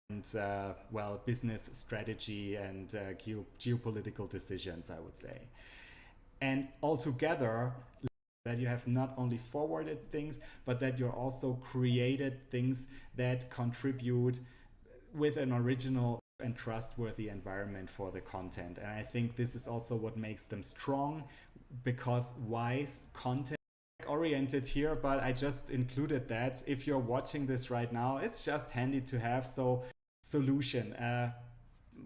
and well, business strategy and geopolitical decisions, I would say. And altogether, that you have not only forwarded things, but that you're also created things that contribute with an original and trustworthy environment for the content. And I think this is also what makes them strong, because wise content oriented here, but I just included that. If you're watching this right now, it's just handy to have. So solution,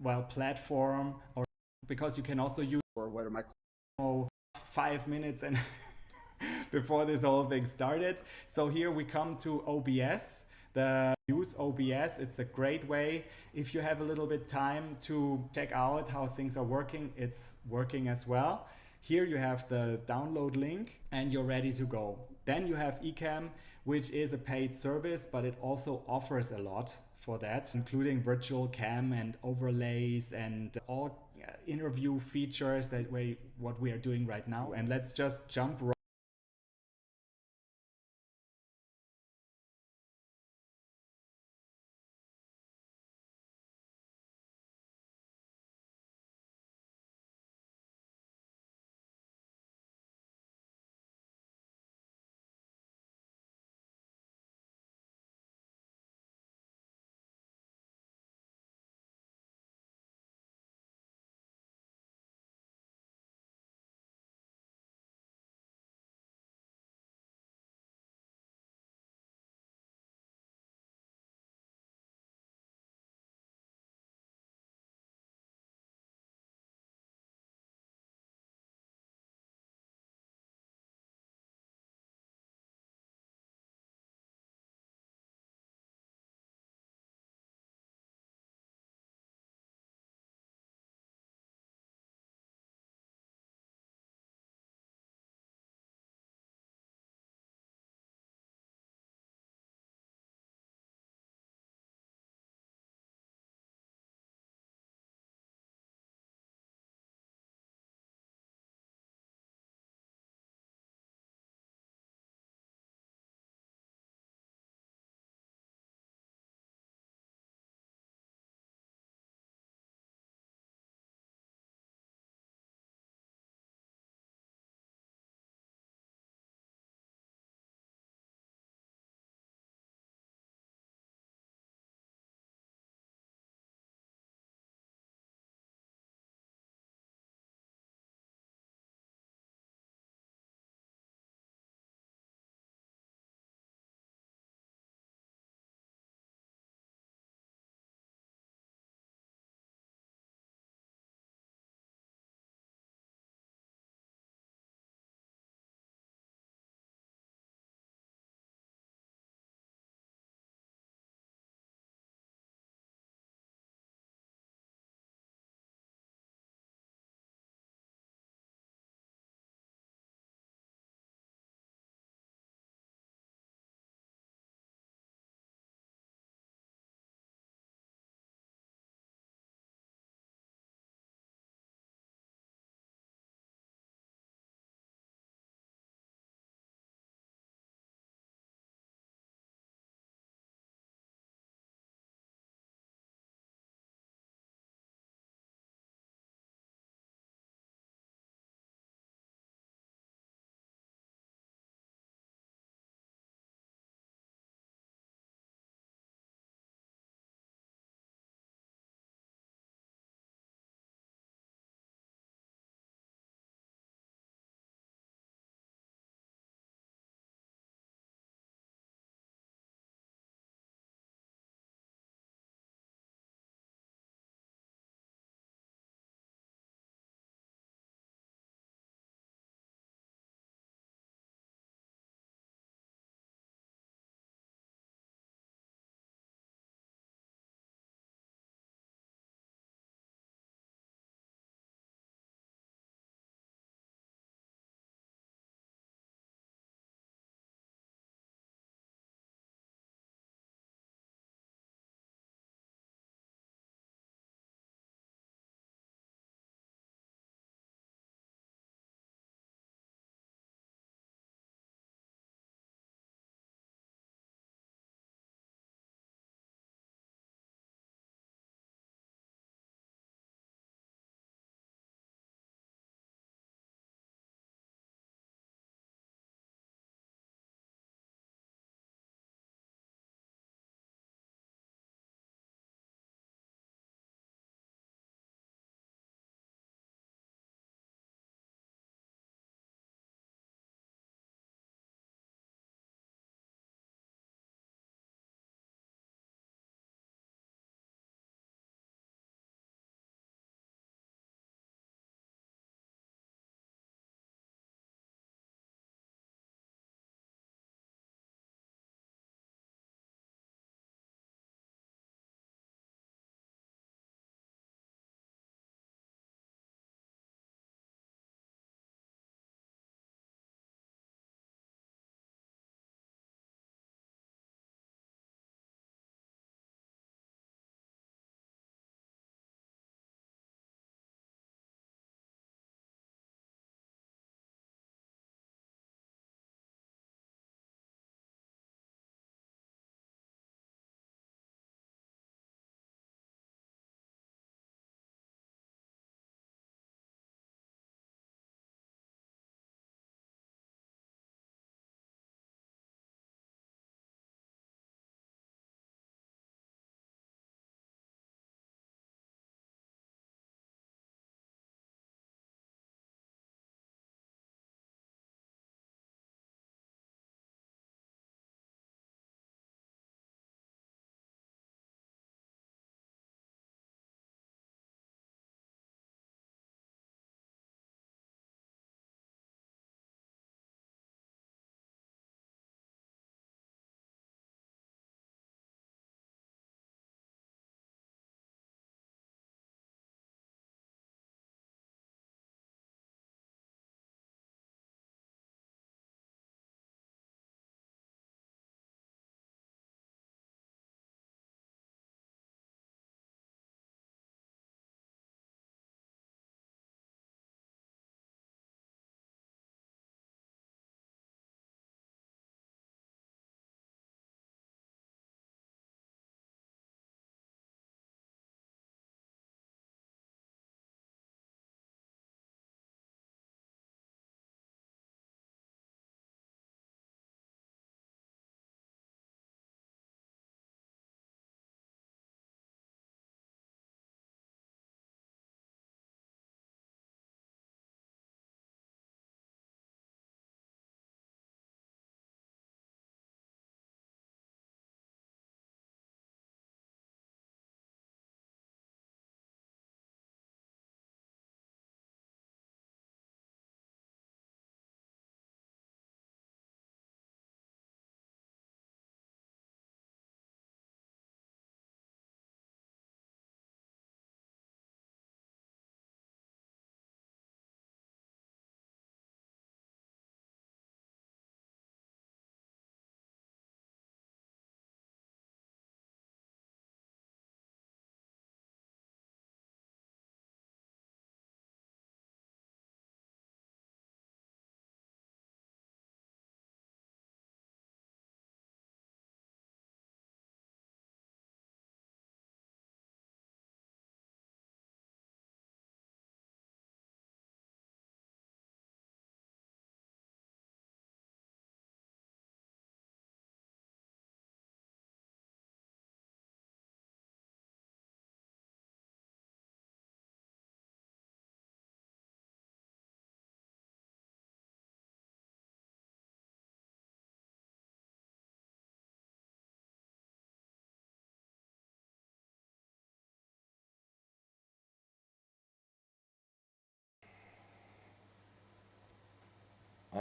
well, platform, or because you can also use, or what am I, 5 minutes and before this whole thing started. So here we come to OBS. Use OBS. It's a great way if you have a little bit time to check out how things are working. It's working as well. Here you have the download link and you're ready to go. Then you have Ecamm, which is a paid service, but it also offers a lot for that, including virtual cam and overlays and all interview features what we are doing right now. And let's just jump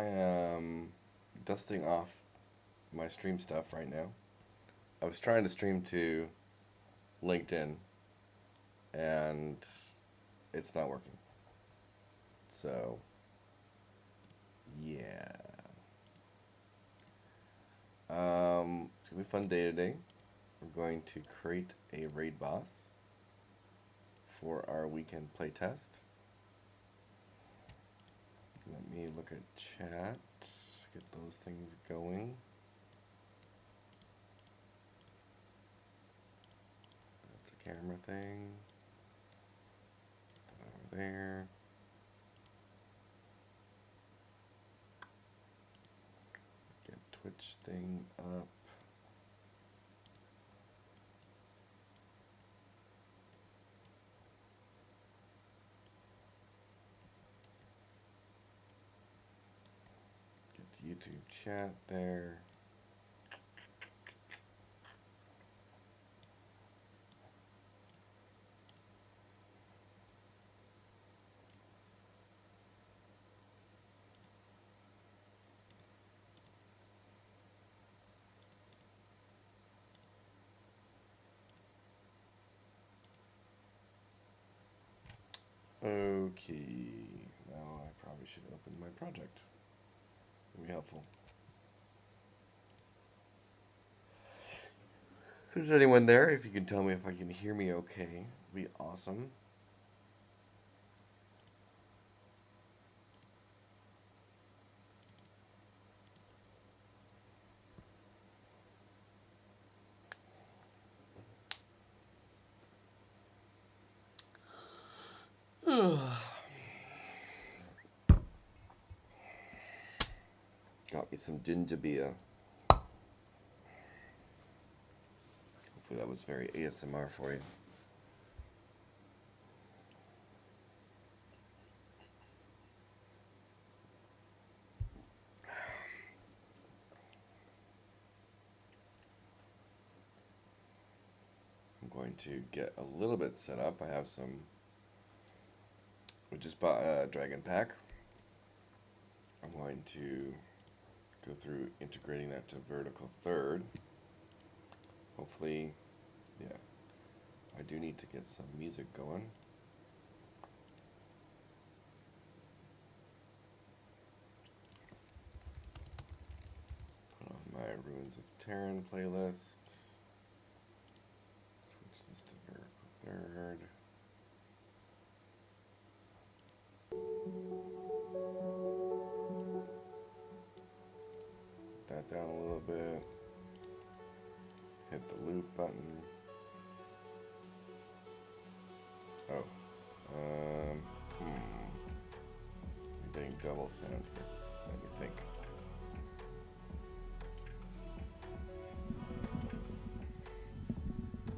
I am dusting off my stream stuff right now. I was trying to stream to LinkedIn, and it's not working. So, yeah. It's gonna be a fun day today. We're going to create a raid boss for our weekend playtest. Let me look at chat, get those things going. That's a camera thing. Put that over there. Get Twitch thing up. YouTube chat there. Okay, now I probably should open my project. It'll be helpful. If there's anyone there, if you can tell me if I can hear me okay, it'd be awesome. Got me some ginger beer. Hopefully that was very ASMR for you. I'm going to get a little bit set up. I have some. We just bought a dragon pack. I'm going to go through integrating that to vertical third. Hopefully, yeah. I do need to get some music going. Put on my Ruins of Tearyn playlist. Switch this to vertical third. That down a little bit. Hit the loop button. Oh. I'm getting double sound here. Let me think.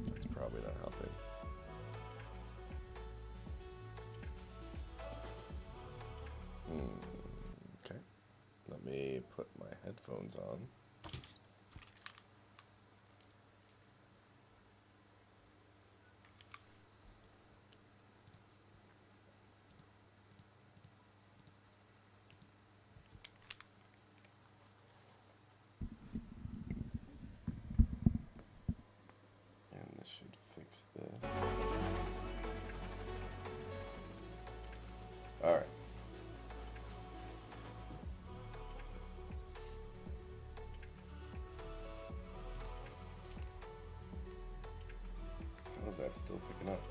That's probably not helping. Okay. Let me put my headphones on. Should fix this. All right. How is that still picking up?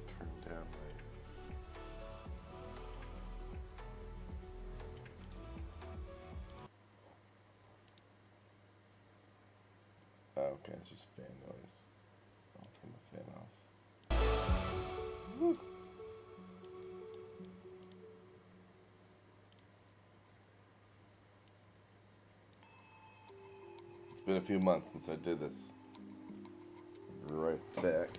Turn down my. Okay, it's just fan noise. I'll turn the fan off. Woo. It's been a few months since I did this. Right back.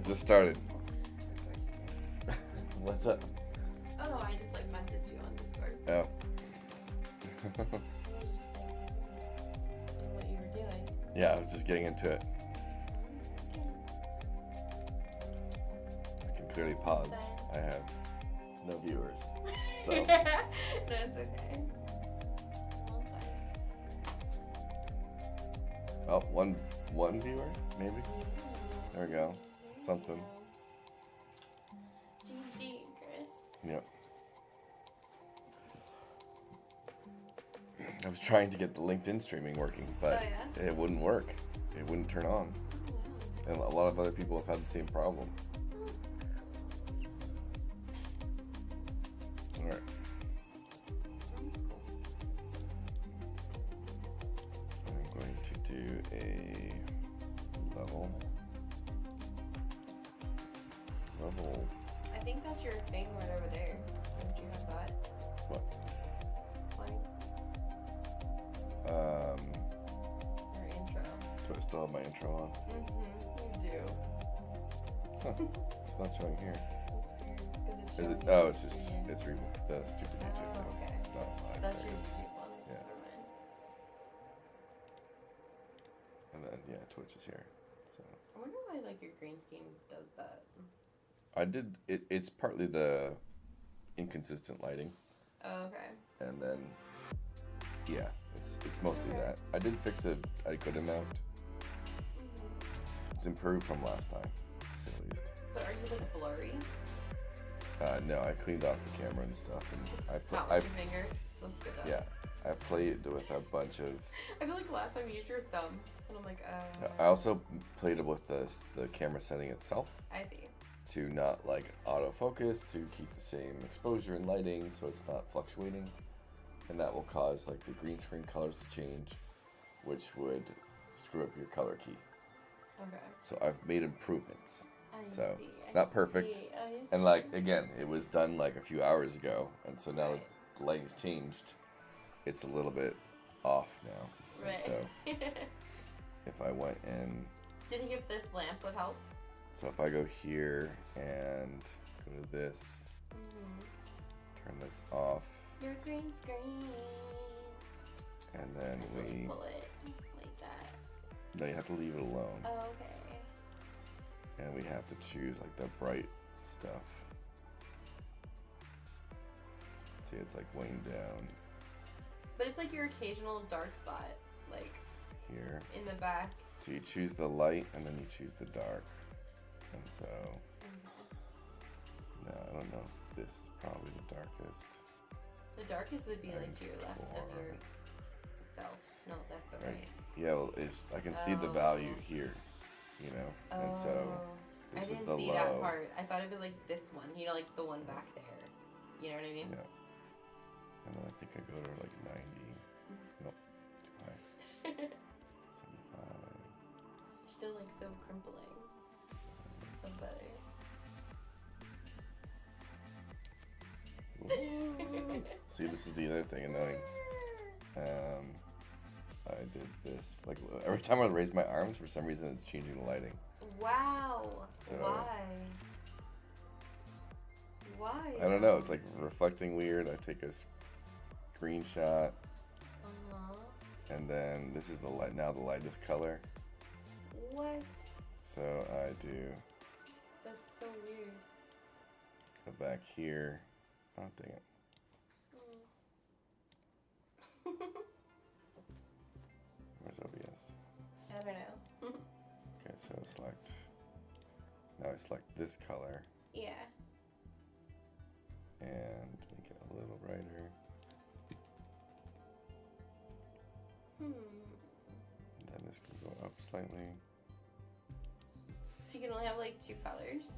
just started. What's up? Oh, I just like messaged you on Discord. Oh. I was just seeing what you were doing. Yeah, I was just getting into it. I can clearly pause. I have no viewers. So. No, it's okay. Oh, one viewer, maybe? There we go. Something. GG, Chris. Yep. I was trying to get the LinkedIn streaming working, but it wouldn't work. It wouldn't turn on. And a lot of other people have had the same problem. Alright. I'm going to do a level. I think that's your thing right over there. Don't you have that? What? Point? Your intro. Do I still have my intro on? You do. Huh. It's not showing here. That's weird. Because it's Is showing it? you Oh, on it's just, here. it's the stupid YouTube thing. Okay. It's not live. That's there your it is. YouTube one. Yeah. Never mind. And then, yeah, Twitch is here. So I wonder why like your green screen does that. I did, it's partly the inconsistent lighting. Oh, okay. And then, yeah, it's mostly Okay. that. I did fix it a good amount. It's improved from last time, to say the least. But are you like blurry? No, I cleaned off the camera and stuff, and Not with your finger. That's good. yeah, I played with a bunch of. I feel like last time you used your thumb, and I'm like, I also played it with the camera setting itself I see. to not like autofocus, to keep the same exposure and lighting, so it's not fluctuating, and that will cause like the green screen colors to change, which would screw up your color key. Okay. So I've made improvements. So see, not perfect. And like again, it was done like a few hours ago, and so now Right. the lighting's changed. It's a little bit off now. Right. And so if I went in, Do you think if this lamp would help? so if I go here and go to this, turn this off, Your green screen. and then Just we, pull it like that. no, you have to leave it alone, Oh, okay. and we have to choose like the bright stuff. See, it's like weighing down But it's like your occasional dark spot, like here. in the back. So you choose the light and then you choose the dark. And so, no, I don't know if this is probably the darkest. The darkest would be like And to your left of four. yourself. No, that's the Right. right. Yeah, well, it's, I can see the value here, you know, and so I this is didn't the see low. that part. I thought it was like this one, you know, like the one back there. You know what I mean? Yeah. And then I think I go to like 90. Nope, too high. 75. You're still like so crimpling. So better. See, this is the other thing annoying. I did this, like every time I raise my arms, for some reason it's changing the lighting. Wow. So- Why? Why? I don't know, it's like reflecting weird. I take a screenshot, and then this is the light, now the lightest color. What? So I do That's so weird. go back here. Oh, dang it. Where's OBS? I don't know. Okay, so select, now I select this color Yeah. and make it a little brighter. And then this can go up slightly. So you can only have like two colors,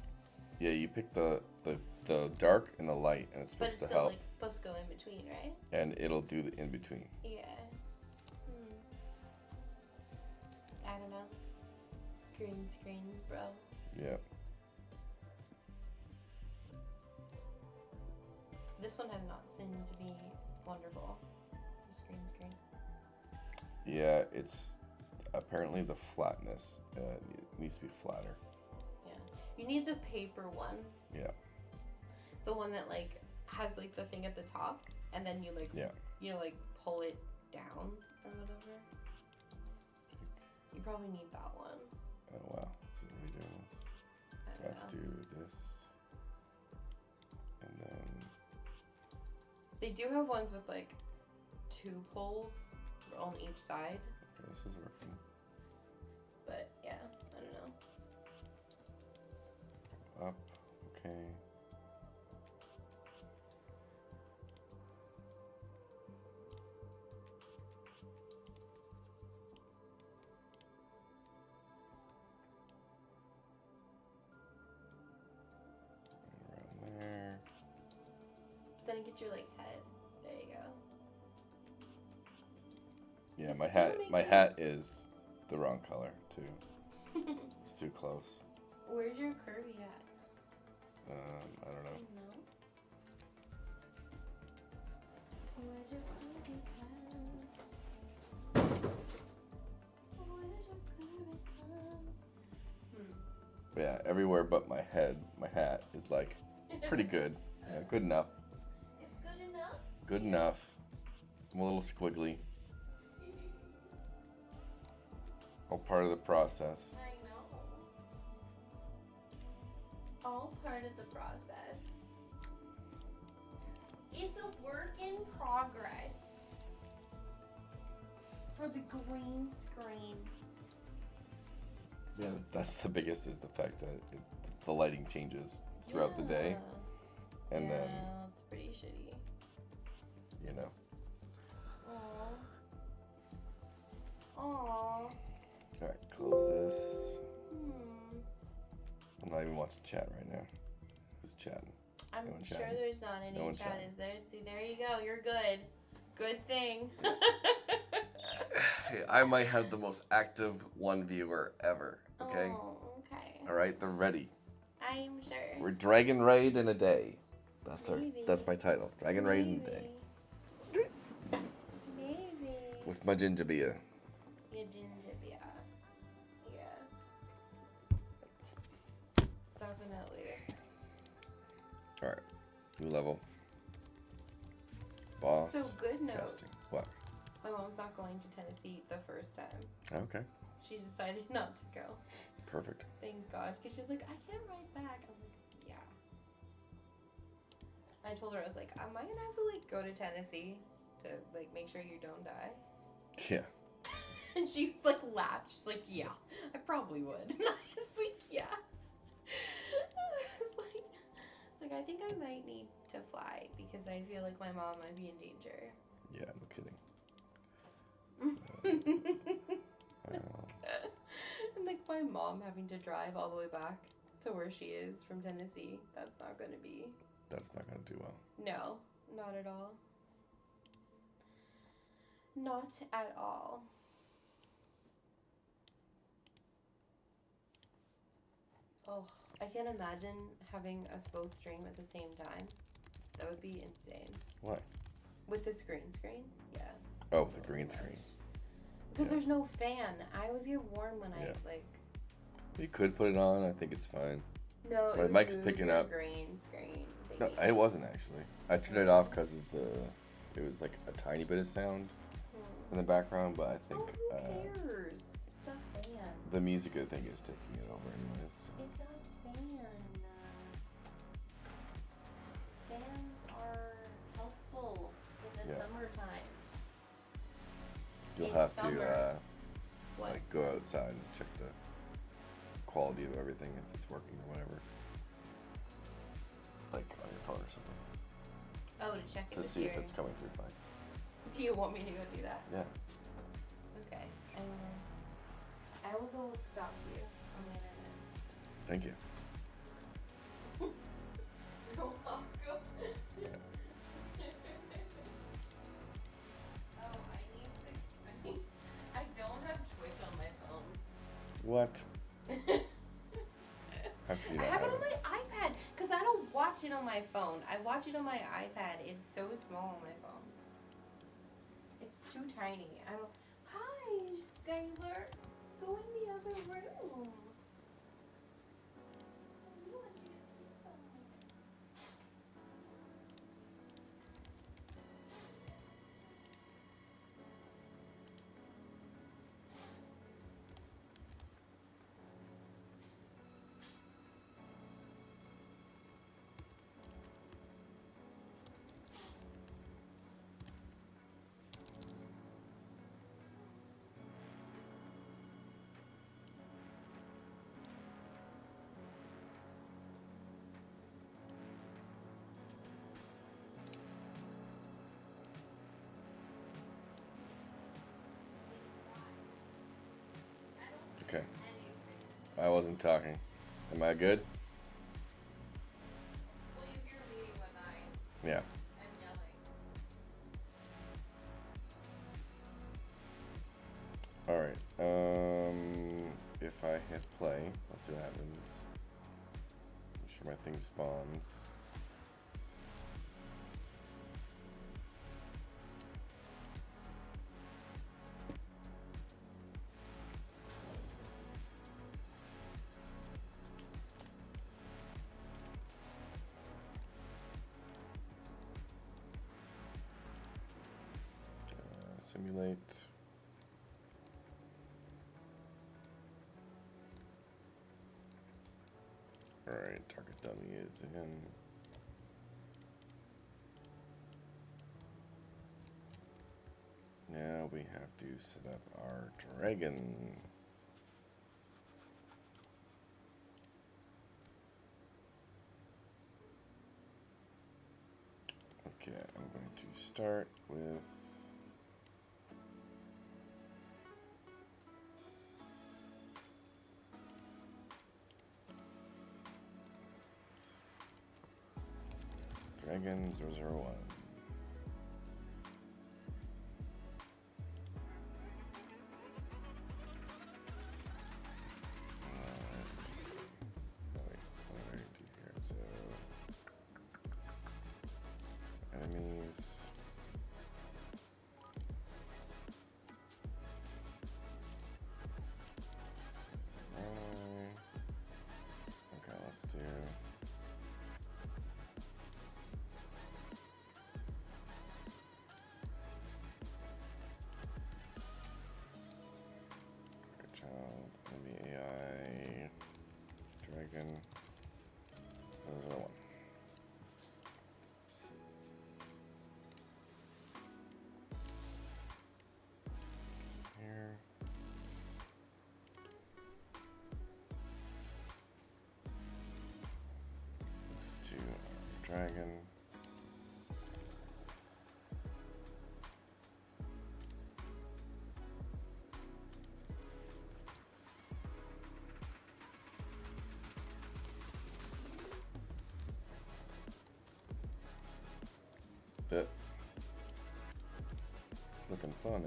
Yeah, you pick the dark and the light, and it's but supposed it's to still help, like supposed to go in between, right? and it'll do the in between. Yeah. I don't know. Green screens, bro. Yep. This one has not seemed to be wonderful. Screen. Yeah, it's apparently the flatness. It needs to be flatter. Yeah. You need the paper one. Yeah. The one that like has like the thing at the top, and then you like you know like pull it down or whatever. You probably need that one. Oh wow. So what are we doing this? Do I have to do this? And then they do have ones with like 2 poles on each side. Okay, this is working. But yeah, I don't know. Up. Okay. Around there. Then get your like head. There you go. Yeah, It my hat is the wrong color too. It's too close. Where's your curvy hat? I don't know. Where's your curvy hat? Where's your curvy hat? Yeah, everywhere but my head, my hat is like pretty good. Yeah, good enough. It's good enough? Good enough. I'm a little squiggly. All part of the process. I know. All part of the process. It's a work in progress. For the green screen. Yeah, that's the biggest is the fact that the lighting changes throughout the day. And then, it's pretty shitty. you know. Aww. Alright, close this. I'm not even watching chat right now. Who's chatting? I'm No one sure chatting. there's not any No one chat, chatting. is there? See, there you go. You're good. Good thing. Hey, I might have the most active one viewer ever. Okay? Oh, okay. Alright, they're ready. I'm sure. We're Dragon Raid in a day. Maybe. That's my title. Dragon Raid in a day. Maybe. With my ginger beer. Your ginger beer. Yeah. Definitely. Alright. New level. Boss. So good note. Testing. What? My mom's not going to Tennessee the first time. Okay. She decided not to go. Perfect. Thank God. Because she's like, I can't ride back. I'm like, yeah. I told her, I was like, am I going to have to, like, go to Tennessee to, like, make sure you don't die? Yeah. And she was, like, laughed. She's like, yeah, I probably would. And I was like, yeah. It's like, I think I might need to fly because I feel like my mom might be in danger. Yeah, no kidding. And like my mom having to drive all the way back to where she is from Tennessee, that's not going to be. That's not going to do well. No, not at all. Not at all. Oh, I can't imagine having us both stream at the same time. That would be insane. What? With the screen? Yeah. Oh, with the green screen. Because there's no fan. I always get warm when I like. You could put it on. I think it's fine. No, My mic's picking up. Green screen. No, it wasn't actually. I turned it off because of it was like a tiny bit of sound in the background, but I think who cares? It's a fan. the music I think is taking it over anyways. So. It's a fan. Fans are helpful in the summertime. You'll In have summer. to What? like go outside and check the quality of everything if it's working or whatever. Like on your phone or something. Oh, to check To it. see if it's coming through fine. Do you want me to go do that? Yeah. Okay. I will go stop you on the internet. Thank you. You're welcome. Oh, I don't have Twitch on my phone. What? How could you I not have it have on my iPad because I don't watch it on my phone. I watch it on my iPad. It's so small on my phone. It's too tiny. I don't. Hi, Skylar. Go in the other room. Okay. I wasn't talking. Am I good? Well, you hear me when I Yeah. am yelling. Alright. If I hit play, let's see what happens. Make sure my thing spawns. Simulate. Alright, target dummy is in. Now we have to set up our dragon. Okay, I'm going to start with Dragon 001. Wait, what do I do here? So, enemies. Okay, let's do. Child, enemy AI, dragon, 001. Here. Let's do our dragon. Bit. It's looking funny.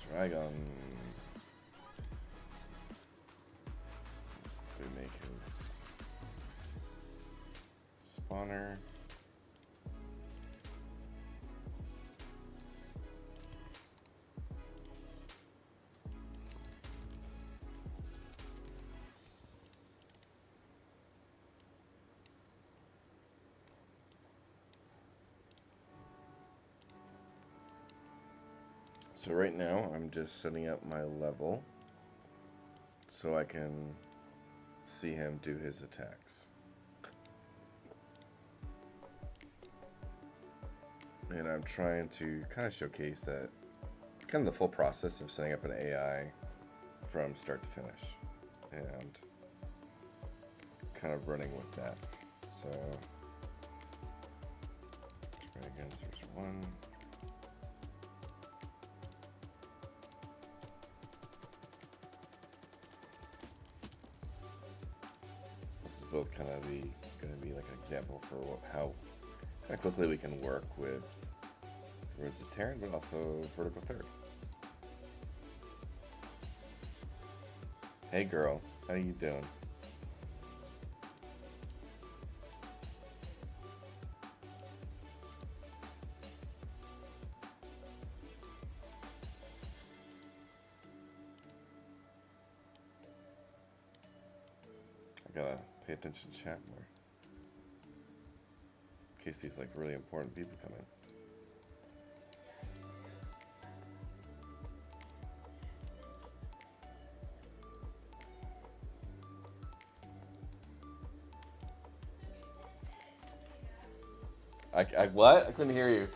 Dragon. We make his spawner. So right now I'm just setting up my level so I can see him do his attacks. And I'm trying to kind of showcase that kind of the full process of setting up an AI from start to finish and kind of running with that. So Dragons, there's one. This is both kind of going to be like an example for how kind of quickly we can work with Runes of Tearyn, but also Vertical Third. Hey girl, how you doing? I gotta pay attention to chat more. In case these like really important people come in. I what? I couldn't hear you.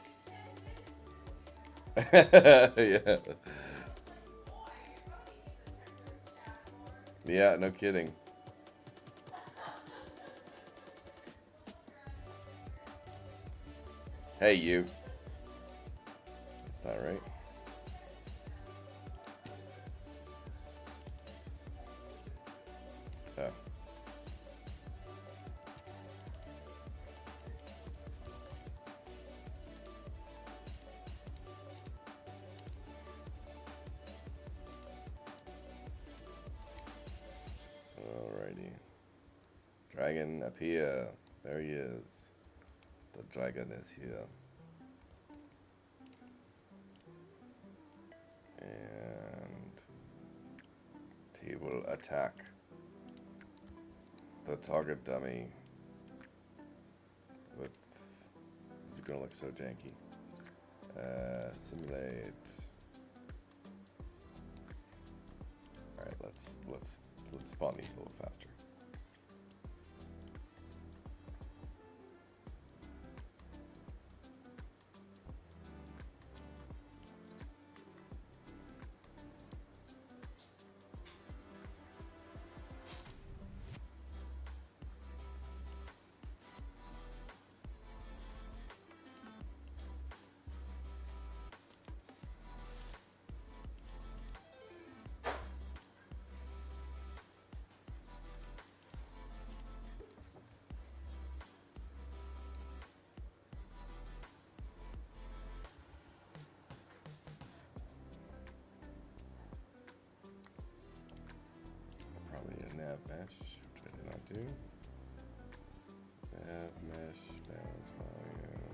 Yeah. Yeah, no kidding. Hey, you. That's not right. Oh. Alrighty. Dragon appear. There he is. The dragon is here. And he will attack the target dummy with... This is gonna look so janky. Simulate. Alright, let's spawn these a little faster. Nav mesh, which I did not do. Nav mesh, balance volume.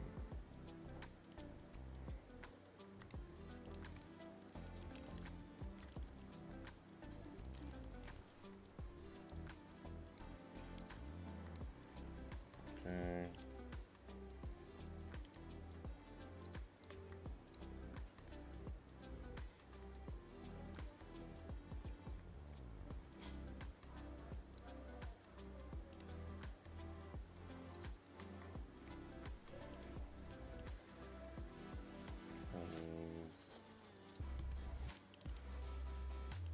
Okay.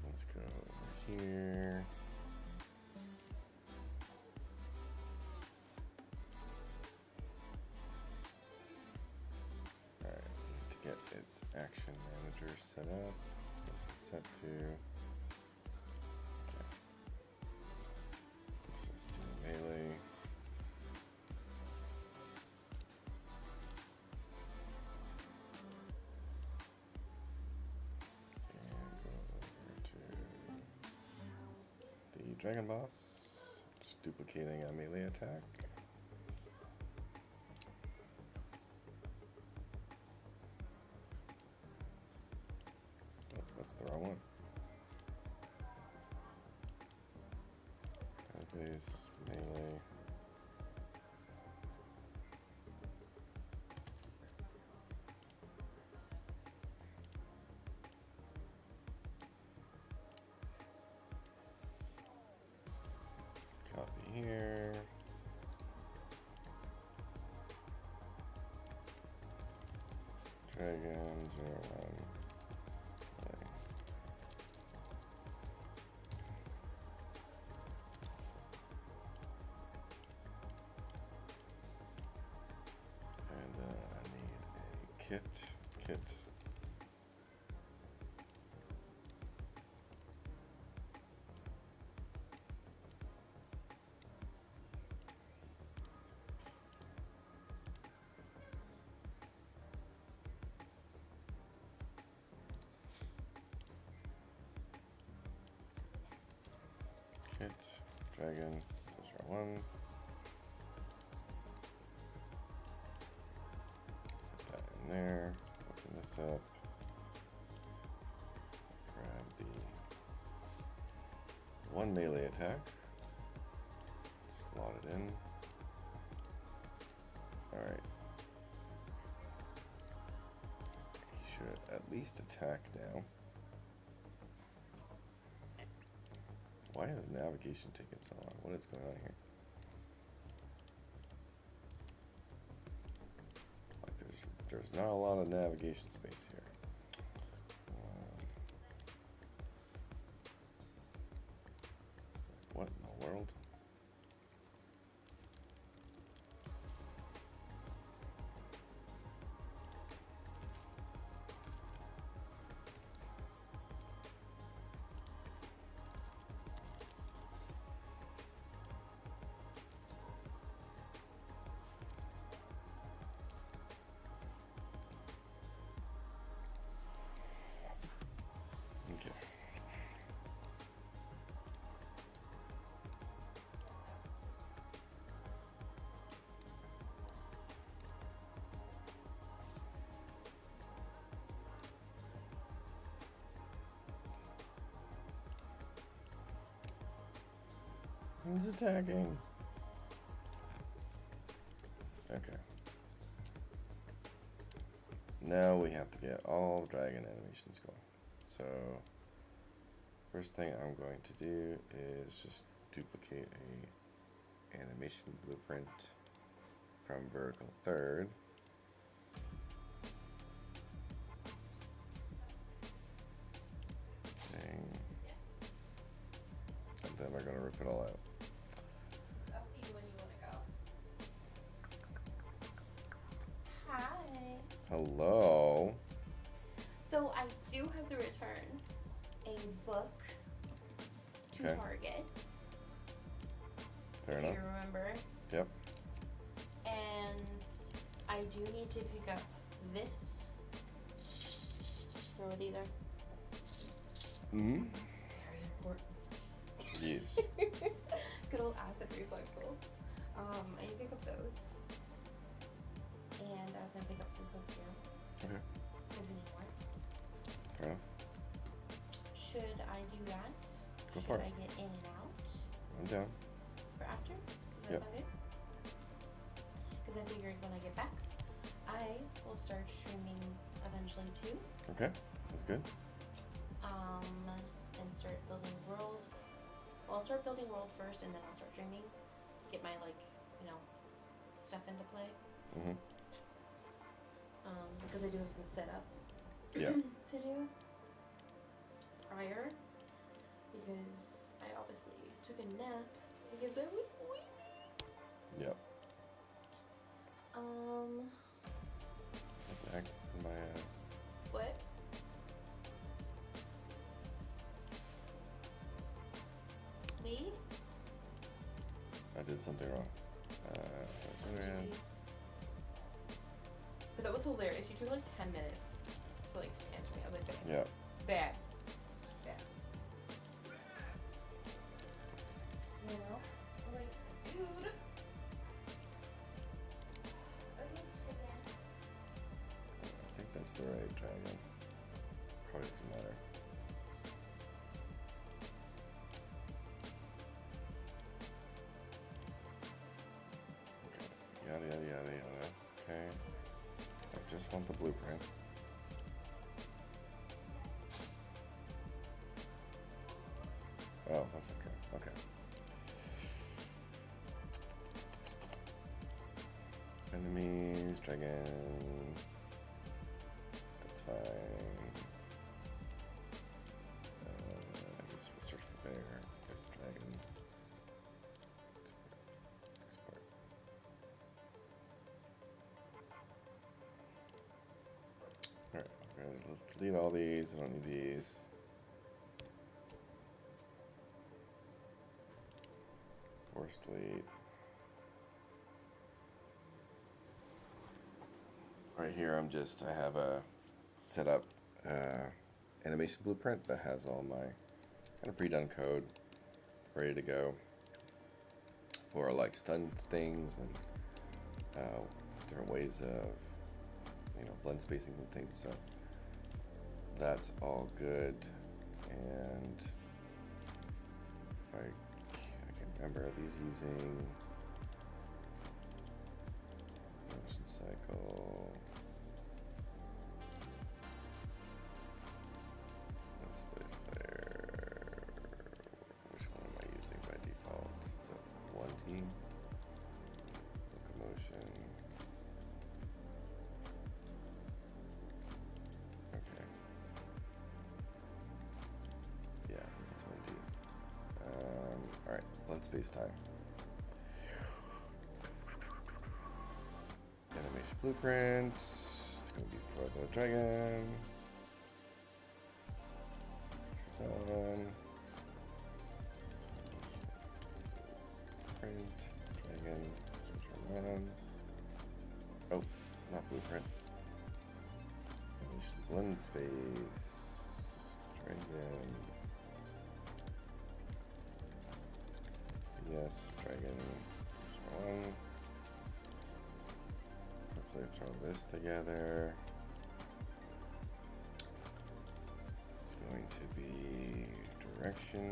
Let's go over here. Alright, need to get its action manager set up. This is set to... Okay. Let's just do melee. Dragon boss, just duplicating a melee attack. Oh, that's the wrong one. Base, melee. Copy here. Dragon 01. And I need a kit. Dragon 01. Put that in there. Open this up. Grab the one melee attack. Slot it in. Alright. He should at least attack now. Why is navigation taking so long? What is going on here? Like there's not a lot of navigation space here. What in the world? Who's attacking? Okay. Now we have to get all dragon animations going. So, first thing I'm going to do is just duplicate a animation blueprint from vertical third. And then we're going to rip it all out. It's up to you when you want to go. Hi. Hello. So I do have to return a book to Target. Fair if enough. You remember? Yep. And I do need to pick up this. You know what these are? Mm-hmm. Very important. Yes. Good old acid reflux goals. I need to pick up those. And I was gonna pick up some cooks here. Okay. Because we need more. Fair enough. Should I do that? Go Should for it. I get in and out I'm down. for after? Does that Yep. sound good? Because I figured when I get back, I will start streaming eventually too. Okay. Sounds good. And start building world. Well, I'll start building world first, and then I'll start streaming. Get my stuff into play. Mm-hmm. Because I do have some setup. Yeah. to do prior, because I obviously took a nap because I was sleepy. Yep. Um. What the heck? Am I, What? Me? I did something wrong. But that was hilarious. You took like 10 minutes to answer me. I was like, bad. Yeah. Bad. Bad. You know? I'm like, dude. Okay, chicken. I think that's the right dragon. Probably doesn't matter. Okay. Yada yada yada yada. Okay. I just want the blueprint. Oh, that's okay. Okay. Enemies, dragon. That's fine. I guess we'll search for bear. There's dragon. Export. Alright, let's delete all these. I don't need these. Force delete. Right here, I have a set up animation blueprint that has all my kind of pre-done code ready to go for stun stings and different ways of blend spacings and things. So that's all good. And if I can remember, are these using motion cycle? Let's place player. Which one am I using by default? Is it 1T? Locomotion. Okay. Yeah, I think it's 1D. Alright, blend space time. Animation blueprint. It's gonna be for the dragon. Done. Print, dragon, man. Oh, not blueprint. Animation blend space. Dragon. Yes, dragon. One. Quickly throw this together. This is going to be direction.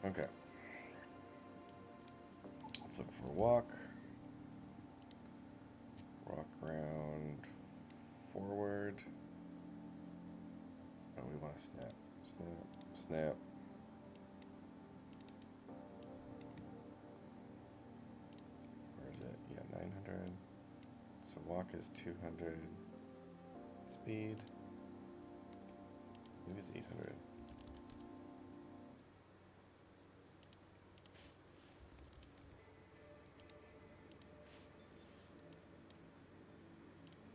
Okay. Let's look for a walk. Walk around forward. Oh, we want to snap. Snap. Snap. Where is it? Yeah, 900. So walk is 200. Speed. Maybe it's 800.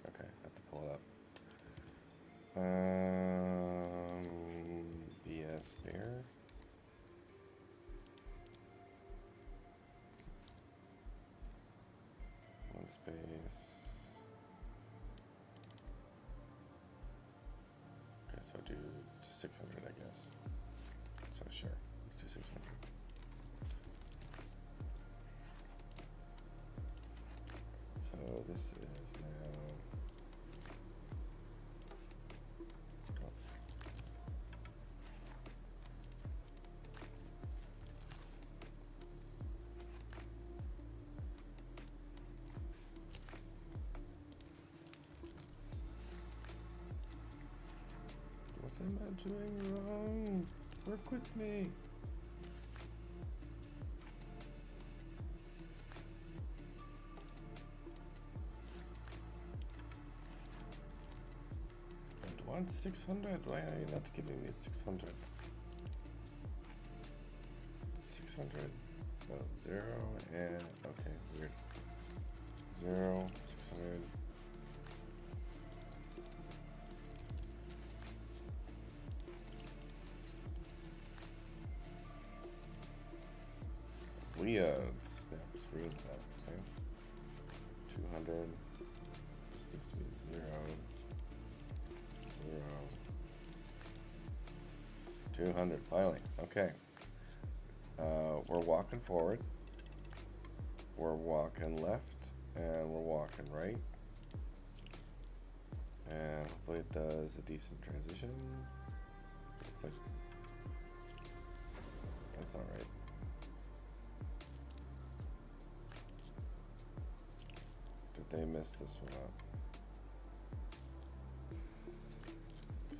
Okay, I have to pull it up. BS Bear. One space. Okay, so do let's do 600, I guess. So sure, let's do 600. So this is now. What am I doing wrong? Work with me. I want 600. Why are you not giving me 600? 600. Oh, 0 and okay, weird. 0, 600. We snaps ruined that, okay? 200. This needs to be 0. 0. 200, finally. Okay. We're walking forward. We're walking left. And we're walking right. And hopefully it does a decent transition. Looks like that's not right. Did they miss this one up?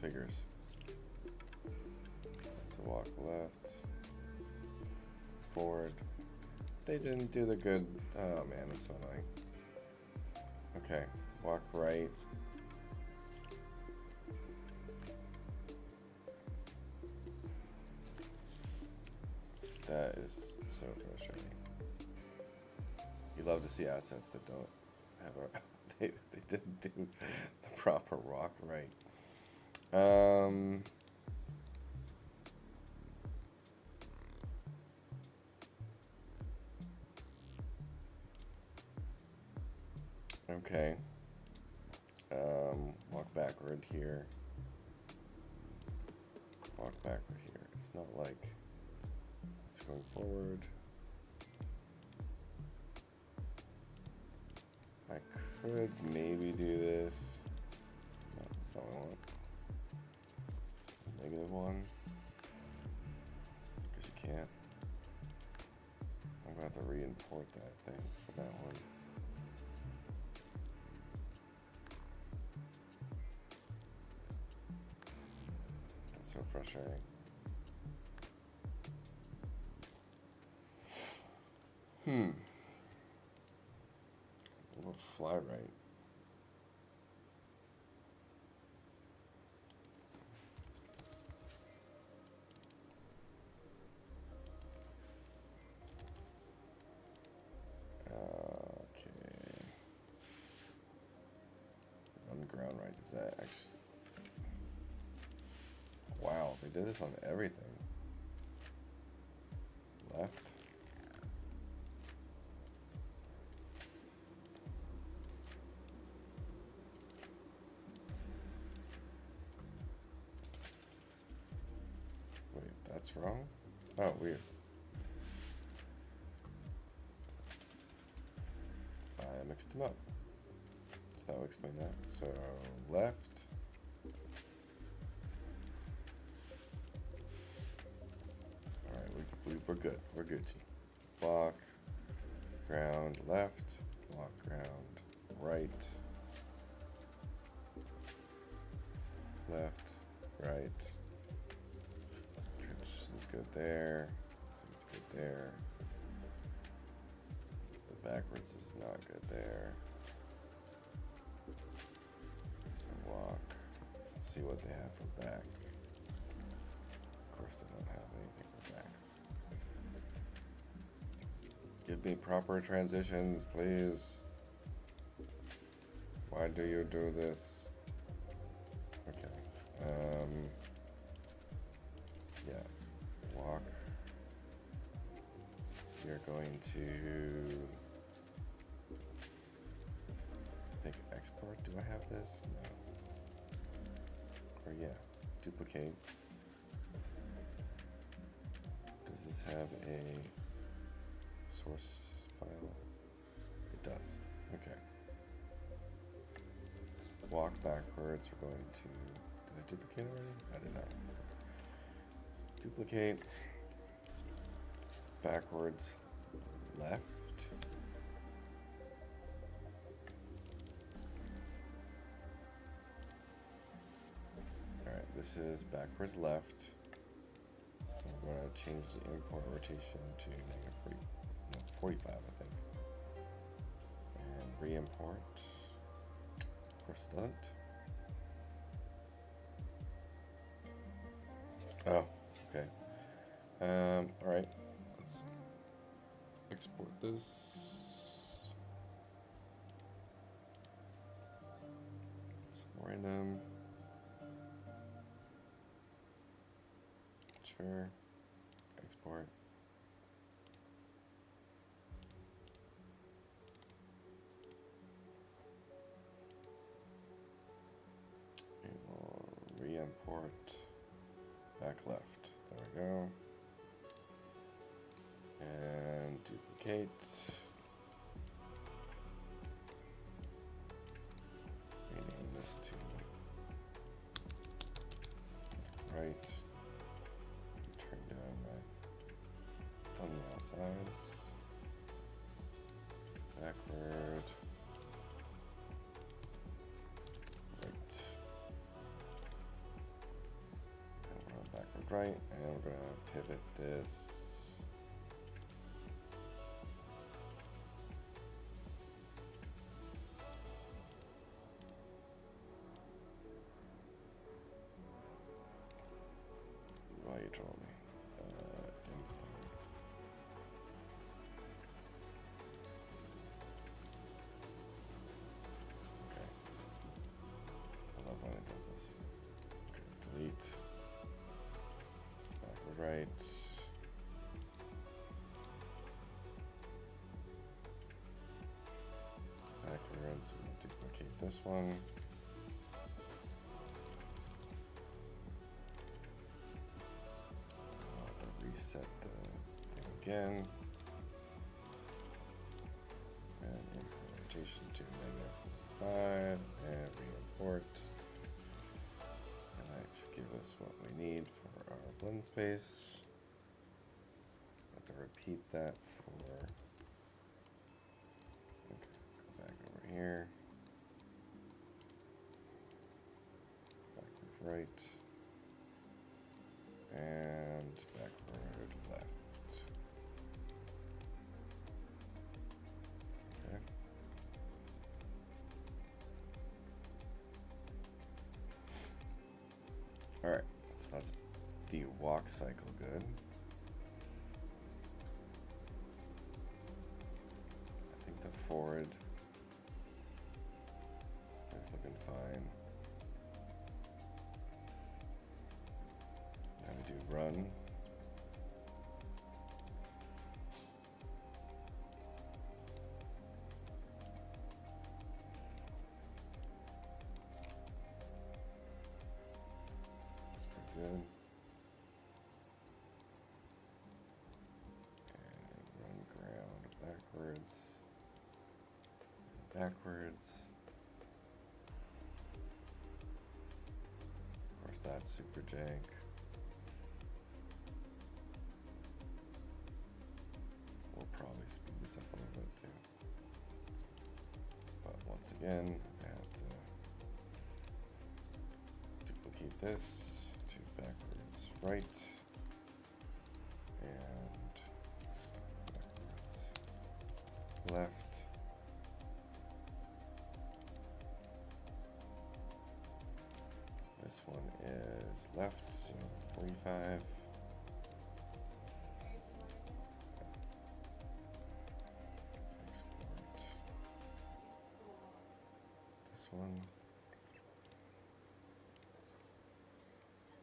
Figures. So walk left, forward. They didn't do the good. Oh man, that's so annoying. Okay, walk right. That is so frustrating. You love to see assets that don't have a. They didn't do the proper walk right. Okay. Walk backward here. Walk backward here. It's not like it's going forward. I could maybe do this. No, that's not what I want. -1. Because you can't. I'm gonna have to re-import that thing for that one. That's so frustrating. We'll fly right. Okay. One ground right. Is that actually? Wow, they did this on everything. Left. Wait, that's wrong? Oh, weird. I mixed them up. So that will explain that. So left. Alright, we we're good. We're Gucci. Walk, ground, left. Walk, ground, right. Left, right. Transition's good there. So it's good there. The backwards is not good there. So walk. Let's see what they have for back. Of course, they don't have anything for back. Give me proper transitions, please. Why do you do this? Okay. Yeah. Walk. You're going to, I think, export. Do I have this? No. Or yeah, duplicate. Does this have a source file? It does. Okay. Walk backwards. We're going to, did I duplicate already? I did not. Duplicate. Backwards. Left. Alright, this is backwards left. I'm going to change the import rotation to negative 40, no, 45, I think. And re-import. Of course, doesn't. Oh, okay. Alright, let's export this. Some random. Sure. Export. We will re-import back left. There we go. And duplicate. Rename this to right. Turn down my thumbnail size. Backward. Right. And we're on backward right. And we're going to pivot this. Why you draw me? Import. Okay. I love when it does this. Okay, delete. It's backward right. Backwards, we'll duplicate this one. Reset the thing again. And implementation to -5 and re-import. And that should give us what we need for our blend space. Have to repeat that for. Okay, go back over here. Backward right. And backward left. Okay. Alright, so that's the walk cycle good. I think the forward is looking fine. Now we do run. That's pretty good. And run ground backwards. Backwards. Of course, that's super jank. speed this up a little bit too. But once again, I have to duplicate this to backwards right and backwards left. This one is left, so 45. Export this one.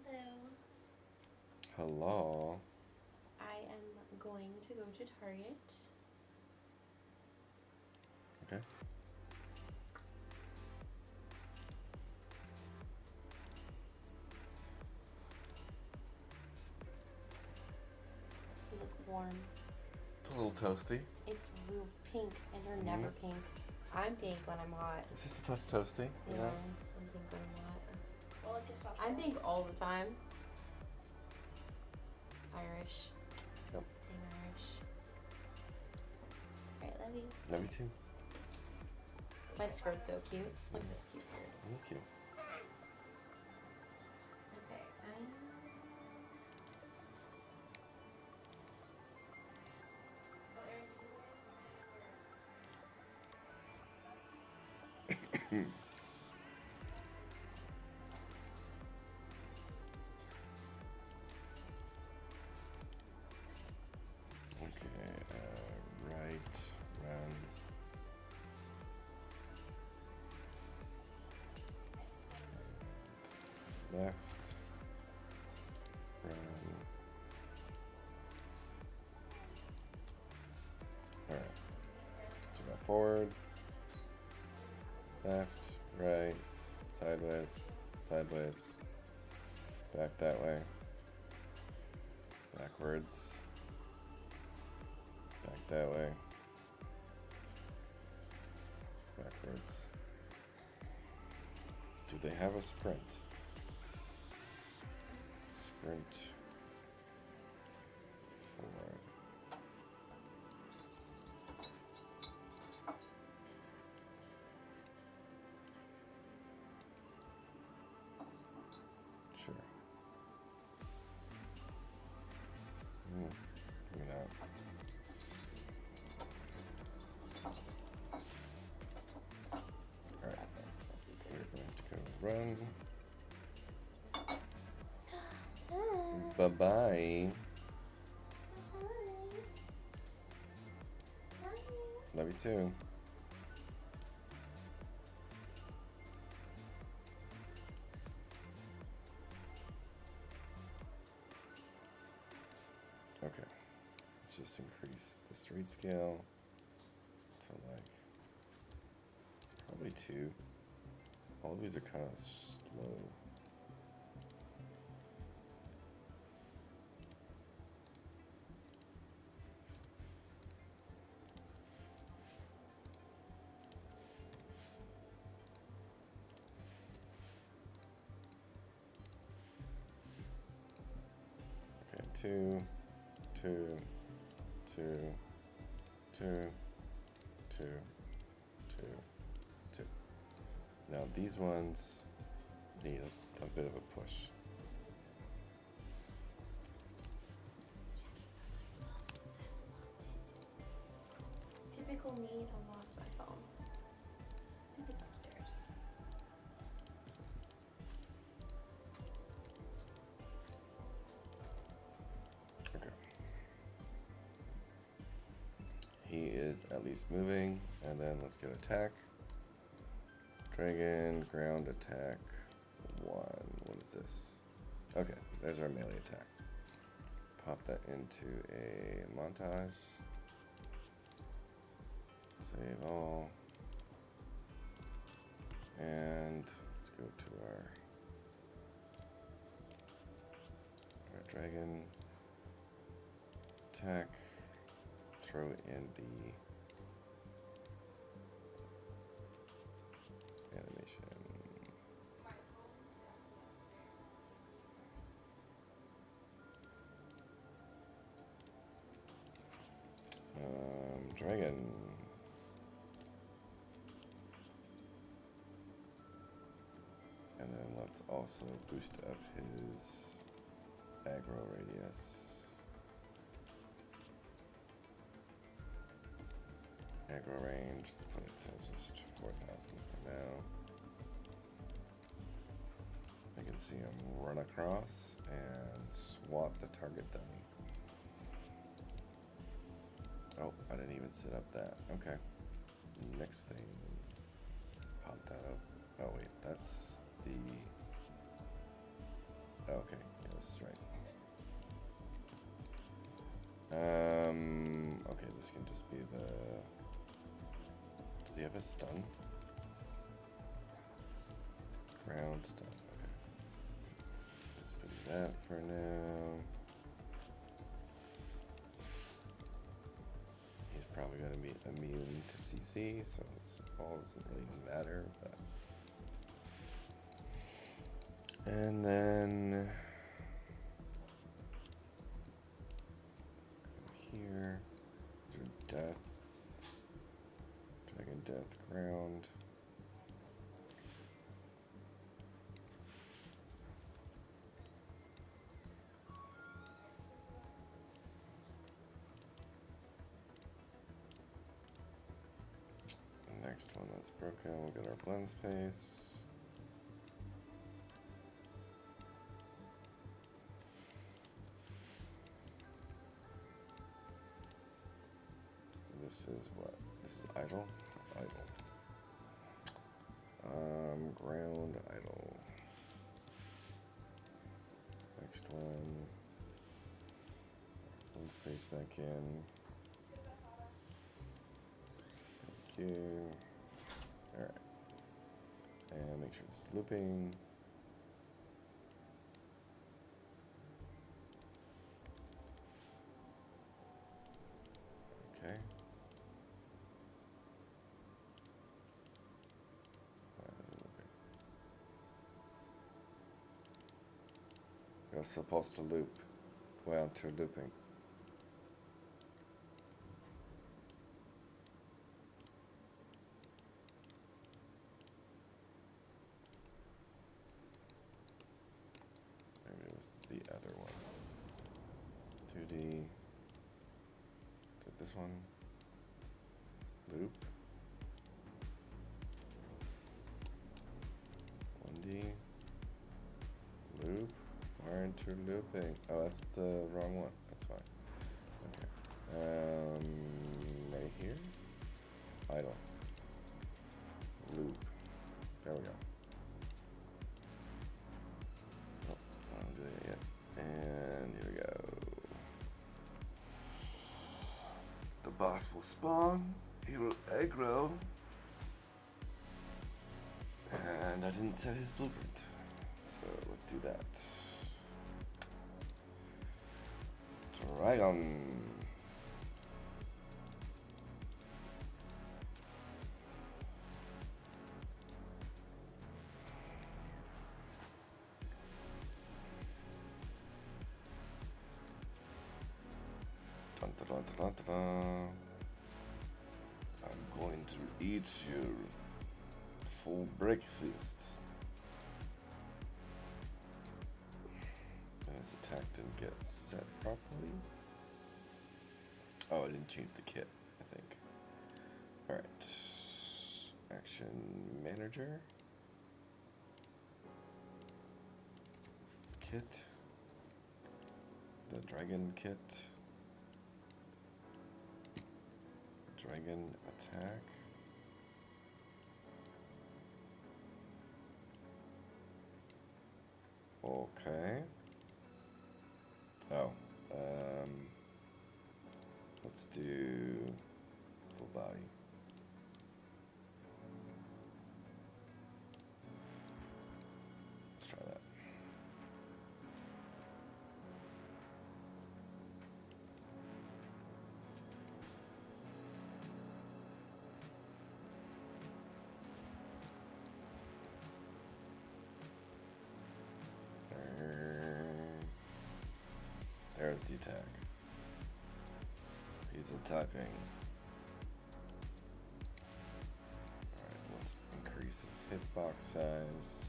Hello. Hello. I am going to go to Target. Okay. You look warm. It's a little toasty. It's real pink, and you're never pink. I'm pink when I'm hot. It's just a touch toasty. Yeah, I'm pink when I'm hot. Well, I'm pink all the time. Irish. Yep. Team Irish. Alright, love you. Love you too. My skirt's so cute. Look at this cute skirt. That's cute. Okay, right, run. Left, run. Alright, so go forward, left, right, sideways, sideways, back that way, backwards, back that way, backwards. Do they have a sprint? Sprint forward. Sure. Maybe not. Alright. We're going to go run. Bye-bye. Love you too. Okay. Let's just increase the street scale to like probably 2. All of these are kind of slow. Two, two, two, two, two, two, two. Now these ones need a bit of a push. typical me, I lost my phone. I think it's upstairs. Okay. He is at least moving, and then let's get attack. Dragon, ground attack, 1. What is this? Okay, there's our melee attack. Pop that into a montage. Save all. And let's go to our dragon. Attack. Throw in the animation. dragon. And then let's also boost up his aggro radius. Aggro range, let's put it to just 4,000 for now. I can see him run across and swat the target dummy. Oh, I didn't even set up that. Okay. Next thing. Pop that up. Oh wait, that's the... Oh, okay, yeah, this is right. Okay, this can just be the... Does he have a stun? Ground stun, okay. Just put that for now. He's probably going to be immune to CC, so it's all doesn't really matter, but... And then... Go here. Do death. Dragon death ground. Next one that's broken, we'll get our blend space. This is what? This is idle? Idle. Ground idle. Next one. Blend space back in. Thank you. Alright. And make sure it's looping. Okay. You're supposed to loop. Well, to looping. Maybe it was the other one. 2D. Did this one loop? 1D. Loop. Why aren't you looping? Oh, that's the wrong one. That's fine. Okay. Right here. Idle. Loop. There we go. Oh, I don't do that yet. And here we go. The boss will spawn. He will aggro. And I didn't set his blueprint. So let's do that. Dragon. Dun, dun, dun, dun, dun, dun. I'm going to eat your full breakfast. His attack didn't get set properly. Oh, I didn't change the kit, I think. Alright. Action manager. Kit. The dragon kit. Dragon attack. Okay. Oh, let's do full body. Let's try that. There's the attack. He's attacking. increases hitbox size.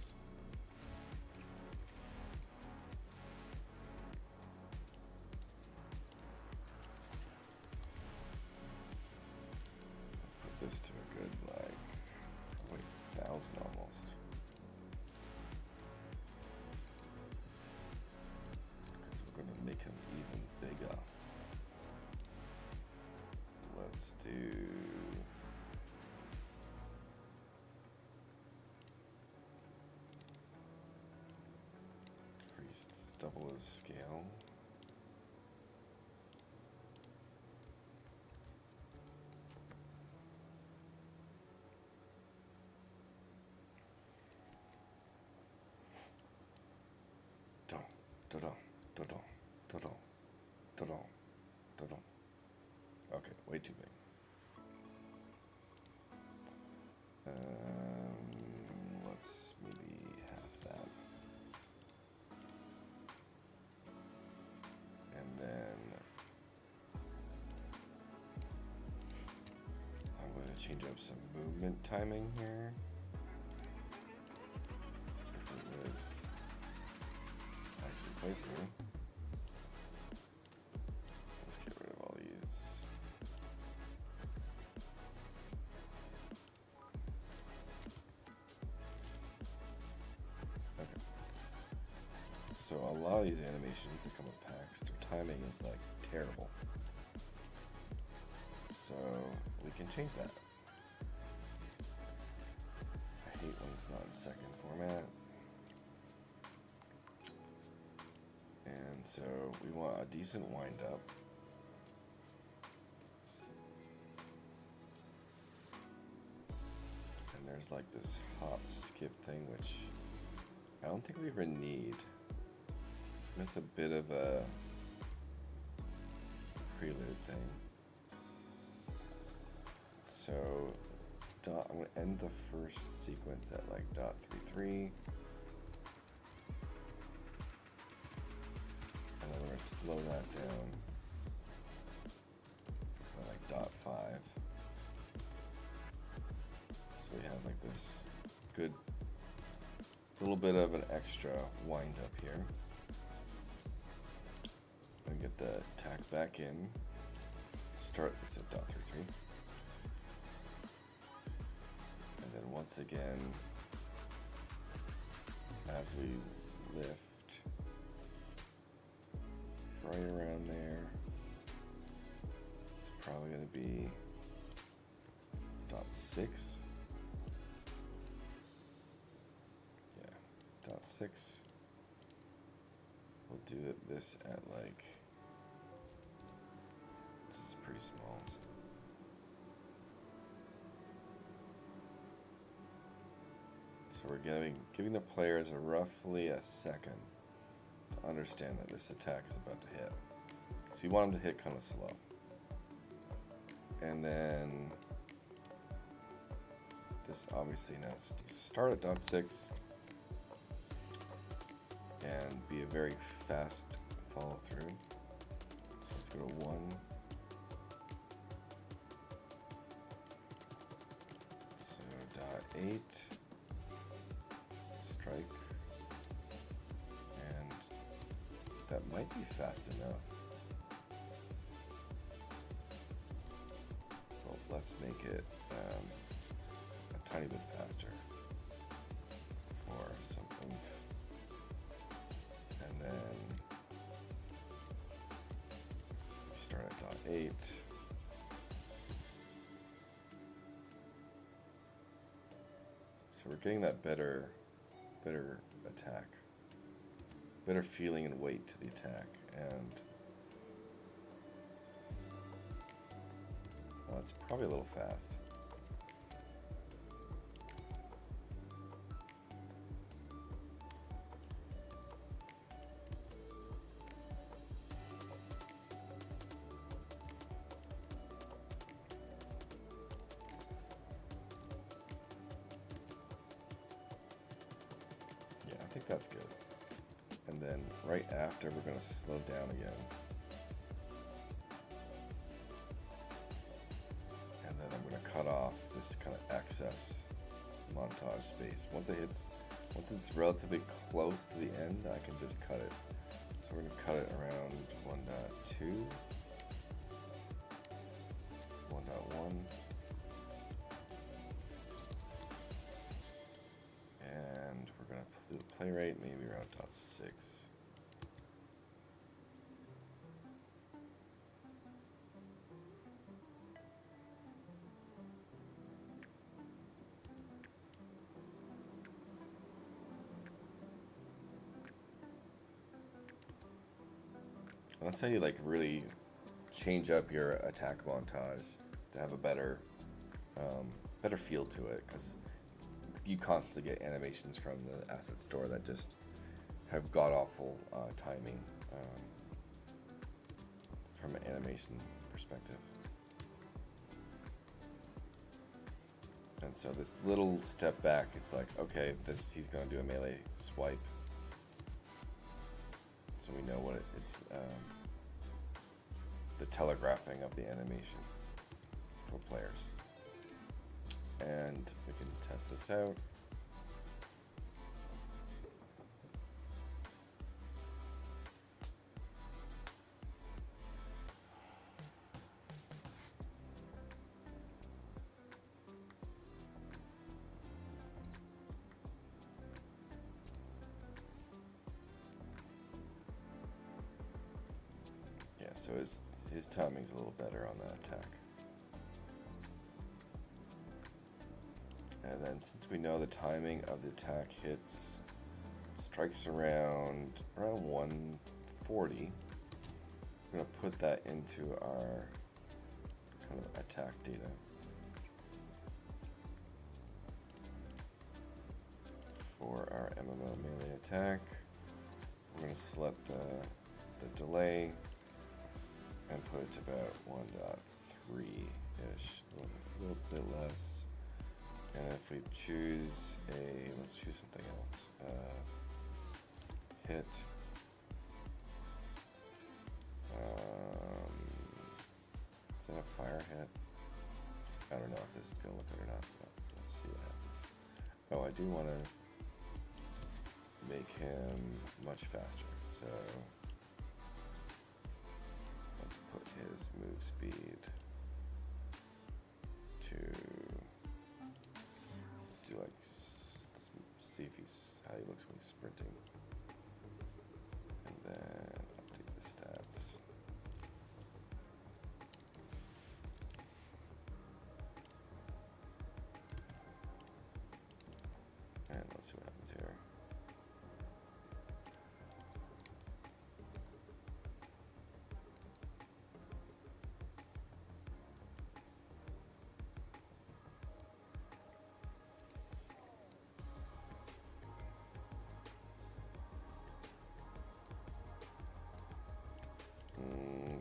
Put this to a good, like, wait, 1,000 almost. Because we're going to make him even bigger. Let's do... increase, let's double his scale. Okay, way too big. Let's maybe half that. And then I'm going to change up some movement timing here. If it would actually play through. Let's get rid of all these. Okay. So a lot of these animations that come with packs, their timing is like terrible. So we can change that. I hate when it's not in second format. And so we want a decent wind up. And there's like this hop skip thing, which I don't think we ever need. It's a bit of a prelude thing. So I'm going to end the first sequence at like .33. And then we're going to slow that down to like .5. So we have like this good little bit of an extra wind up here. And get the tack back in. Start this at .33. And then once again, as we lift right around there, it's probably going to be .6. Yeah, .6. We'll do this at like, this is pretty small. So we're giving the players roughly a second to understand that this attack is about to hit. So you want them to hit kind of slow. And then this obviously now start at .6 and be a very fast follow through. So let's go to 1. So .8. Strike. And that might be fast enough. Well, let's make it a tiny bit faster for some oomph. And then we start at .8. So we're getting that better attack, better feeling and weight to the attack, and well, it's probably a little fast. I think that's good. And then right after, we're going to slow down again. And then I'm going to cut off this kind of excess montage space. Once it's relatively close to the end, I can just cut it. So we're gonna cut it around 1.2, 1.1, and we're gonna do the play rate maybe around 0.6. That's how you like really change up your attack montage to have a better feel to it, because you constantly get animations from the asset store that just have god awful timing from an animation perspective. And so this little step back, it's like, okay, he's gonna do a melee swipe. So we know what it's the telegraphing of the animation for players. And we can test this out. Yeah, so his timing's a little better on that attack. And then since we know the timing of the attack hits, strikes around 140, we're gonna put that into our kind of attack data. For our MMO melee attack, we're gonna select the delay and put it to about 1.3-ish, a little bit less. And if we choose let's choose something else. Hit. Is that a fire hit? I don't know if this is gonna look good or not, but let's see what happens. Oh, I do want to make him much faster, so let's put his move speed to, let's do like, let's see if how he looks when he's sprinting, and then update the stats. And let's see what happens here.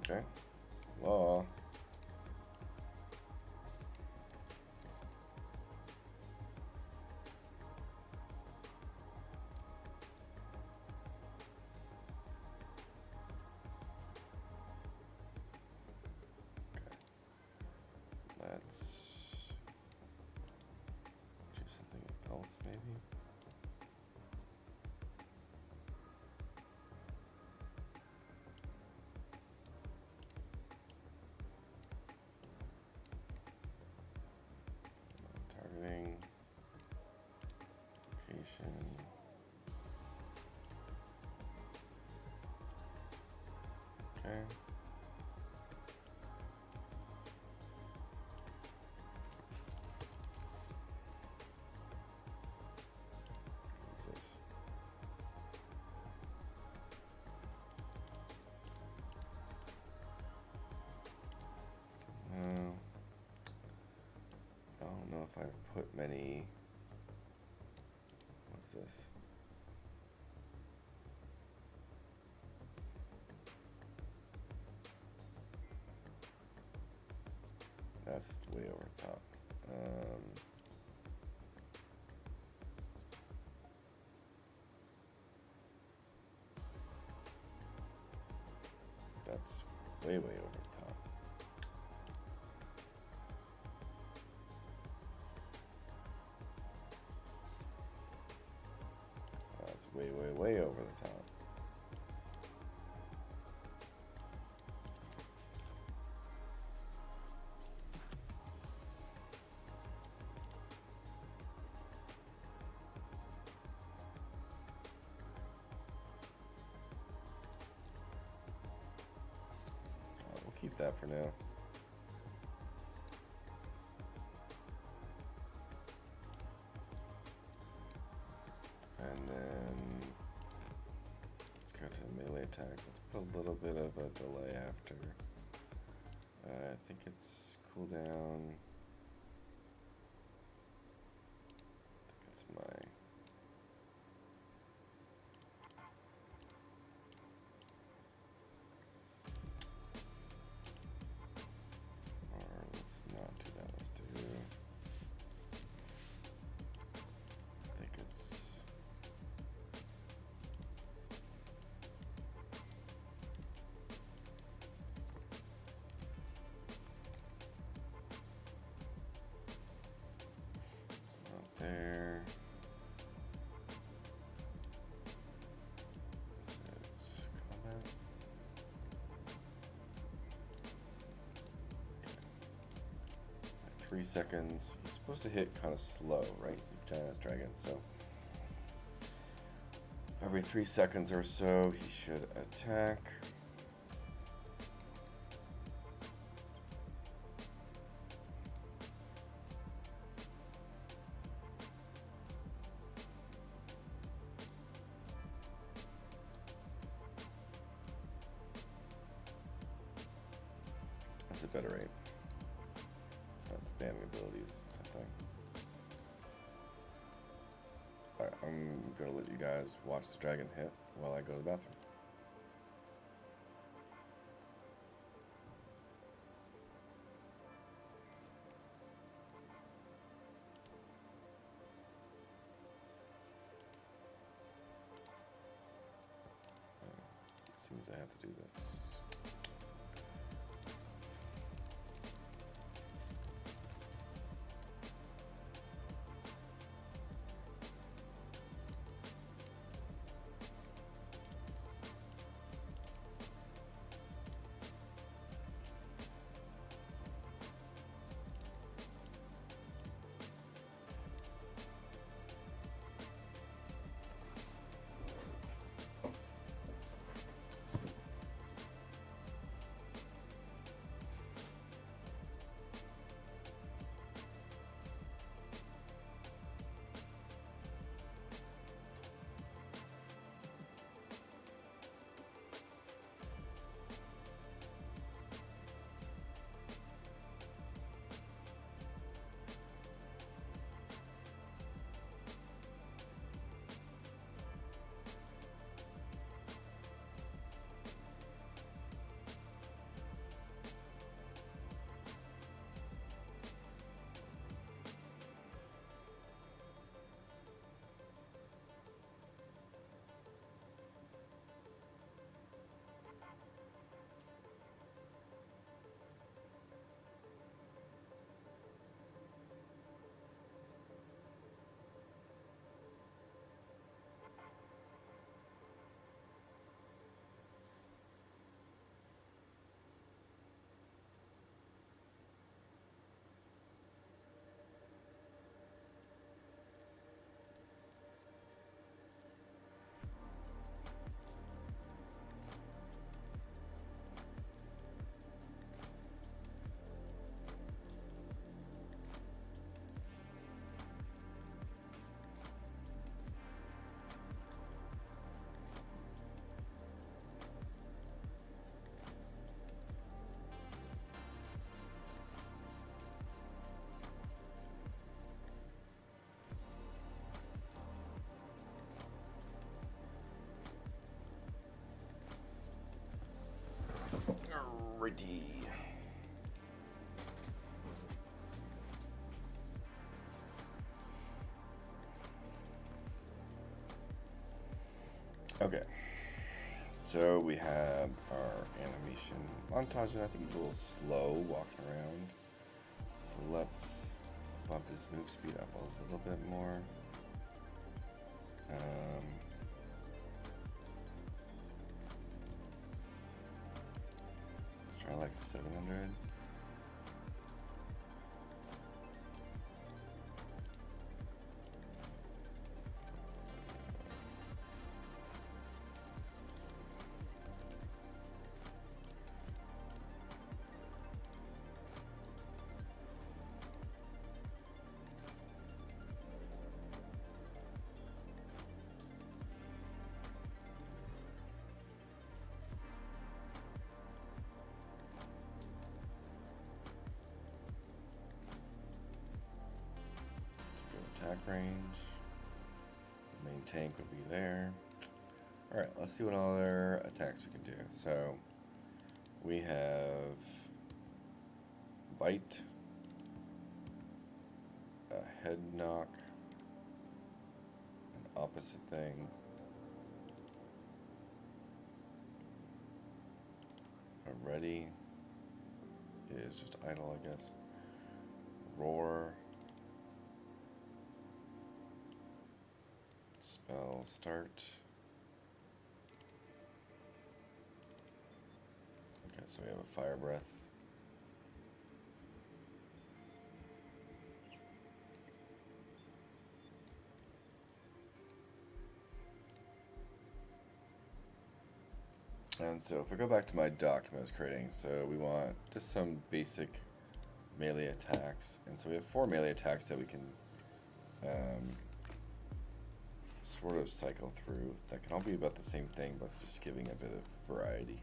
Okay. Law. Let's do something else, maybe. Targeting, location. Okay. I don't know if I've put many. What's this? That's way over top. That's way over top. way, way, way over the top. We'll keep that for now. And then let's go to melee attack. Let's put a little bit of a delay after. I think it's cooldown. I think it's my. Or let's not do that. Let's do. I think it's. There. This is combat. Okay. Like 3 seconds. He's supposed to hit kind of slow, right? He's a giant ass dragon, so every 3 seconds or so he should attack. That's a better rate. Not spamming abilities type thing. Alright, I'm gonna let you guys watch the dragon hit while I go to the bathroom. It seems I have to do this. Alrighty. Okay. So we have our animation montage, and I think he's a little slow walking around. So let's bump his move speed up a little bit more. try like 700. Attack range. Main tank would be there. Alright, let's see what other attacks we can do. So we have bite, a head knock, an opposite thing, a ready is just idle, I guess. Roar. Spell start. Okay, so we have a fire breath. And so if I go back to my document I was creating, so we want just some basic melee attacks. And so we have 4 melee attacks that we can sort of cycle through that can all be about the same thing, but just giving a bit of variety.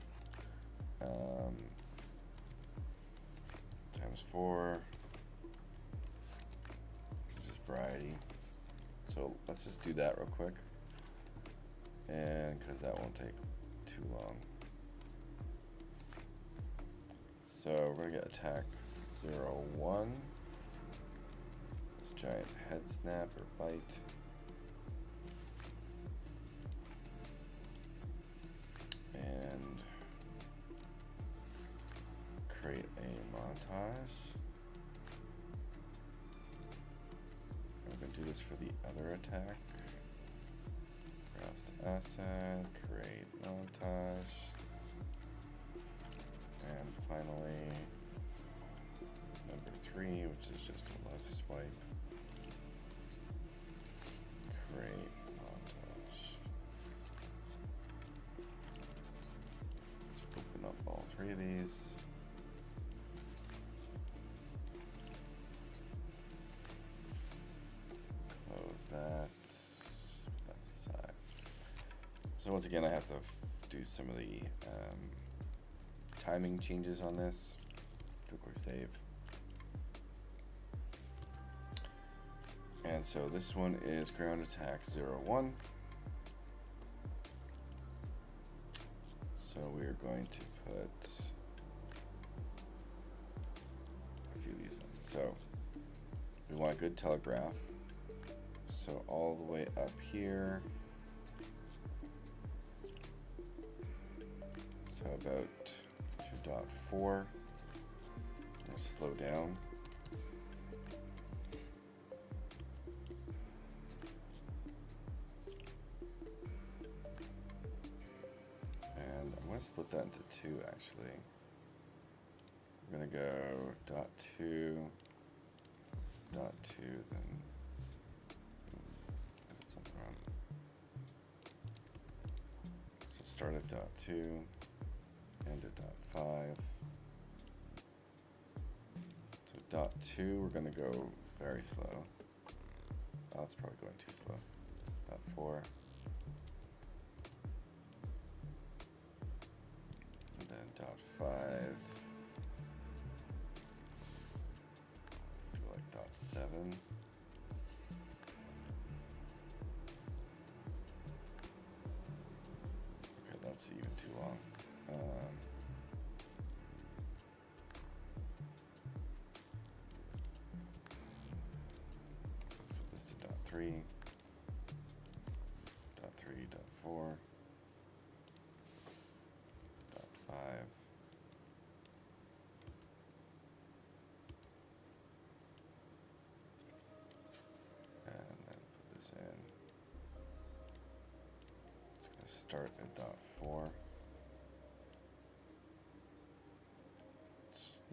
Times 4. This is variety. So let's just do that real quick. And because that won't take too long. So we're going to get attack 0, 1. This giant head snap or bite. And create a montage. We're going to do this for the other attack. Browse to asset, create montage. And finally, number 3, which is just a left swipe. Create montage. Let's open up all 3 of these. Close that. Put that aside. So once again, I have to do some of the timing changes on this. Do a quick save. And so this one is ground attack 0, 1. So we're going to put a few of these in. So we want a good telegraph. So all the way up here. So about 2.4. Slow down. And I'm going to split that into 2 actually. I'm going to go dot 2, dot 2, then I did something wrong. So start at dot 2, end at dot 5. So dot 2, we're going to go very slow. Oh, it's probably going too slow. Dot 4. And then dot 5. Do like dot 7. Okay, that's even too long. Put this to dot 3. Dot 3, dot 4. Dot 5. And then put this in. It's going to start at dot 4.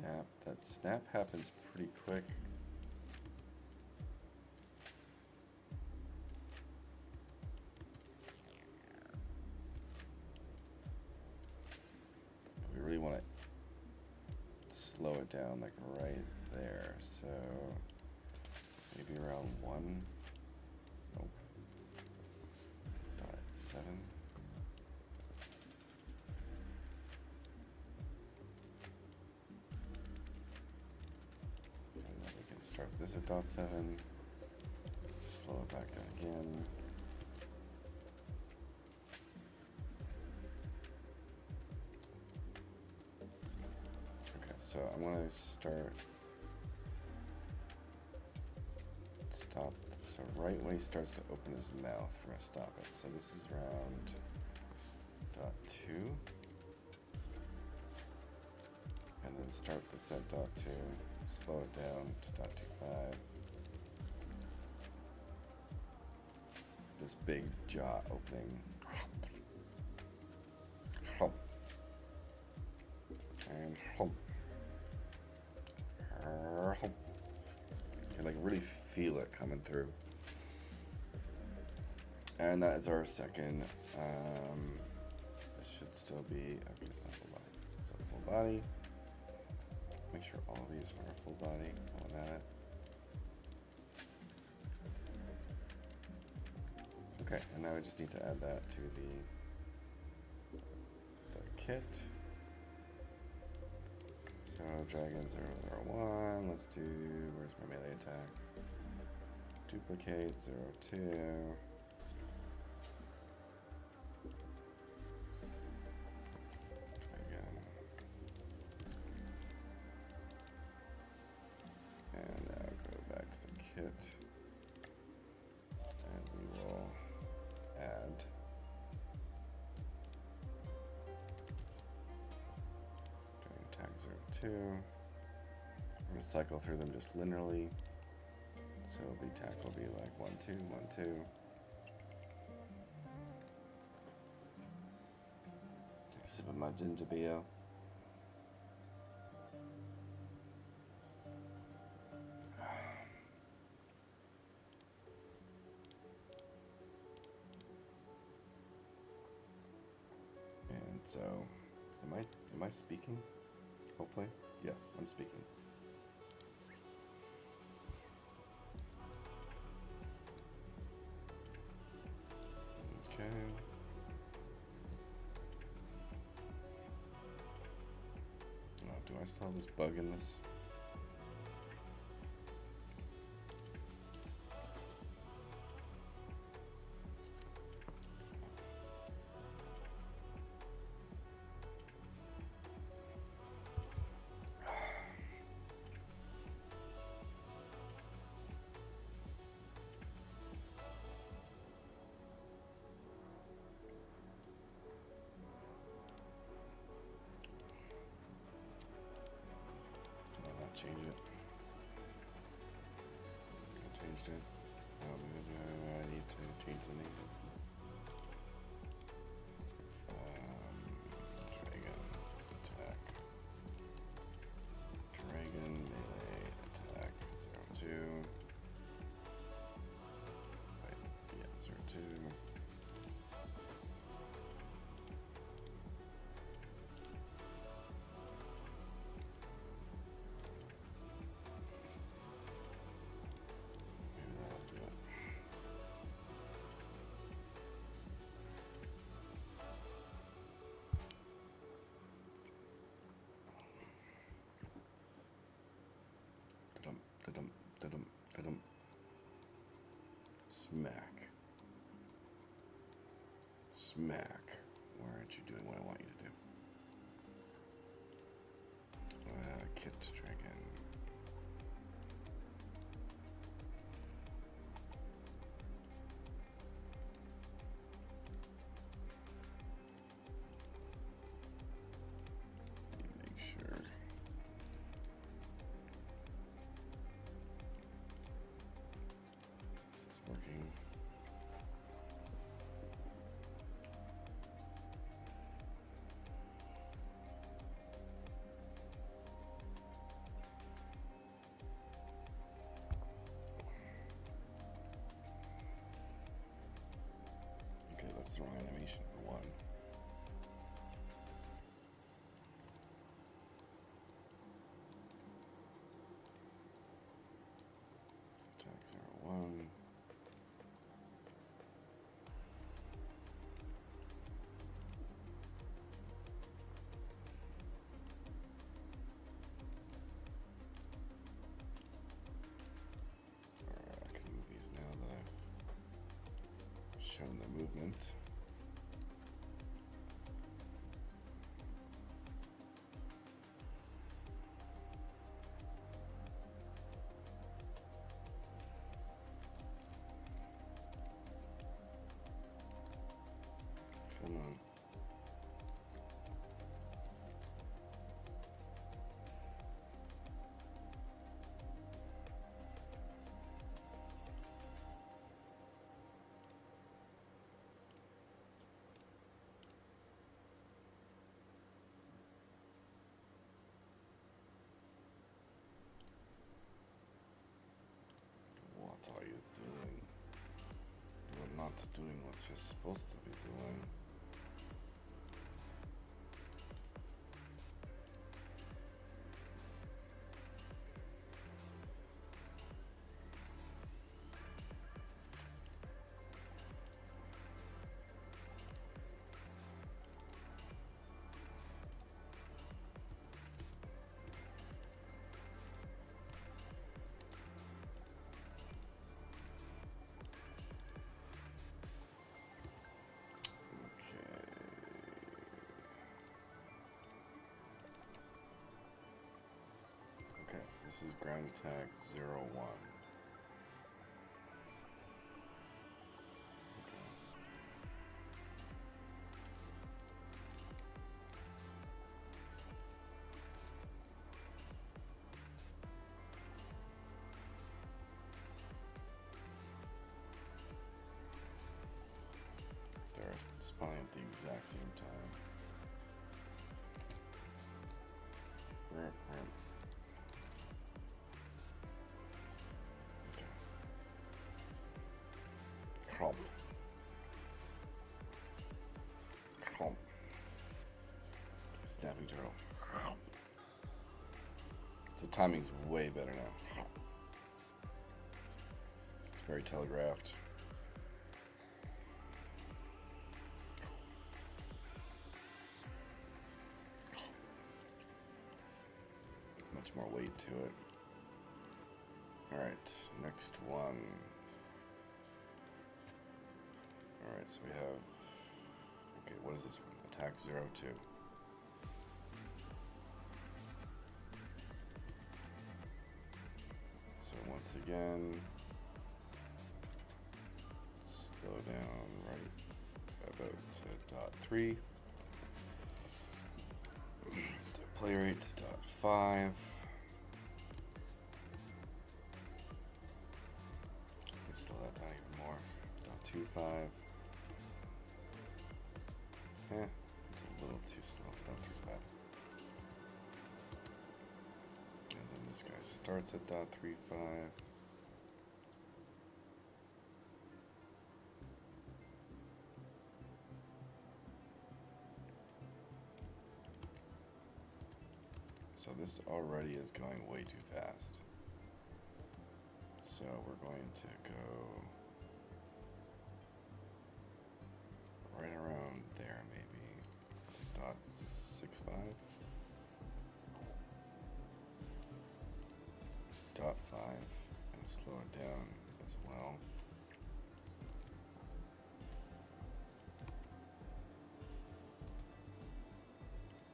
Yeah, that snap happens pretty quick. We really want to slow it down like right there, so maybe around 1. Nope. 7. And then we can start this at .7. Slow it back down again. Okay, so I'm going to stop. So right when he starts to open his mouth, we're going to stop it. So this is around .2. And then start this at .2. Slow it down to .25. This big jaw opening. And you can like really feel it coming through. And that is our second. This should still be, okay, it's not full body. It's a full body. Make sure all of these are full body. All that. Okay, and now we just need to add that to the kit. So dragon 001, let's do, where's my melee attack? Duplicate 02. Again. And now go back to the kit. And we will add tag 02. We're going to cycle through them just linearly. So the attack will be like 1, 2, 1, 2. Take a sip of my ginger beer. And so, am I speaking? Hopefully, yes, I'm speaking. Okay. Oh, do I still have this bug in this? Change it. I changed it. Maybe I need to change the name. Dragon attack. Dragon melee attack 02. Wait, yeah, 02. Smack. Smack. Why aren't you doing what I want you to do? Kit dragon. Make sure. This is working. 1. Attack 0, 1. I can move these now that I've shown the movement. Come on. What are you doing? You're not doing what you're supposed to be doing. Okay, this is ground attack 0, 1. Okay. They're spawning at the exact same time. Rip, rip. Crump. Crump. Snapping turtle. The timing's way better now. It's very telegraphed. Much more weight to it. Alright, next one. Alright, so we have, okay, what is this one? Attack 0, 2. So once again, slow down right about dot 3. Play rate dot 5. Let's slow that down even more. Dot 2.5. It's a little too slow. Dot 2.5. And then this guy starts at dot 3.5. So this already is going way too fast. So we're going to go right around there, maybe dot 6.5, dot 5, and slow it down as well.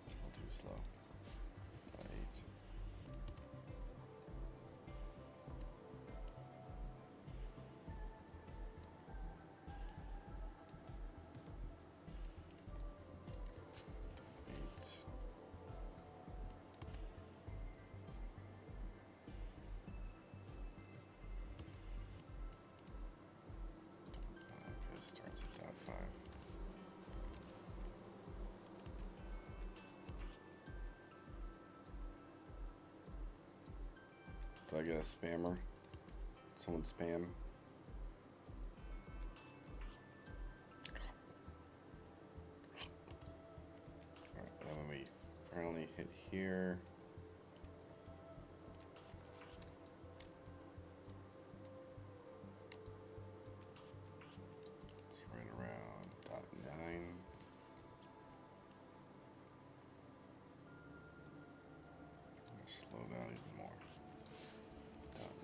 It's a little too slow. Dot 8. Starts at dot 5. Do I get a spammer? Someone spam? here. It's right around .9. Slow down even more.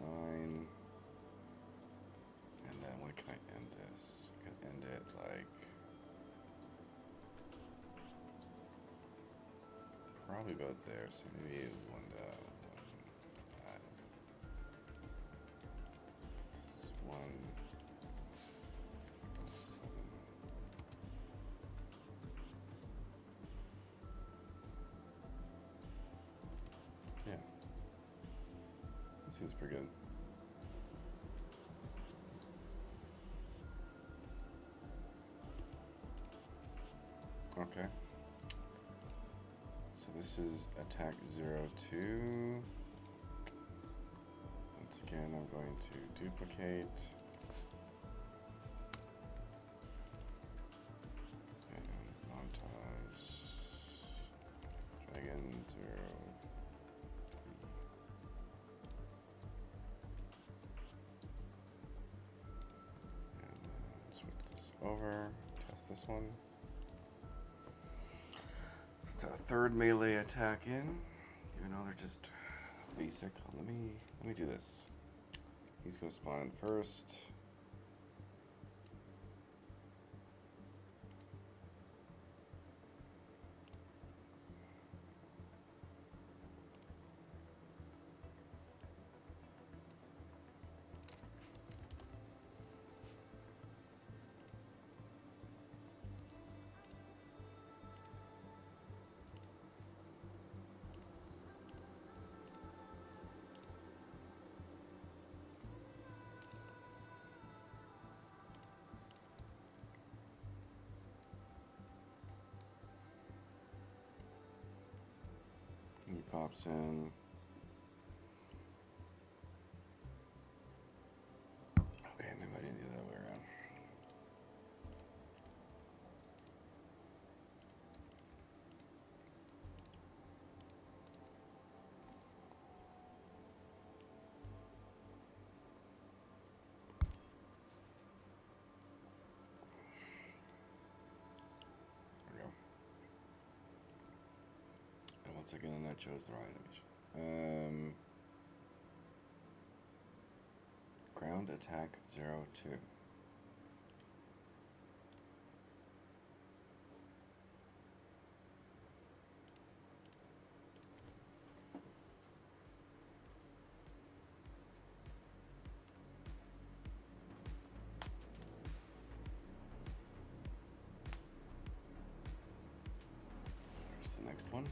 .9. And then when can I end this? I can end it like probably about there, so maybe one. This is 1.7. Yeah, that seems pretty good. Okay. So this is attack 02. Once again, I'm going to duplicate. And montage. Dragon 0. And then switch this over. Test this one. It's our third melee attack in, even though they're just basic. Let me do this. He's gonna spawn in first. He pops in. Okay, maybe I didn't do that way around. There we go. And once again, I chose the wrong animation. Ground attack 02. There's the next one.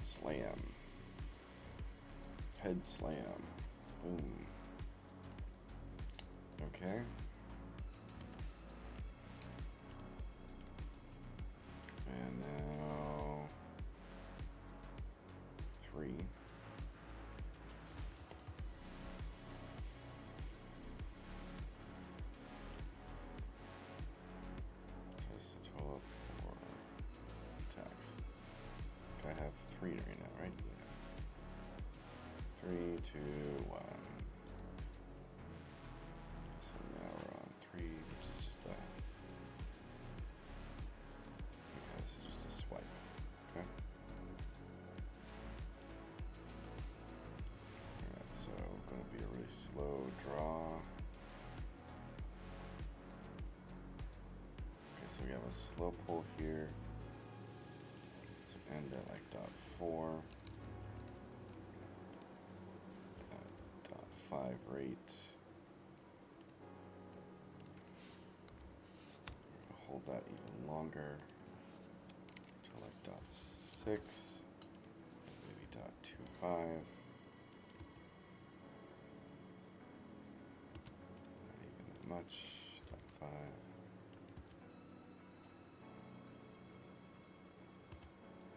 Slam. Head slam. Boom. Okay. And now 3. Just a total of 4 attacks. I have 3 right now, right? Yeah. 3, 2, 1. So now we're on 3, which is just that. Okay, this is just a swipe. Okay. Alright, so gonna be a really slow draw. Okay, so we have a slow pull here. So end at like .4. 5 rate. Hold that even longer to like .6, maybe .25. Not even that much. .5.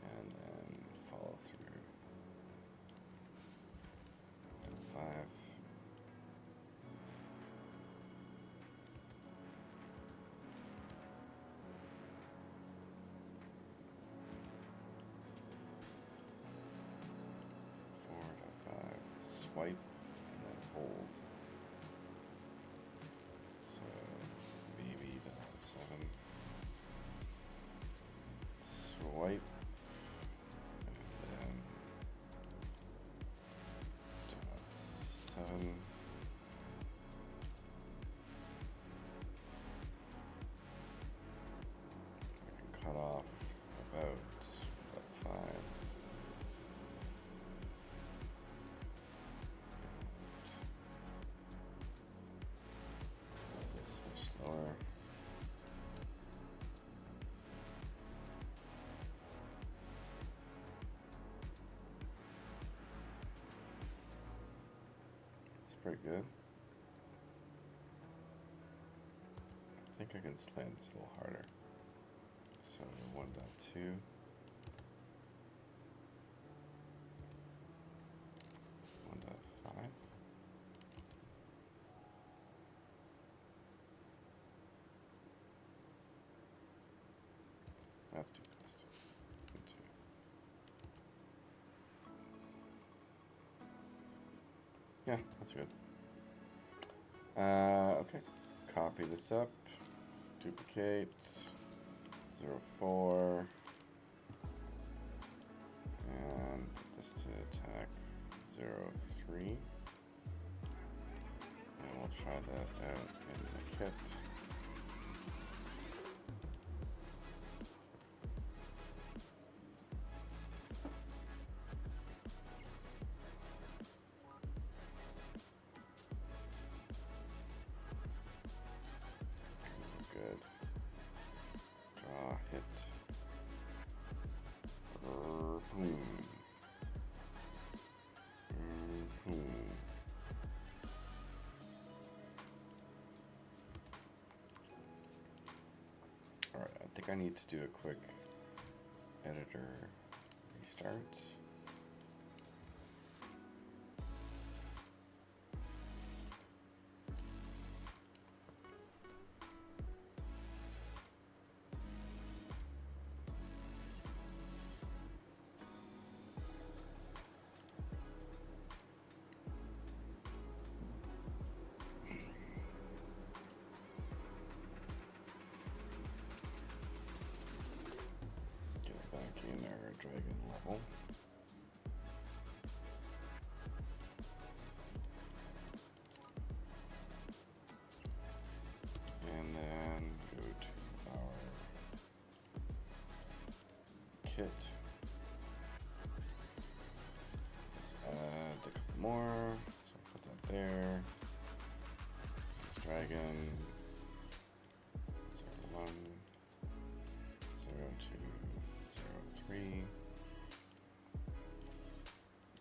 And then follow through. .5. swipe and then hold. So maybe dot 7. Swipe. And then dot 7. I can cut off about 5. This much slower. It's pretty good. I think I can slant this a little harder. So 1.2. 1.5. That's too fast. 2. Yeah, that's good. Okay. Copy this up. Duplicate. 0.4. And put this to attack 0.3. And we'll try that out in the kit. Good. Draw, hit. Boom. Alright, I think I need to do a quick editor restart. Get back in our dragon level. And then go to our kit. Let's add a couple more. So put that there. This dragon. 0.1, 0.2, 0.3.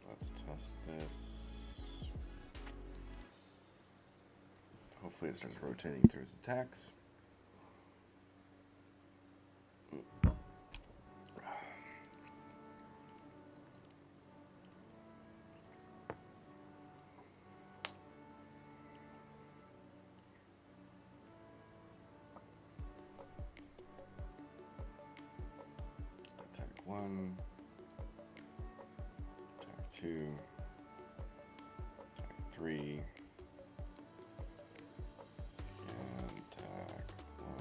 Let's test this. Hopefully it starts rotating through his attacks. Attack 1, attack 2, attack 3, and attack 1,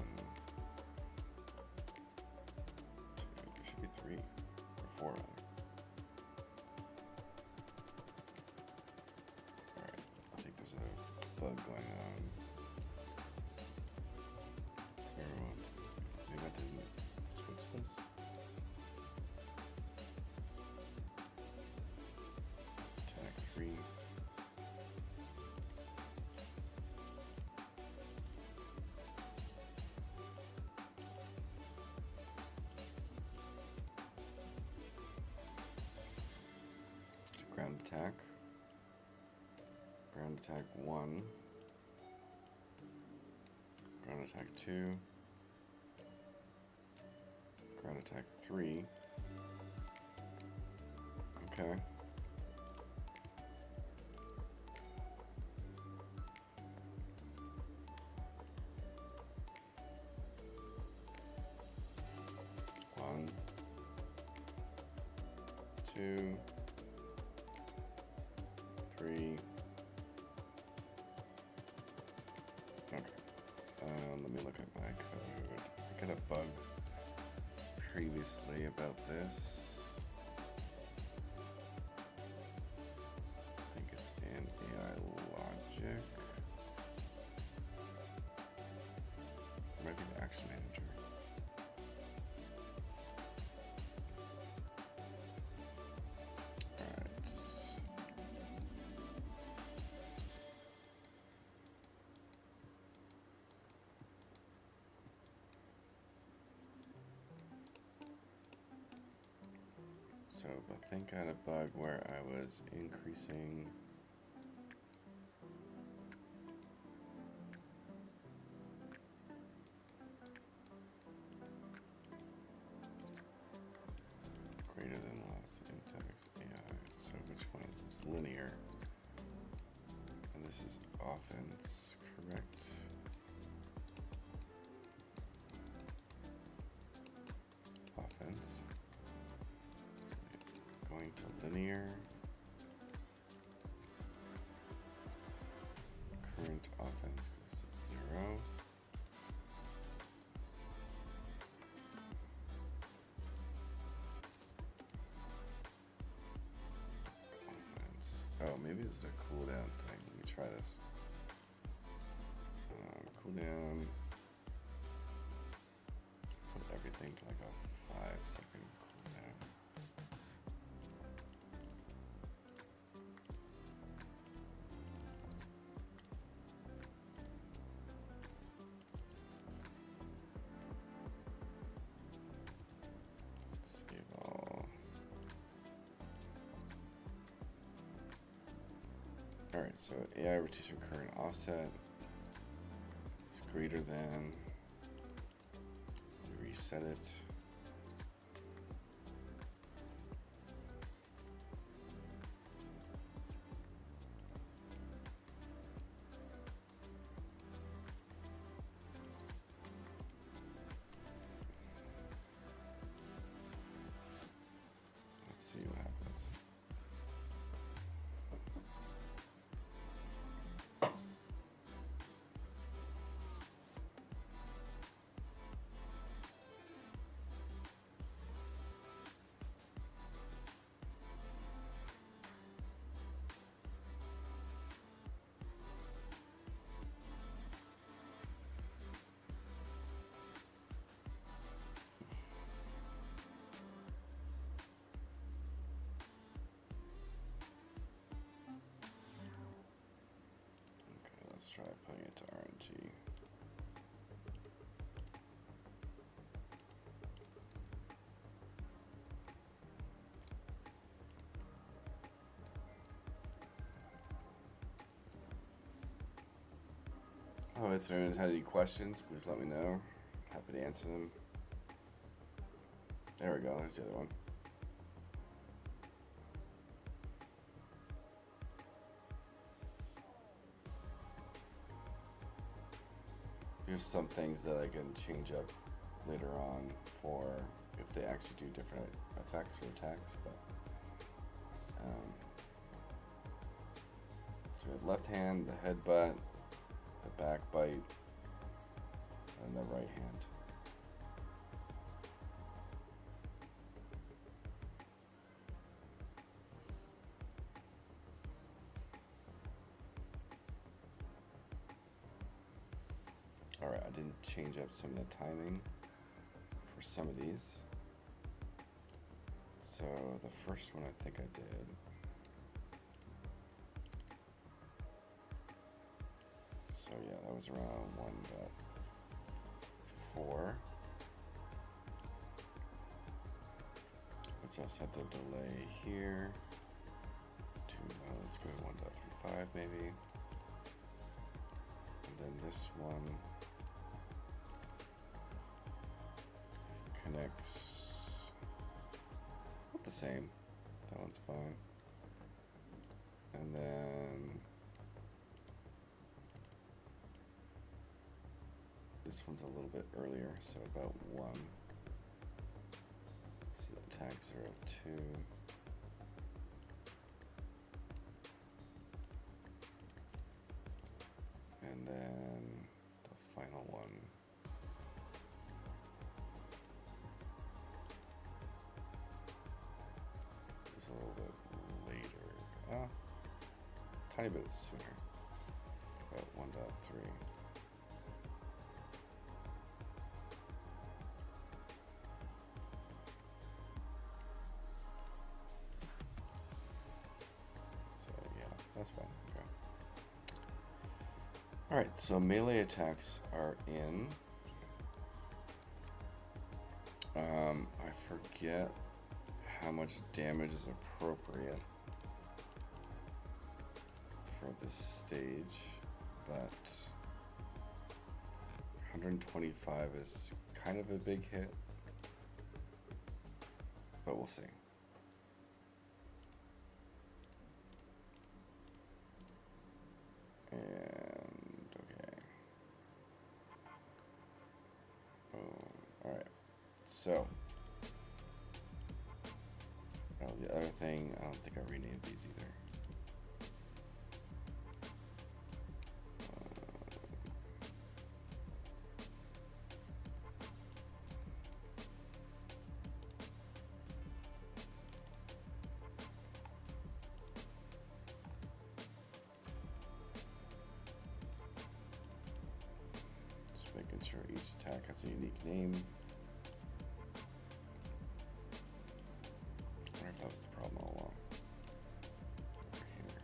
2, there should be 3 or 4 rather. Alright, I think there's a bug going on. So everyone, maybe I didn't switch this. Attack 3. Ground attack. Ground attack 1. Ground attack 2. Ground attack 3. Okay. One, 2, 3, 3. Okay. Let me look at my code. I got a bug previously about this. I think it's in AI logic. Maybe the action manager. Alright. So I think I had a bug where I was increasing greater than less syntax AI. So which one is this? Linear. And this is offense, correct? Offense. Going to linear. Current offense goes to 0. Oh, maybe this is a cooldown thing. Let me try this. Cooldown. Put everything to like a 5-second cooldown. Let's save all. Alright, so AI rotation current offset is greater than. Reset it. Let's see what happens. Let's try putting it to RNG. Oh, if anyone has any questions, please let me know. Happy to answer them. There we go, there's the other one. Here's some things that I can change up later on for if they actually do different effects or attacks, but so we have left hand, the headbutt, the back bite, and the right hand. Alright, I didn't change up some of the timing for some of these. So the first one I think I did. So yeah, that was around 1.4. Let's also set the delay here to, let's go to 1.35 maybe. And then this one connects, not the same, that one's fine. And then this one's a little bit earlier, so about 1. This is attack 0.2. And then the final one is a little bit later. Tiny bit sooner. About 1.3. So yeah, that's fine. Okay. Alright, so melee attacks are in. I forget how much damage is appropriate for this stage, but 125 is kind of a big hit, but we'll see. And okay. Boom. Alright. So the other thing, I don't think I renamed these either. Just making sure each attack has a unique name. I wonder if that was the problem all along. Over here.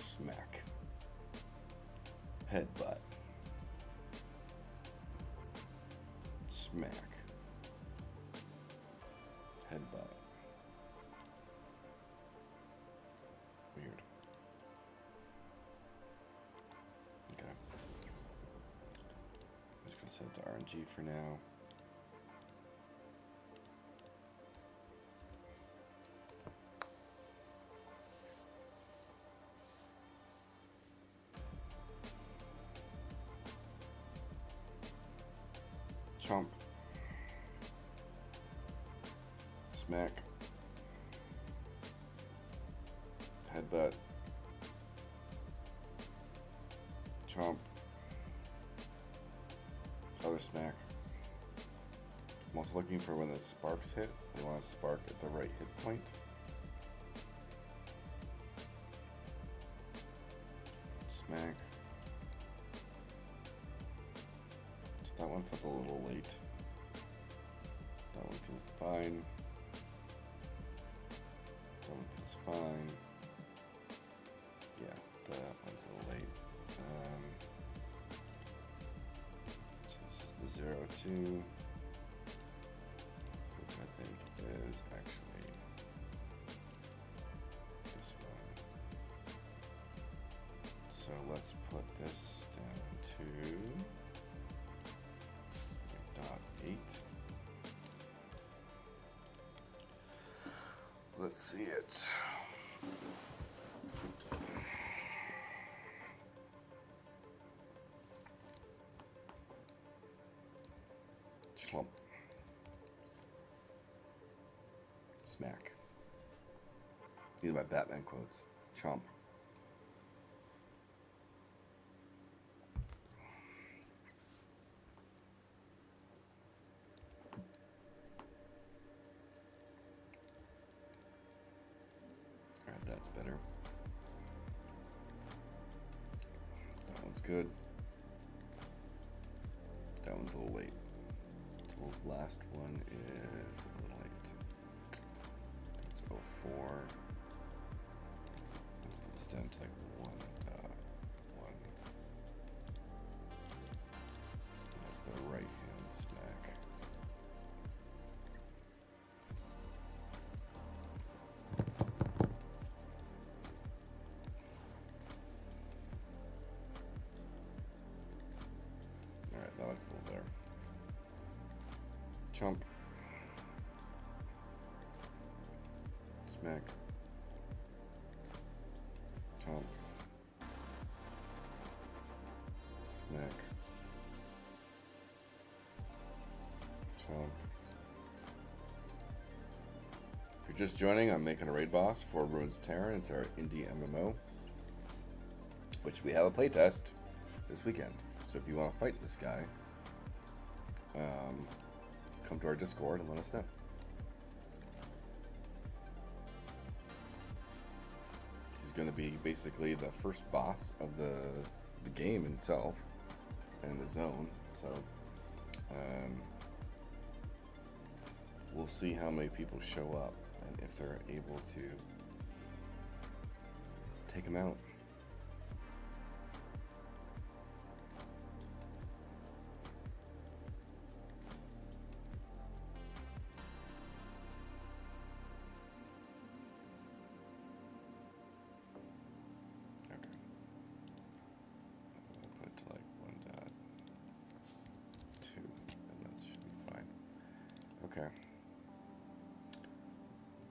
Smack. Headbutt. Smack. Headbutt. Weird. Okay. I'm just gonna set it to RNG for now. Chomp. Smack. Headbutt. Chomp. Other smack. I'm also looking for when the sparks hit. You want to spark at the right hit point. Smack. So that one felt a little late. That one feels fine. That one feels fine. Yeah, that one's a little late. So this is the 0-2, which I think is actually this one. So let's put this down to .8. Let's see it. Slump. Smack. These are my Batman quotes. Chomp. Alright, that's better. That one's good. That one's a little late. So the last one is a little late. That's 04. Let's put this down to like 1.1. That's the right hand smack. Alright, that looks a little better. Chomp. Smack. Chomp. Smack. Chomp. If you're just joining, I'm making a raid boss for Ruins of Tearyn. It's our indie MMO, which we have a playtest this weekend. So if you want to fight this guy, come to our Discord and let us know. He's going to be basically the first boss of the game itself and the zone. So we'll see how many people show up and if they're able to take him out.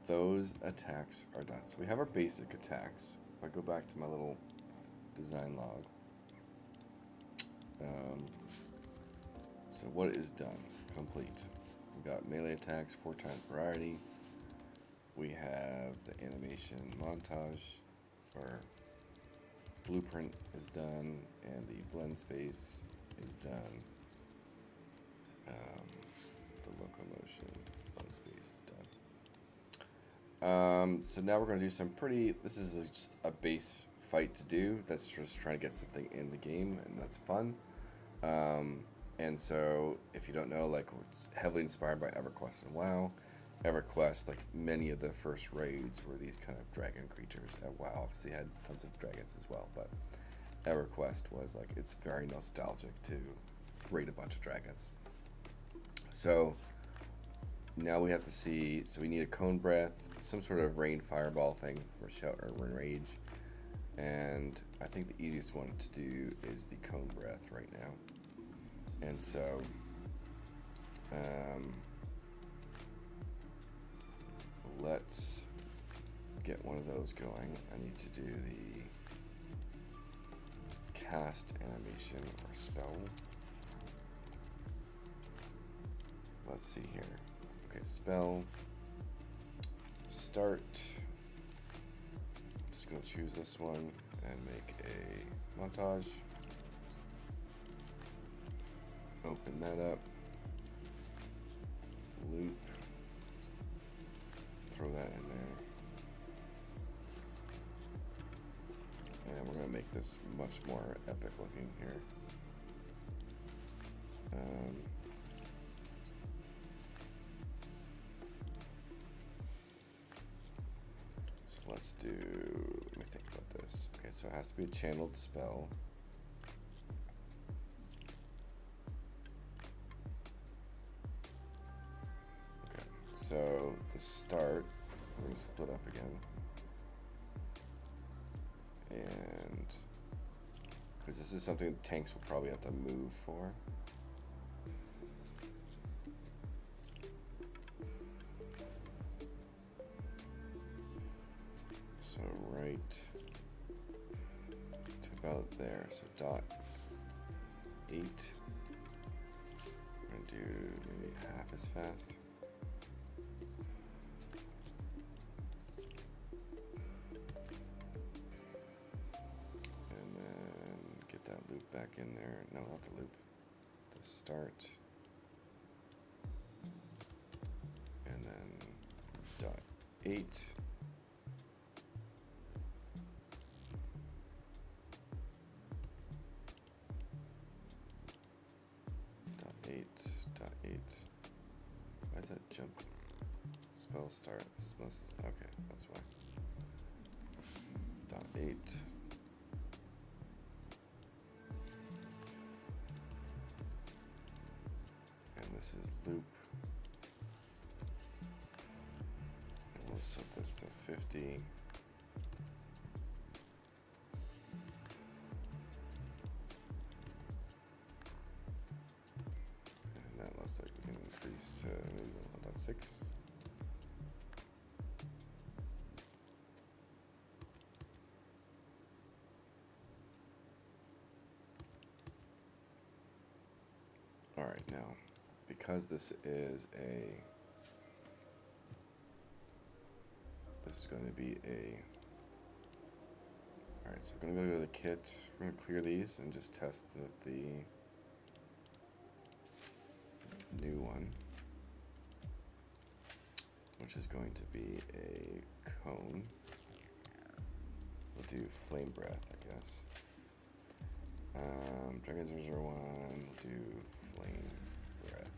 Those attacks are done. So we have our basic attacks. If I go back to my little design log. So what is done? Complete. We got melee attacks, 4 times variety. We have the animation montage, or blueprint is done, and the blend space is done. The locomotion blend space is done. So now we're going to do some this is just a base fight to do. That's just trying to get something in the game, and that's fun. And so, if you don't know, like, it's heavily inspired by EverQuest and WoW. EverQuest, like many of the first raids, were these kind of dragon creatures. At WoW, obviously, had tons of dragons as well, but EverQuest was like, it's very nostalgic to raid a bunch of dragons. So now we have to see. So we need a cone breath, some sort of rain fireball thing for shout or rage, and I think the easiest one to do is the cone breath right now. And so, let's get one of those going. I need to do the cast animation or spell. Let's see here. Okay, spell. Start. I'm just going to choose this one and make a montage. Open that up. Loop. Throw that in there. And we're going to make this much more epic looking here. So let's do, let me think about this. Okay, so it has to be a channeled spell. So the start, we're going to split up again. And because this is something tanks will probably have to move for. So right to about there. So dot 8. I'm going to do maybe half as fast. Back in there, no, not the loop, the start, and then dot 8, dot 8, dot 8, why is that jump, spell start, this must, okay, that's why, dot 8, this is loop, and we'll set this to 50, and that looks like we can increase to maybe 1.6, Alright, now, because this is going to be a, alright, so we're going to go to the kit, we're going to clear these and just test the new one, which is going to be a cone. We'll do flame breath, I guess. Dragon 001, we'll do flame breath.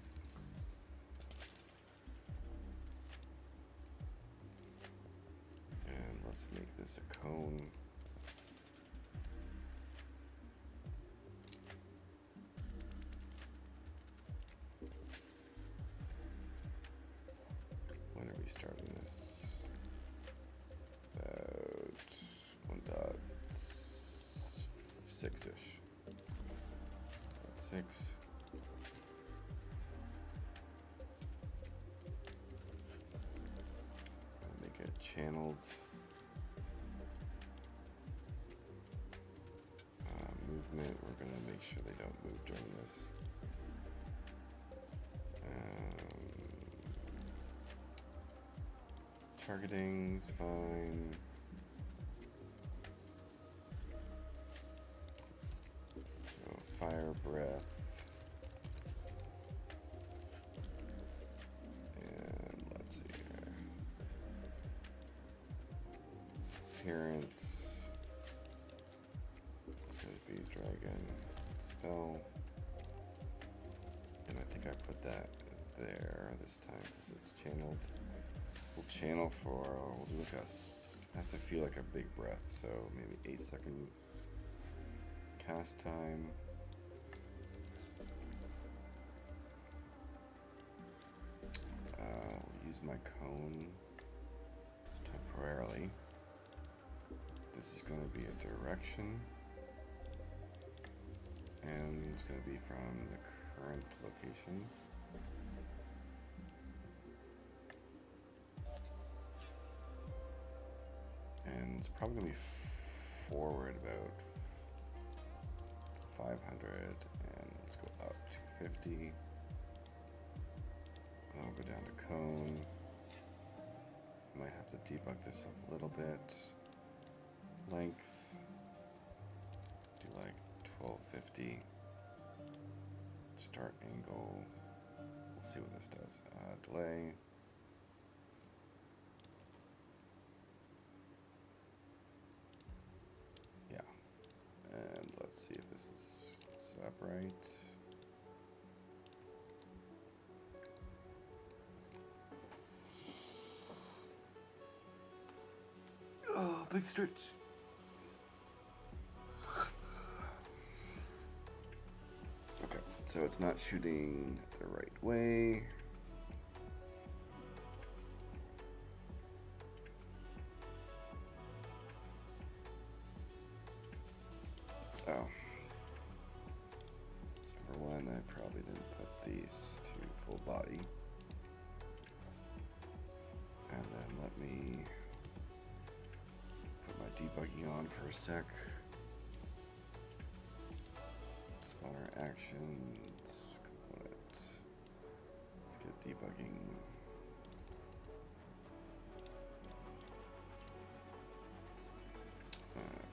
And let's make this a cone. When are we starting this? About 1.6-ish. 6. Make it channeled. Movement, we're going to make sure they don't move during this. Targeting's fine. So fire breath. And let's see here. Appearance. It's going to be dragon spell. And I think I put that there this time because it's channeled. We'll channel for, we'll do like has to feel like a big breath, so maybe 8-second cast time. We'll use my cone temporarily. This is going to be a direction, and it's going to be from the current location. And it's probably going to be forward about 500, and let's go up 250. And I'll go down to cone. Might have to debug this a little bit. Length, do like 1250. Start angle, we'll see what this does. Delay. And let's see if this is set up right. Oh, big stretch. Okay, so it's not shooting the right way. Oh. So for one, I probably didn't put these to full body. And then let me put my debugging on for a sec. Spawner actions, component. Let's get debugging.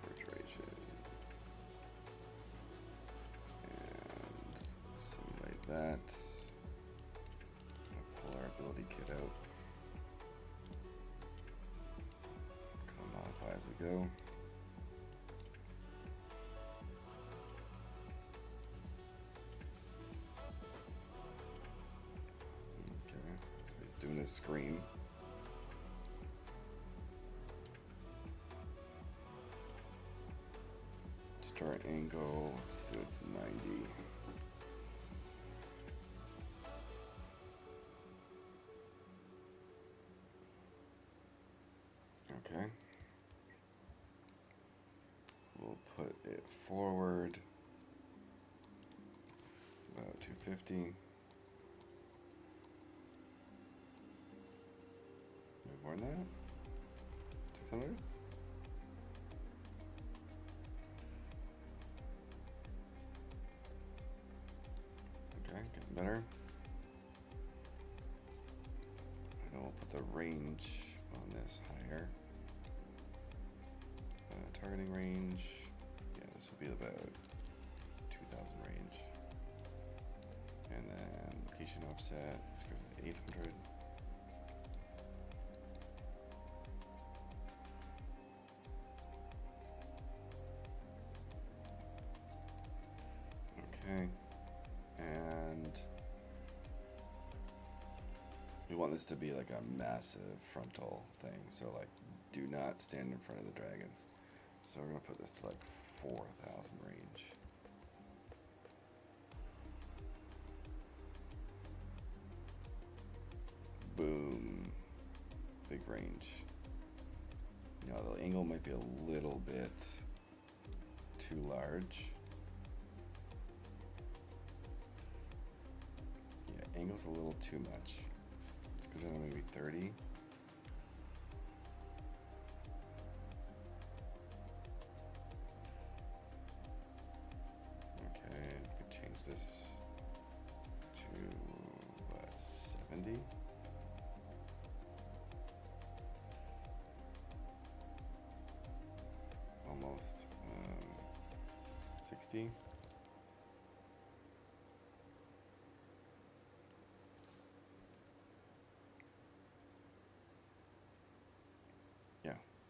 Refrigeration. Simulate that. Pull our ability kit out. Kind of modify as we go. Okay, so he's doing his scream. Start angle, let's do it to 90. Okay. We'll put it forward about 250. Maybe more than that? 600? Okay. Getting better. And we'll put the range on this higher. Targeting range. Yeah, this will be about 2,000 range. And then location offset. Let's go with 800. Okay, and we want this to be like a massive frontal thing, so like do not stand in front of the dragon. So we're gonna put this to like 4,000 range. Boom, big range. Now the angle might be a little bit too large. Angle's a little too much. Let's go down to maybe 30. Okay, we could change this to what, 70? Almost 60.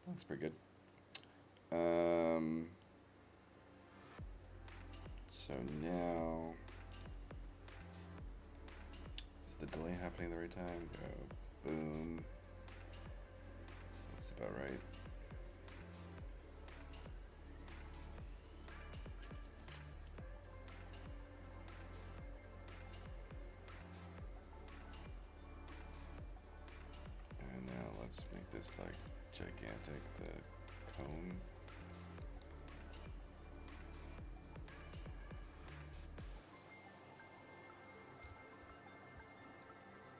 That's pretty good. So now, is the delay happening the right time? Go, boom. That's about right. And now let's make this like gigantic, the cone.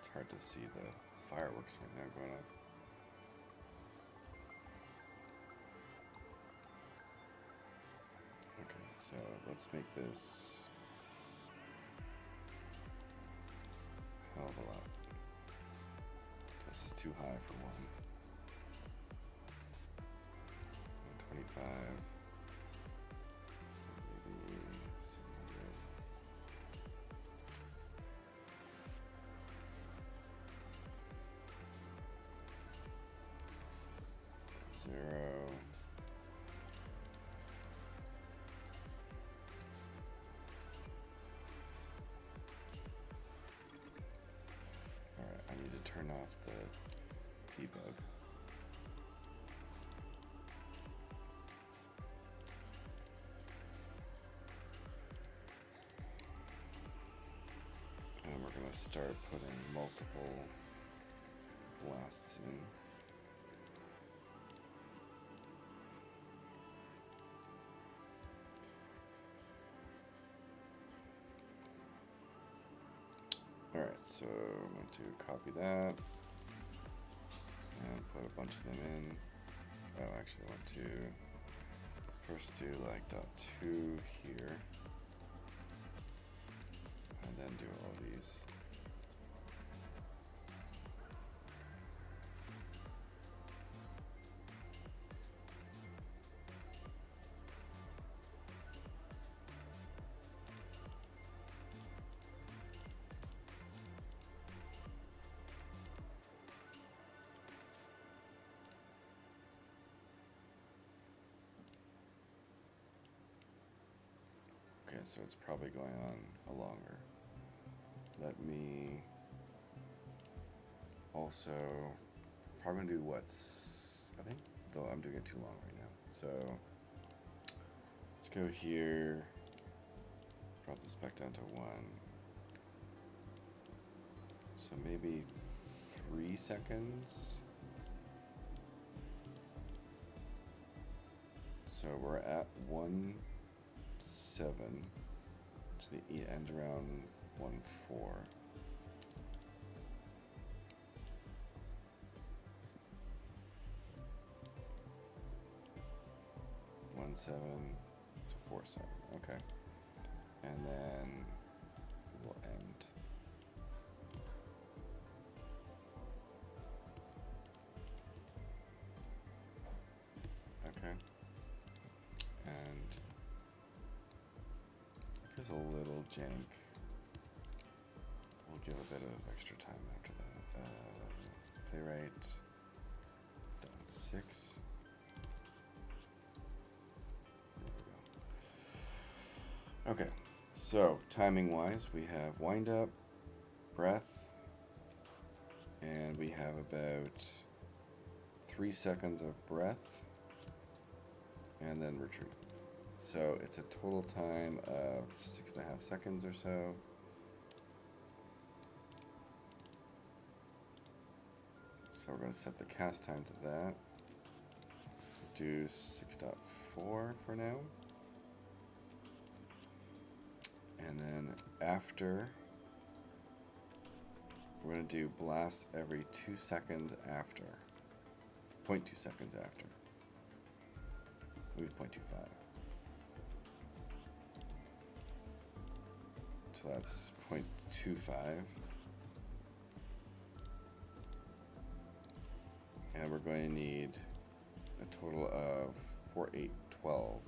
It's hard to see the fireworks right now going off. Okay, so let's make this a hell of a lot. This is too high for one. 25, maybe 700. Zero. All right, I need to turn off the debug. And we're going to start putting multiple blasts in. Alright, so I'm going to copy that and put a bunch of them in. Oh, actually I want to first do like .2 here. And then do all these. Okay, so it's probably going on a longer. Let me also probably gonna do what's, I think, though I'm doing it too long right now. So let's go here, drop this back down to 1. So maybe 3 seconds. So we're at 1.7. So the end around 1.4. 1.7 to 4.7. Okay, and then we'll end jank. We'll give a bit of extra time after that. Playwright. Done 6. Okay, so timing wise, we have wind up, breath, and we have about 3 seconds of breath, and then retreat. So it's a total time of 6.5 seconds or so. So we're going to set the cast time to that. Do 6.4 for now. And then after, we're going to do blast every 2 seconds after. 0.2 seconds after. Maybe 0.25. So that's 0.25. And we're going to need a total of 4, 8, 12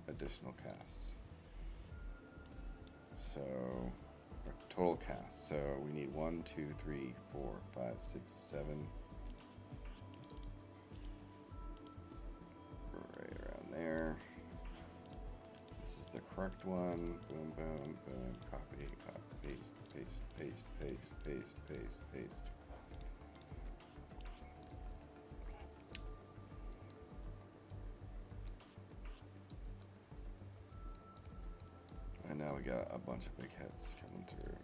additional casts. So, our total cast. So we need 1, 2, 3, 4, 5, 6, 7. Right around there. This is the correct one. Boom, boom, boom. Copy, copy, paste, paste, paste, paste, paste, paste, paste. And now we got a bunch of big hits coming through.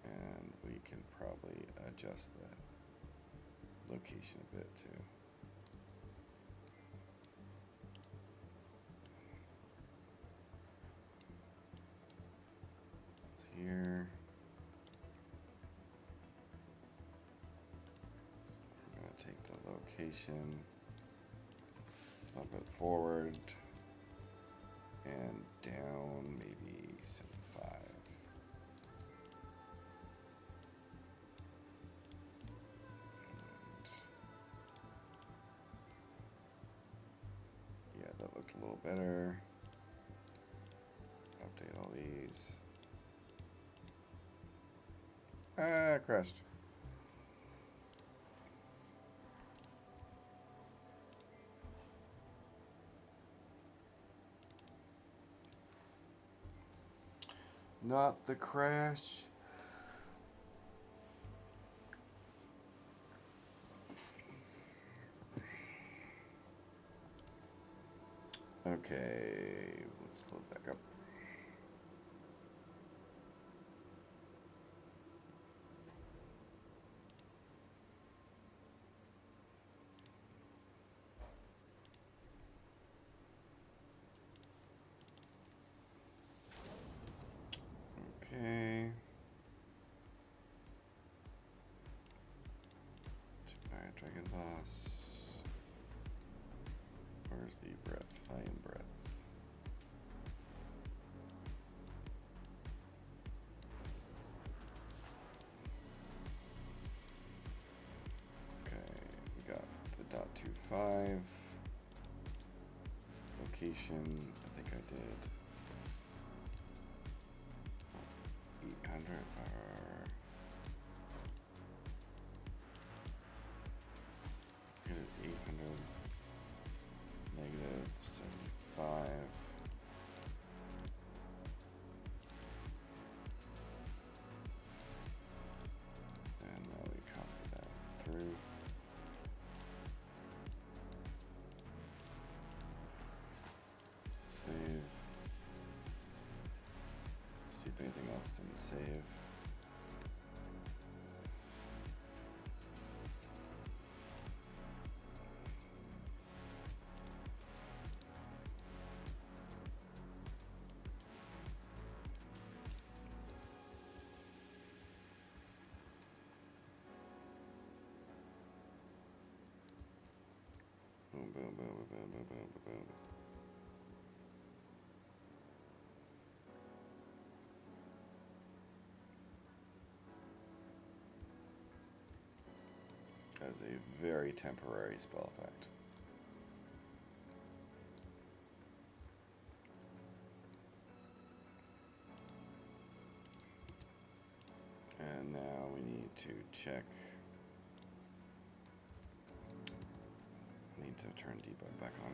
And we can probably adjust the location a bit too. It's here. I'm gonna take the location, bump it forward and down maybe 75. And yeah, that looked a little better. Update all these. Ah, crashed. Not the crash. Okay, let's load back up. Okay. Fire Dragon Boss. Where's the breath? Fine breath. Okay, we got the .25 location. I think I did 800 or hit it 800 negative 75. And now we copy that through. Save. See if anything else didn't save. Boom, boom, boom, boom, boom, boom, boom, boom. As a very temporary spell effect. to check. I need to turn debug back on.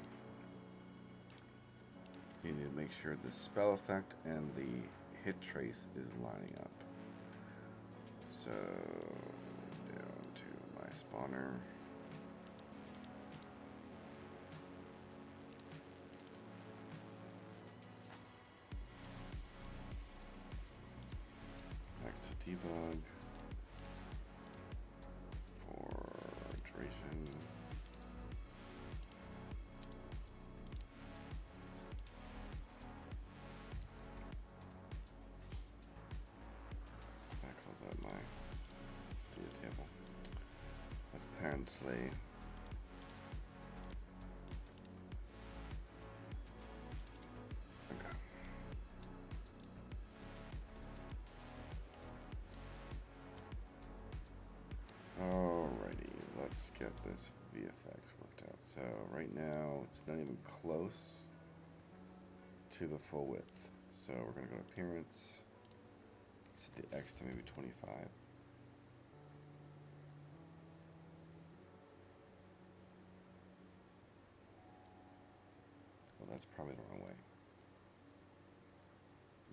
You need to make sure the spell effect and the hit trace is lining up. So down to my spawner. Back to debug for duration. Back close out my data table. Apparently okay. Alrighty, let's get this VFX worked out. So right now it's not even close to the full width. So we're gonna go to appearance, set the X to maybe 25. Well, that's probably the wrong way.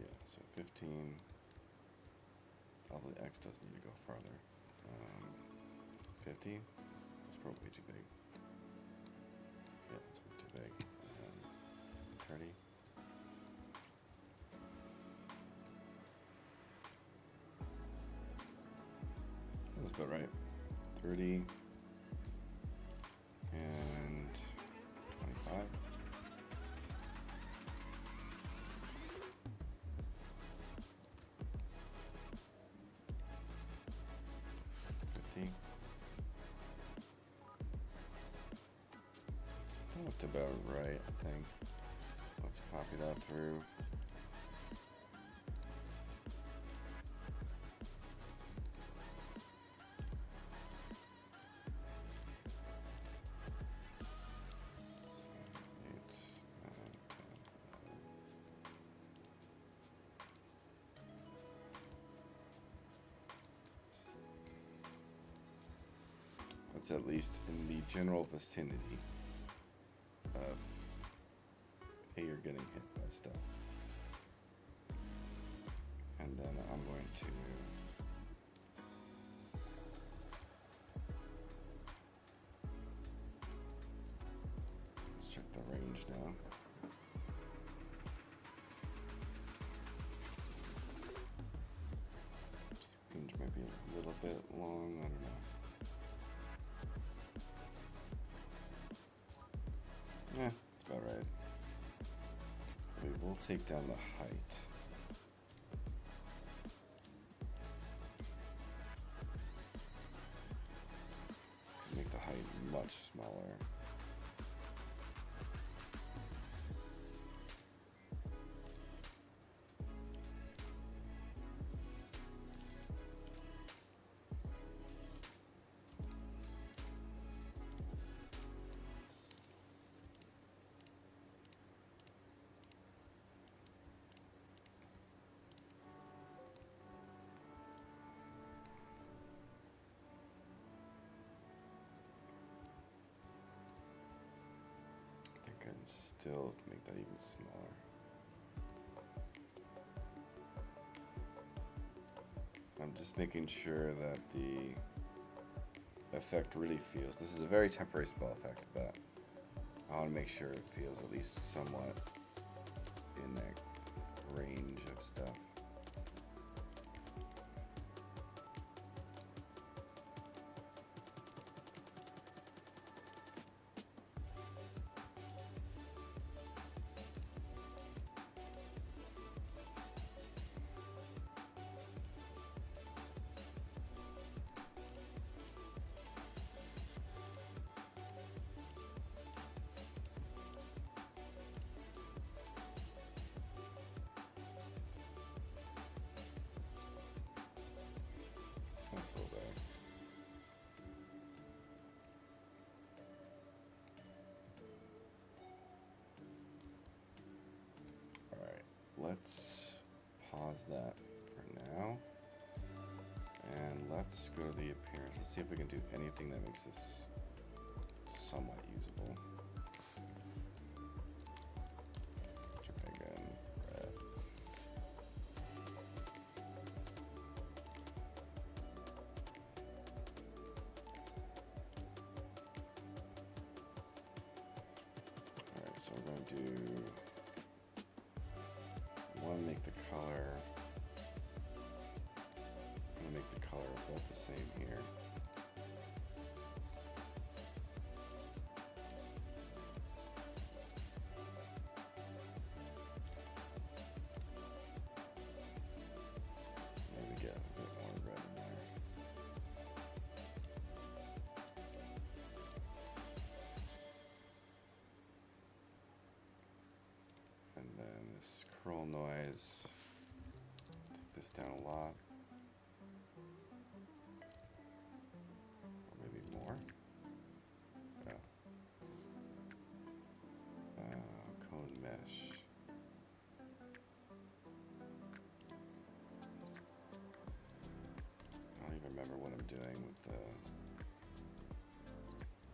Yeah, so 15. Although the X does need to go farther. 50. That's probably too big. Yeah, that's way too big. 30. That's about right. 30 and 25. That's about right, I think. Let's copy that through. That's at least in the general vicinity of, hey, you're getting hit by stuff. And then I'm going to let's check the range now. Range might be a little bit long, I don't know. Yeah, that's about right. We will take down the height. Make the height much smaller. And still make that even smaller. I'm just making sure that the effect really feels. This is a very temporary spell effect, but I want to make sure it feels at least somewhat in that range of stuff. That's a little better. Alright, let's pause that for now. And let's go to the appearance. Let's see if we can do anything that makes this somewhat usable. Dragon breath. Alright, so we're going to do one, make the color. I'm going to make the color both the same here. Maybe get a bit more red in there. And then this scroll noise, take this down a lot. Or maybe more. Cone mesh. I don't even remember what I'm doing with the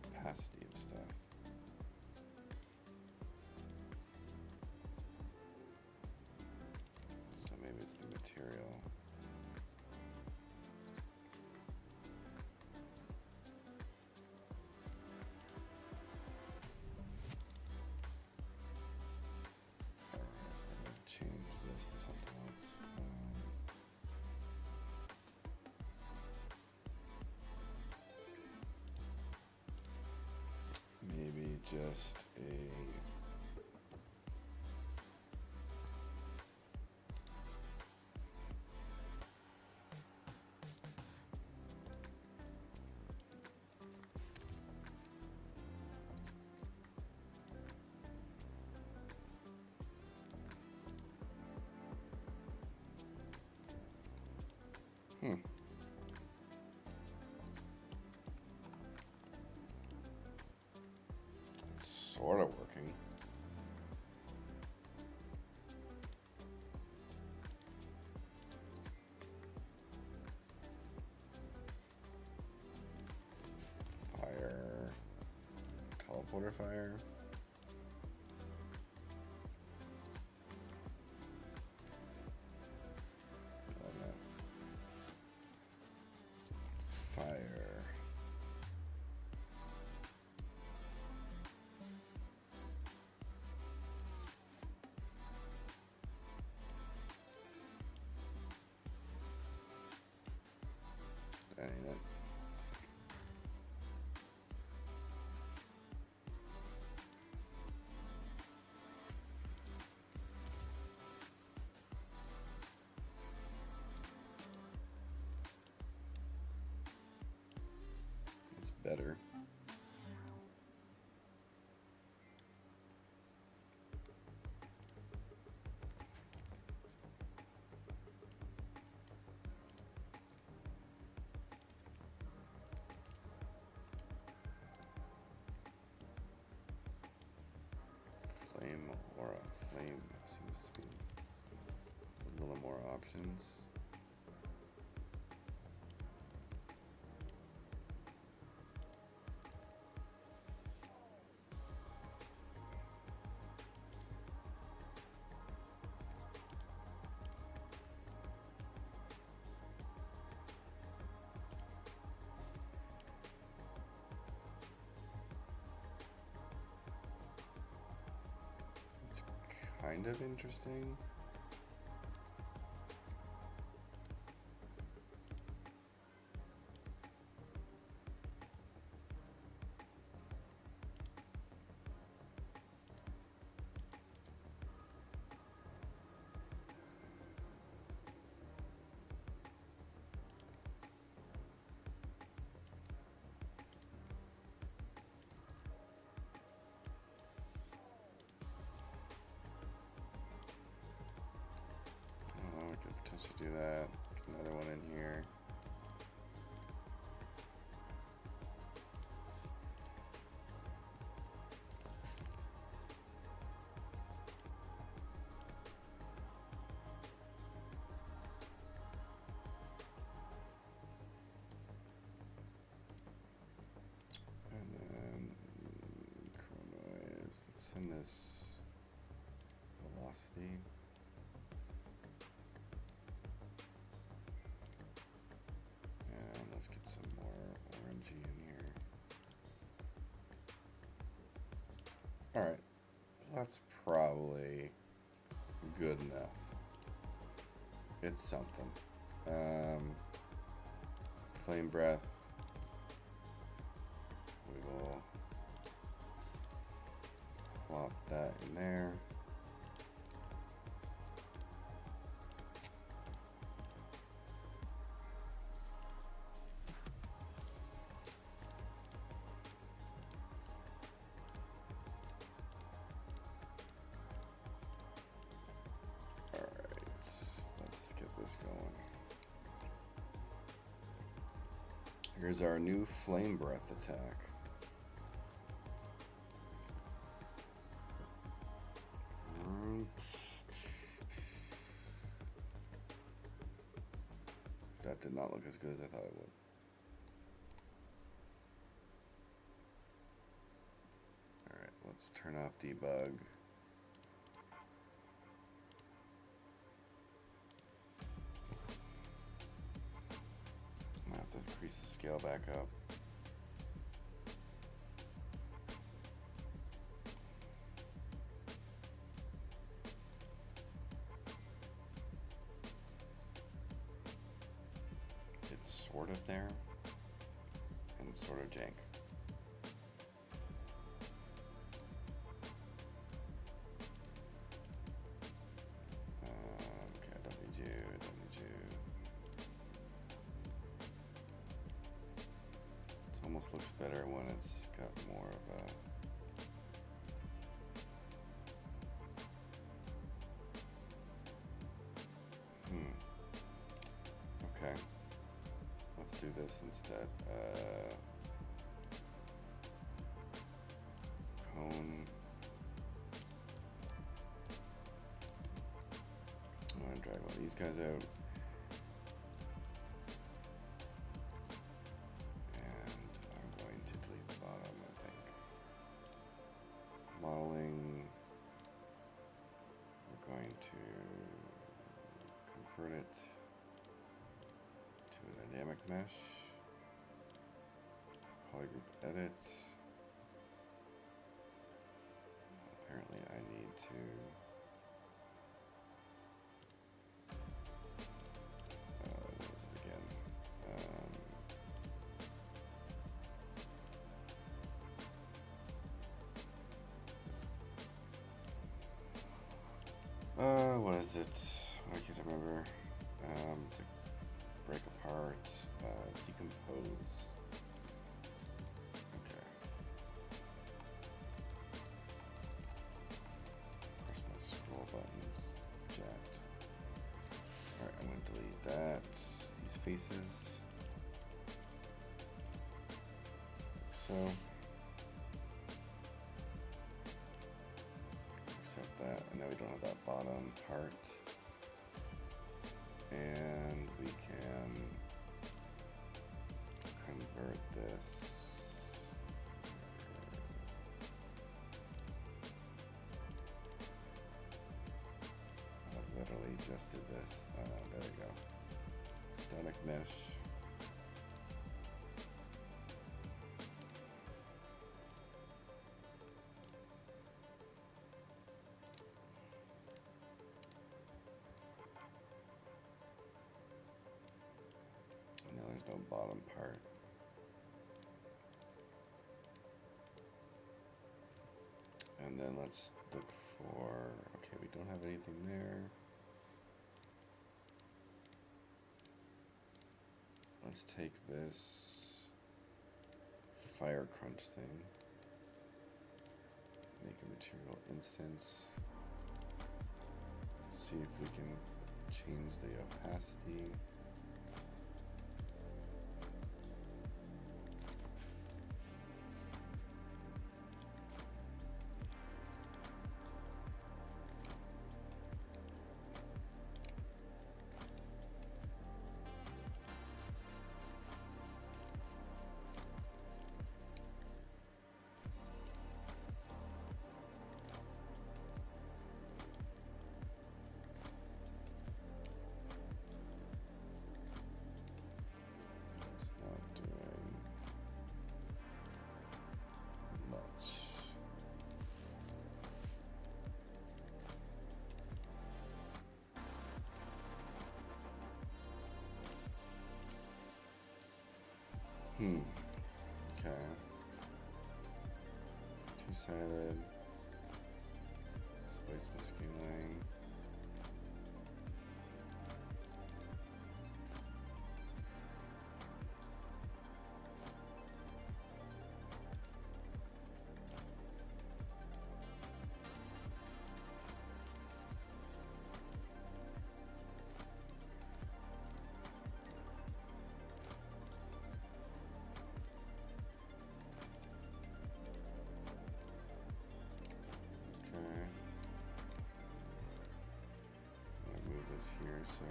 opacity of stuff. So maybe it's the material. Alright, I'm gonna change this to something else. Maybe just a It's sort of working. Fire. Teleporter fire. Oh, no. Fire. That ain't it. It's better. Flame aura. Flame seems to be a little more options. It's kind of interesting. Oh, we could potentially do that. Get another one in here. send this velocity. And let's get some more orangey in here. Alright, that's probably good enough. It's something. Flame breath. We will plop that in there. Here's our new flame breath attack. That did not look as good as I thought it would. Alright, let's turn off debug. Increase the scale back up. It's sort of there and sort of jank. Okay, don't need you, don't need you. Almost looks better when it's got more of a okay, let's do this instead. Cone. I'm gonna drag all these guys out. Modeling, we're going to convert it to a dynamic mesh, polygroup edit. Apparently I need to what was it again? What is it? I can't remember. To break apart, decompose. Okay. Of course, my scroll button's jacked. Alright, I'm gonna delete that. These faces. Like so. Accept that, and now we don't have that bottom part, and we can convert this. I literally just did this. There we go. Static mesh. No bottom part. And then let's look for, okay, we don't have anything there. Let's take this fire crunch thing, make a material instance, see if we can change the opacity. two-sided. Displacement scaling. Here, so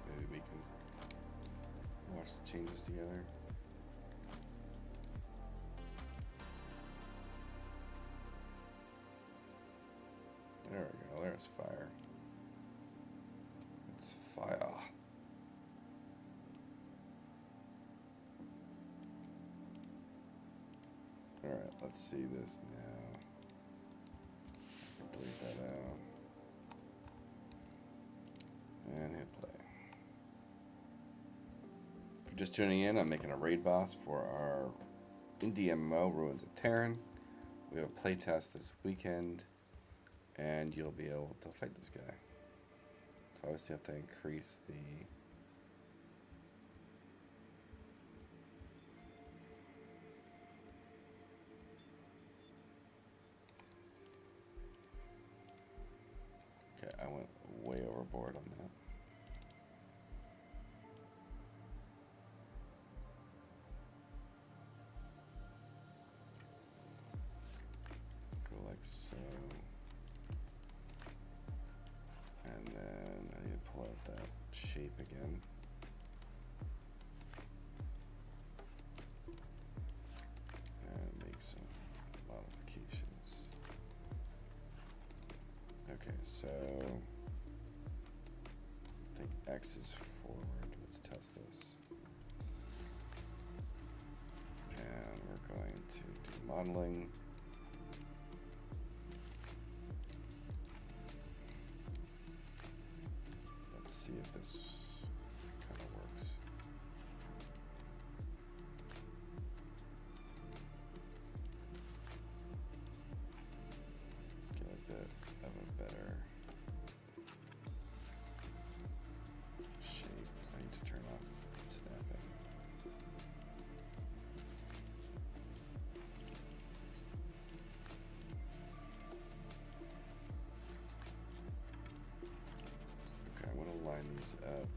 maybe we can watch the changes together. There we go, there's fire. It's fire. Alright, let's see this now. Delete that out. And hit play. If you're just tuning in, I'm making a raid boss for our indie MMO, Ruins of Tearyn. We have a playtest this weekend, and you'll be able to fight this guy. So obviously you have to increase the... Okay, I went way overboard on that. Like so, and then I need to pull out that shape again. And make some modifications. Okay, so I think X is forward. Let's test this. And we're going to do modeling. See if this kind of works. Get a bit of a better shape. I need to turn off snapping. Okay, I want to line these up.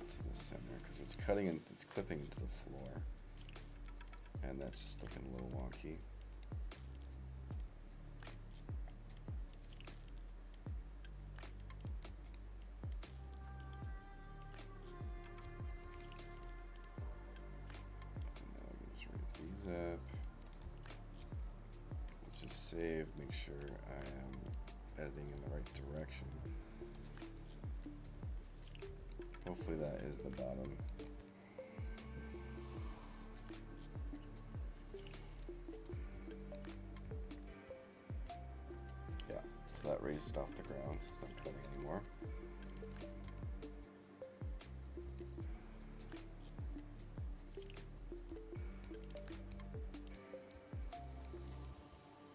To the center, because it's cutting and it's clipping into the floor. And that's just looking a little wonky. And now we can just raise these up. Let's just save, make sure I am editing in the right direction. Hopefully that is the bottom. Yeah, so that raised it off the ground, so it's not cutting anymore.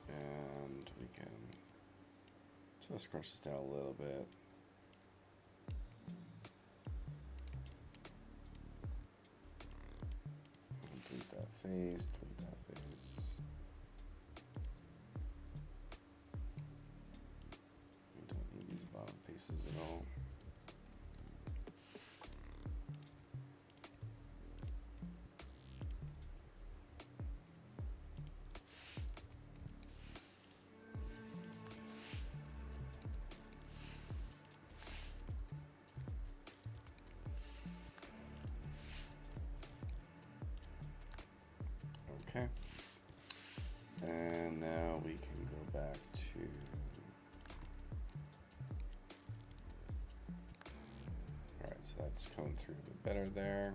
And we can just scrunch this down a little bit. Delete that face, delete that face. We don't need these bottom faces at all. Okay, and now we can go back to all right, so that's coming through a bit better there,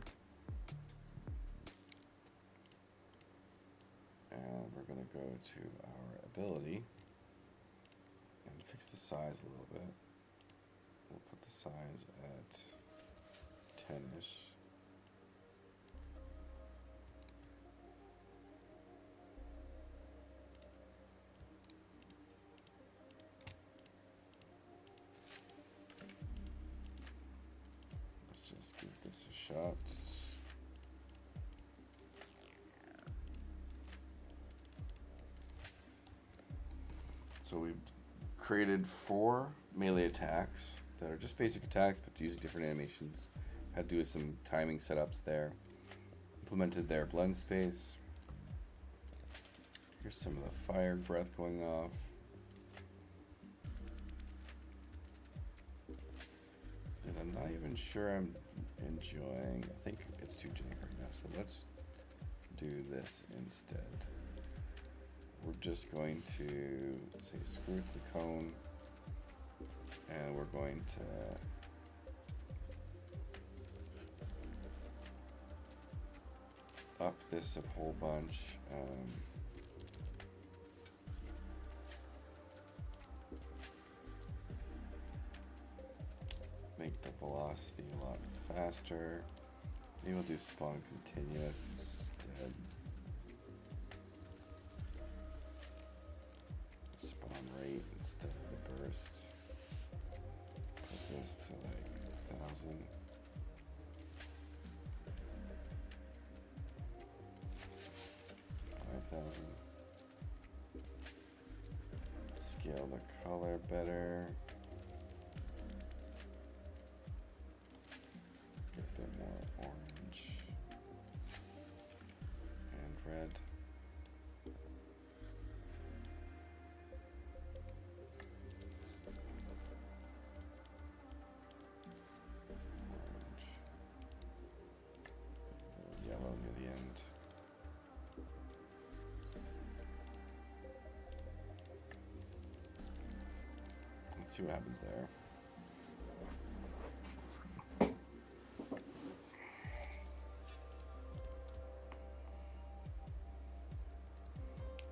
and we're going to go to our ability and fix the size a little bit. We'll put the size at 10ish. shots. So we've created 4 melee attacks that are just basic attacks, but using different animations. Had to do some timing setups there. Implemented their blend space. Here's some of the fire breath going off. And I'm not even sure I'm enjoying. I think it's too generic right now, so let's do this instead. We're just going to say screw to the cone, and we're going to up this a whole bunch. Make the velocity a lot faster. Maybe we'll do spawn continuous instead. Spawn rate instead of the burst. Put this to like 1,000. 5,000. Scale the color better. Get a bit more orange and red. Orange. A little yellow near the end. Let's see what happens there.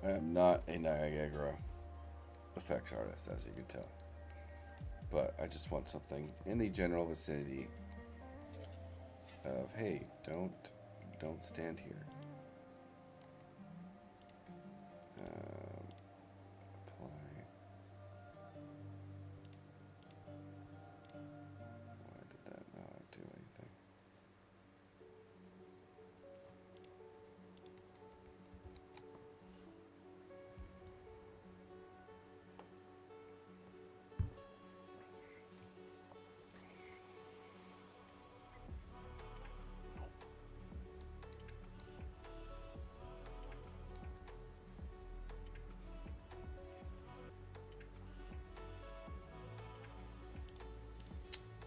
I am not a Niagara effects artist, as you can tell, but I just want something in the general vicinity of, hey, don't stand here. Apply. Why did that not do anything?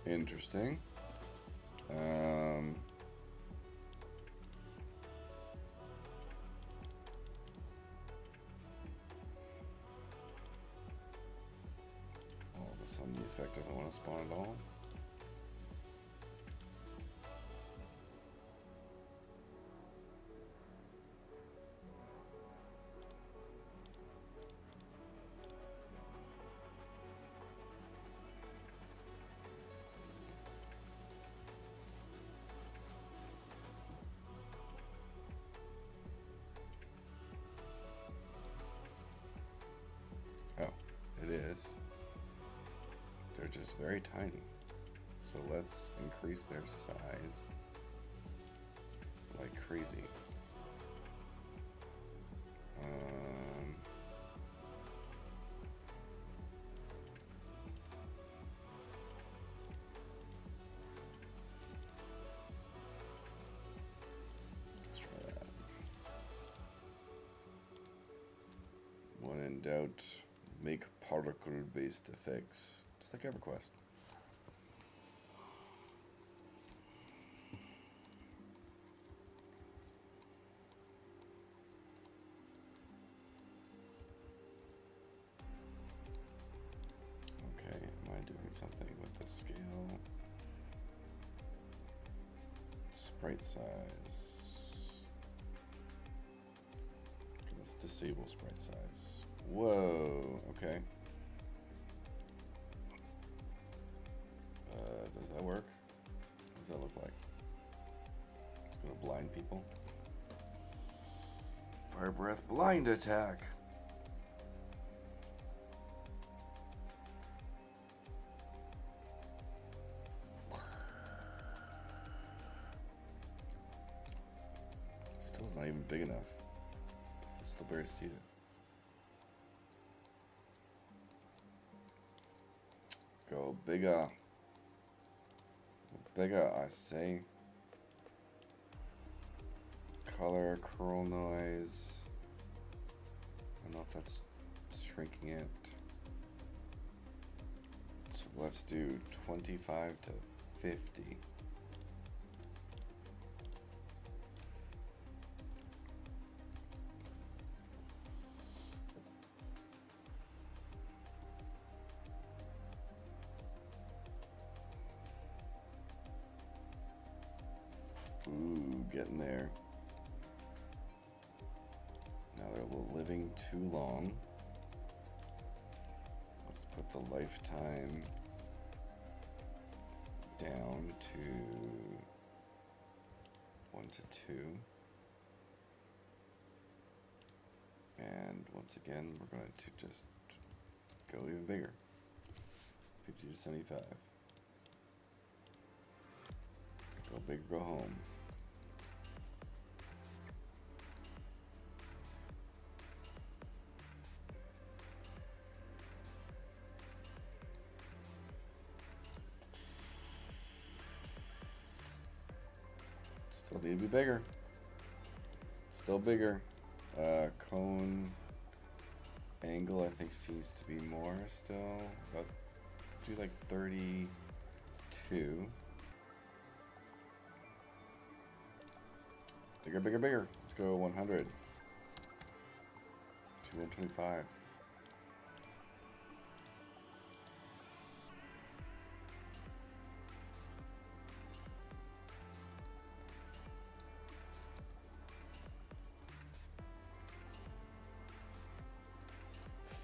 Interesting. All of a sudden the effect doesn't want to spawn at all. It is. They're just very tiny. So let's increase their size like crazy. Let's try that. When in doubt, make particle-based effects, just like EverQuest. Okay, am I doing something with the scale? Sprite size. Okay, let's disable sprite size. Whoa, okay. Does that work? What does that look like? It's gonna blind people. Fire breath blind attack. It's not even big enough. I can still barely see it. Go bigger. Bigger, I say. Color, curl noise. I don't know if that's shrinking it. So let's do 25 to 50. Ooh, getting there. Now they're living too long. Let's put the lifetime down to 1 to 2. And once again, we're going to just go even bigger. 50 to 75. Go big or go home. Still need to be bigger. Still bigger. Cone angle I think seems to be more still. But do like 32. Bigger, bigger, bigger. Let's go 100 to 125.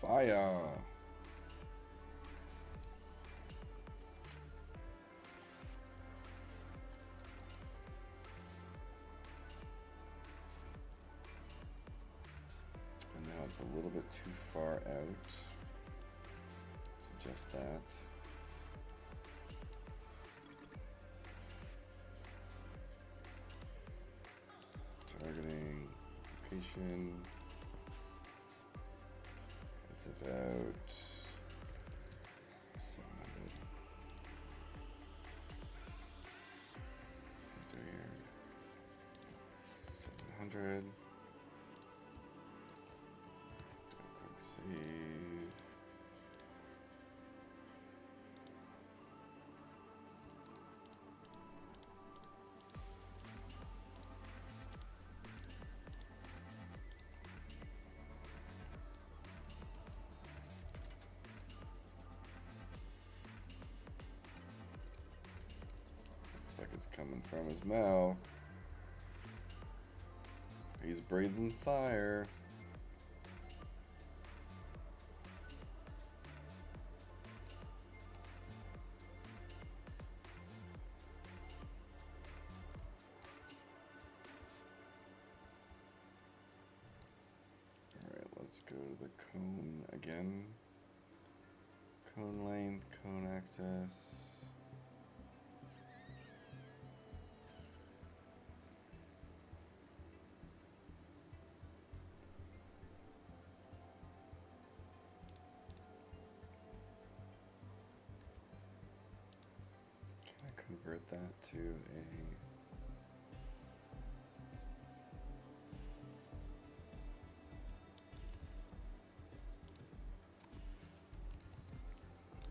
Fire. And now it's a little bit too far out. Let's adjust that. Targeting location. It's about 700. There. 700. Do a quick save. Looks like it's coming from his mouth. He's breathing fire. Alright, let's go to the cone again. Cone length, cone access. Convert that to a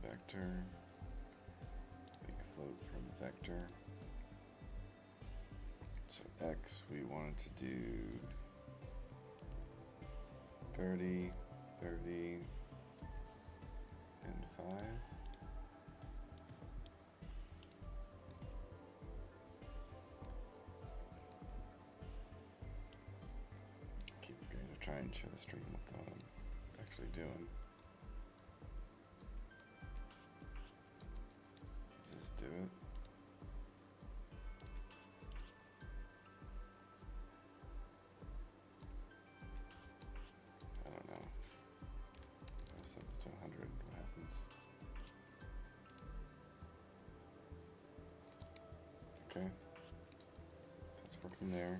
vector, make float from vector. So X we wanted to do 30, 30, and 5. Try and share the stream with what I'm actually doing. Does this do it? I don't know. I'll set this to 100. What happens? Okay. So it's working there.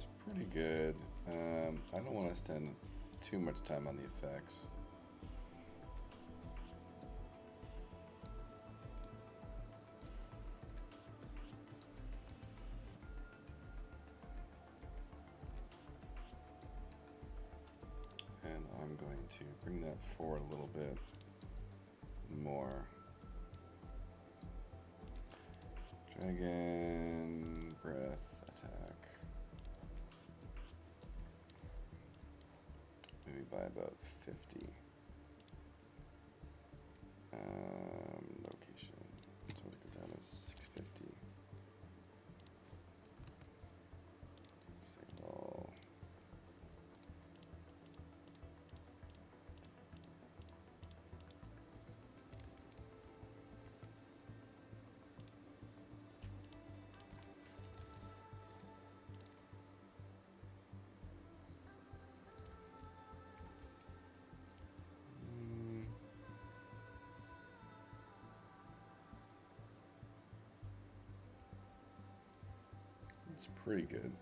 That's pretty good. I don't want to spend too much time on the effects. And I'm going to bring that forward a little bit more. Dragon breath attack. Maybe by about 50. Location. So it go down to 650. Signal. It's pretty good.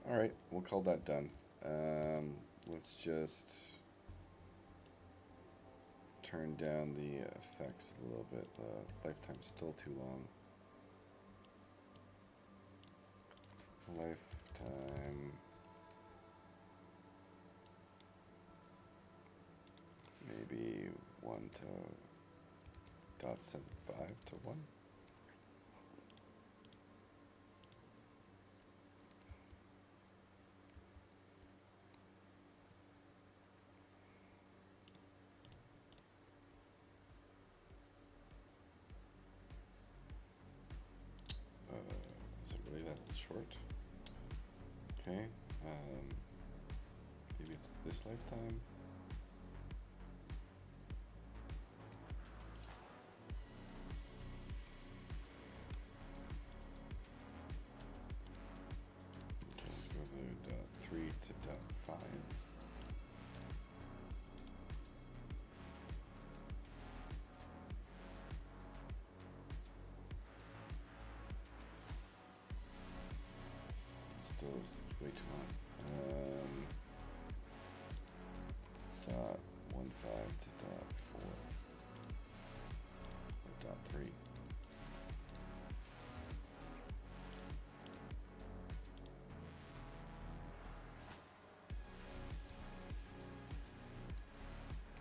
All right, we'll call that done. Let's just turn down the effects a little bit. The lifetime's still too long. Lifetime. Maybe 1 to .75 to 1. Is it really that short? Okay. Maybe it's this lifetime. Okay, let's go to 3 to .5. Still is way too long. .15 to .4 or .3.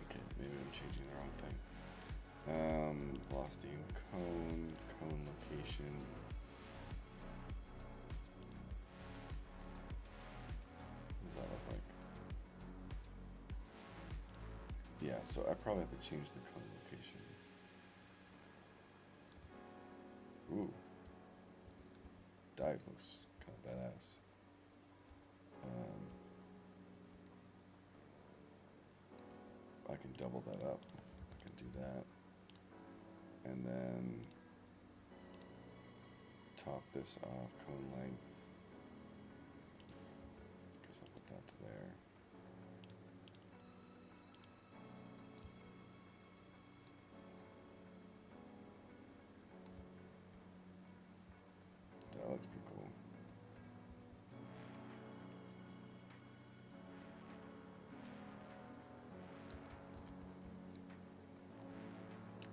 Okay, maybe I'm changing the wrong thing. Velocity cone location. What does that look like? Yeah, so I probably have to change the cone location. Ooh. Dive looks kind of badass. I can double that up. I can do that. And then top this off, cone length. Guess I'll put that to there. That looks pretty cool.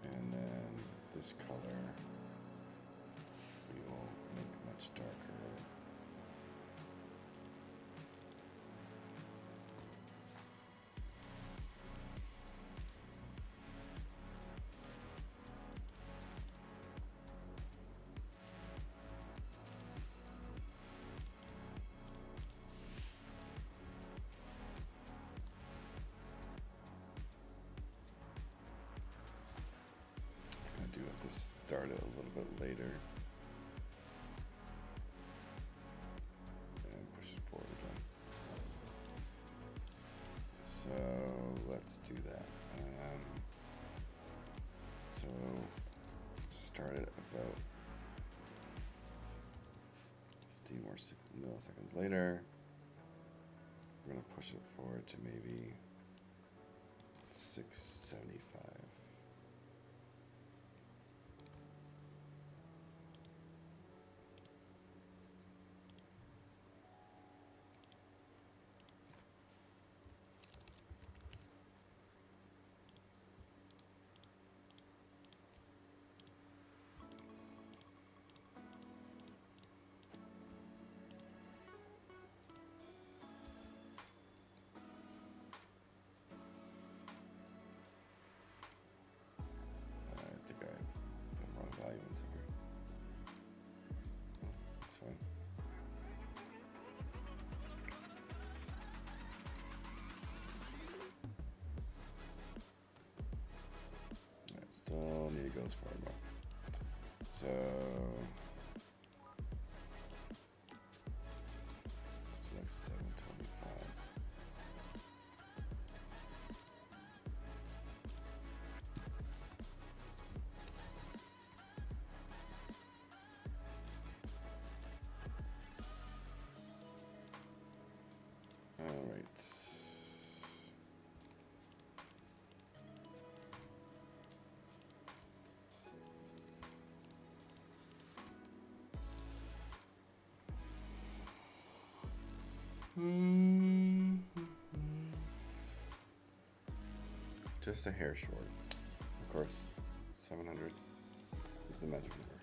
And then this color we will make much darker. I'm gonna do it to start it a little bit later. And push it forward again. So let's do that. So start it about 15 more milliseconds later. We're gonna push it forward to maybe 675. Still need to go as far more. So let's do like 725. All right. Just a hair short. Of course, 700 is the magic number.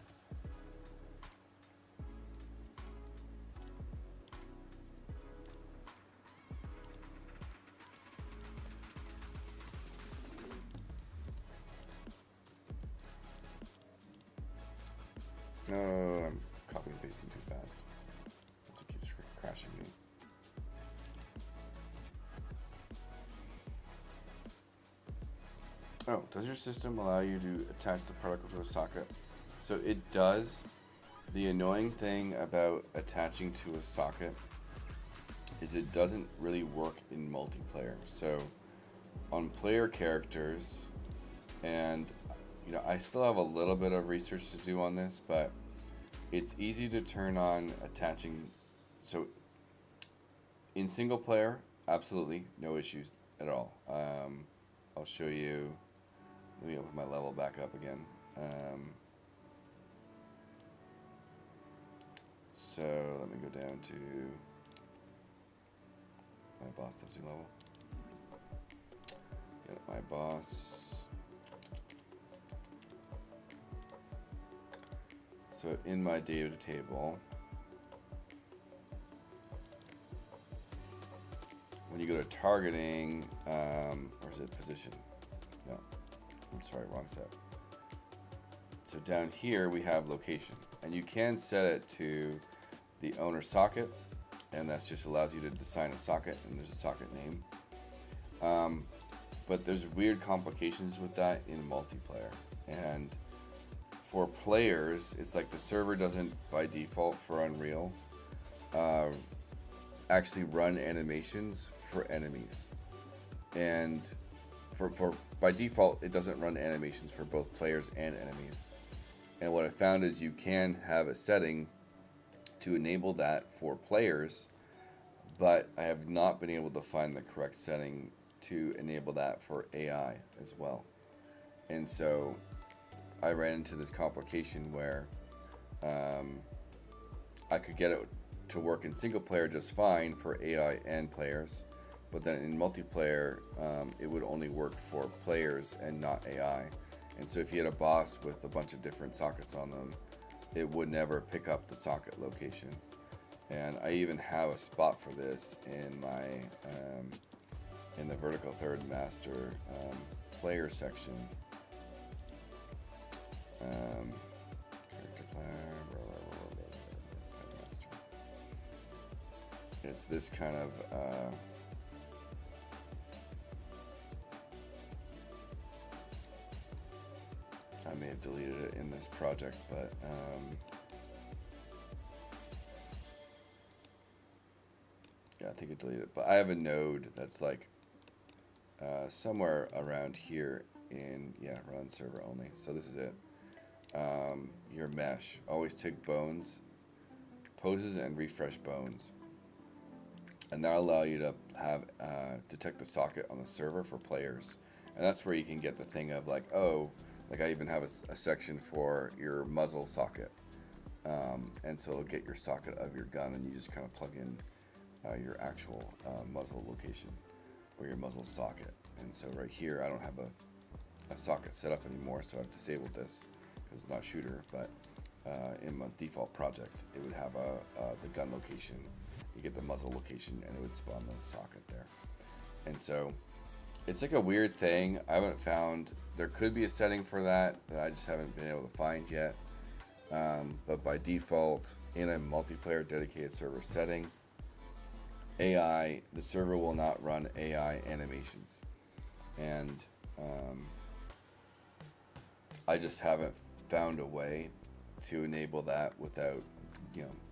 Oh, I'm copying and pasting too fast. It keeps crashing me. Oh, does your system allow you to attach the particle to a socket? So it does. The annoying thing about attaching to a socket is it doesn't really work in multiplayer. So on player characters, and you know, I still have a little bit of research to do on this, but it's easy to turn on attaching. So in single player, absolutely no issues at all. I'll show you. Let me open my level back up again. So let me go down to my boss testing level. Get my boss. So in my data table, when you go to targeting, or is it position? No, I'm sorry, wrong set. So down here we have location, and you can set it to the owner socket, and that just allows you to assign a socket, and there's a socket name. But there's weird complications with that in multiplayer, and for players, it's like the server doesn't, by default for Unreal, actually run animations for enemies. And for by default, it doesn't run animations for both players and enemies. And what I found is you can have a setting to enable that for players, but I have not been able to find the correct setting to enable that for AI as well. And so I ran into this complication where I could get it to work in single player just fine for AI and players, but then in multiplayer it would only work for players and not AI. And so if you had a boss with a bunch of different sockets on them, it would never pick up the socket location. And I even have a spot for this in my in the vertical third master player section. Character player, master. It's this kind of I may have deleted it in this project, but yeah, I think I deleted it. But I have a node that's like somewhere around here in, yeah, run server only. So this is it. Your mesh. Always tick bones, poses, and refresh bones. And that'll allow you to have detect the socket on the server for players. And that's where you can get the thing of like, oh, like I even have a section for your muzzle socket. And so it'll get your socket of your gun, and you just kind of plug in your actual muzzle location or your muzzle socket. And so right here, I don't have a socket set up anymore, so I've disabled this because it's not shooter, but in my default project, it would have the gun location, you get the muzzle location, and it would spawn the socket there. And so it's like a weird thing. I haven't found, there could be a setting for that I just haven't been able to find yet. But by default, in a multiplayer dedicated server setting, AI, the server will not run AI animations. And I just haven't found a way to enable that without,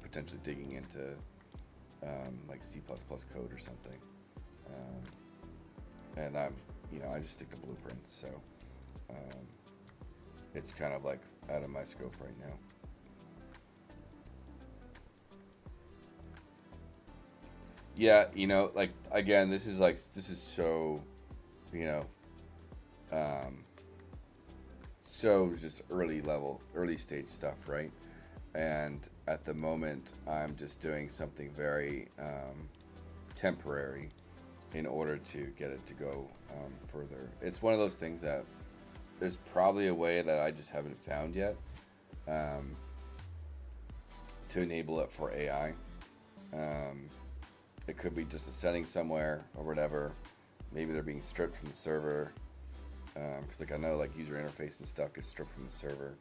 potentially digging into like C++ code or something. And I just stick to blueprints, so it's kind of like out of my scope right now. Yeah, like again, this is so, so just early stage stuff, right? And at the moment, I'm just doing something very temporary in order to get it to go further. It's one of those things that there's probably a way that I just haven't found yet to enable it for AI. It could be just a setting somewhere or whatever. Maybe they're being stripped from the server. Because I know user interface and stuff gets stripped from the server.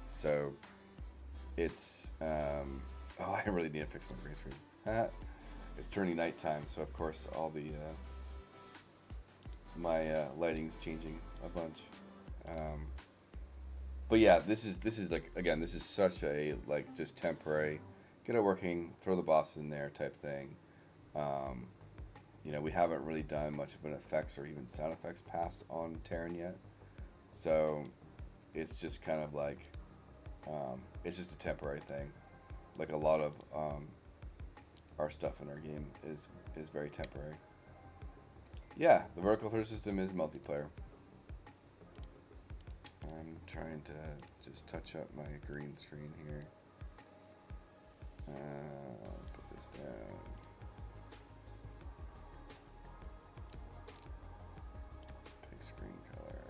So it's, oh, I really need to fix my green screen. It's turning nighttime, so of course all the, my lighting's changing a bunch. But yeah, this is again, this is such a just temporary, get it working, throw the boss in there type thing. We haven't really done much of an effects or even sound effects pass on Tearyn yet, so it's just kind of it's just a temporary thing. Like a lot of our stuff in our game is very temporary. Yeah, the vertical third system is multiplayer. I'm trying to just touch up my green screen here. Put this down. Pick screen color.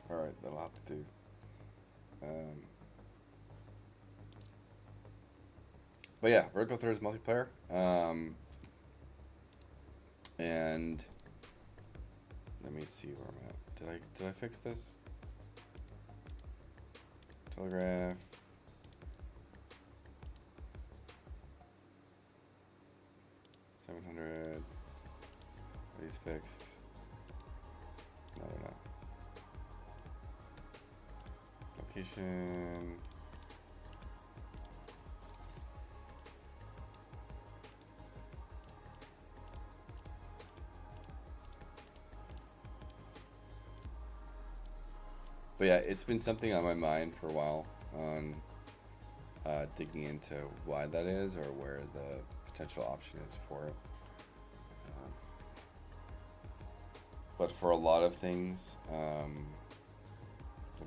Alright, that'll have to do. But yeah, vertical third is multiplayer. And let me see where I'm at. Did I fix this? Telegraph. $700. Are these fixed? No, they're not. Location. But yeah, it's been something on my mind for a while on digging into why that is or where the potential option is for it. But for a lot of things,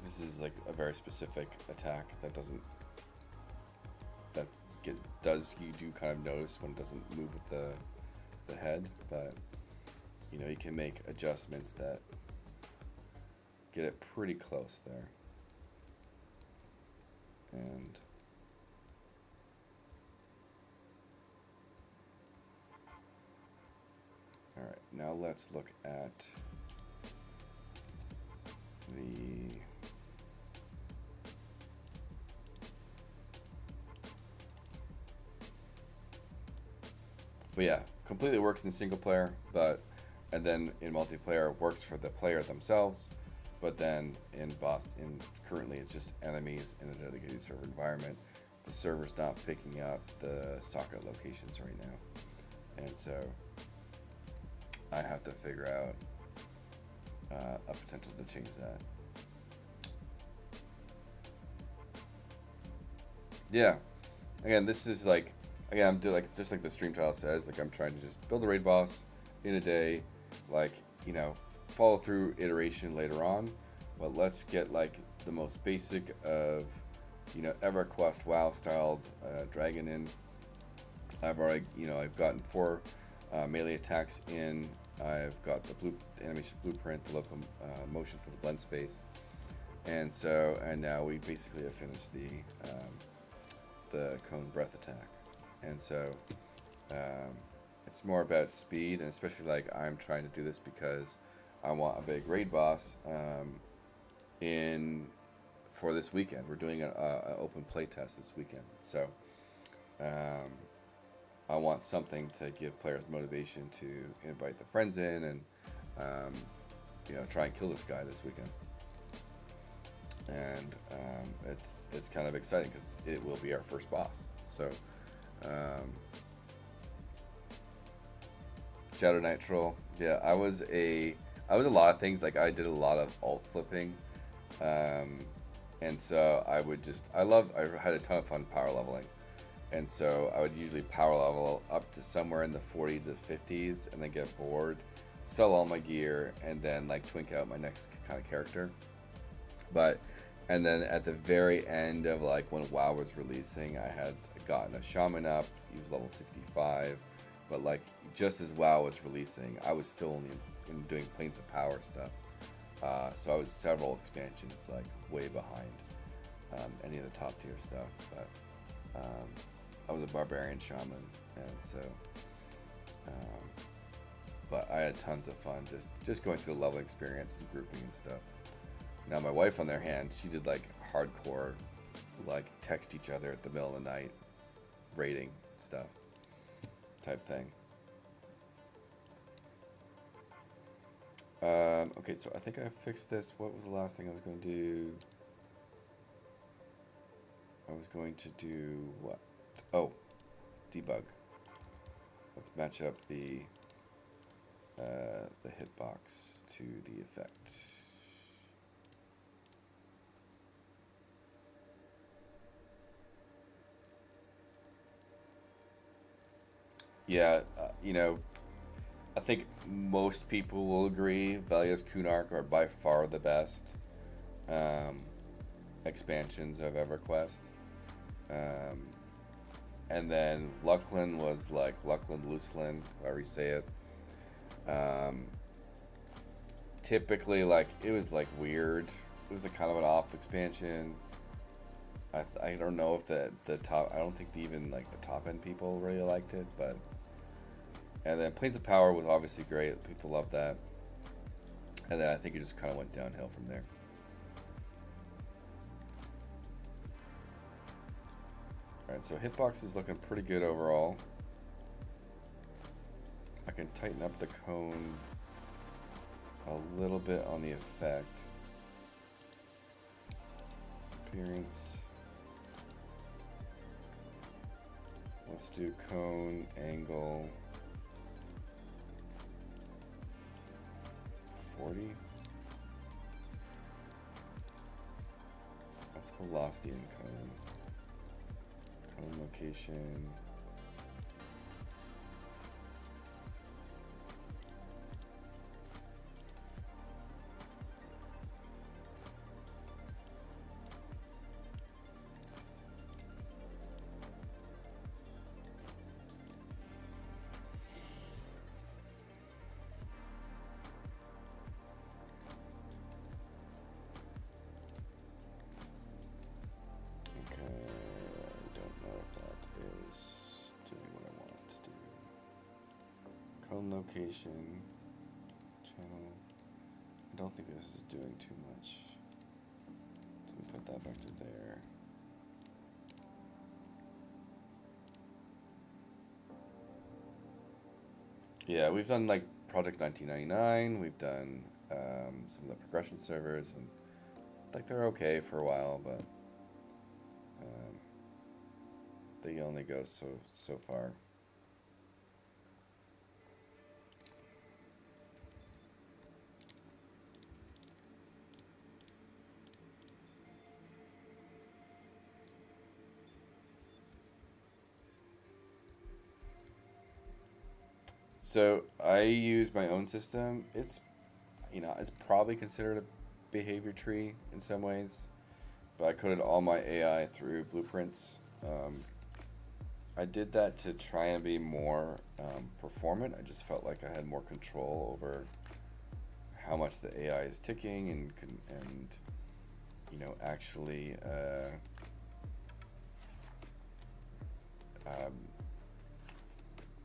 this is like a very specific attack that doesn't, you do kind of notice when it doesn't move with the head, but you know, you can make adjustments that get it pretty close there. And all right, now let's look at the but yeah, completely works in single player, but and then in multiplayer it works for the player themselves, but then in currently it's just enemies in a dedicated server environment. The server's not picking up the socket locations right now, and so I have to figure out a potential to change that. Yeah, again, this is like, again, I'm doing like just like the stream title says, like I'm trying to just build a raid boss in a day, like, you know, follow through iteration later on, but let's get like the most basic of, you know, EverQuest WoW styled dragon in. I've already, you know, I've gotten 4 melee attacks in. I've got the animation blueprint, the local motion for the blend space, and now we basically have finished the cone breath attack, and so it's more about speed, and especially like I'm trying to do this because I want a big raid boss for this weekend. We're doing an open playtest this weekend, so I want something to give players motivation to invite their friends in and you know, try and kill this guy this weekend. And it's kind of exciting because it will be our first boss. So Shadow Knight Troll, yeah, I was a lot of things. Like I did a lot of alt flipping, and so I had a ton of fun power leveling. And so I would usually power level up to somewhere in the 40s to 50s and then get bored, sell all my gear, and then like twink out my next kind of character. And then at the very end of like when WoW was releasing, I had gotten a shaman up. He was level 65, but like just as WoW was releasing, I was still only doing Planes of Power stuff. So I was several expansions like way behind any of the top tier stuff, but I was a barbarian shaman, and so but I had tons of fun just going through the level experience and grouping and stuff. Now my wife, on the other hand, she did like hardcore, like text each other at the middle of the night, raiding stuff, type thing. Okay, so I think I fixed this. What was the last thing I was going to do? I was going to do what? Oh, debug. Let's match up the hitbox to the effect. Yeah, you know, I think most people will agree Valia's Kunark are by far the best expansions of EverQuest. And then Luckland was like Luckland, Luceland, however you say it. Typically, like, it was like weird. It was a kind of an off expansion. I don't know if the top, I don't think even like the top end people really liked it, but. And then Planes of Power was obviously great. People loved that. And then I think it just kind of went downhill from there. Alright, so hitbox is looking pretty good overall. I can tighten up the cone a little bit on the effect. Appearance. Let's do cone, angle. 40. That's velocity and cone. Cone location. Phone location. Channel. I don't think this is doing too much. So we put that back to there. Yeah, we've done like Project 1999. We've done some of the progression servers, and like they're okay for a while, but they only go so far. So I use my own system. It's, you know, it's probably considered a behavior tree in some ways, but I coded all my AI through blueprints. I did that to try and be more performant. I just felt like I had more control over how much the AI is ticking and you know, actually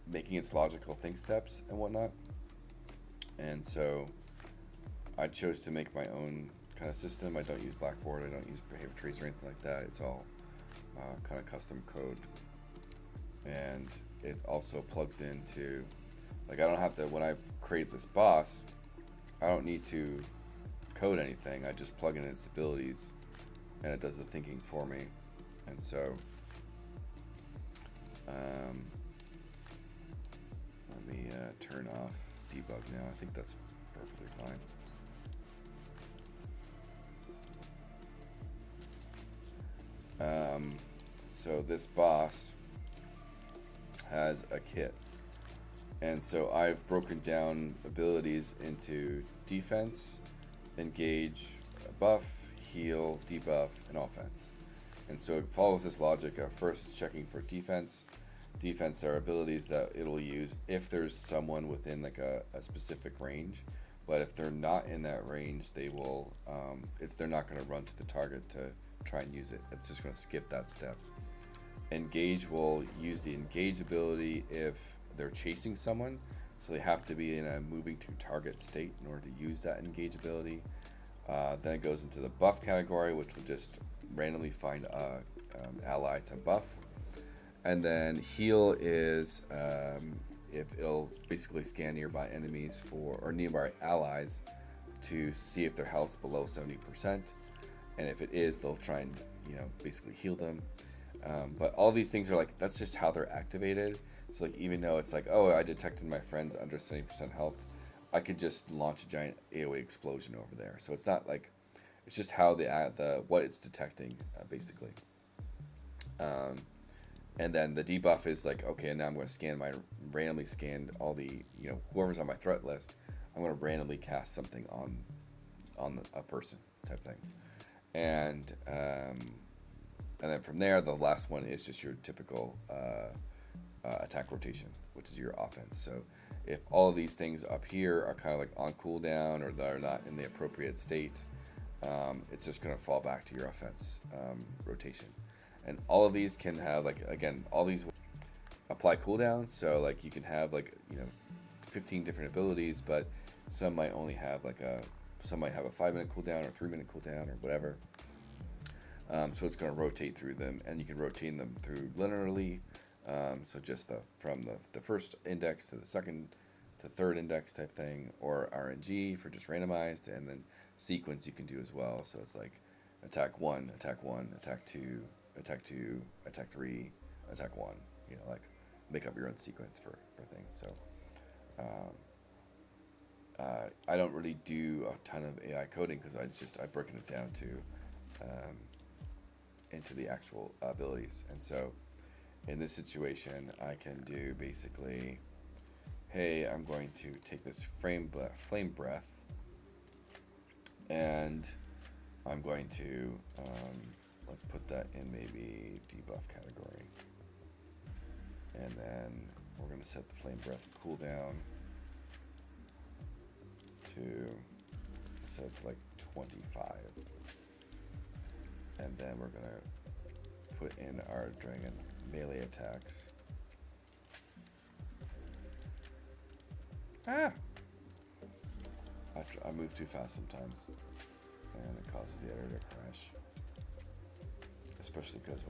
making its logical think steps and whatnot. And so I chose to make my own kind of system. I don't use Blackboard. I don't use behavior trees or anything like that. It's all kind of custom code. And it also plugs into, like, I don't have to, when I create this boss, I don't need to code anything. I just plug in its abilities and it does the thinking for me. And so let me turn off debug now. I think that's perfectly fine. So this boss has a kit, and so I've broken down abilities into defense, engage, buff, heal, debuff, and offense. And so it follows this logic of first checking for defense. Defense are abilities that it'll use if there's someone within like a specific range, but if they're not in that range, they will they're not going to run to the target to try and use it. It's just going to skip that step. Engage will use the engage ability if they're chasing someone, so they have to be in a moving to target state in order to use that engage ability. Then it goes into the buff category, which will just randomly find a ally to buff. And then heal is if it'll basically scan nearby enemies or nearby allies to see if their health's below 70%. And if it is, they'll try and, you know, basically heal them. But all these things are like, that's just how they're activated. So like, even though it's like, oh, I detected my friend's under 70% health, I could just launch a giant AoE explosion over there. So it's not like, it's just how the what it's detecting, basically. And then the debuff is like, okay, now I'm going to randomly scan all the, you know, whoever's on my threat list. I'm going to randomly cast something on a person type thing. And then from there, the last one is just your typical attack rotation, which is your offense. So if all of these things up here are kind of like on cooldown or they're not in the appropriate state, it's just going to fall back to your offense rotation. And all of these can have, like, again, all these apply cooldowns. So like you can have, like, you know, 15 different abilities, but some might only have some might have a 5-minute cooldown or 3-minute cooldown or whatever. So it's going to rotate through them, and you can rotate them through linearly. So just from the first index to the second to third index type thing, or RNG for just randomized, and then sequence you can do as well. So it's like attack 1, attack 2, attack 2, attack 3, attack 1. You know, like make up your own sequence for things. So I don't really do a ton of AI coding because I've broken it down to into the actual abilities. And so in this situation, I can do basically, hey, I'm going to take this flame breath, and I'm going to let's put that in maybe debuff category, and then we're going to set the flame breath cooldown to set to like 25, and then we're going to put in our dragon melee attacks. Ah! I move too fast sometimes, and it causes the editor to crash. Especially because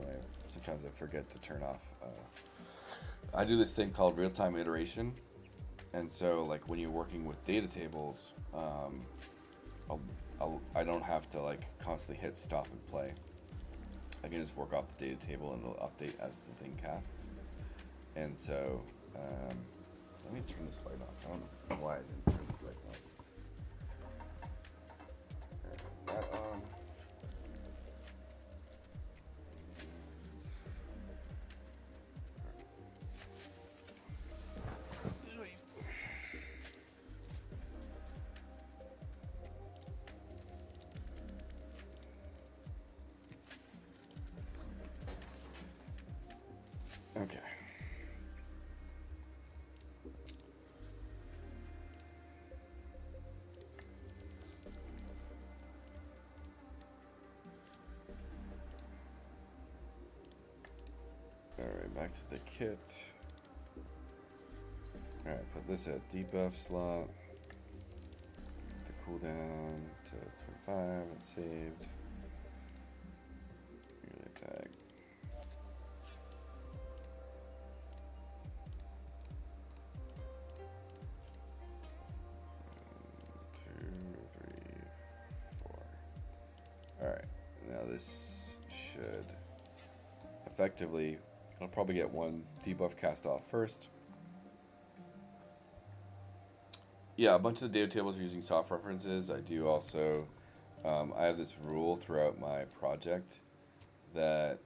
sometimes I forget to turn off. I do this thing called real-time iteration, and so like when you're working with data tables, I don't have to like constantly hit stop and play. I can just work off the data table and it'll update as the thing casts. And so, let me turn this light off. I don't know why I didn't turn these lights on. That on. Okay. Alright, back to the kit. Alright, put this at debuff slot. The cooldown to 25, it's saved. Melee attack. Alright, now this should effectively, I'll probably get one debuff cast off first. Yeah, a bunch of the data tables are using soft references. I do also, I have this rule throughout my project that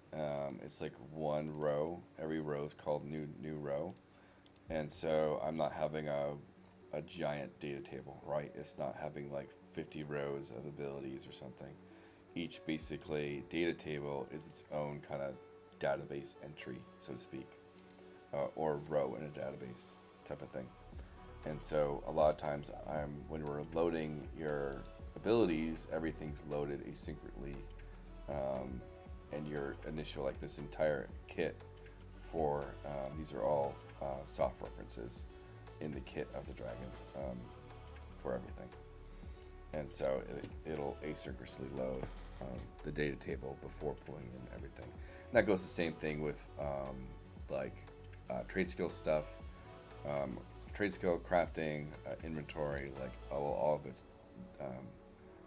it's like one row. Every row is called new row. And so I'm not having a giant data table, right? It's not having like 50 rows of abilities or something. Each basically data table is its own kind of database entry, so to speak, or row in a database type of thing. And so a lot of times when we're loading your abilities, everything's loaded asynchronously, and your initial, like this entire kit for, these are all soft references in the kit of the dragon for everything. And so it'll asynchronously load the data table before pulling in everything. And that goes the same thing with trade skill stuff, trade skill, crafting, inventory, like all of its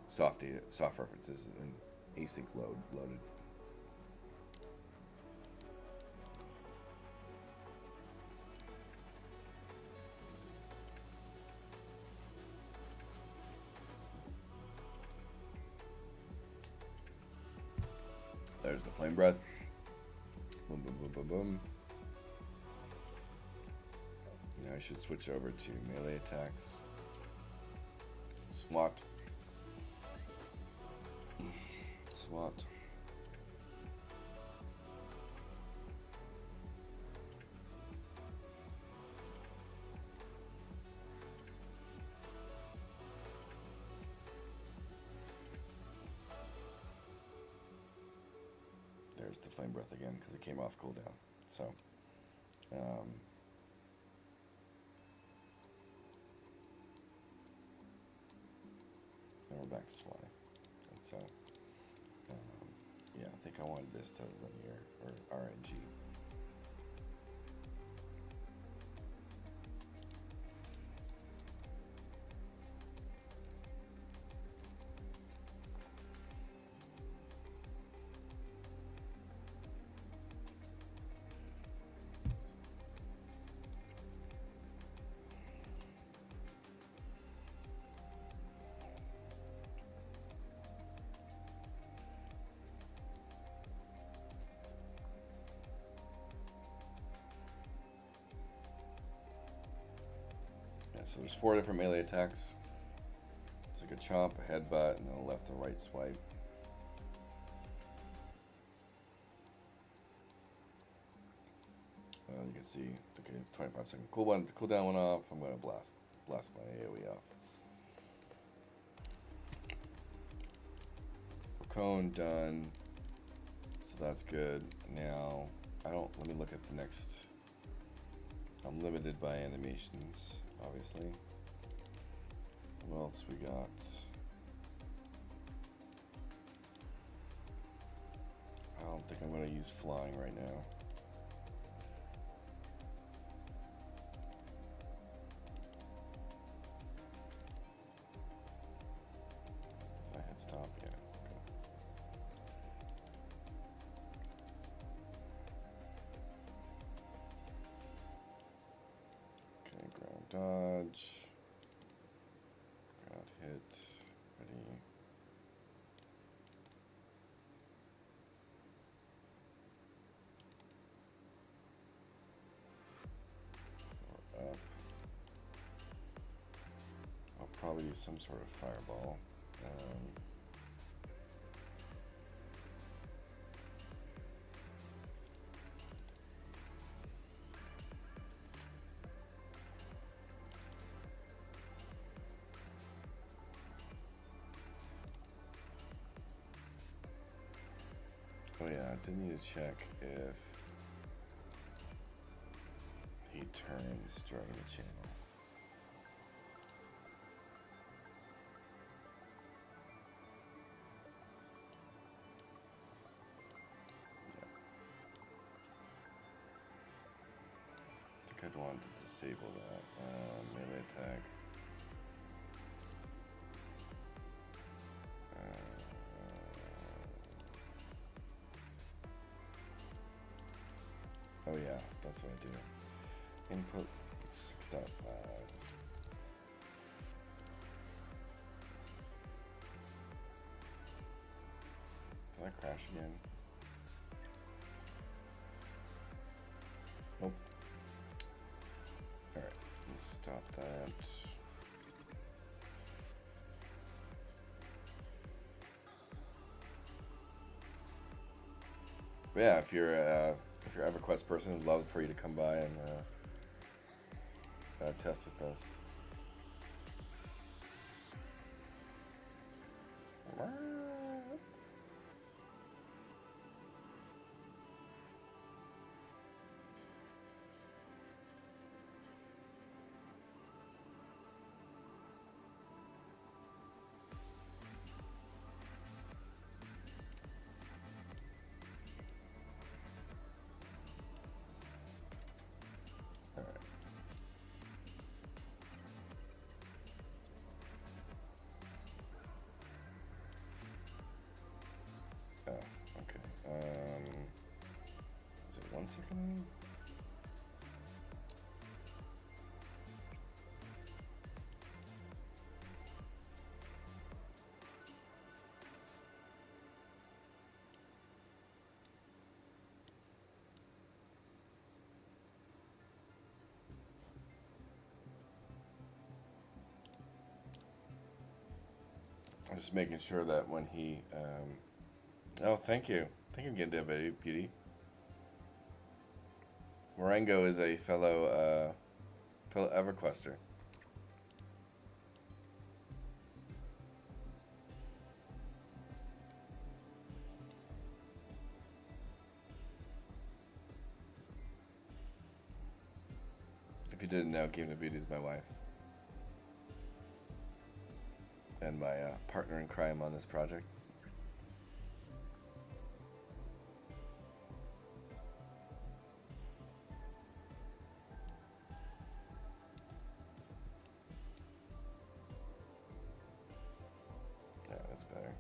soft references and async loaded. There's the flame breath. Boom, boom, boom, boom, boom. Now I should switch over to melee attacks. SWAT. SWAT. There's the flame breath again because it came off cooldown. So, then we're back to swatting. And so, yeah, I think I wanted this to linear or RNG. So there's 4 different melee attacks. There's like a chomp, a headbutt, and then a left and right swipe. You can see, okay, 25-second cooldown went off. I'm gonna blast my AoE off. Cone done. So that's good. Now let me look at the next. I'm limited by animations, obviously. What else we got? I don't think I'm going to use flying right now. Did I hit stop? Yeah. Okay, ground dodge. Ground hit. Ready. Up. I'll probably use some sort of fireball. Oh yeah, I did need to check if Tearyn's joining the channel. I think I'd want to disable that. Melee attack. Oh yeah, that's what I do. Input 6.5. Did I crash again? Nope. Alright, let's stop that. But yeah, if you're EverQuest person, I'd love for you to come by and test with us. Is it 1 second? I'm just making sure that when he, oh, thank you. Thank you, gameDEVbeauty. Morango is a fellow EverQuester. If you didn't know, gameDEVbeauty is my wife. And my partner in crime on this project. Yeah, that's better.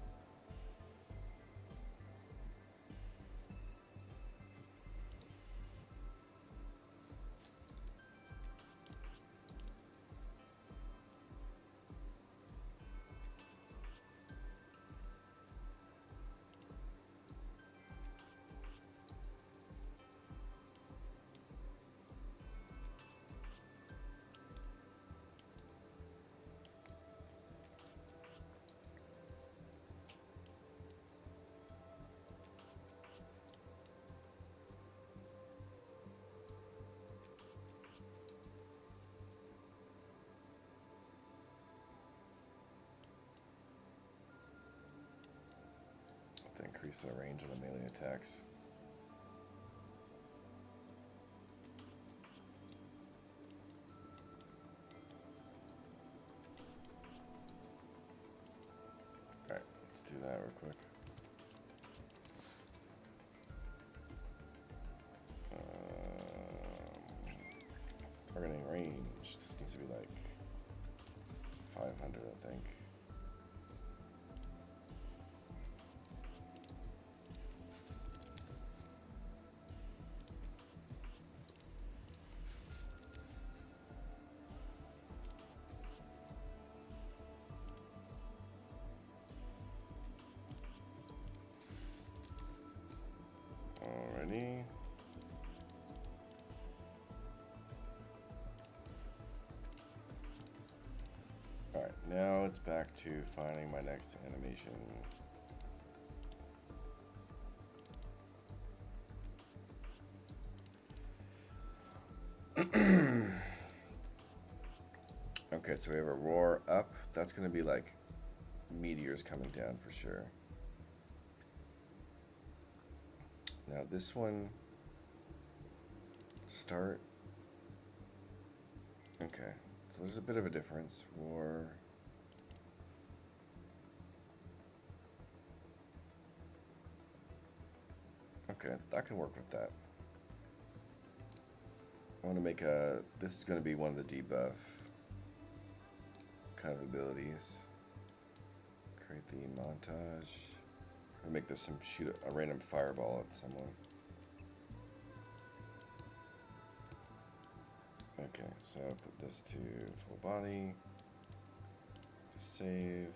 To increase the range of the melee attacks. range. This needs to be like 500, I think. Alrighty. Alright, now it's back to finding my next animation. Okay, so we have a roar up. That's going to be like meteors coming down for sure. Now this one, start. Okay, so there's a bit of a difference. Roar. Okay, I can work with that. I want to make a, this is going to be one of the debuff kind of abilities. Create the montage. I'll make this some shoot a random fireball at someone. Okay, so I'll put this to full body. Save.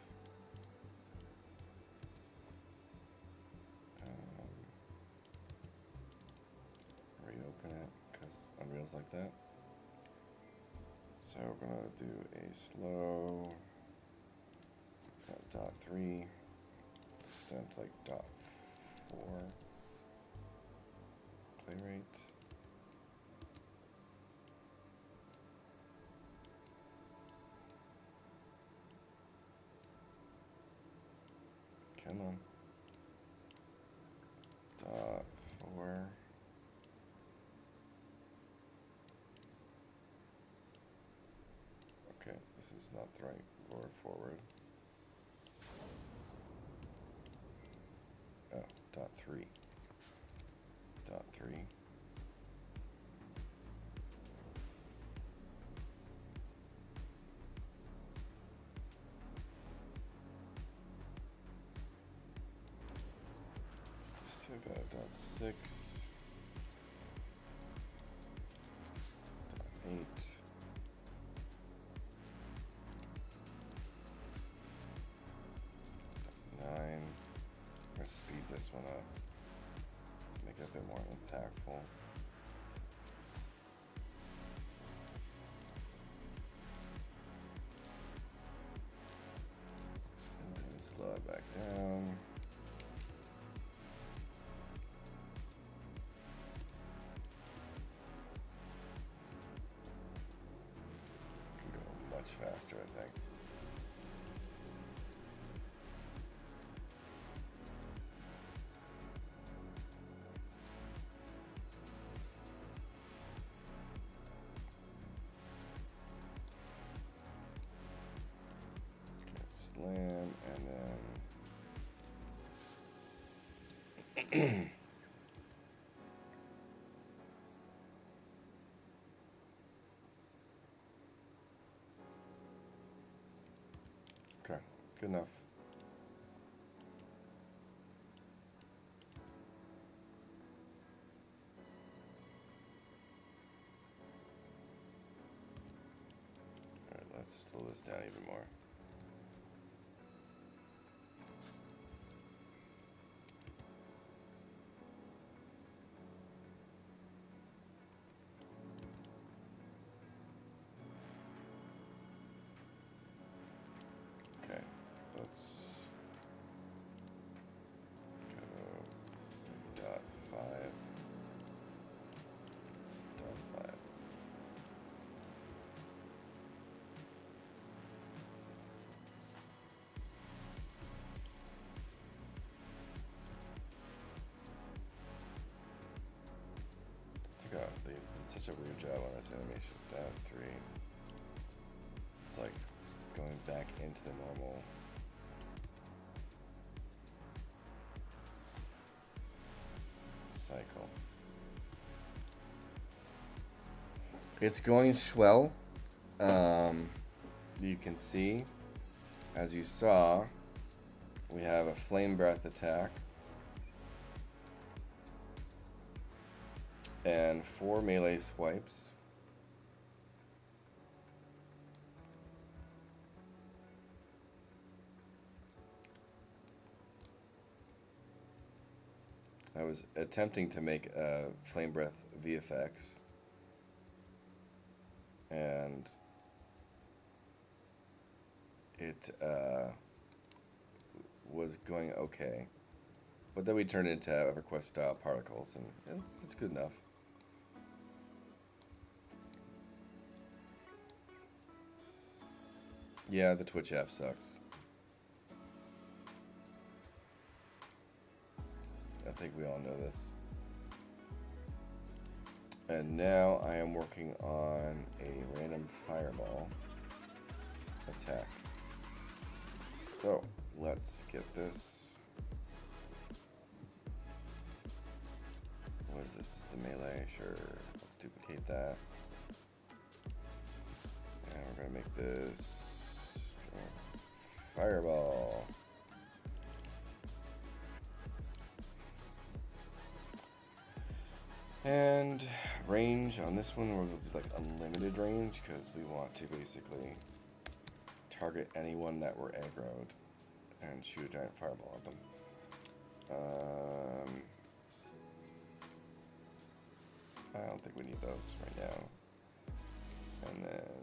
Reopen it because Unreal's like that. So we're gonna do a slow dot 3. Down to like dot 4. Play rate. Come on. Dot 4. Okay, this is not the right roar forward. Oh, dot 3. Dot 3. Let's go dot 6. Dot 8. Dot 9. Let's speed this one up. Make it a bit more impactful. And then slow it back down. Can go much faster, I think. Slam, and then okay, good enough. All right, let's slow this down even more. Okay, let's go dot 5. Dot 5. They did such a weird job on this animation. Dot 3. It's like going back into the normal cycle. It's going swell. You can see, as you saw, we have a flame breath attack and 4 melee swipes. I was attempting to make a flame breath VFX, and it was going okay, but then we turned it into EverQuest style particles, and it's good enough. Yeah, the Twitch app sucks. I think we all know this. And now I am working on a random fireball attack. So let's get this. What is this? The melee? Sure. Let's duplicate that. And we're gonna make this fireball. And range on this one, we're going to do like unlimited range because we want to basically target anyone that we're aggroed and shoot a giant fireball at them. I don't think we need those right now. And then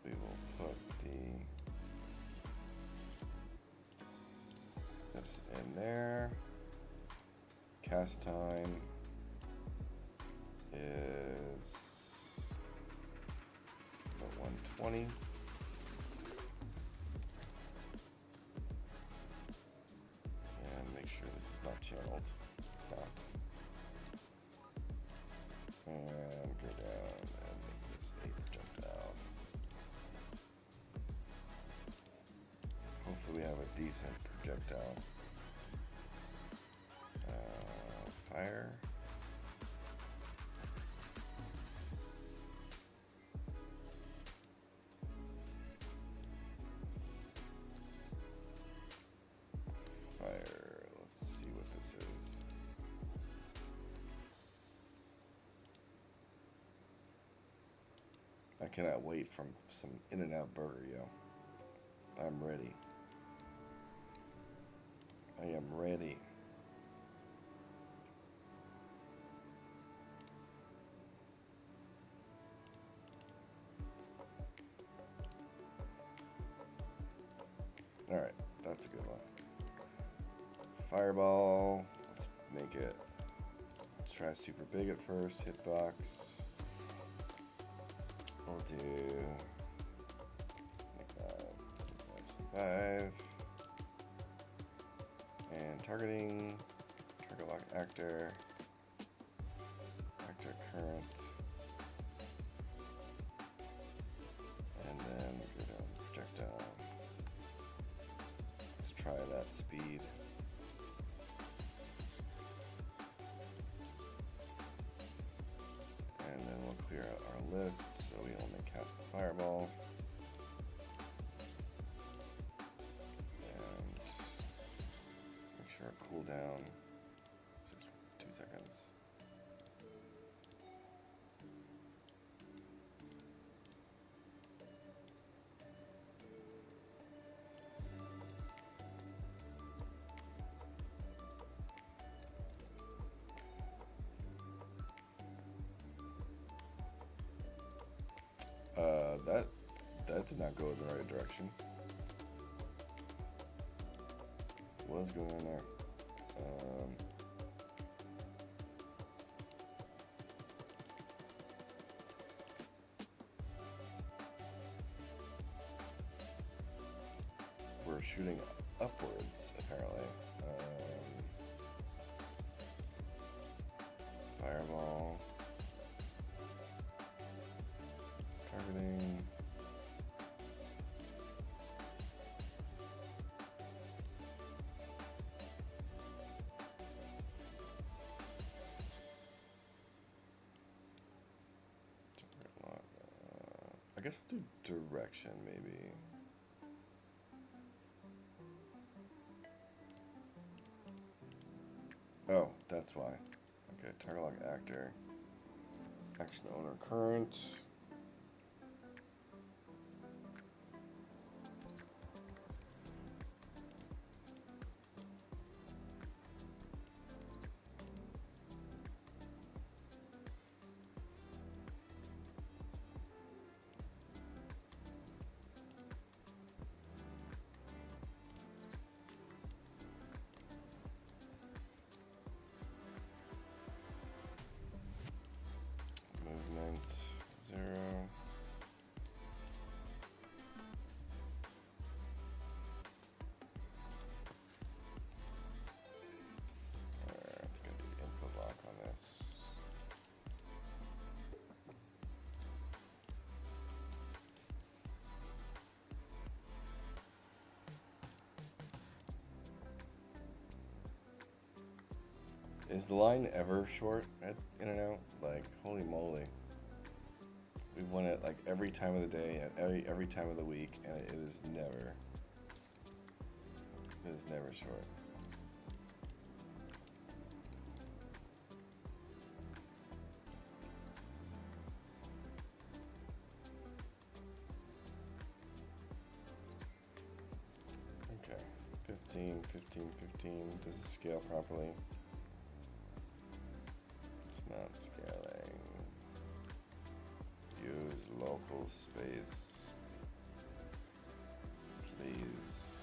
we will put this in there. Cast time is 120. And make sure this is not channeled. It's not. And go down and make this a projectile. Hopefully we have a decent projectile. Fire. Fire. Let's see what this is. I cannot wait for some In-N-Out burger, yo. I'm ready. I am ready. Alright, that's a good one. Fireball. Let's make it. Let's try super big at first. Hitbox. We'll do 5. And targeting. Target lock actor. Actor current. And then go down projectile. Let's try that speed. And then we'll clear out our list so we only cast the fireball. And make sure our cooldown is just 2 seconds. That did not go in the right direction. What is going on there? We're shooting upwards, apparently. Fireball. Targeting. I guess we'll do direction, maybe. Oh, that's why. Okay, target lock actor. Action owner current. Movement 0. I think I need input lock on this. Is the line ever short at In and Out? Like, holy moly. We've won it like every time of the day and every time of the week, and it is never short. Okay, 15, 15, 15. Does it scale properly? It's not scaling. Use local space, please.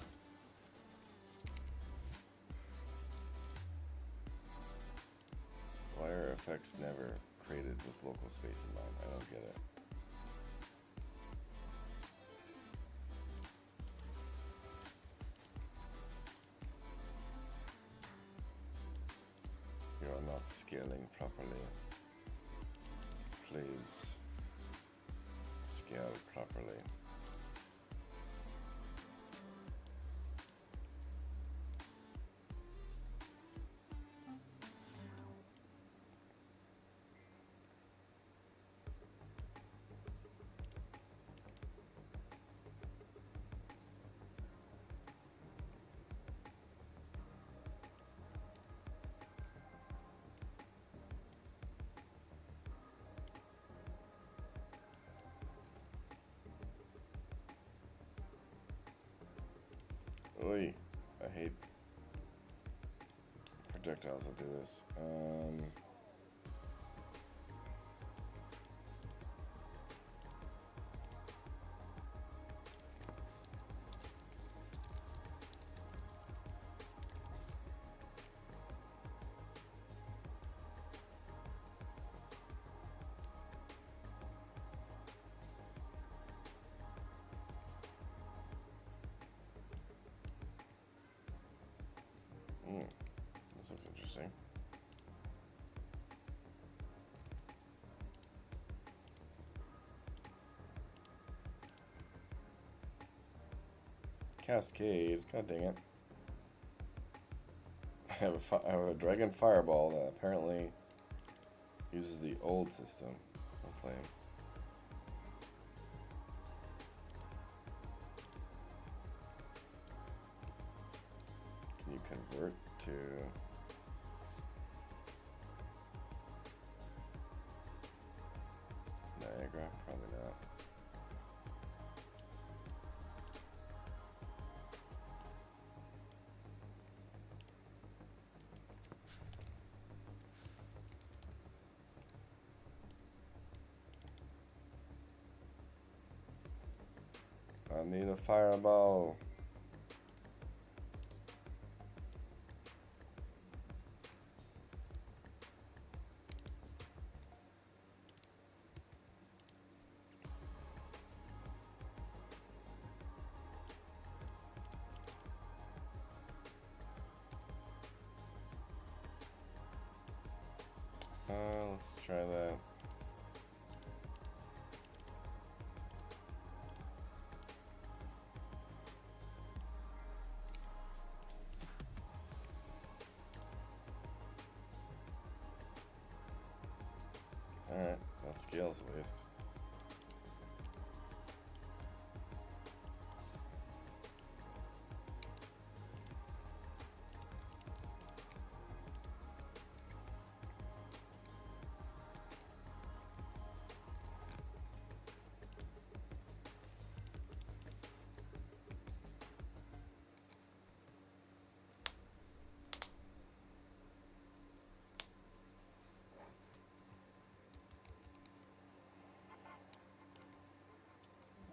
Why are effects never created with local space in mind? I don't get it. You are not scaling properly. Please scale properly. Oy, I hate projectiles that do this. This looks interesting. Cascade, god dang it. I have a dragon fireball that apparently uses the old system. That's lame. Can you convert to Niagara? Probably not. I need a fireball. Let's try that. Alright, that scales at least.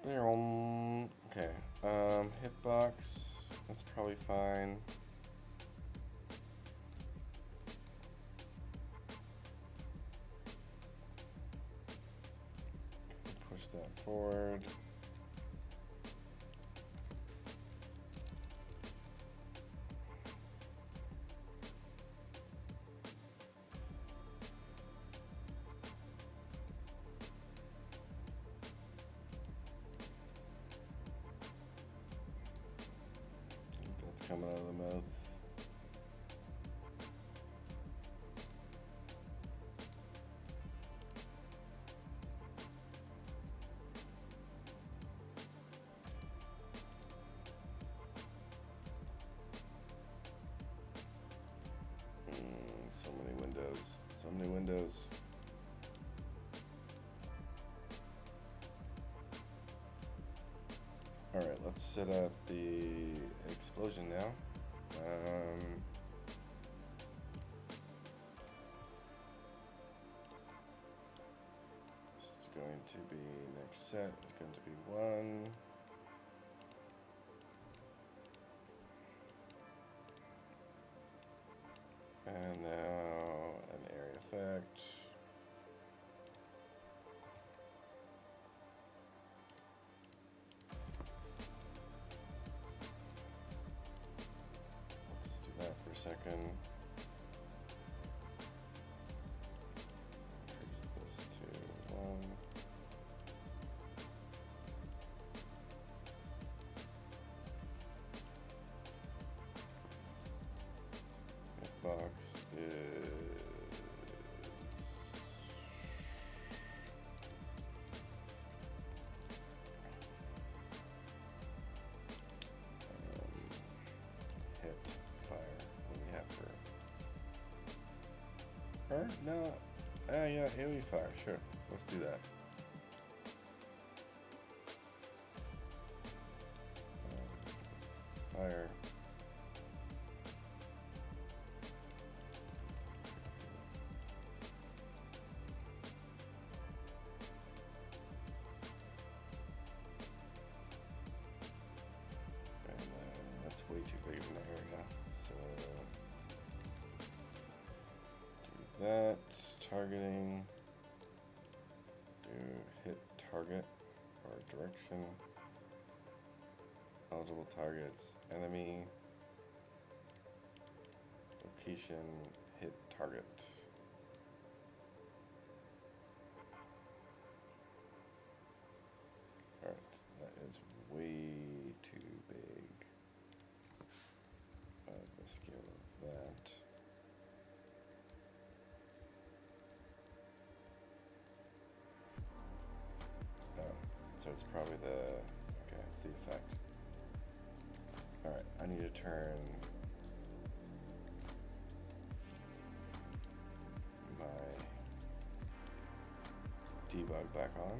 Okay. Hitbox. That's probably fine. Push that forward. Coming out of the mouth. So many windows. So many windows. Alright, let's set up the explosion now. This is going to be next set. It's going to be 1. And now an area effect. Let's just do that for a second. Increase this to 1. Box is hit fire. What do we have for? Or no, yeah, AoE fire. Sure, let's do that. Fire. Way too big of an area, so do that. Targeting, do hit target or direction, eligible targets, enemy, location, hit target. Alright, that is way too big. The scale of that. Oh, so it's probably the, okay, it's the effect. Alright, I need to turn my debug back on.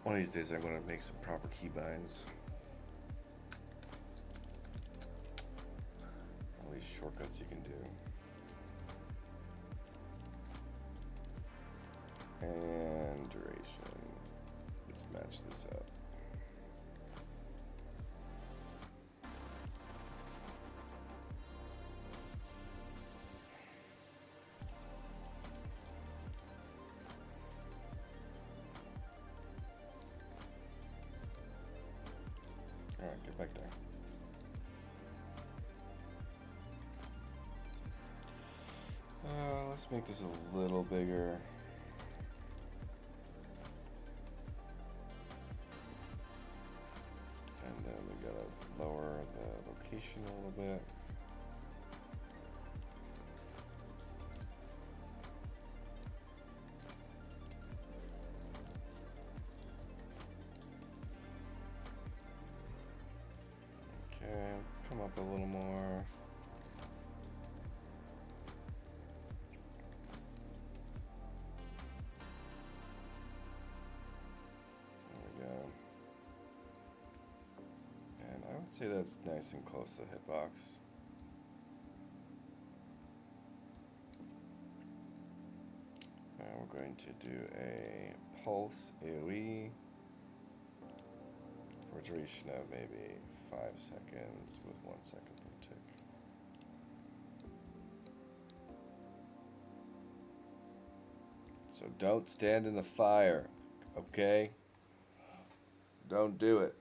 One of these days I'm going to make some proper keybinds. All these shortcuts you can do. And duration. Let's match this up. Alright, get back there. Let's make this a little bigger. And then we gotta lower the location a little bit. Okay, come up a little more. There we go. And I would Let's say that's nice and close to the hitbox. And we're going to do a pulse AoE for a duration of maybe 5 seconds with 1 second per tick. So don't stand in the fire, okay? Don't do it.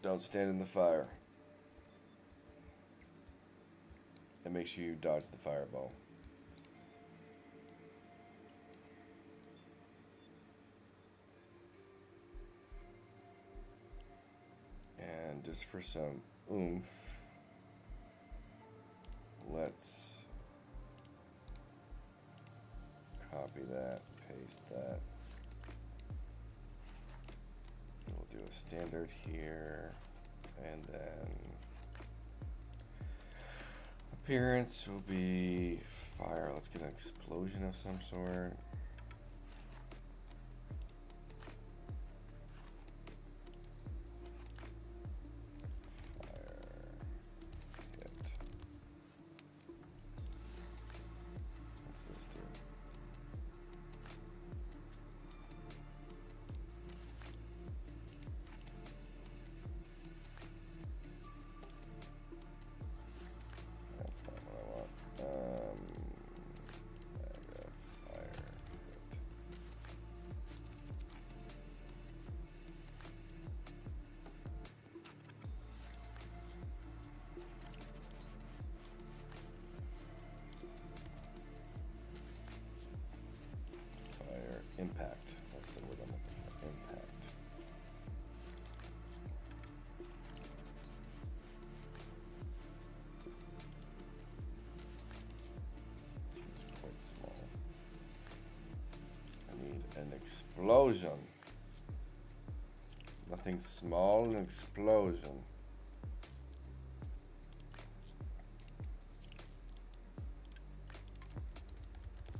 Don't stand in the fire. And make sure you dodge the fireball. And just for some oomph, let's copy that, paste that. We'll do a standard here, and then appearance will be fire. Let's get an explosion of some sort. Impact. That's the word I'm looking for. Impact. Seems quite small. I need an explosion. Nothing small, an explosion.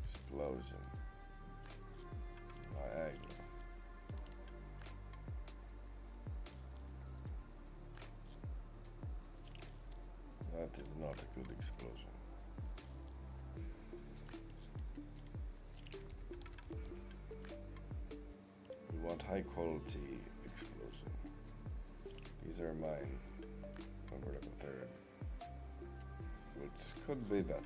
Explosion. That is not a good explosion. We want high quality explosion. These are mine. Formidable Tearyn, which could be better.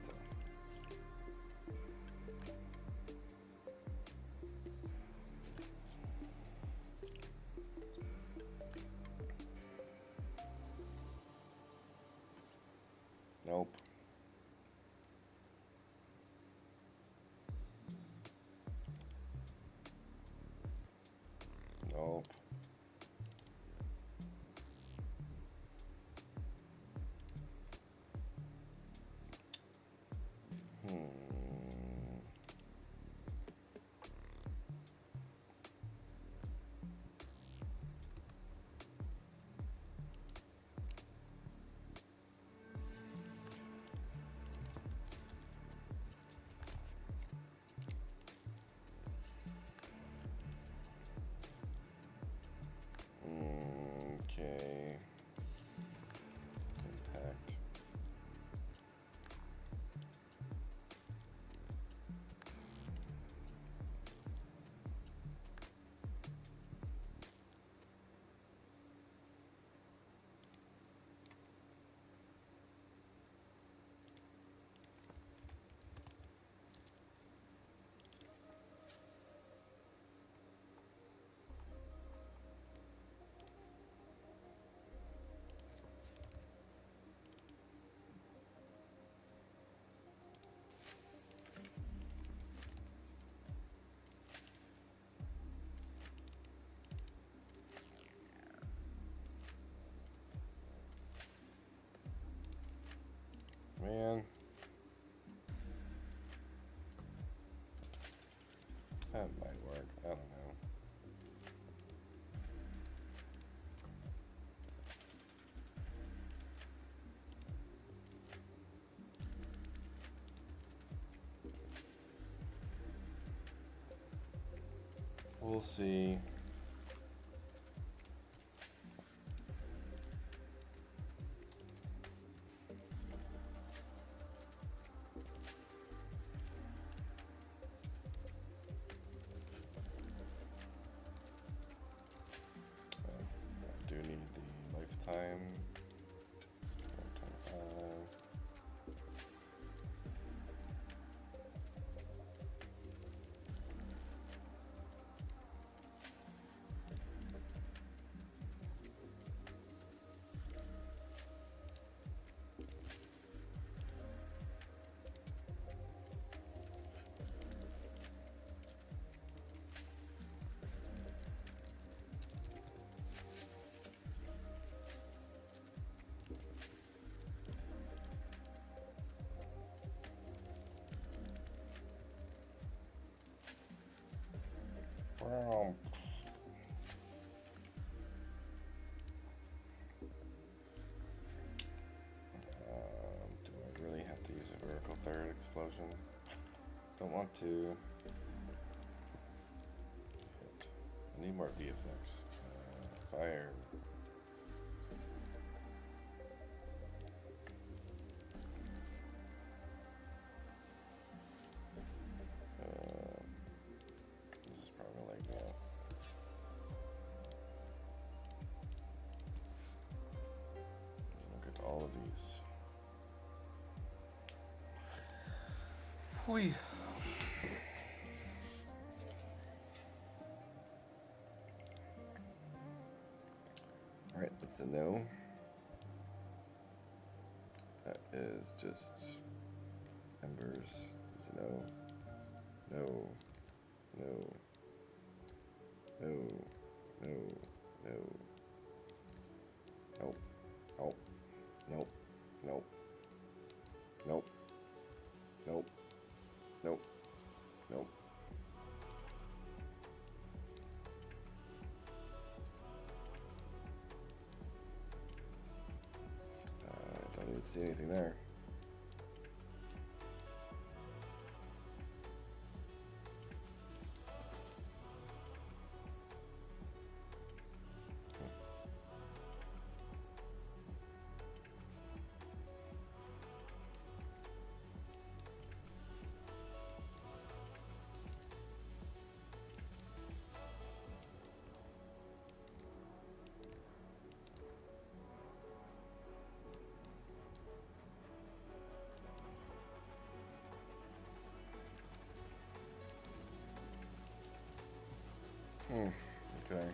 Nope. Nope. Okay. Impact. Man. That might work. I don't know. We'll see. a vertical third explosion. Don't want to. Hit. I need more VFX. Fire. This is probably like that. Look at all of these. Whee. Alright, that's a no. That is just embers. It's a no. No. No. No. No. No. Nope. Nope. Nope. Nope. Nope. Nope. Nope. Nope. Don't even see anything there. Okay.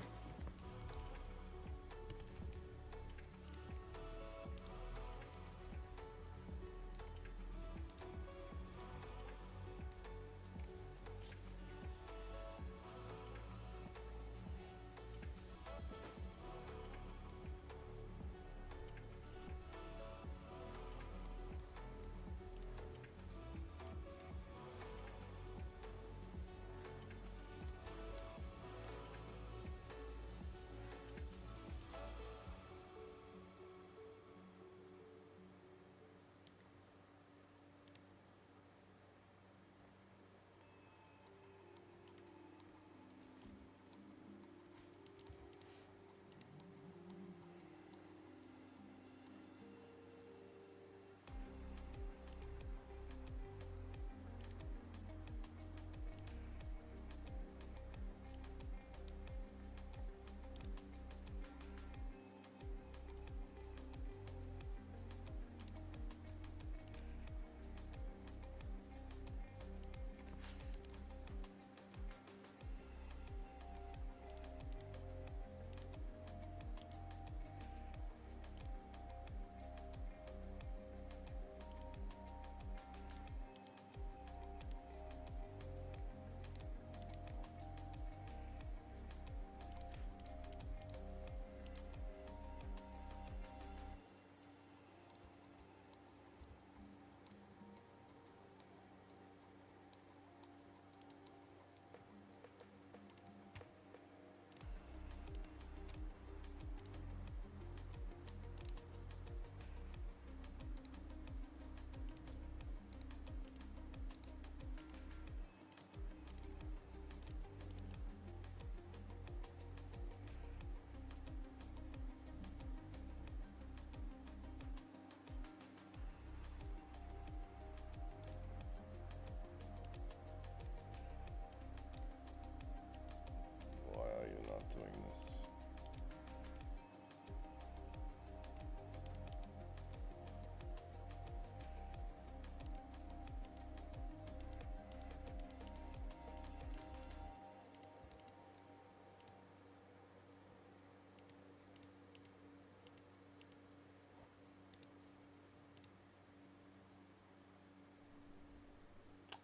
Doing this.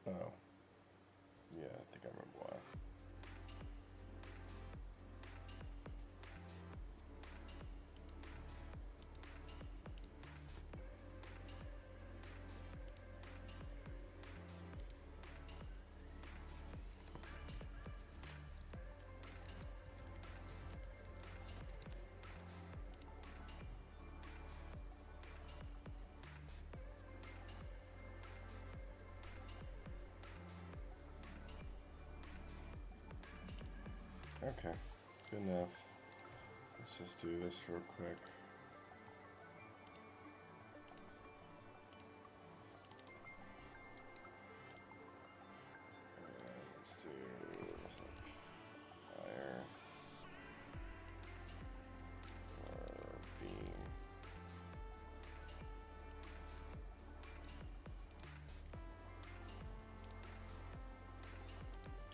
Oh. Yeah, I think I remember why. Okay, good enough. Let's just do this real quick. Let's do some fire or beam.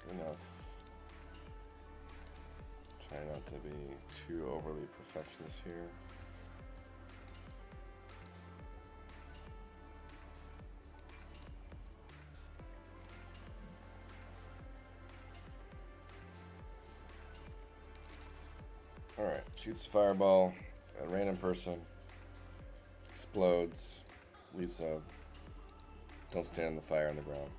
Good enough. Try not to be too overly perfectionist here. Alright, shoots fireball at a random person, explodes, leaves a, don't stand in the fire on the ground.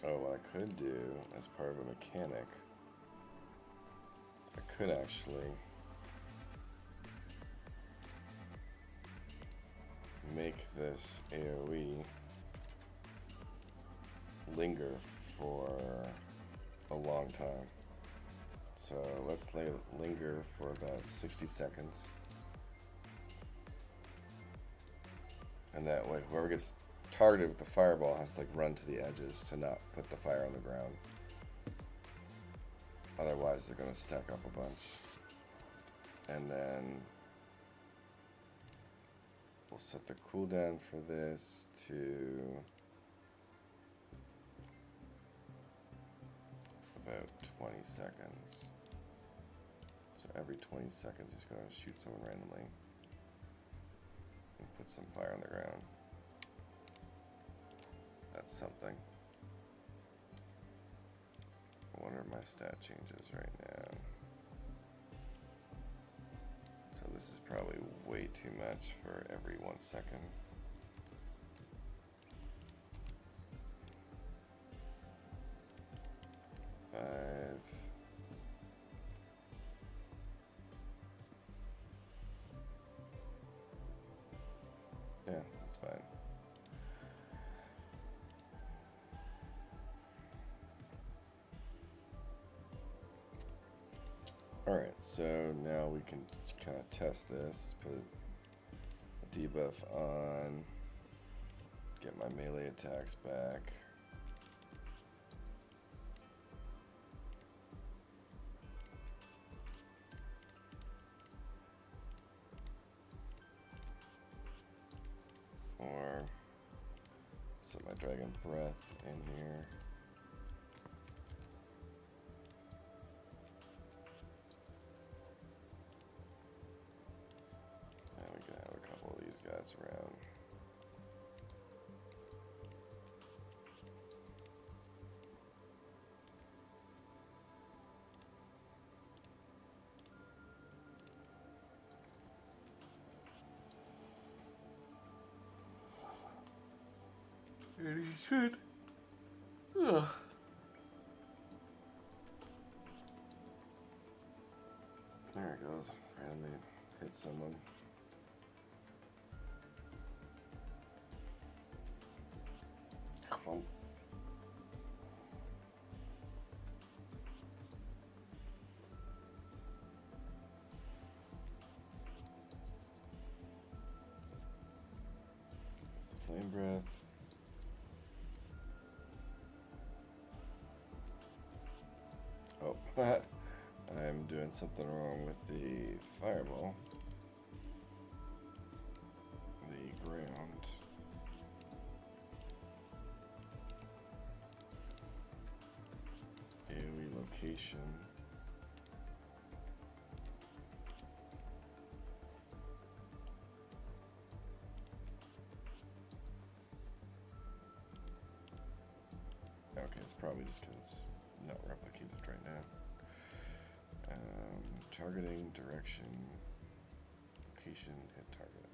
Oh, what I could do as part of a mechanic, I could actually make this AoE linger for a long time. So let's linger for about 60 seconds. And that way, whoever gets targeted with the fireball has to like run to the edges to not put the fire on the ground. Otherwise they're going to stack up a bunch. And then we'll set the cooldown for this to about 20 seconds. So every 20 seconds he's going to shoot someone randomly and put some fire on the ground. That's something. What are my stat changes right now? So this is probably way too much for every 1 second. Five. Yeah, that's fine. Alright, so now we can kind of test this, put a debuff on, get my melee attacks back. Or set my dragon breath in here. Guys around. And he should. Ugh. There it goes. Randomly hit someone. Well, there's the flame breath. Oh, I'm doing something wrong with the fireball. The ground. AoE location. Okay, it's probably just because it's not replicated right now. Targeting, direction, location, hit target.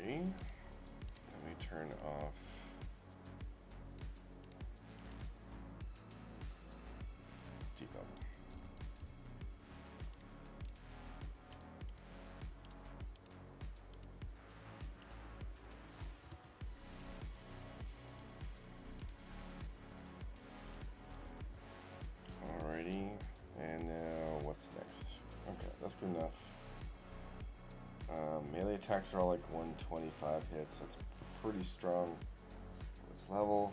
Alrighty. Let me turn off debug. Alrighty, and now what's next? Okay, that's good enough. Melee attacks are all like 125 hits. That's pretty strong. This level.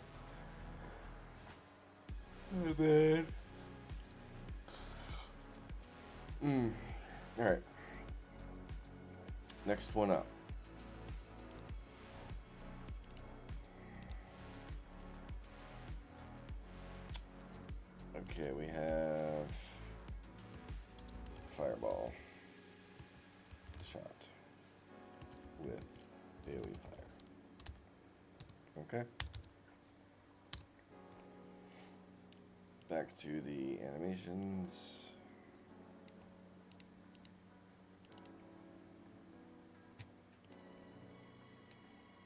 And then. Alright. Next one up. Okay, we have Fireball shot with AoE fire. Okay. Back to the animations.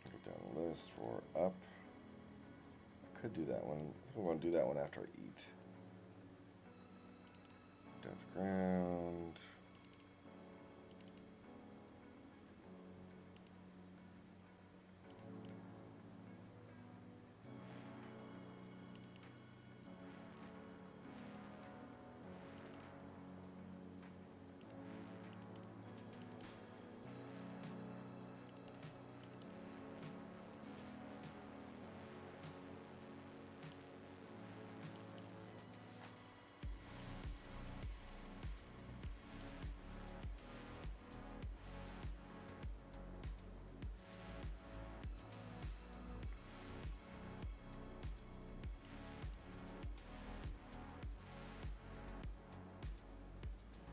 Go down the list for up. I could do that one. I think I'm going to do that one after I eat. Dev ground.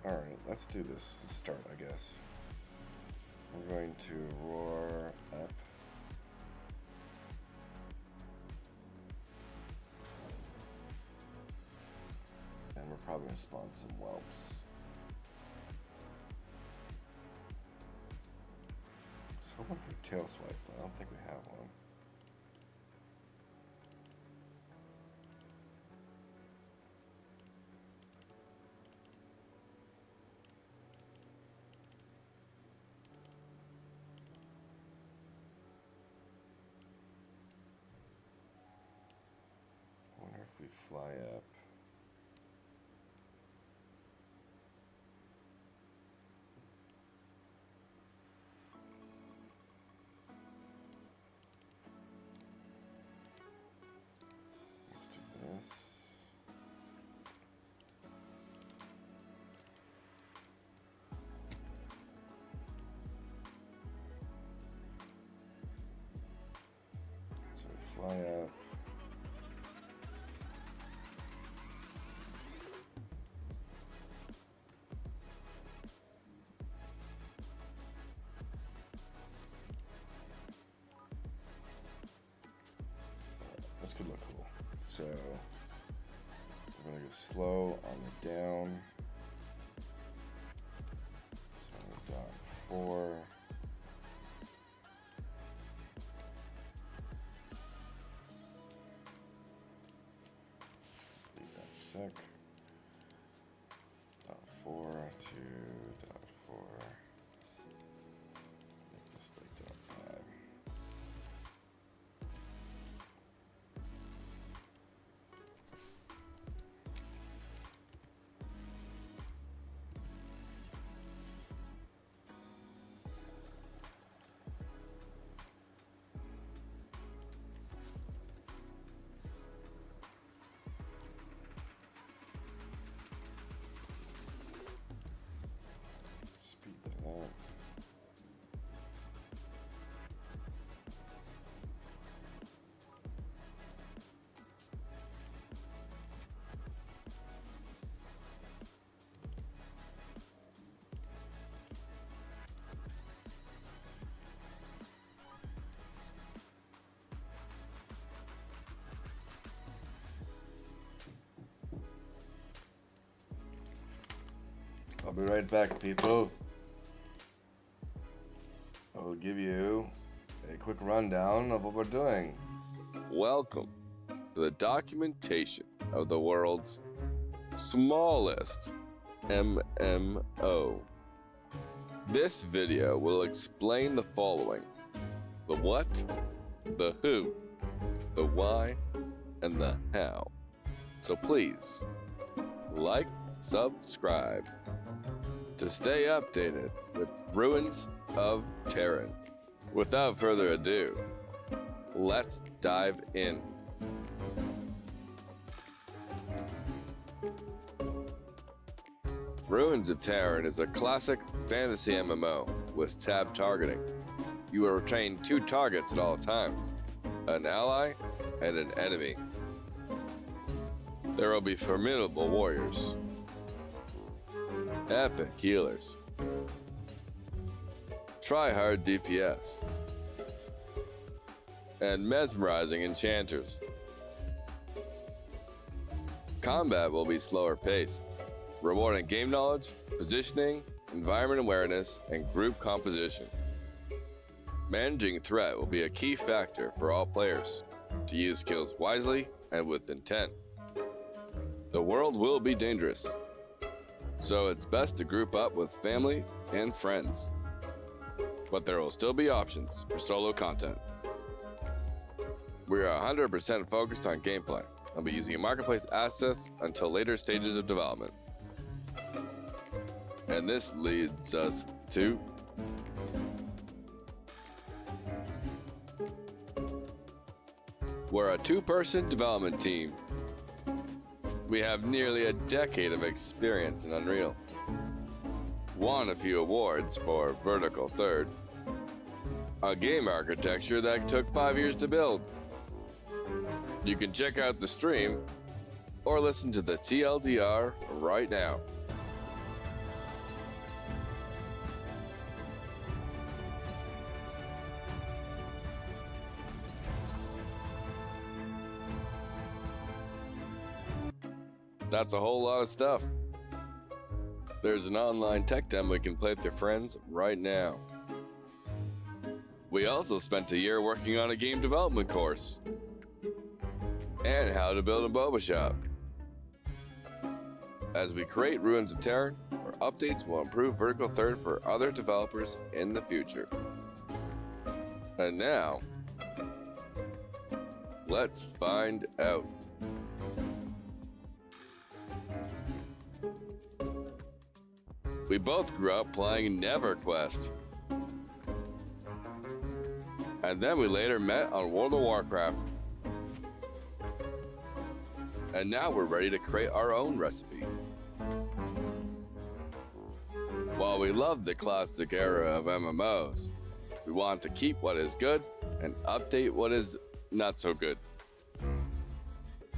Alright, let's do this to start, I guess. We're going to roar up. And we're probably going to spawn some whelps. I was hoping for a tail swipe, but I don't think we have one. We fly up. Let's do this. So we fly up. This could look cool. So we're gonna go slow on the down. So .4. Delete that for a sec. .4 to .4. Make this like .5. Speed that up. I'll be right back, people. I will give you a quick rundown of what we're doing. Welcome to the documentation of the world's smallest MMO. This video will explain the following: the what, the who, the why, and the how. So please, like, subscribe to stay updated with Ruins of Tearyn. Without further ado, let's dive in. Ruins of Tearyn is a classic fantasy MMO with tab targeting. You will retain 2 targets at all times, an ally and an enemy. There will be formidable warriors, epic healers, try-hard DPS, and mesmerizing enchanters. Combat will be slower paced, rewarding game knowledge, positioning, environment awareness, and group composition. Managing threat will be a key factor for all players to use skills wisely and with intent. The world will be dangerous, so it's best to group up with family and friends. But there will still be options for solo content. We are 100% focused on gameplay and be using marketplace assets until later stages of development. And this leads us to we're a 2-person development team. We have nearly a decade of experience in Unreal. Won a few awards for Vertical Third, a game architecture that took 5 years to build. You can check out the stream or listen to the TLDR right now. That's a whole lot of stuff. There's an online tech demo we can play with your friends right now. We also spent a year working on a game development course and how to build a Boba shop. As we create Ruins of Tearyn, our updates will improve Vertical Third for other developers in the future. And now, let's find out. We both grew up playing NeverQuest. And then we later met on World of Warcraft. And now we're ready to create our own recipe. While we love the classic era of MMOs, we want to keep what is good and update what is not so good.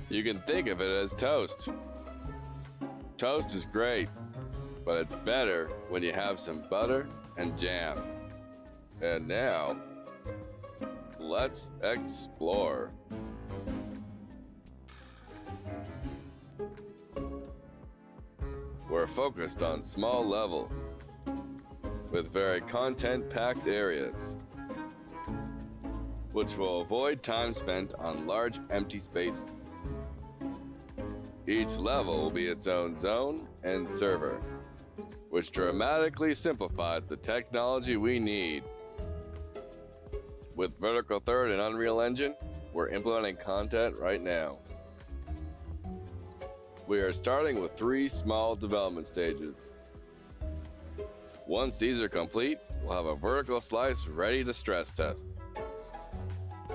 You can think of it as toast. Toast is great, but it's better when you have some butter and jam. And now, let's explore. We're focused on small levels with very content-packed areas, which will avoid time spent on large empty spaces. Each level will be its own zone and server, which dramatically simplifies the technology we need. With Vertical Third and Unreal Engine, we're implementing content right now. We are starting with 3 small development stages. Once these are complete, we'll have a vertical slice ready to stress test.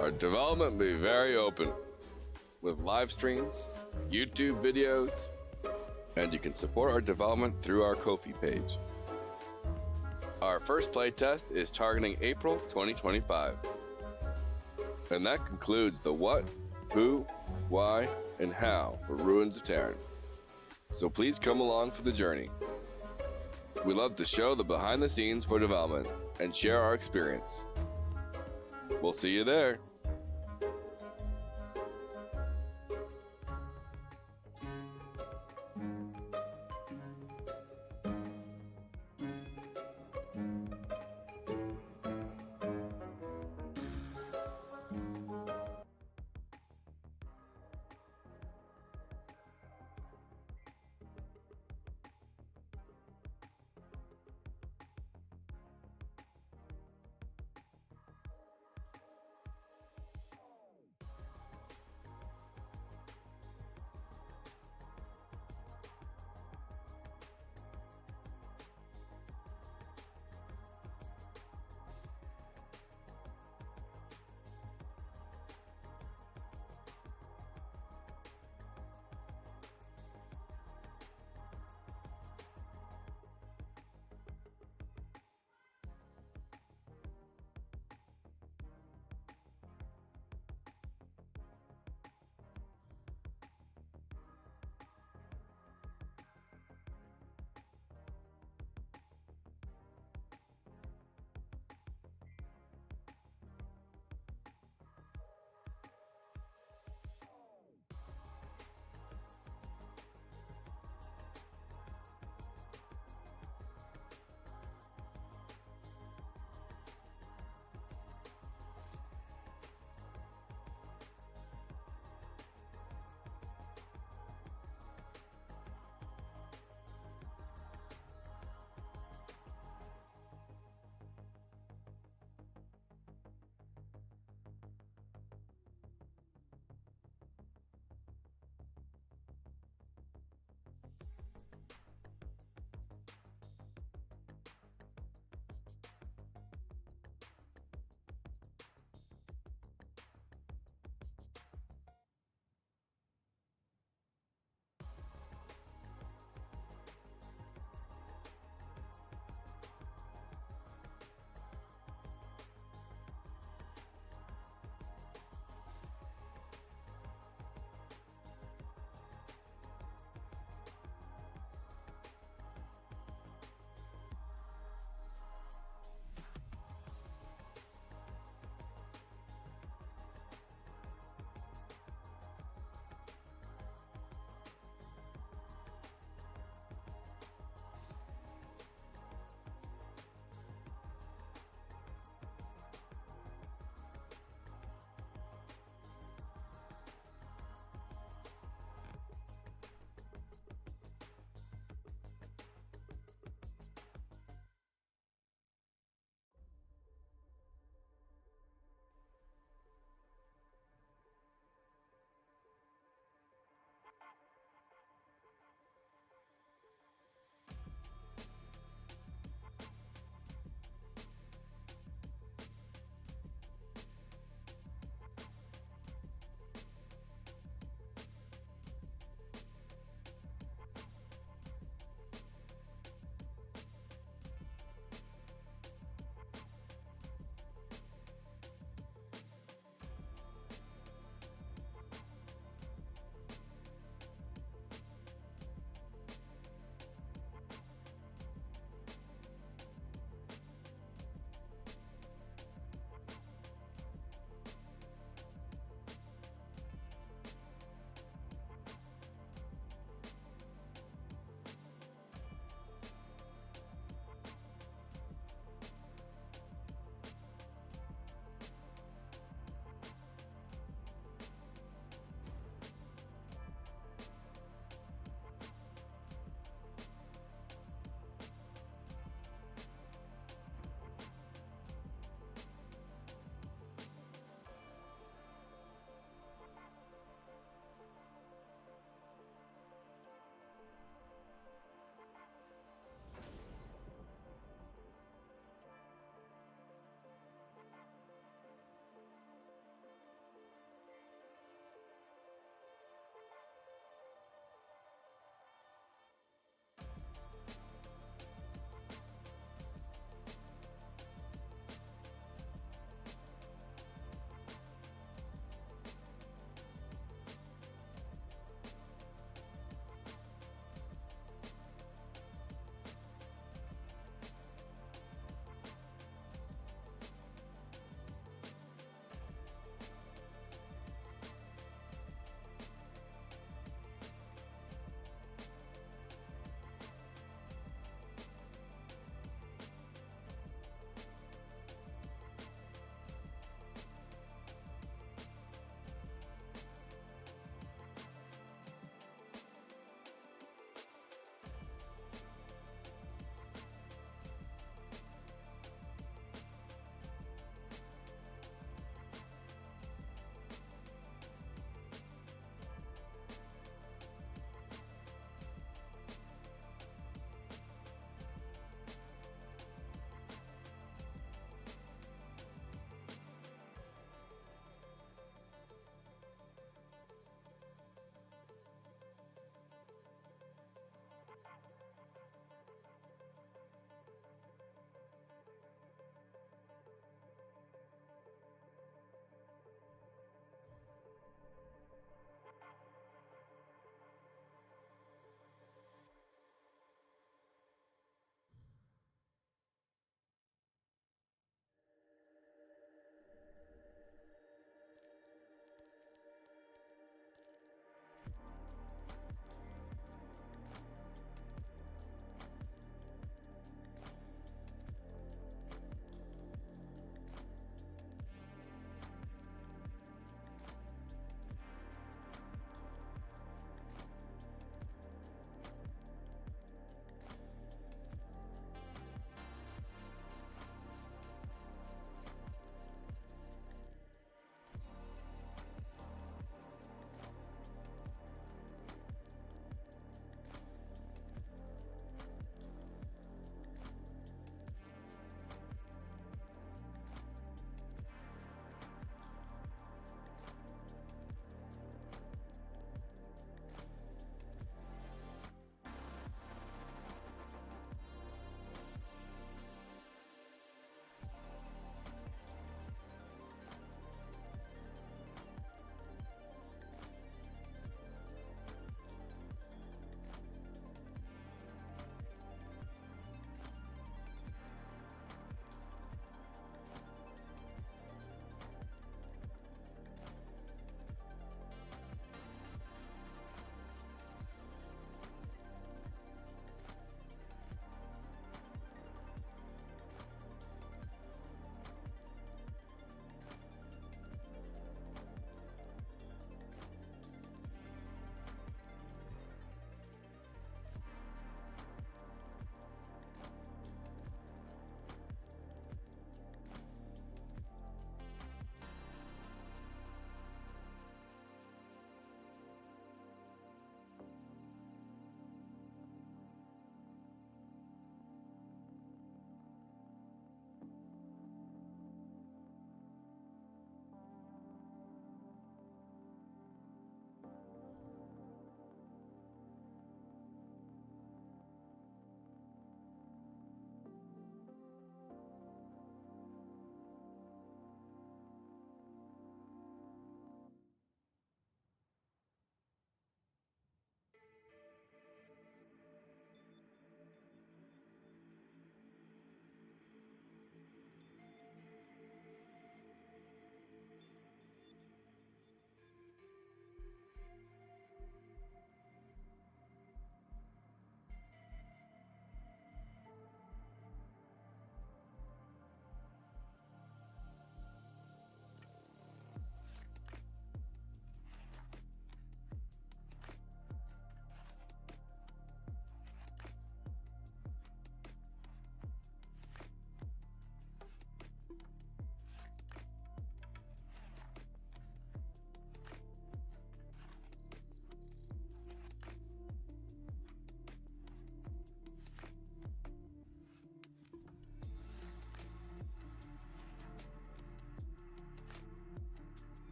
Our development will be very open, with live streams, YouTube videos, and you can support our development through our Ko-fi page. Our first playtest is targeting April 2025. And that concludes the what, who, why, and how for Ruins of Tearyn. So please come along for the journey. We love to show the behind the scenes for development and share our experience. We'll see you there.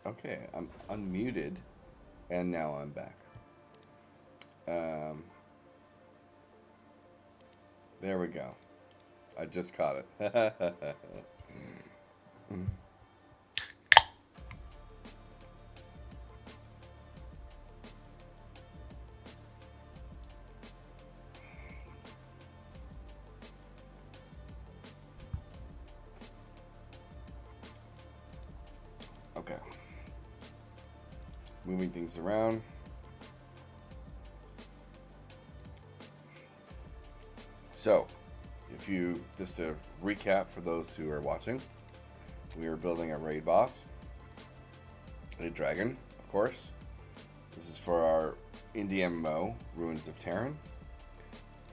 Okay, I'm unmuted, and now I'm back. There we go. I just caught it. Okay. Moving things around. So, if you, just to recap for those who are watching, we are building a raid boss, a dragon, of course. This is for our indie MMO, Ruins of Tearyn.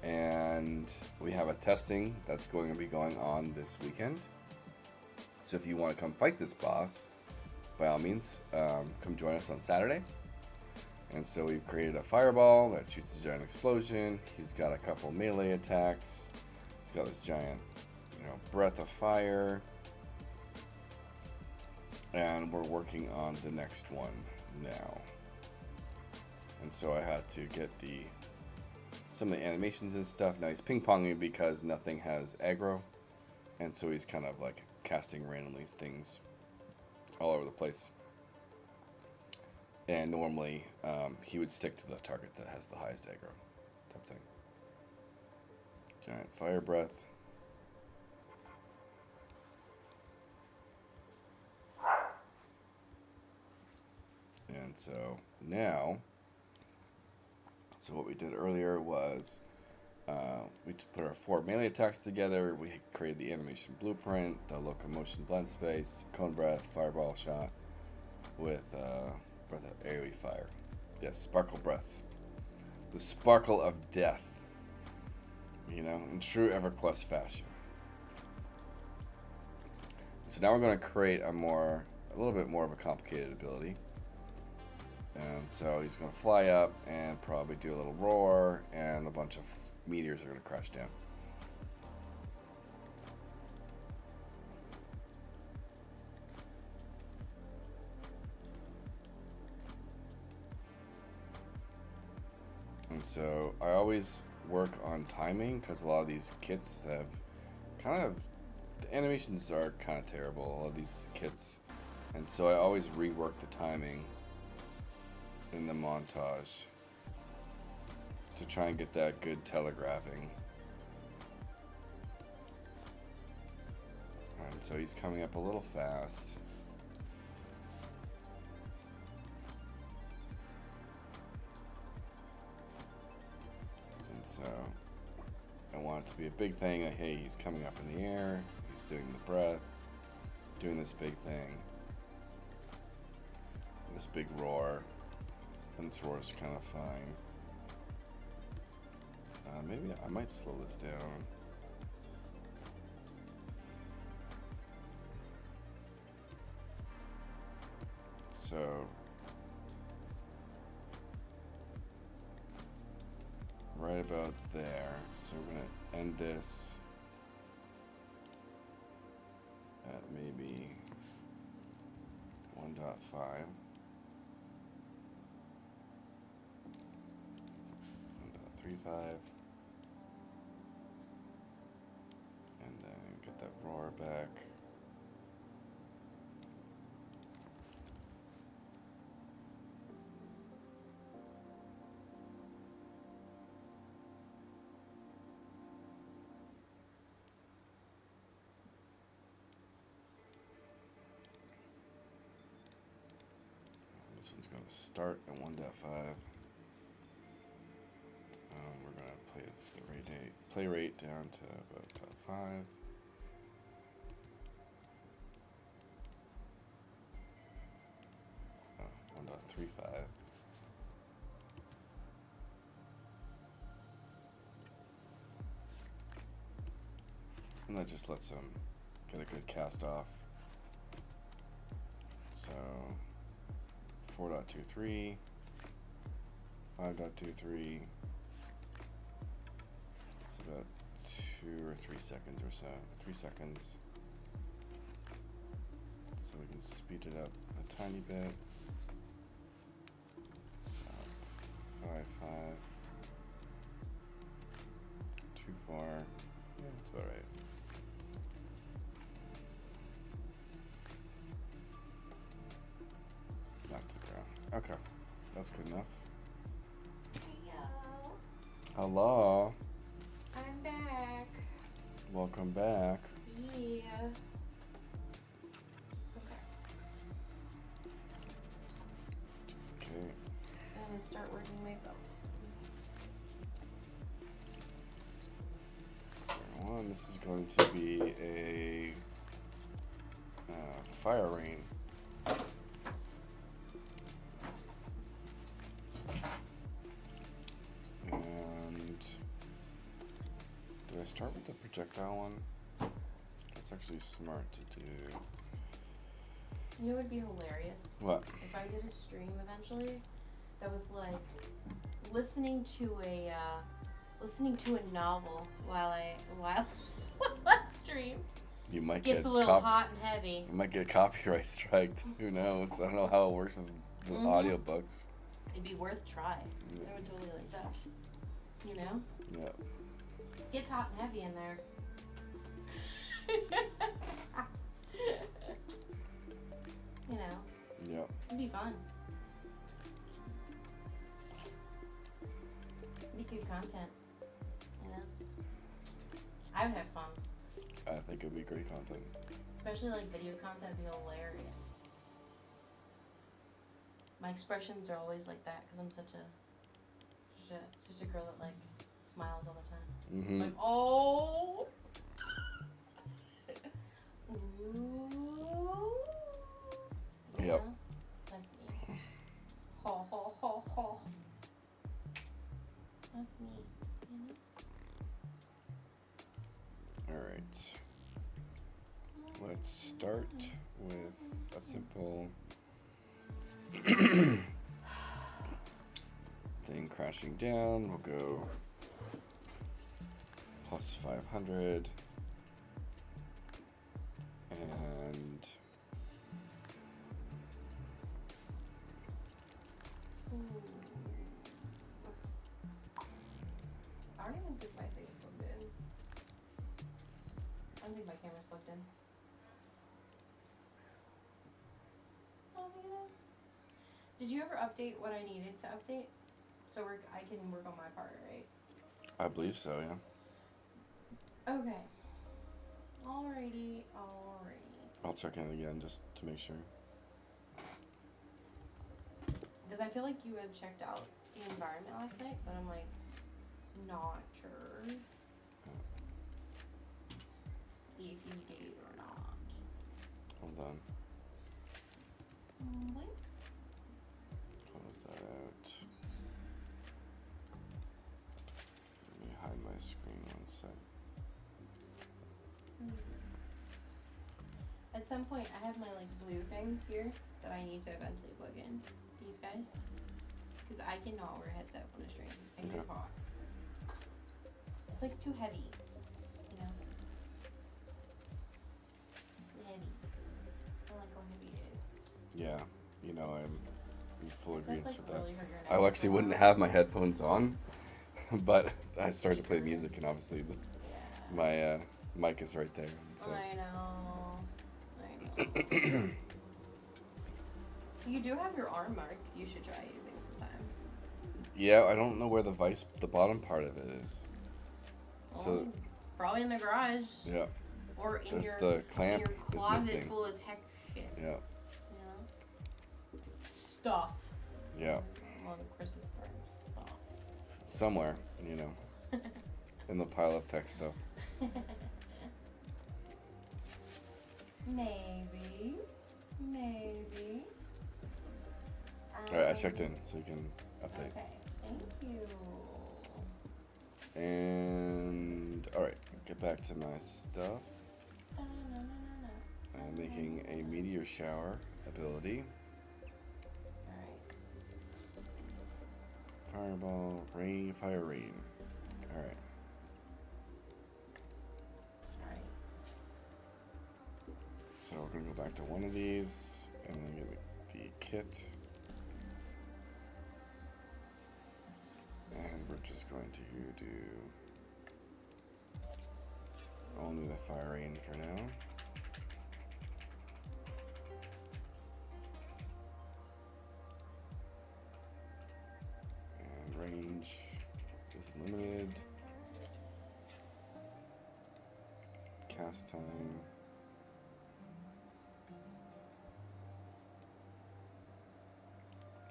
And we have a testing that's going to be going on this weekend. So if you want to come fight this boss, by all means, come join us on Saturday. And so we've created a fireball that shoots a giant explosion. He's got a couple melee attacks. He's got this giant, breath of fire. And we're working on the next one now. And so I had to get some of the animations and stuff. Now he's ping-ponging because nothing has aggro. And so he's kind of like casting randomly things all over the place. And normally, he would stick to the target that has the highest aggro type thing. Giant fire breath. And so now, what we did earlier was we put our 4 melee attacks together. We created the animation blueprint, the locomotion blend space, cone breath, fireball shot with breath of AoE fire. Yes, sparkle breath. The sparkle of death. In true EverQuest fashion. So now we're going to create a little bit more of a complicated ability. And so he's going to fly up and probably do a little roar, and a bunch of meteors are going to crash down. And so I always work on timing because a lot of these kits have the animations are kind of terrible, a lot of these kits. And so I always rework the timing in the montage to try and get that good telegraphing. And so he's coming up a little fast. And so I want it to be a big thing. Like, hey, he's coming up in the air, he's doing the breath, doing this big thing, this big roar. And this roar is kind of fine. Maybe I might slow this down. So right about there. So we're going to end this at maybe 1.5. 1.35. And then get that roar back. This one's going to start at 1.5. We're going to play rate down to about 5. Oh, 1.35. And that just lets them get a good cast off. So 4.23, 5.23. It's about 2 or 3 seconds or so. 3 seconds. So we can Let's speed it up a tiny bit. 5.5. Too far. Yeah, that's about right. Not to the ground. Okay, that's good enough. Heyo. Hello. I'm back. Welcome back. Yeah. Okay. Okay. I'm gonna start working myself. One. This is going to be a fire rain. And did I start with the projectile one? That's actually smart to do. You know what would be hilarious? What? If I did a stream eventually that was like listening to a novel while I stream. You might Gets get a little hot and heavy. You might get copyright striked. Who knows? I don't know how it works with audiobooks. It'd be worth trying. Yeah. I would totally like that. You know? Yeah. Gets hot and heavy in there. You know? Yeah. It'd be fun. It'd be good content. You know? I would have fun. I think it'd be great content. Especially like video content would be hilarious. My expressions are always like that because I'm such a girl that like smiles all the time. Mm-hmm. Like, oh. Ooh. You Yep. know? That's me. Ho ho ho ho. That's me. You know? All right. Let's start with a simple thing crashing down. We'll go plus 500 and I don't even think my thing's plugged in. I don't think my camera's plugged in. I don't think it is. Did you ever update what I needed to update? So I can work on my part, right? I believe so, yeah. Okay. Alrighty. I'll check in again just to make sure. Because I feel like you had checked out the environment last night, but I'm like, not sure if you did or not. Hold on. Wait. Close that out. Let me hide my screen one sec. At some point, I have my like blue things here that I need to eventually plug in. These guys, because I cannot wear a headset on a stream. I get Okay. hot. It's like too heavy, you know. Too heavy. I don't like how heavy it is. Yeah, you know, I'm in full That's agreement like with that. really hurt your neck I actually for a wouldn't while. have my headphones on, but I started to play music, and obviously Yeah. my mic is right there. So. I know. You do have your arm mark. You should try using sometime. Yeah, I don't know where the bottom part of it is. So Well, probably in the garage. yeah, Or in there's your, the clamp in your is closet missing. full of tech shit. Yeah, You know? Stuff. yeah, Well, Chris's term, stuff. somewhere, you know, in the pile of tech stuff. Maybe. All right, I checked in, so you can update. Okay, thank you. And all right, get back to my stuff. I'm making a meteor shower ability. Alright. Fireball, rain, fire rain. All right. So we're going to go back to one of these and then get the kit. And we're just going to do only the fire range for now. And range is limited. Cast time.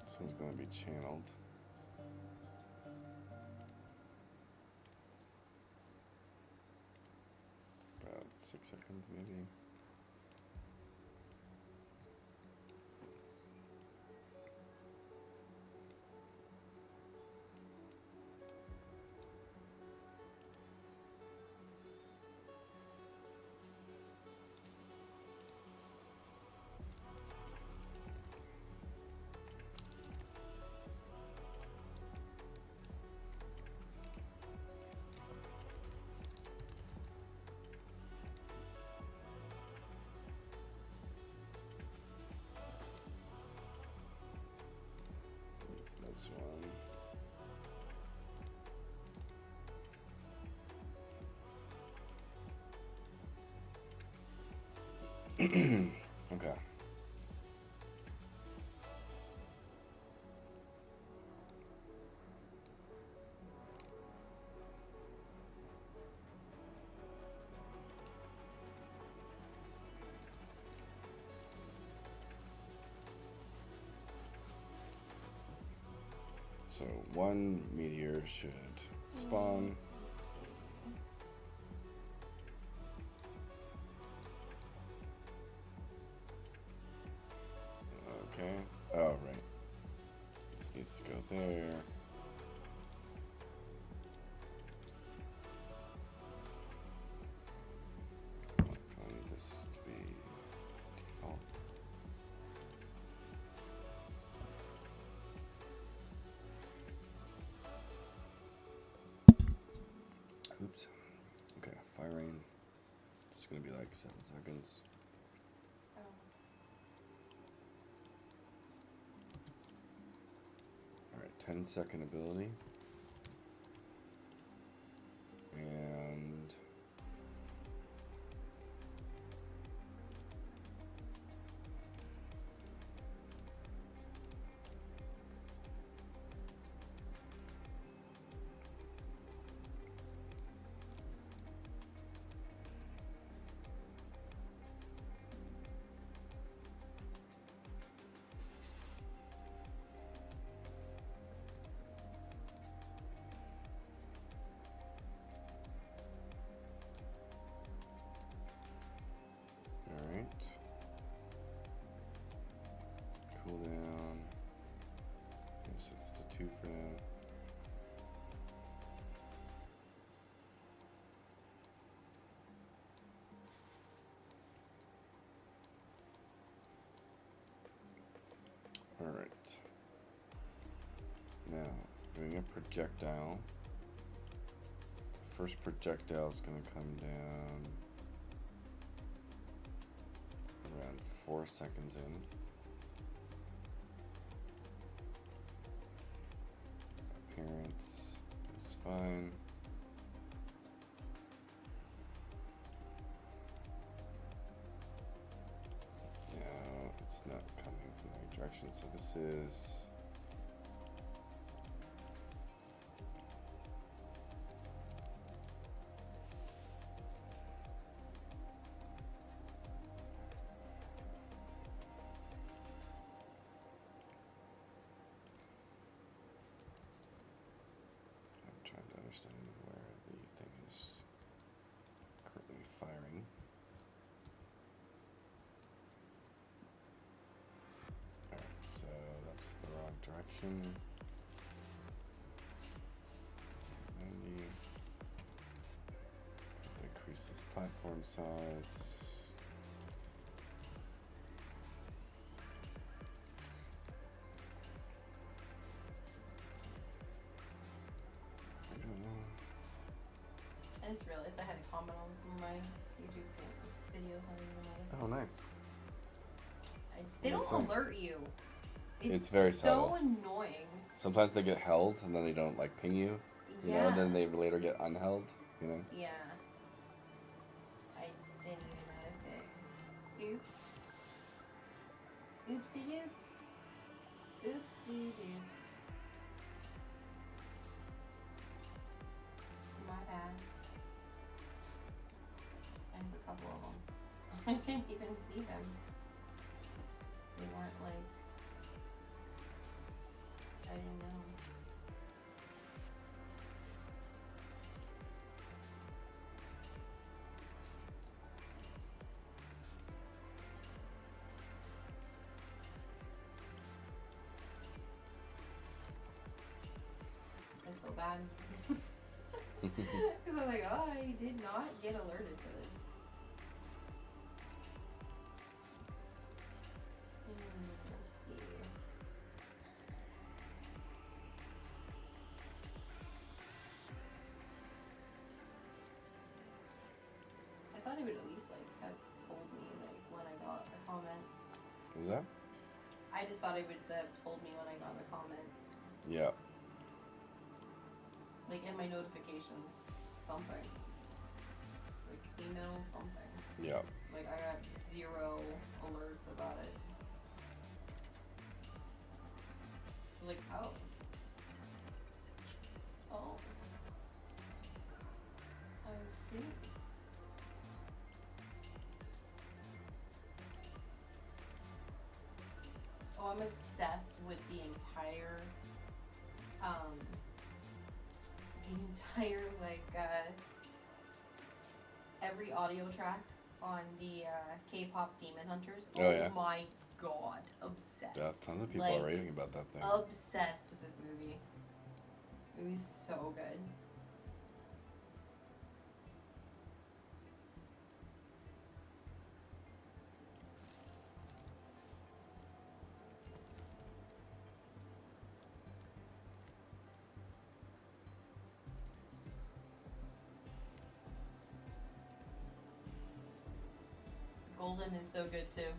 This one's going to be channeled. About 6 seconds maybe. This one. Okay. So one meteor should spawn. Okay. Oh, right. This needs to go there. I need this to be default. Oops. Okay, fire rain. It's gonna be like 7 seconds. Alright, 10-second ability. And cooldown. So it's the 2 for now. All right. Now doing a projectile. The first projectile is going to come down around 4 seconds in. Appearance is fine. Now it's not coming from the right direction, so this is understand where the thing is currently firing. Alright, so that's the wrong direction. 90. Decrease this platform size. I just realized I had a comment on some of my YouTube videos videos, I didn't even notice. Oh, nice. They don't alert you. It's very so subtle. annoying. Sometimes they get held and then they don't like ping you. You know, and then they later get unheld, you know? Yeah. I didn't even notice it. Oops. Oopsie doops. Oopsie doops. My bad. I have a couple of them. I didn't even see them. They weren't like... I didn't know. I feel bad. Because I was like, oh, I did not get alerted for this. Let's see. I thought it would at least like have told me like when I got a comment. What was that? I just thought it would have told me when I got a comment. Yeah. Like in my notifications, something. Like email, something. Yeah. Like I got 0 alerts about it. Like, oh. Oh. I see. Oh, I'm obsessed with the entire, like, every audio track on the, K-pop Demon Hunters. Oh, yeah. My god. Obsessed. Yeah, tons of people like, are raving about that thing. Obsessed with this movie. The movie's so good. Golden is so good too.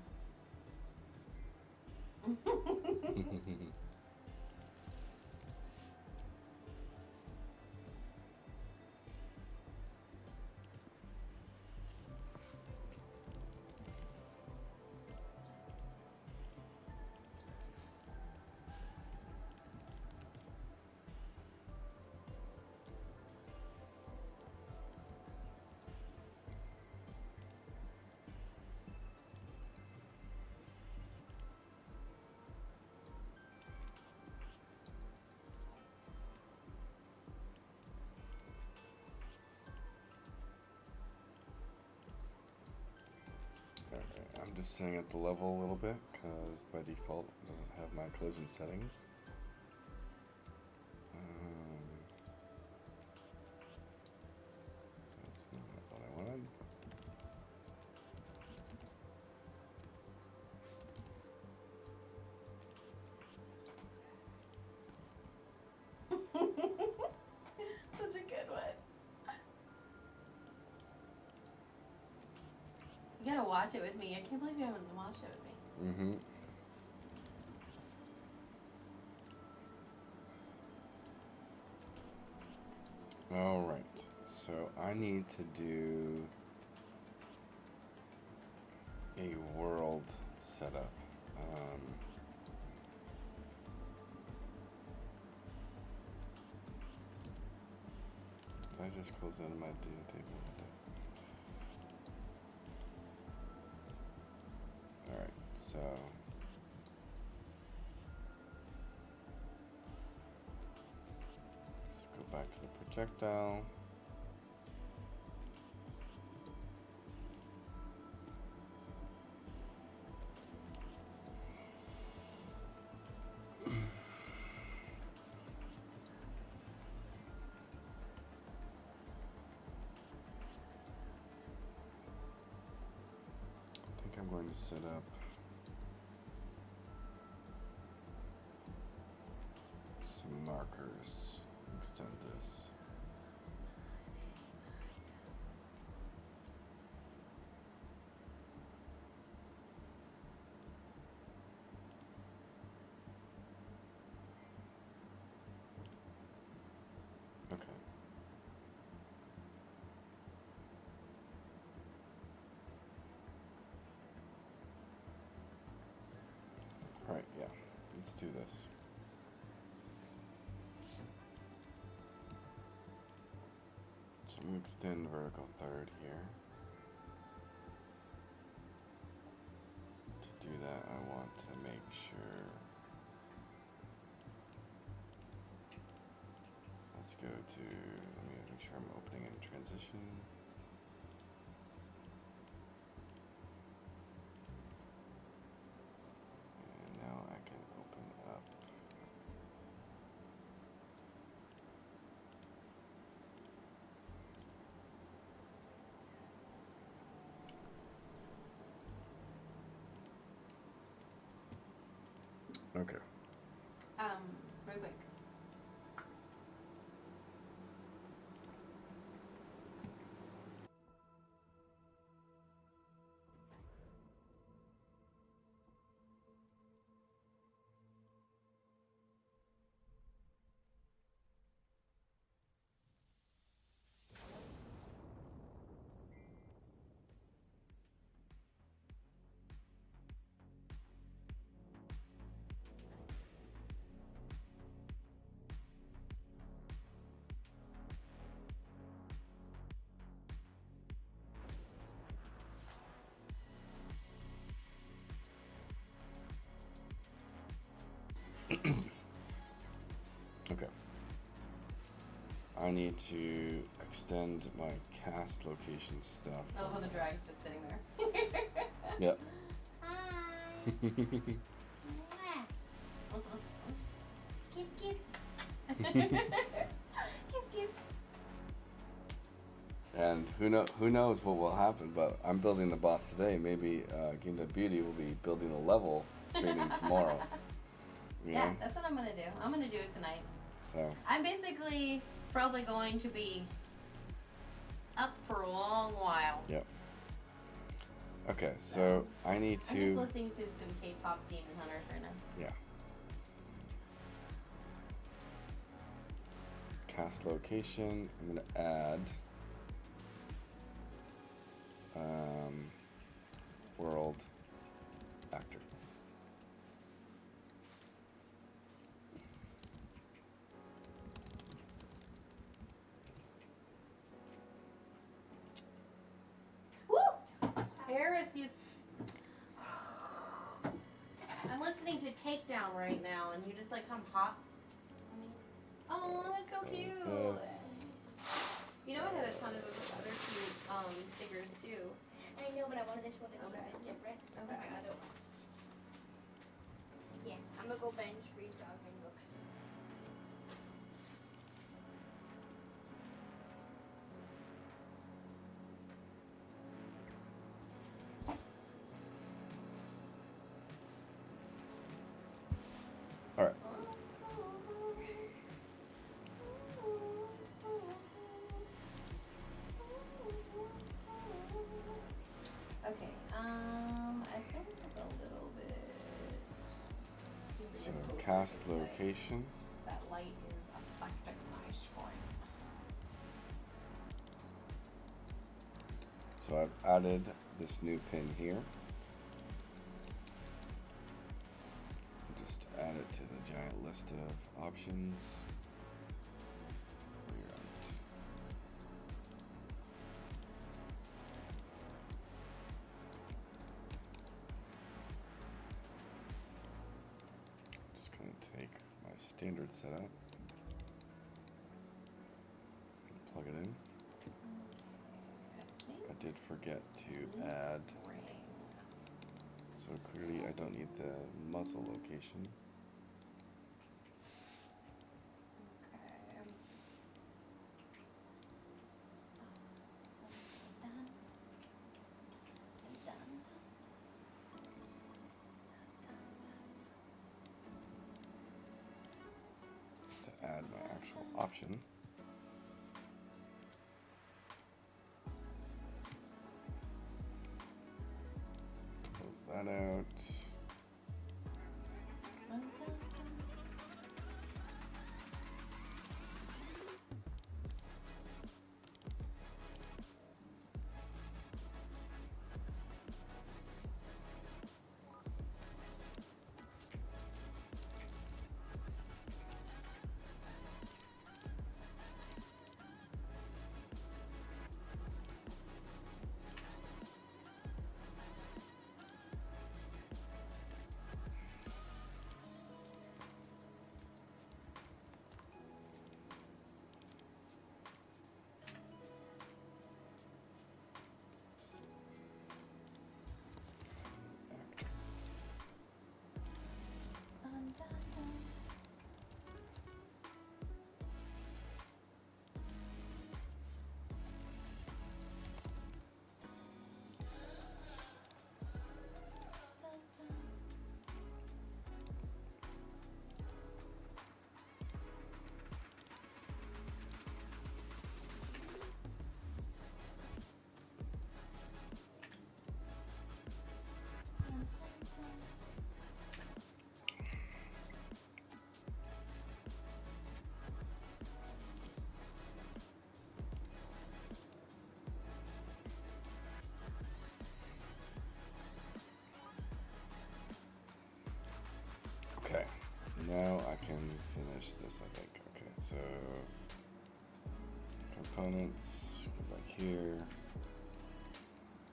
I'm just setting up the level a little bit because by default it doesn't have my collision settings. That's not what I wanted. Such a good one. You gotta watch it with me. I can't believe you haven't watched it with me. Mm-hmm. All right. So I need to do a world setup. Did I just close out of my data table? Alright, so let's go back to the projectile. I'm going to set up some markers, extend this. Right, yeah. Let's do this. So I'm going to extend vertical third here. To do that, I want to make sure. Let's go to, let me make sure I'm opening in transition. And now I can open up. Okay. Real quick. Okay. I need to extend my cast location stuff. I love how the dragon's just sitting there. Yep. Hi. Kiss, kiss. Kiss, kiss. And who knows what will happen, but I'm building the boss today. Maybe gameDEVbeauty will be building a level streaming tomorrow. Yeah, that's what I'm gonna do. I'm gonna do it tonight. So I'm basically probably going to be up for a long while. Yep. Okay, so I need to. I'm just listening to some K-pop Demon Hunters right now. Yeah. Cast location. I'm gonna add world actor. Woo! Paris, you. I'm listening to Takedown right now, and you just like come hot. Oh, that's so cute. You know, I had a ton of those other cute stickers too. I know, but I wanted this one to be a bit different. Okay. That's my other ones. Yeah, I'm gonna go bench, read dog and books. All right. Okay, I think it's a little bit. So cast location. That light is affecting my screen. So I've added this new pin here. Just add it to the giant list of options. We're out. Just gonna take my standard setup and plug it in. I did forget to add, so clearly I don't need the muzzle location. To add my actual option. Close that out. Now I can finish this, I think. Okay, so components, go back here.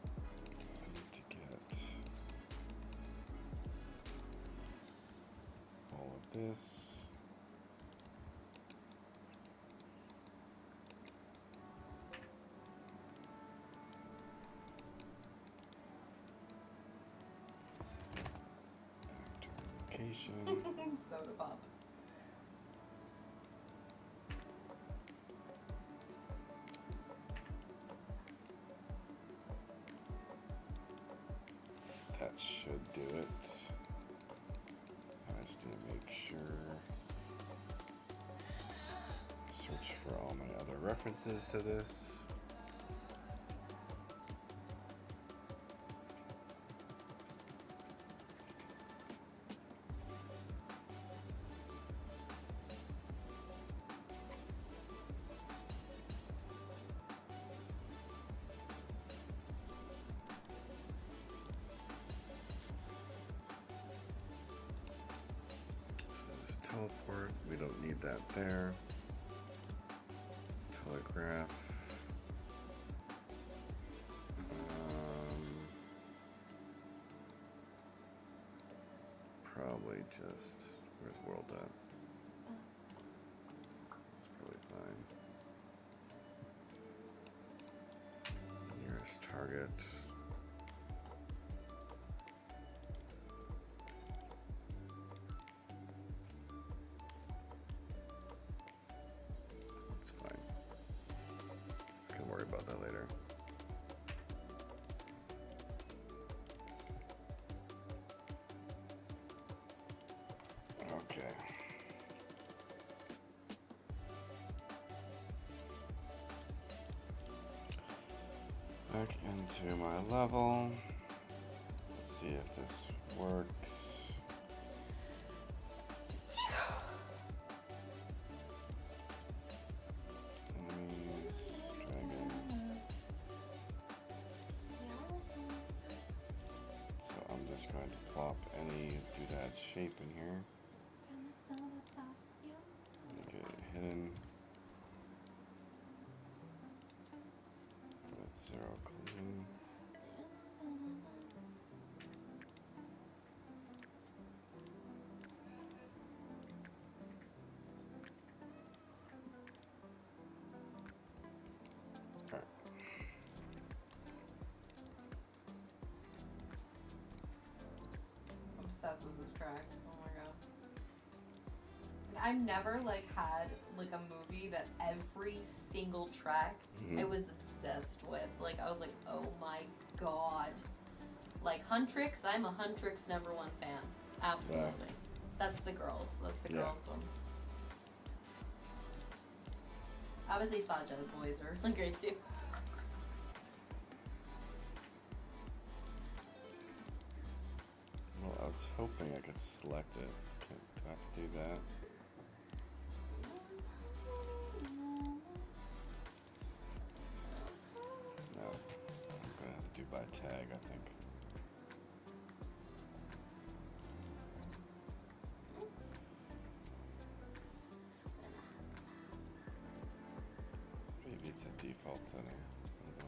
I need to get all of this. Soda pop. That should do it. I just need to make sure. Search for all my other references to this. Teleport, we don't need that there. Telegraph. Probably just, where's world at? That's probably fine. Nearest target. About that later. Okay. Back into my level. Let's see if this works. Going to plop any doodad shape in here. Make it hidden with 0 collision. With this track. Oh my god. I've never like had like a movie that every single track I was obsessed with. Like I was like, oh my god. Like Huntrix, I'm a Huntrix #1 fan. Absolutely. Yeah. That's the girls. That's the girls one. Obviously saw Jazz Boys are really great too. Well, I was hoping I could select it. Do I have to do that? No. I'm gonna have to do by tag, I think. Maybe it's a default setting. Hold on.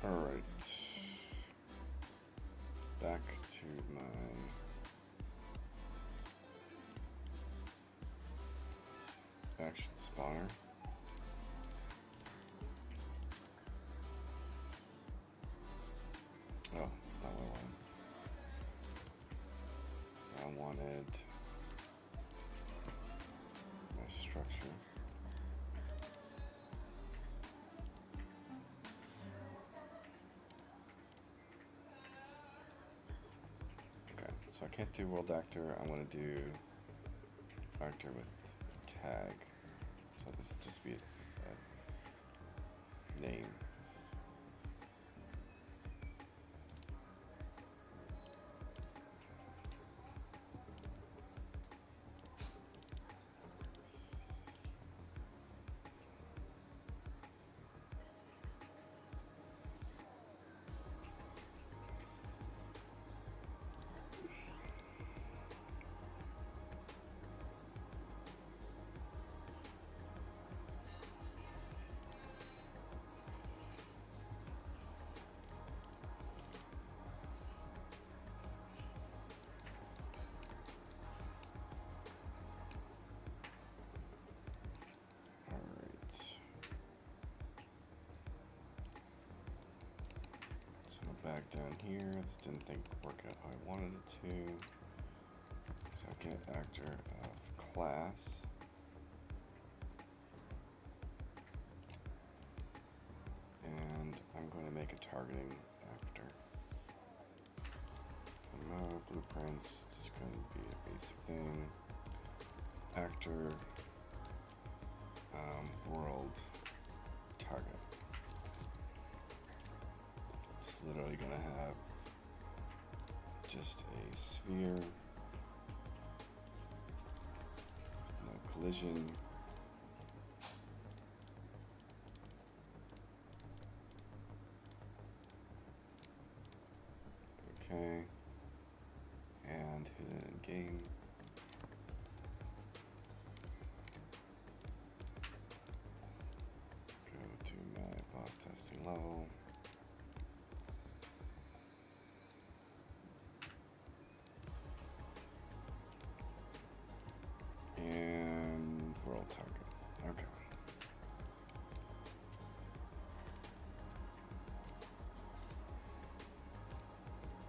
Alright, back to my action spawner. Oh, that's not what I wanted. I wanted my structure. So I can't do world actor. I'm gonna do actor with tag. So this will just be a name. Back down here, this didn't work out how I wanted it to. So I'll get actor of class. And I'm going to make a targeting actor. MMO blueprints, it's going to be a basic thing. Actor, world, target. Literally gonna have just a sphere, no collision. Okay, and hit it in game. Go to my boss testing level. And world target. Okay.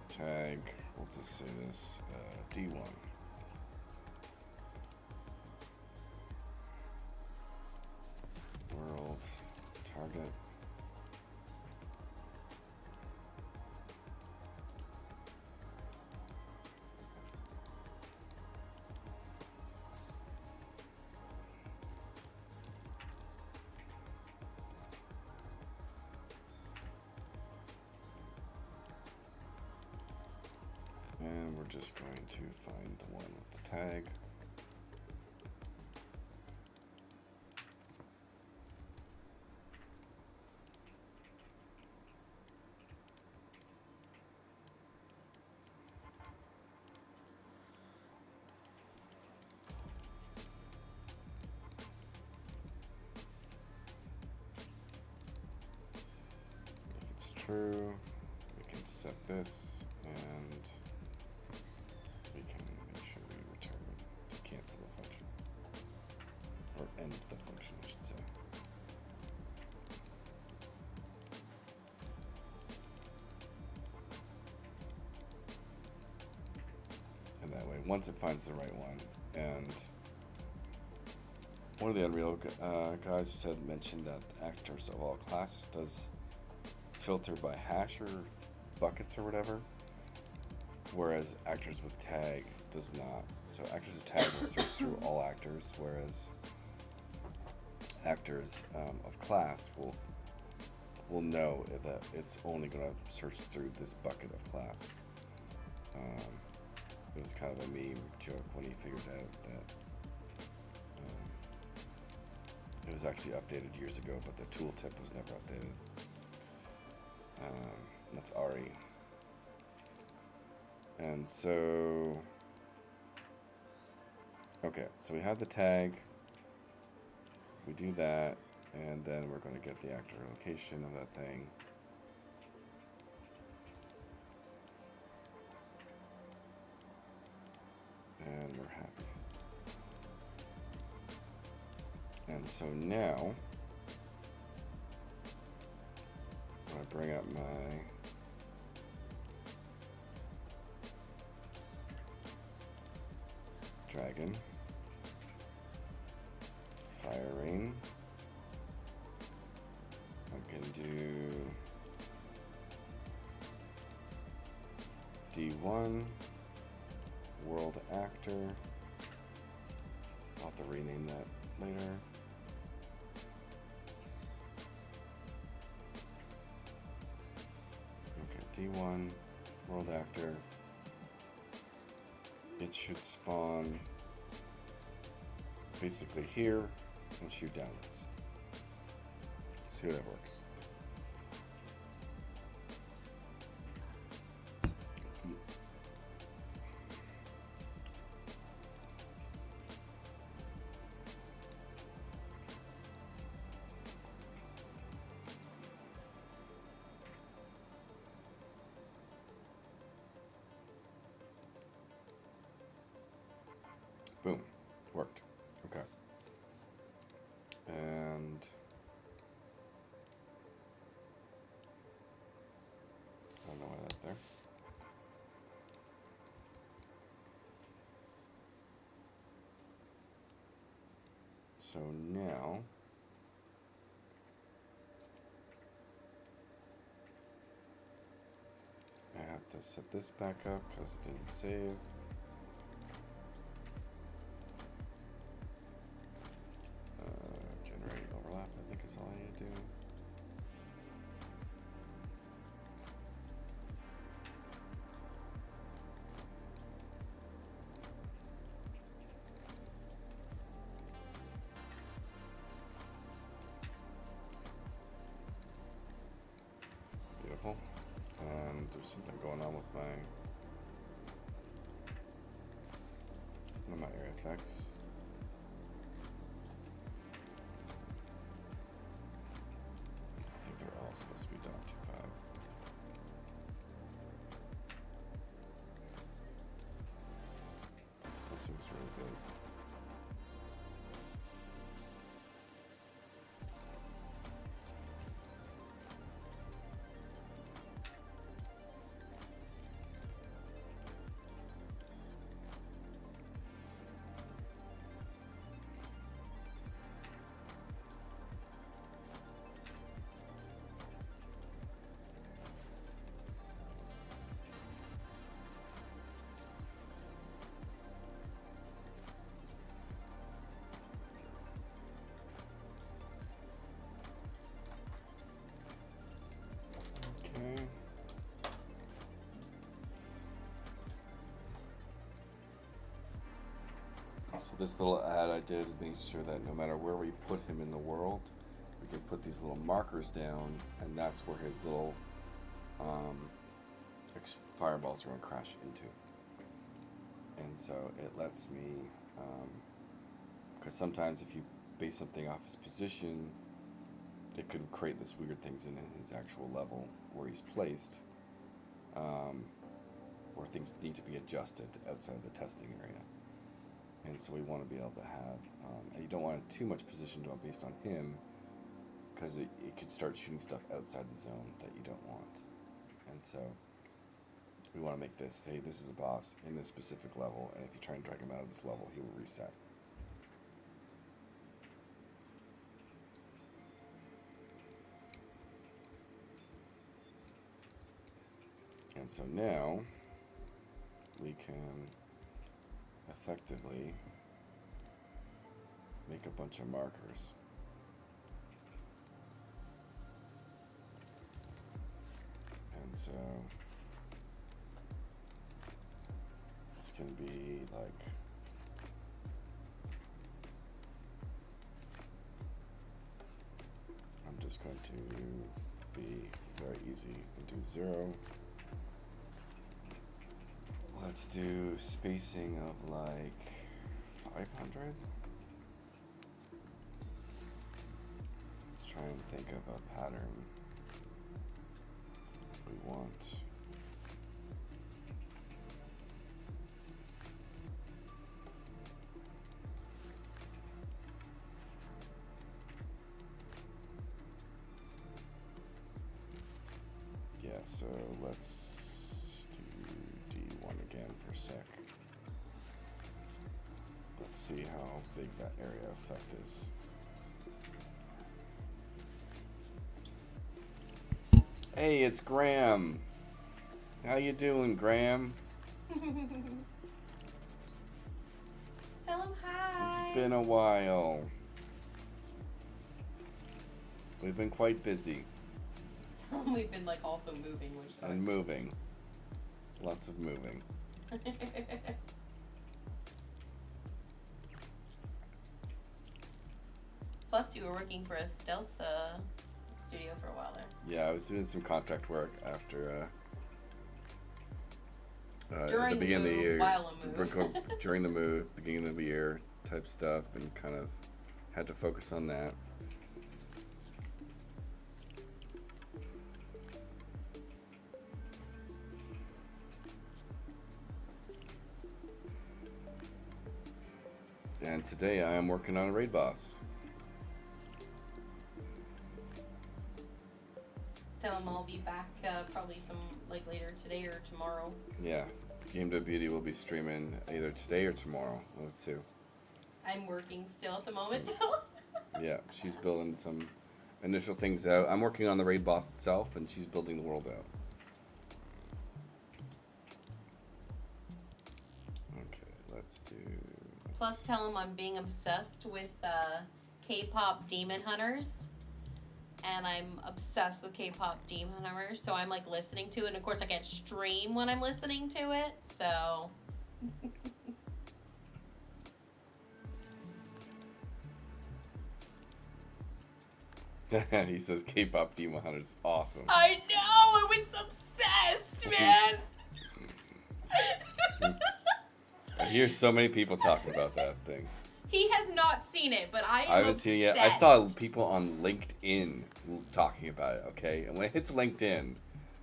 Tag, we'll just say this D1. World target. And we're just going to find the one with the tag. If it's true, we can set this and we can make sure we return to cancel the function. Or end the function, I should say. And that way, once it finds the right one, and one of the Unreal guys mentioned that actors of all class does filter by hash or buckets or whatever, whereas actors with tag does not. So actors with tag will search through all actors, whereas actors of class will know that it's only going to search through this bucket of class. It was kind of a meme joke when he figured out that it was actually updated years ago, but the tooltip was never updated. That's Ari. And so, okay, so we have the tag. We do that, and then we're going to get the actor location of that thing. And we're happy. And so now, when I bring up my dragon, fire rain, I can do D1, world actor. I'll have to rename that later. Okay, D1, world actor. It should spawn basically here and shoot downwards. See how that works. Boom. Worked. Okay. And I don't know why that's there. So now I have to set this back up because it didn't save. Generate overlap, I think is all I need to do. Beautiful. And there's something going on with my area effects. I think they're all supposed to be done to 5. It still seems really big. Okay. So this little ad I did is making sure that no matter where we put him in the world, we can put these little markers down, and that's where his little fireballs are going to crash into. And so it lets me, because sometimes if you base something off his position, it could create this weird things in his actual level where he's placed, where things need to be adjusted outside of the testing area. And so we want to be able to have, and you don't want too much position based on him, because it could start shooting stuff outside the zone that you don't want. And so we want to make this, hey, this is a boss in this specific level, and if you try and drag him out of this level, he will reset. And so now we can effectively make a bunch of markers. And so this can be like I'm just going to be very easy and do 0. Let's do spacing of like 500. Let's try and think of a pattern we want. Yeah, so let's again for a sec. Let's see how big that area effect is. Hey, it's Graham. How you doing, Graham? Tell him hi. It's been a while. We've been quite busy. We've been like also moving, which sucks. And moving. Lots of moving. Plus, you were working for a stealth studio for a while there. Yeah, I was doing some contract work after During the beginning the of the move, year, while a move. during the move, beginning of the year type stuff, and kind of had to focus on that. And today I am working on a raid boss. Tell him I'll be back probably some like later today or tomorrow. Yeah, gameDEVbeauty will be streaming either today or tomorrow. One of the two. I'm working still at the moment though. Yeah, she's building some initial things out. I'm working on the raid boss itself, and she's building the world out. Okay, let's do... Plus, tell him I'm being obsessed with K-pop demon hunters. And I'm obsessed with K-pop demon hunters, so I'm like listening to it. And of course, I can't stream when I'm listening to it, so... He says K-pop Demon Hunters is awesome. I know! I was obsessed, man! I hear so many people talking about that thing. He has not seen it, but I am I haven't obsessed. seen it yet. I saw people on LinkedIn talking about it, okay? And when it hits LinkedIn,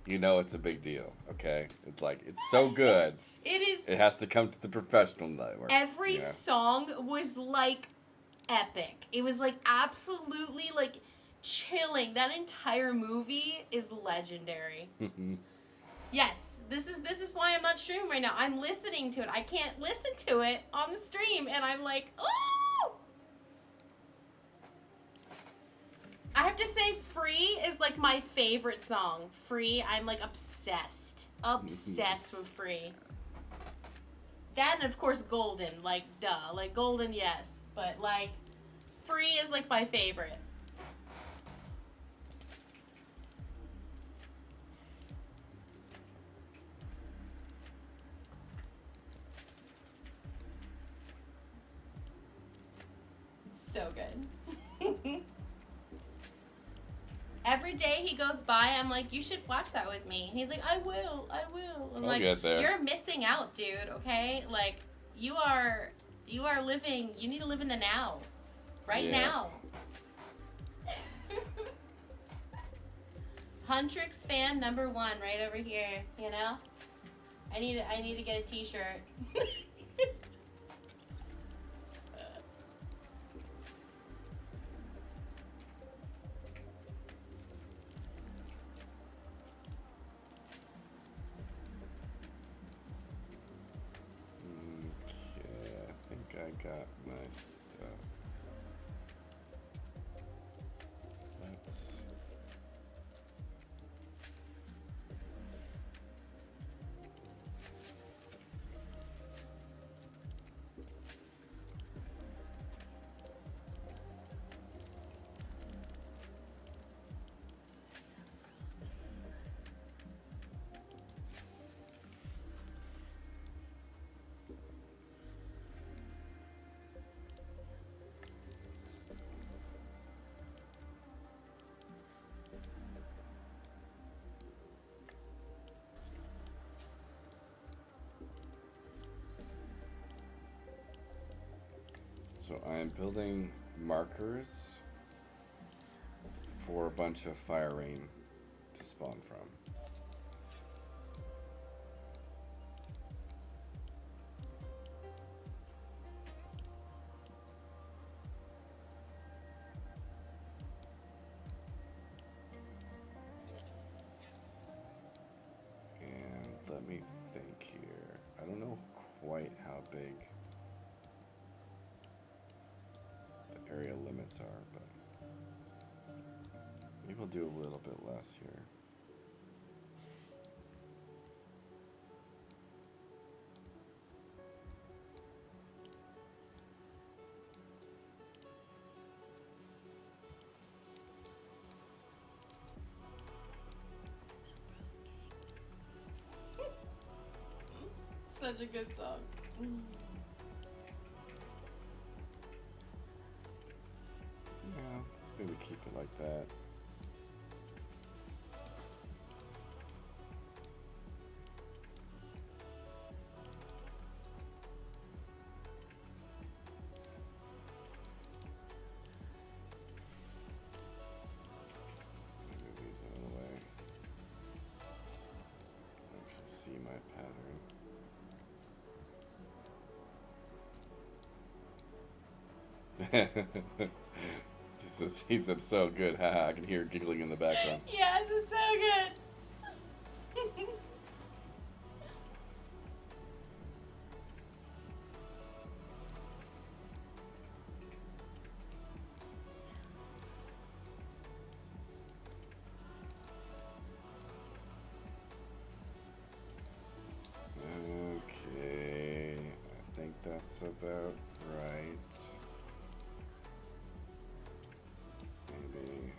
you know it's a big deal, okay? It's like, it's so good. It is... It has to come to the professional network. Every you know? song was like epic. It was like absolutely like chilling. That entire movie is legendary. Yes, this is why I'm not streaming right now. I'm listening to it. I can't listen to it on the stream, and I'm like, oh! I have to say, Free is like my favorite song. Free, I'm like obsessed. Obsessed with Free. That and of course Golden, like duh. Like Golden, yes. But like, Free is like my favorite. So good. Every day he goes by, I'm like, you should watch that with me. And he's like, I will. I'm I'll like, get there. you're missing out, dude, okay? Like, you are living, you need to live in the now. Right now. Huntrix fan number 1 right over here, you know? I need to get a t-shirt. Okay, I think I got my stuff. Let's... So I am building markers for a bunch of fire rain to spawn from. And let me think here. I don't know quite how big the area limits are, but maybe we'll do a little bit less here. such a good song. Yeah, it's good we keep it like that. Move these out of the way. Let's see my pattern. He said so good. Haha, I can hear giggling in the background. Yes, it's so good. Okay, I think that's about right. Maybe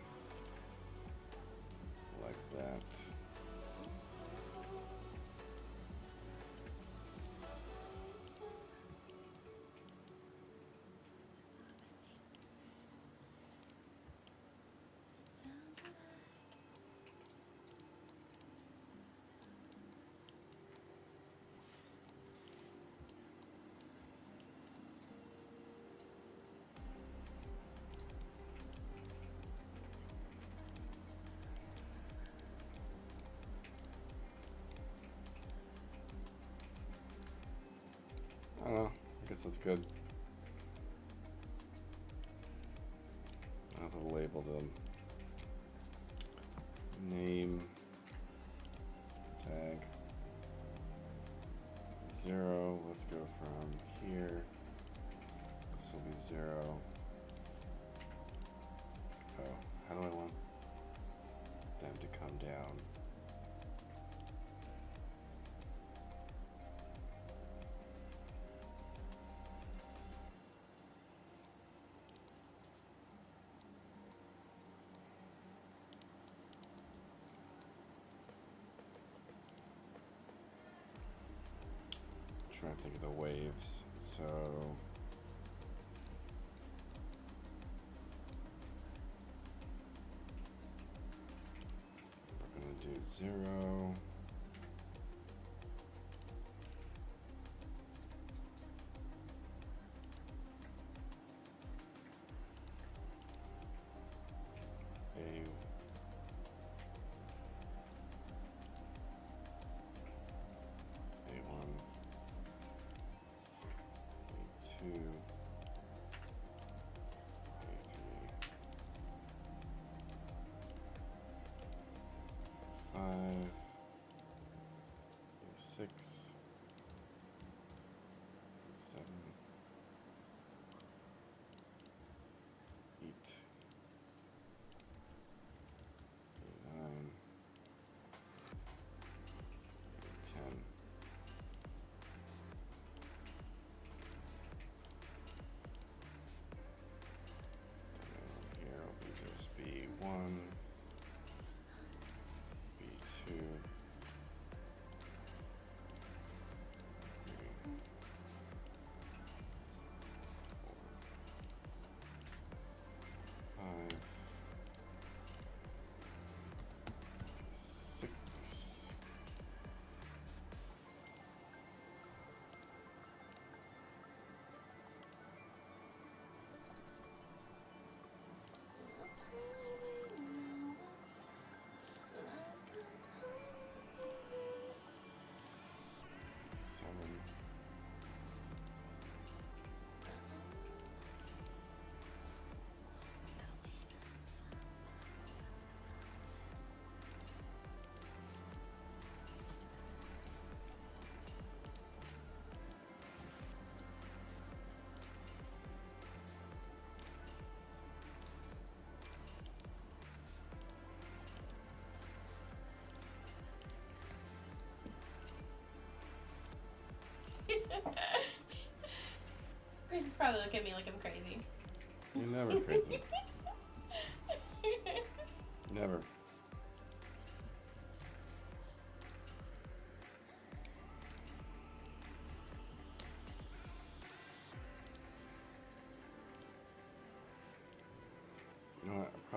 like that. I don't know. I guess that's good. I have to label them. Name tag 0. Let's go from here. This will be 0. Oh, how do I want them to come down? Trying to think of the waves. So we're gonna do 0. Chris is probably looking at me like I'm crazy. You're never crazy. Never.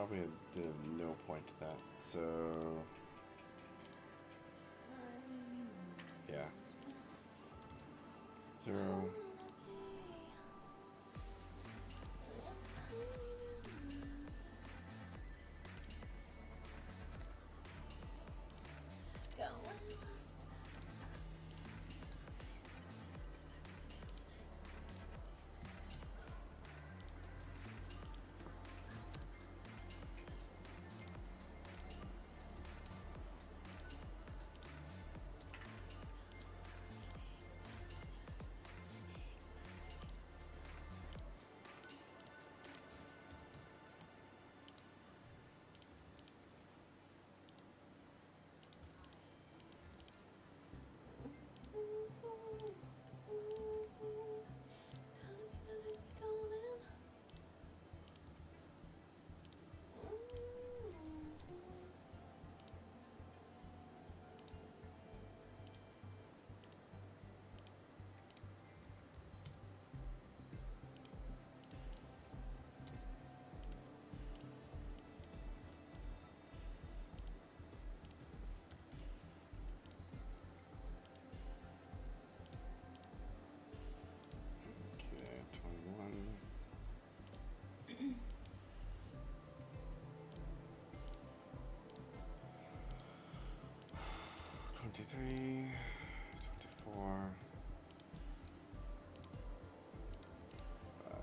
probably did no point to that. So yeah, 0. Okay, 21. 23, 24, 5.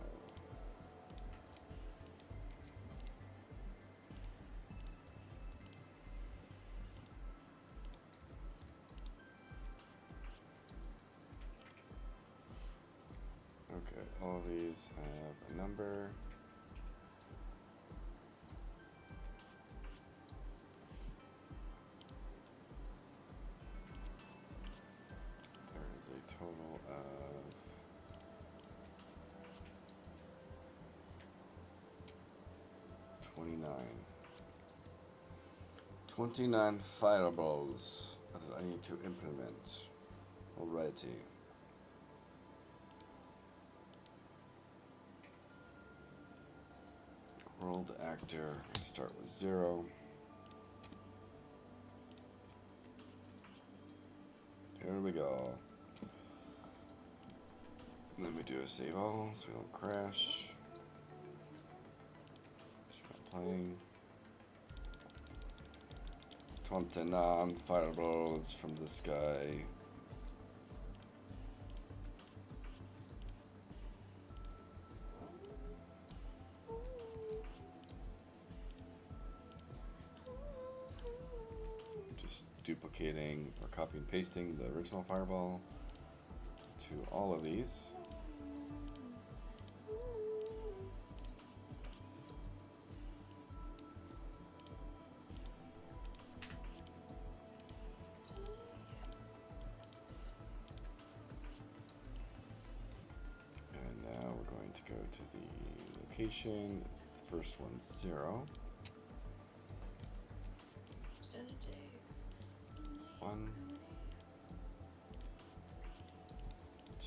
Okay, all of these have a number. There is a total of 29 fireballs that I need to implement. Alrighty. World actor, start with 0. Here we go. Let me do a save all so we don't crash. Start playing. 29 fireballs from the sky. Just duplicating or copy and pasting the original fireball to all of these. Go to the location. The first one's 0. 1,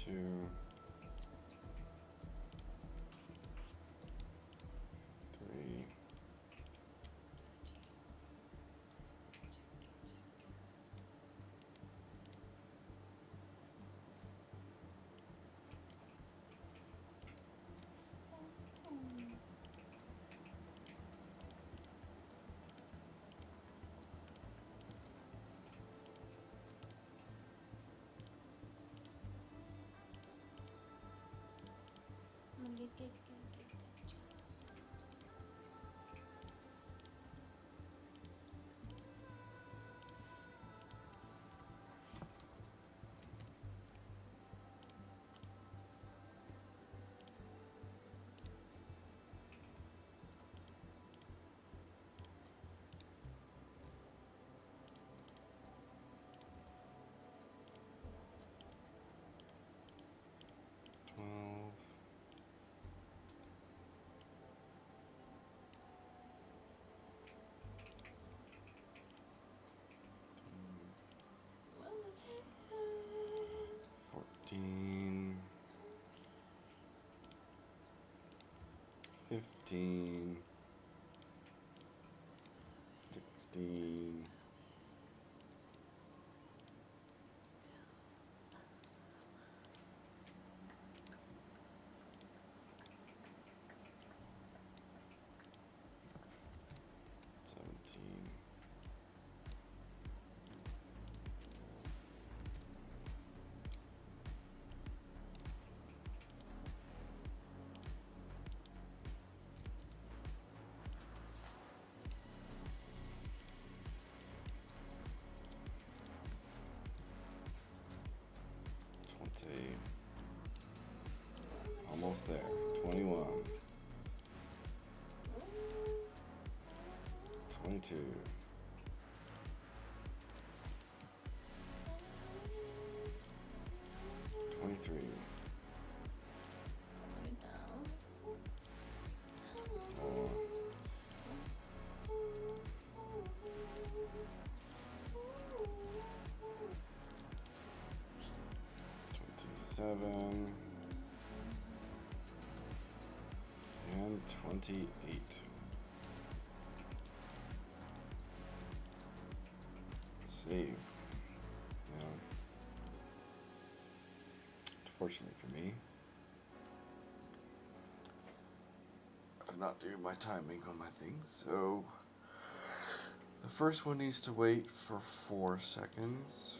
2, 3, 12. Fourteen, 15, 16. Almost there. 21. 22. 23. 24. 27. And 28. Save. Now, unfortunately for me, I did not do my timing on my thing, so the first one needs to wait for 4 seconds.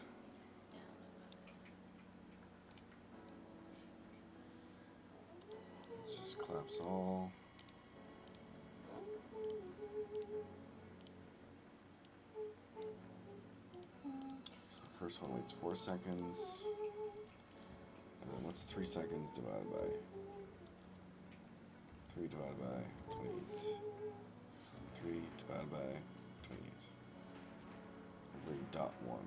Let's just collapse all. First one waits 4 seconds. And then what's 3 seconds divided by? 3 divided by 28. 3 divided by 28. 3.1.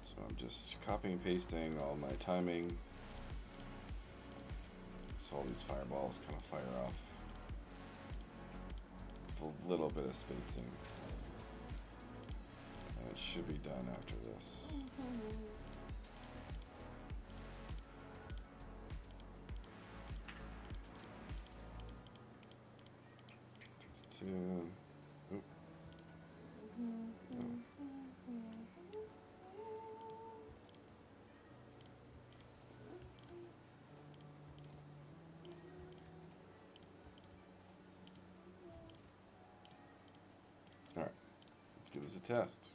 So I'm just copying and pasting all my timing. So all these fireballs kind of fire off with a little bit of spacing. And it should be done after this. Oop. Alright, let's give this a test.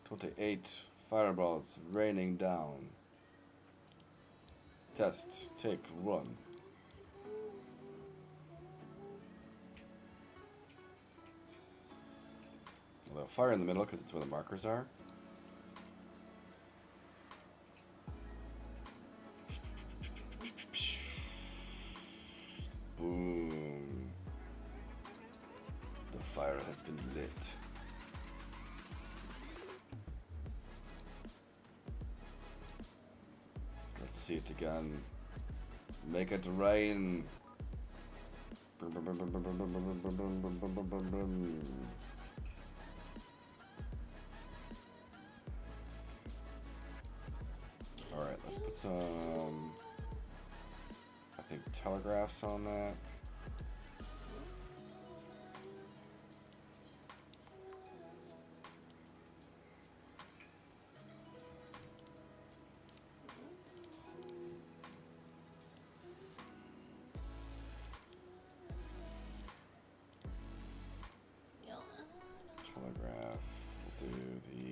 28 fireballs raining down. Test, take 1. Although fire in the middle because it's where the markers are. Boom. The fire has been lit. Let's see it again. Make it rain. Alright, let's put some, I think, telegraphs on that. Telegraph, we'll do the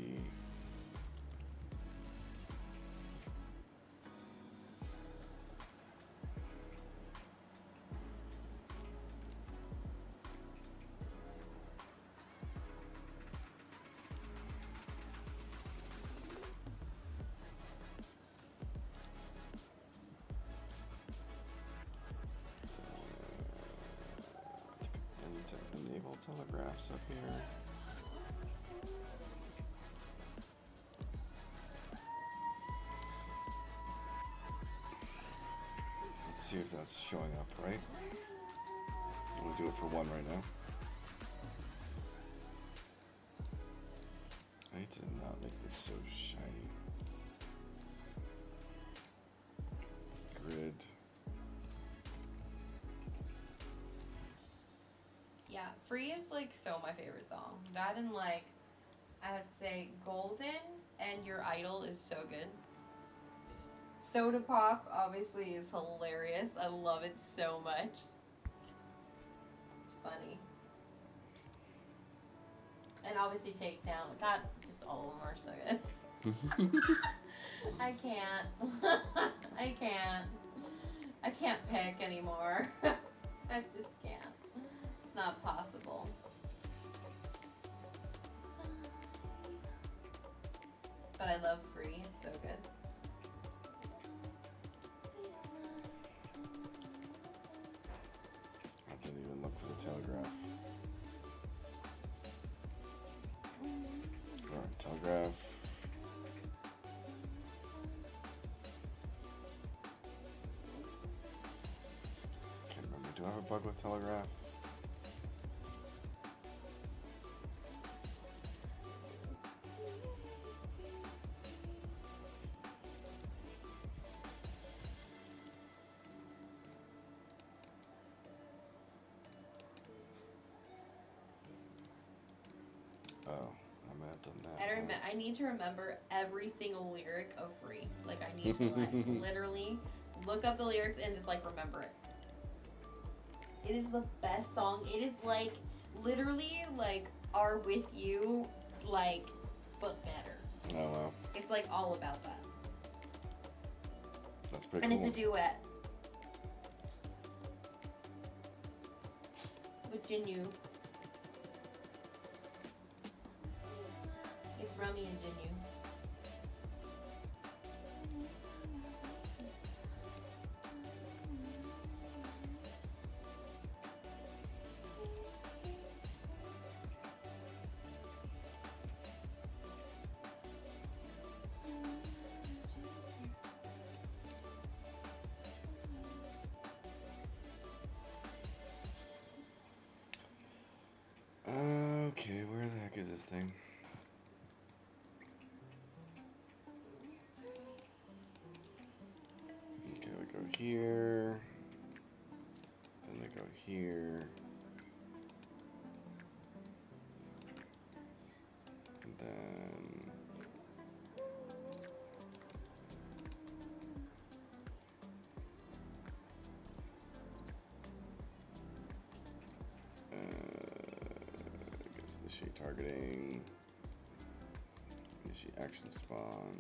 enable telegraphs up here. see if that's showing up right. I'm gonna do it for one right now. I need to not make this so shiny. Grid. Yeah, Free is like so my favorite song. That and like, I have to say, Golden and Your Idol is so good. Soda Pop obviously is hilarious. I love it so much. It's funny. And obviously Takedown. God, just all of them are so good. I can't. I can't. I can't pick anymore. I just can't. It's not possible. But I love Free. It's so good. I didn't even look for the telegraph. Alright, telegraph. Can't remember. Do I have a bug with telegraph? Oh, I might have done that. I need to remember every single lyric of Free. Like, I need to like literally look up the lyrics and just like remember it. It is the best song. It is like literally like Are With You, like, but better. Oh wow, It's like all about that. that's pretty And cool. it's a duet with Jinyu. It's Rummy and Jinyu. Okay, where the heck is this thing? Okay, we go here. Then we go here. And then... I guess initiate targeting. Initiate action spawn.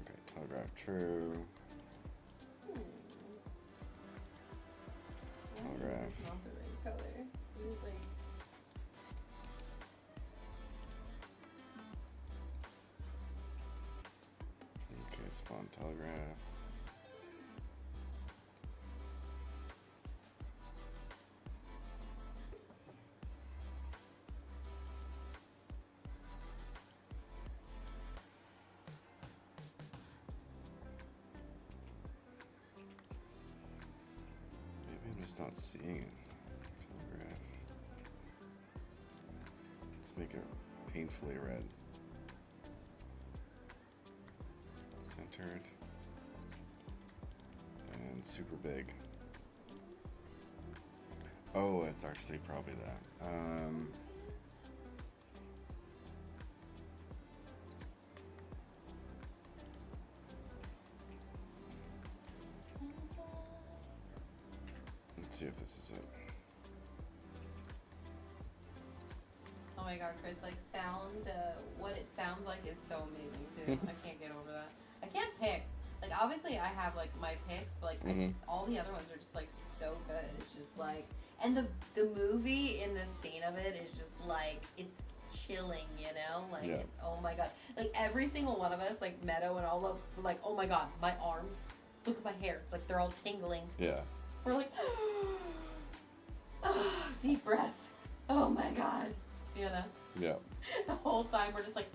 Okay, telegraph true. Telegraph. It's not the right color. It was like, Okay, spawn telegraph. Maybe I'm just not seeing it. Telegraph. Let's make it painfully red. Centered. And super big. Oh, it's actually probably that. Let's see if this is it. oh my god, Chris, like sound, what it sounds like is so amazing too. I can't get over that. I can't pick. Like obviously I have like my picks, but like I just, all the other ones are just like so good. It's just like, and the movie in the scene of it is just like, it's chilling, you know? Like, Yeah. oh my god. Like every single one of us, like Meadow and all of, like, oh my god, my arms, look at my hair. It's like they're all tingling. Yeah. We're like, deep breath. Oh my god. You know? Yeah. The whole time we're just like,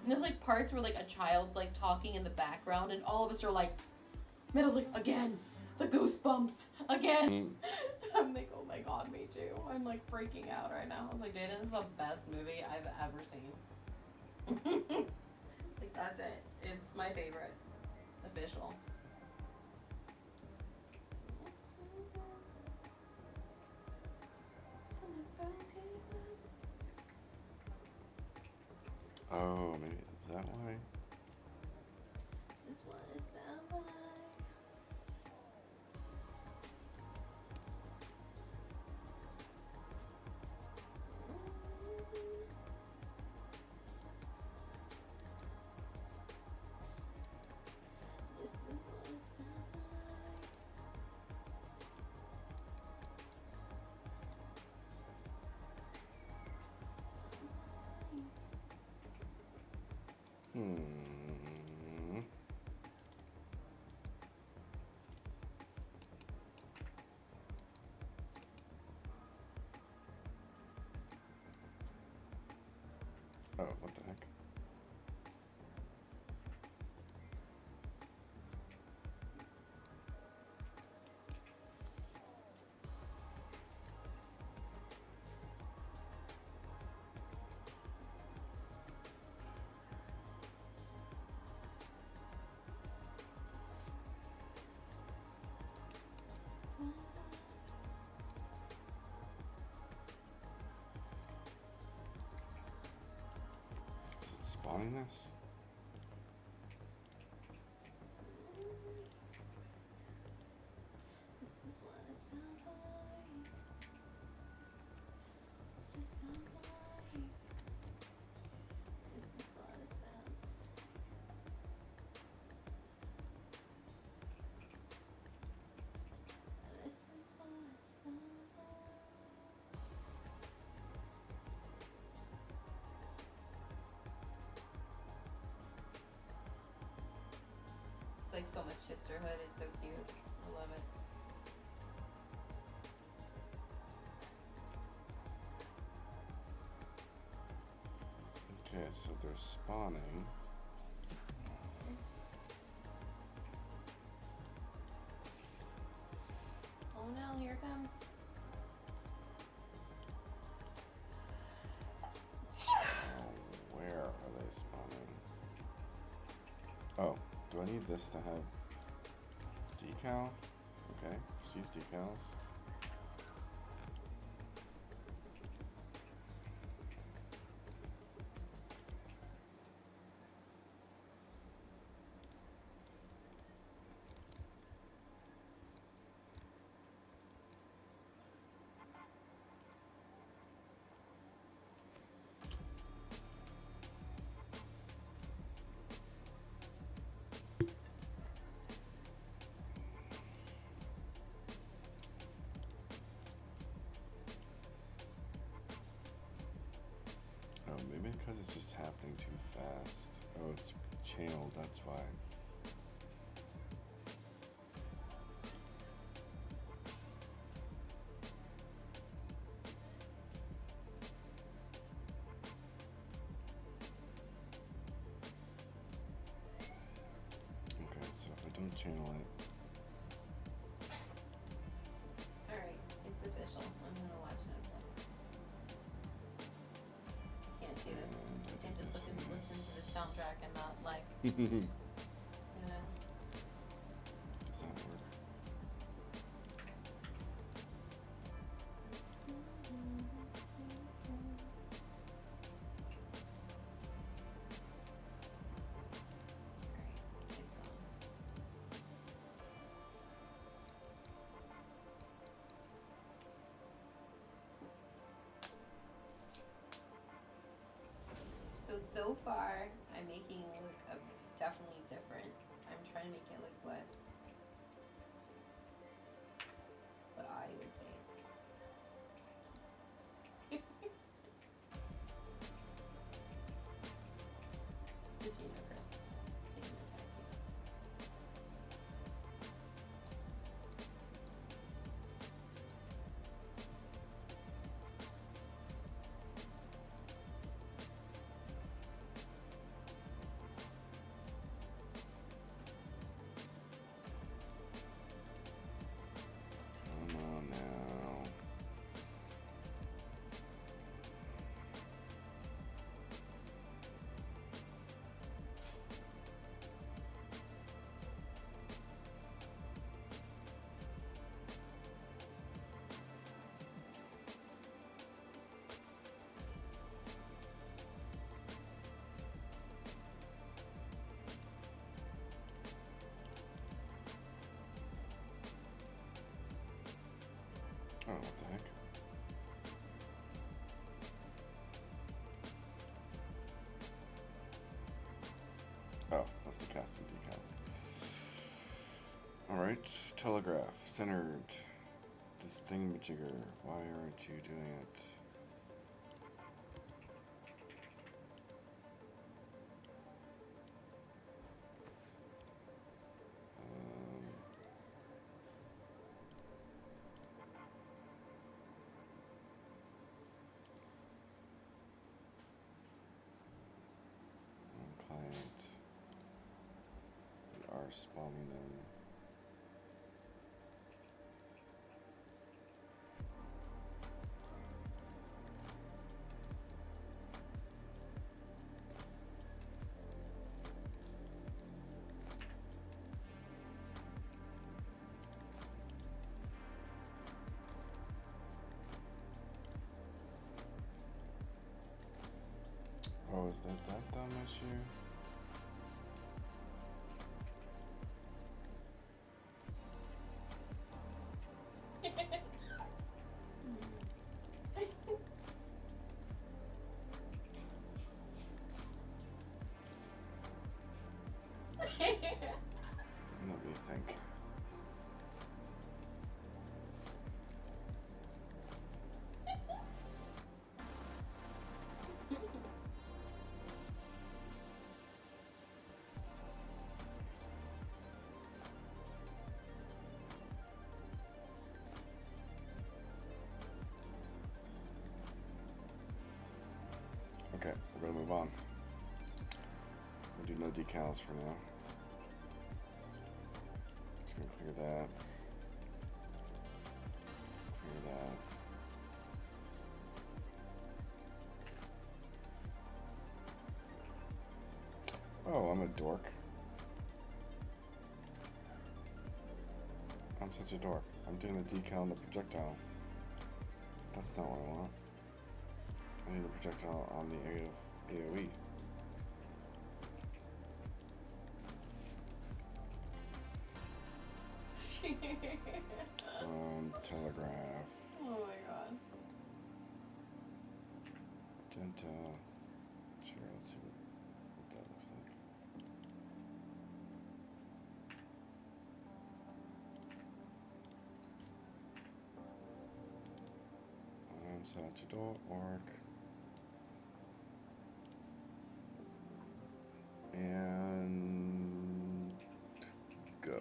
and there's like parts where like a child's like talking in the background and all of us are like, Meadow's like, again, the goosebumps, again. I'm like, oh my god, me too. I'm like freaking out right now. I was like, dude, this is the best movie I've ever seen. Like, that's it. It's my favorite. Official. Oh, maybe is that why? This is what it sounds like. This is what it sounds like. Oh, what the heck? Is it spawning this? This is what it sounds like. This sounds like. This is what it sounds like. This is what it sounds like. It's like so much sisterhood. It's so cute. I love it. Okay, so they're spawning. Oh no, here it comes. Oh, where are they spawning? Oh, do I need this to have decal? Okay, let's use decals. Oh, maybe because it's just happening too fast. Oh, it's channeled, that's why. Okay, so if I don't channel it, Alright, it's official. I'm gonna watch Netflix. Can't do this. and I Can't do just this and listen to the this. soundtrack and not like, you know. Does that work? Alright, it's gone. So far, I'm making it look definitely different. I'm trying to make it look less, what I would say is just, you know, Chris, taking the time. Oh, what the heck? Oh, that's the casting decal. Alright, telegraph, centered. This thingamajigger. Why aren't you doing it? Client. We are spawning them. Oh, is that dumb issue? Let me think. Okay, we're gonna move on. We'll do no decals for now. Just gonna clear that. Clear that. Oh, I'm a dork. I'm such a dork. I'm doing a decal on the projectile. That's not what I want. I need a projectile on the area of AoE. Telegraph. Oh my god. Magenta. Sure, let's see what that looks like. Satchador.org. And go.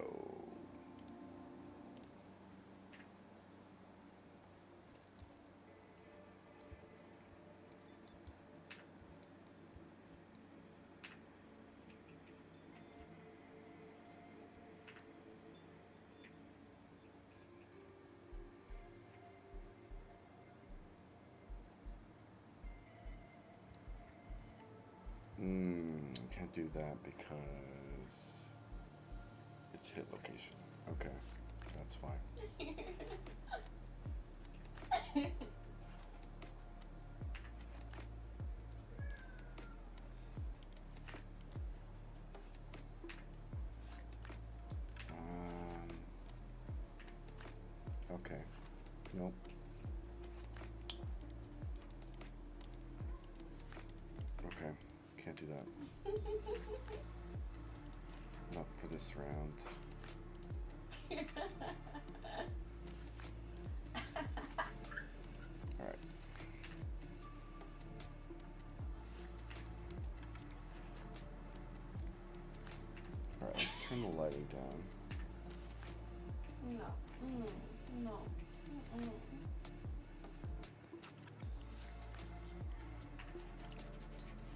Can't do that because it's hit location. Okay, that's fine. Okay, nope. Okay, can't do that. Not for this round. Alright. Alright, let's turn the lighting down. No. No.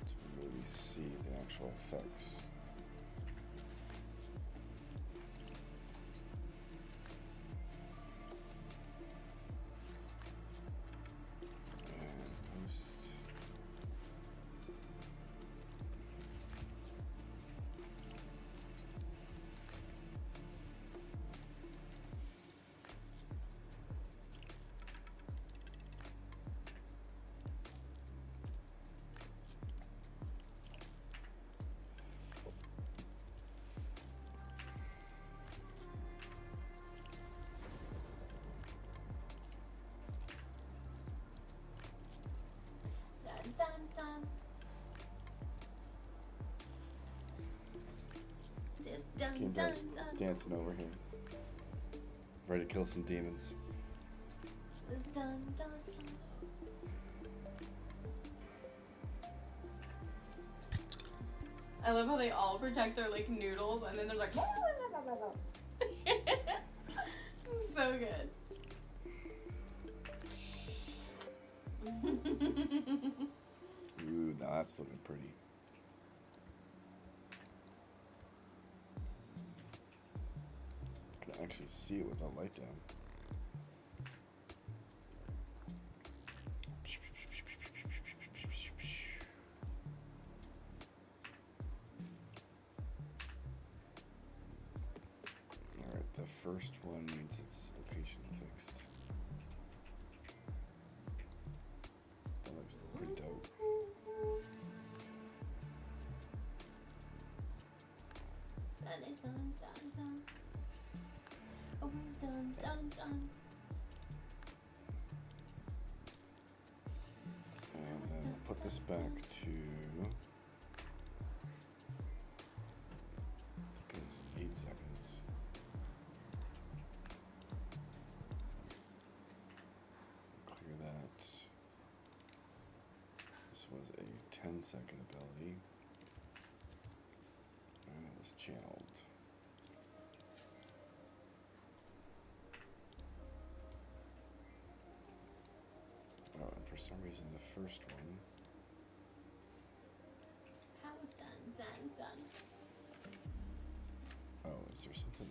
To maybe see the actual effects. gameDEV's dancing over here. Ready to kill some demons. I love how they all protect their like noodles and then they're like so good. Ooh, now that's looking pretty. Can actually see it with the light down. Alright, the first one needs its location fixed. That looks pretty dope. And then we'll put this back to 8 seconds. Clear that. This was a 10-second ability. And it was channeled. Oh, and for some reason the first one. How was done. Oh, is there something?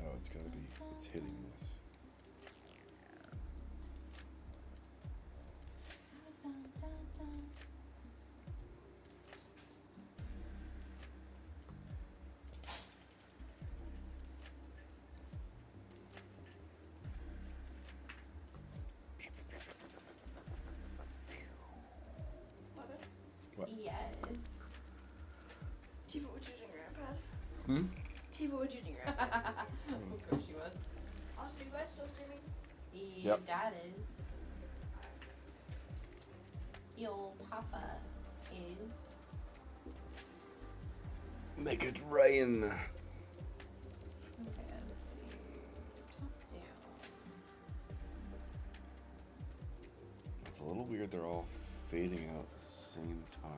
Oh, it's gotta be. It's hitting this. What? Yes. Tifa was using your iPad. Hmm? Tifa was using your iPad. Of course she was. Also, you guys still streaming? Your Yep. dad is. Your papa is. Make it rain. Okay, let's see. Top down. It's a little weird. They're all fading out at the same time.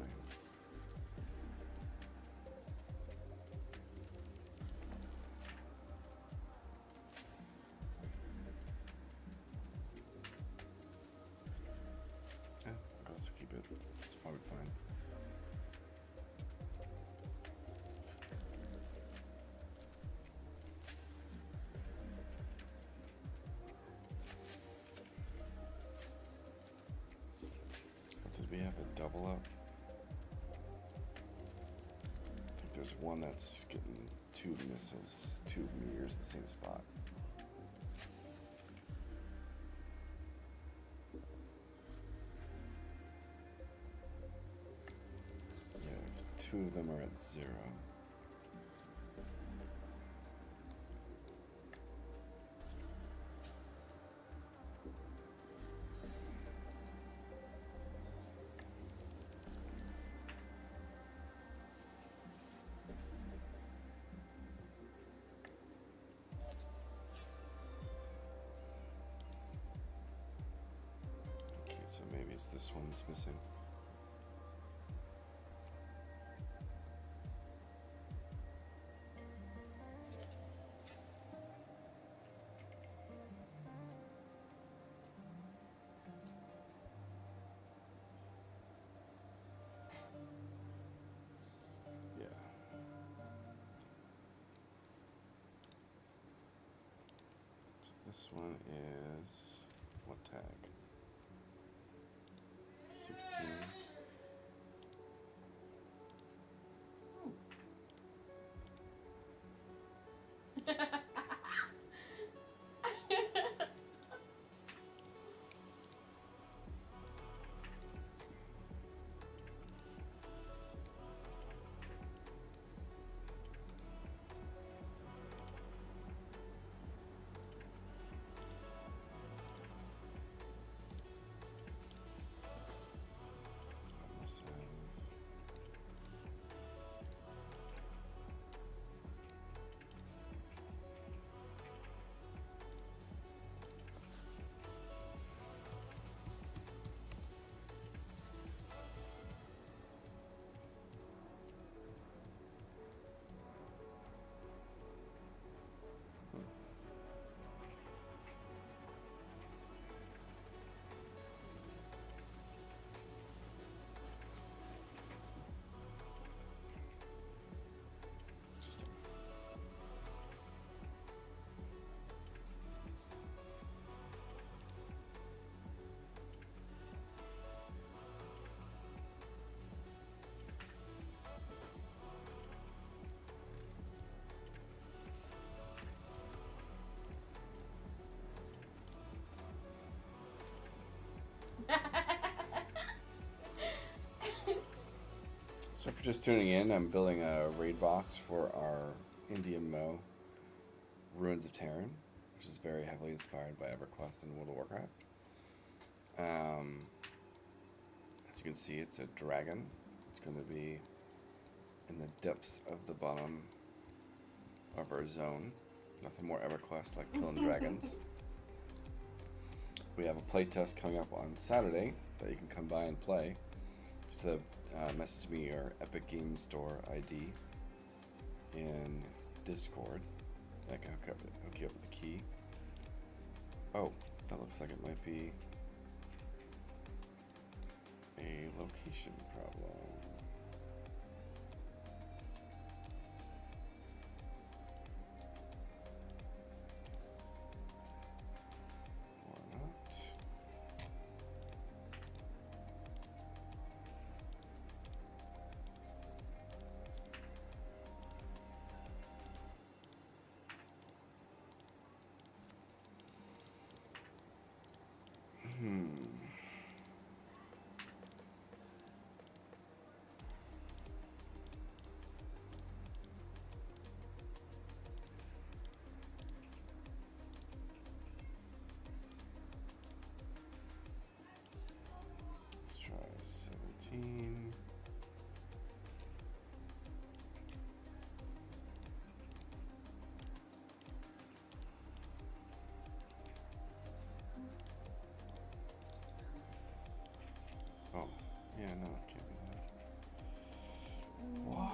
Yeah, let's keep it. It's probably fine. Did we have a double up? I think there's one that's getting 2 missiles, 2 meteors in the same spot. Yeah, 2 of them are at 0. Okay, so maybe it's this one that's missing. Yeah. So this one is what tag? 16. So if you're just tuning in, I'm building a raid boss for our indie MMO, Ruins of Tearyn, which is very heavily inspired by EverQuest and World of Warcraft. As you can see, it's a dragon. It's going to be in the depths of the bottom of our zone. Nothing more EverQuest like killing dragons. We have a playtest coming up on Saturday that you can come by and play. Just message me your Epic Game Store ID in Discord. I can hook you up with the key. Oh, that looks like it might be a location problem. Or not. Let's try 17. Oh, yeah, no, it can't be that. Why?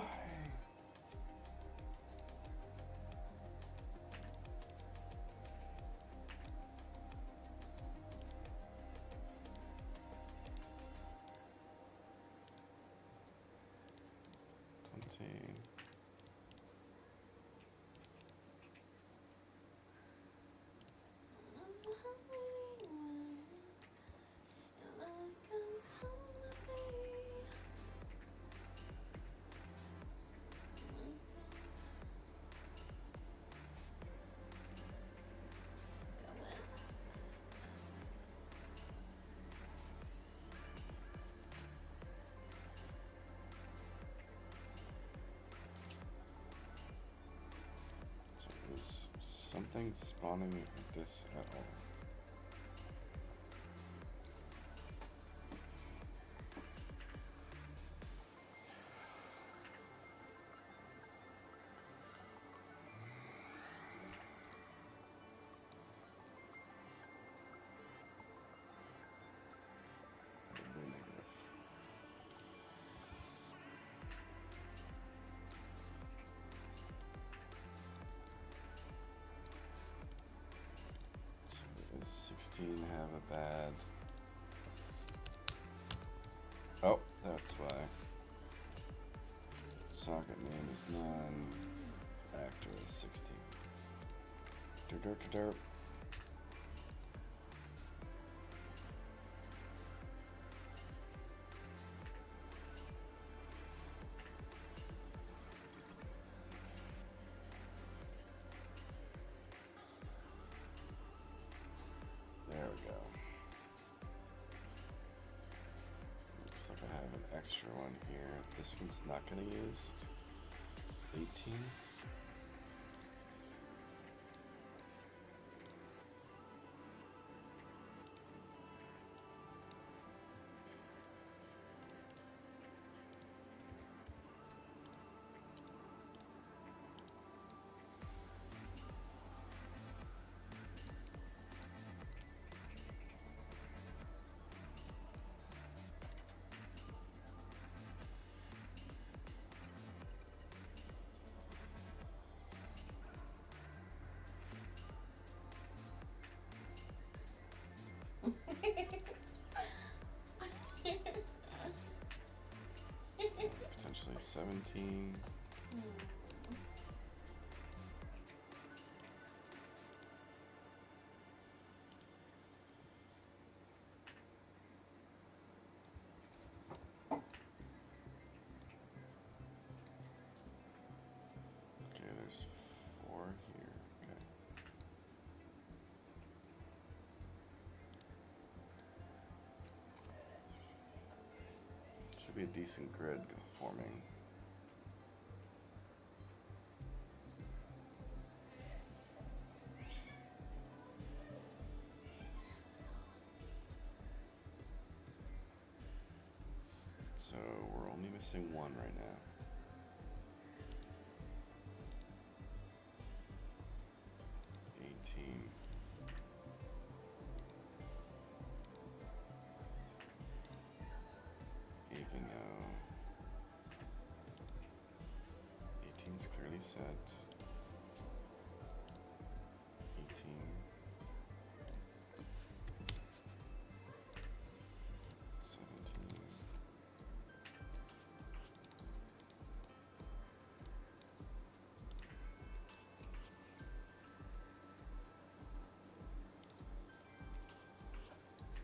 So is something spawning with this at all? That'd be negative. So does 16 have a bad? Oh, that's why. Socket name is none. Actor is 16. Derp, derp, derp. There we go. Looks like I have an extra one here. This one's not getting used. 18. Potentially 17. Okay, there's 4 here. Okay. Should be be a decent grid forming. So we're only missing one right now. Even though 18's clearly set. 18.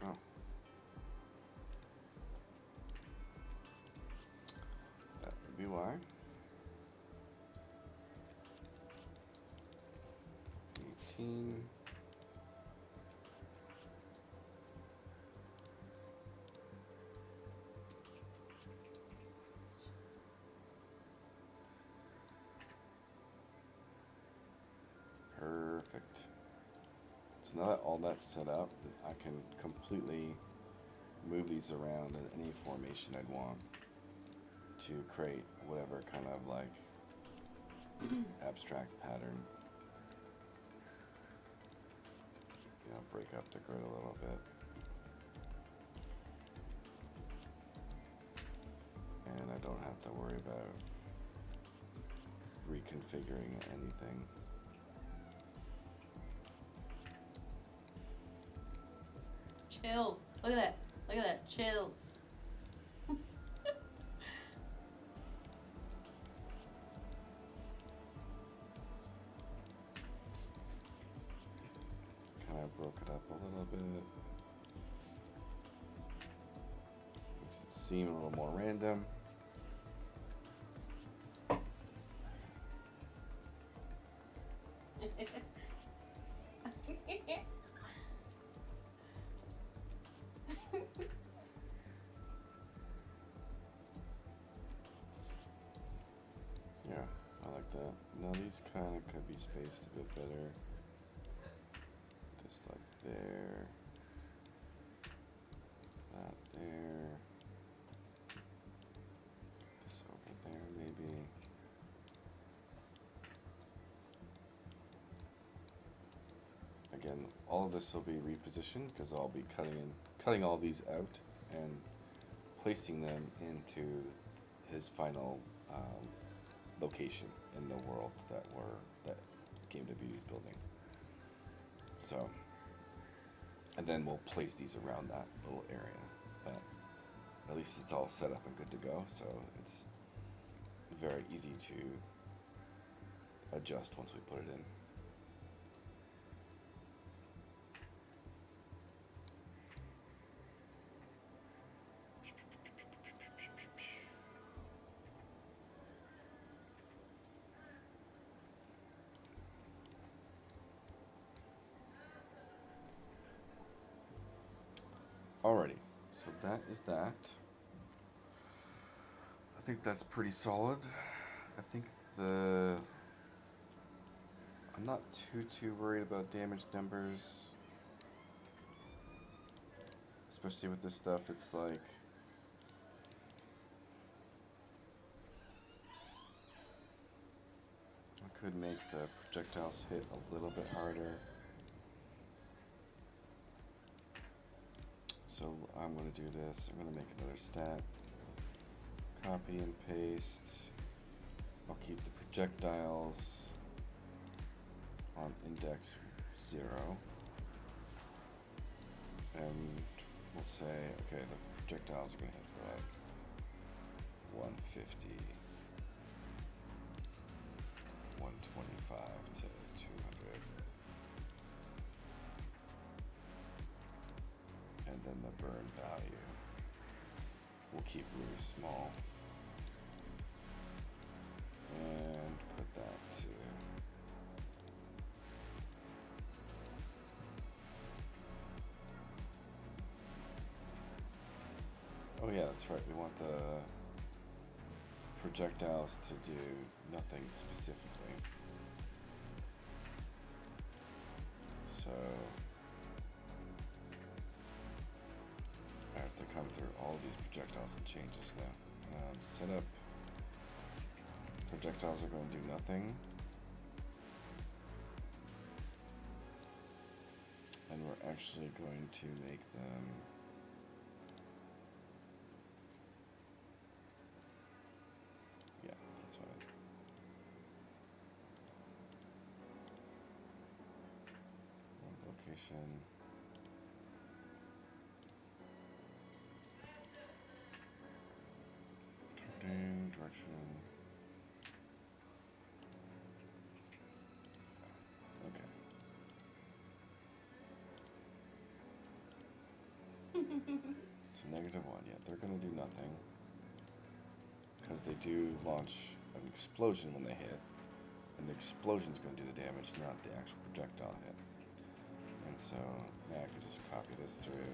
Oh. That would be why. 18. Perfect. So now that all that's set up, I can completely move these around in any formation I'd want to create whatever kind of like abstract pattern. You know, break up the grid a little bit. And I don't have to worry about reconfiguring anything. Chills. Look at that. Look at that. Chills. Kind of broke it up a little bit. Makes it seem a little more random. Yeah, I like that. Now these kind of could be spaced a bit better. Just like there. That there. This over there maybe. Again, all of this will be repositioned because I'll be cutting all these out and placing them into his final location in the world that gameDEVbeauty is building. So, and then we'll place these around that little area. But at least it's all set up and good to go. So it's very easy to adjust once we put it in. Alrighty, so that is that. I think that's pretty solid. I think I'm not too worried about damage numbers. Especially with this stuff, it's like I could make the projectiles hit a little bit harder. So I'm going to do this. I'm going to make another stat. Copy and paste. I'll keep the projectiles on index 0. And we'll say, okay, the projectiles are going to hit for like 150, 125 to 200. And then the burn value we'll keep really small and put that to oh yeah, that's that's right. We want the projectiles to do nothing specifically. So I have to come through all these projectiles and change this now. Set up. Projectiles are going to do nothing. And we're actually going to make them yeah, that's fine. One location. Turning direction. Okay. So -1, yeah, they're gonna do nothing. Because they do launch an explosion when they hit. And the explosion's gonna do the damage, not the actual projectile hit. And so now I can just copy this through.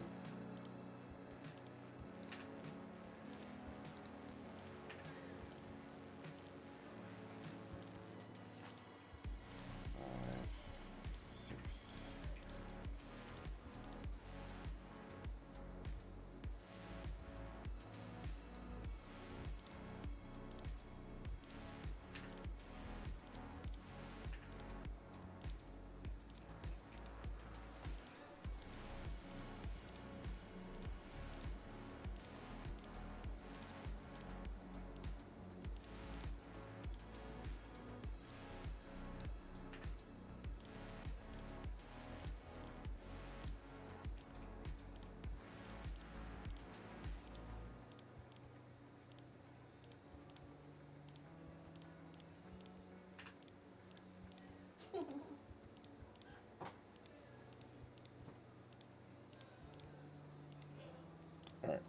Alright,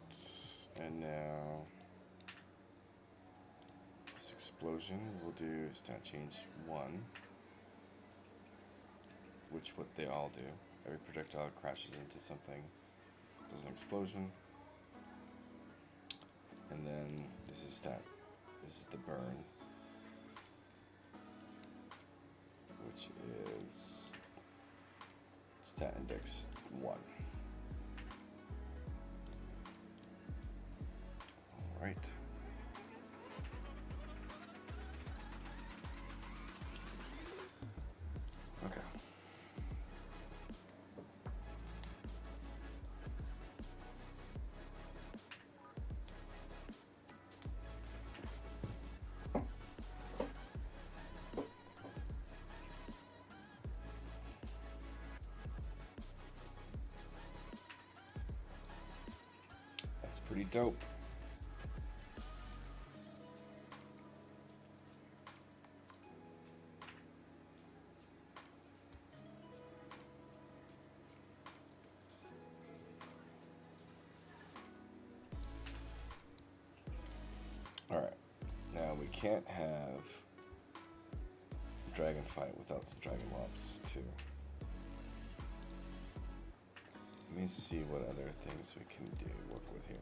and now this explosion we'll do stat change 1, which what they all do. Every projectile crashes into something, does an explosion, and then this is the burn, which is stat index 1. Right. Okay. That's pretty dope. Alright, now we can't have a dragon fight without some dragon mobs too. Let me see what other things we can do, work with here.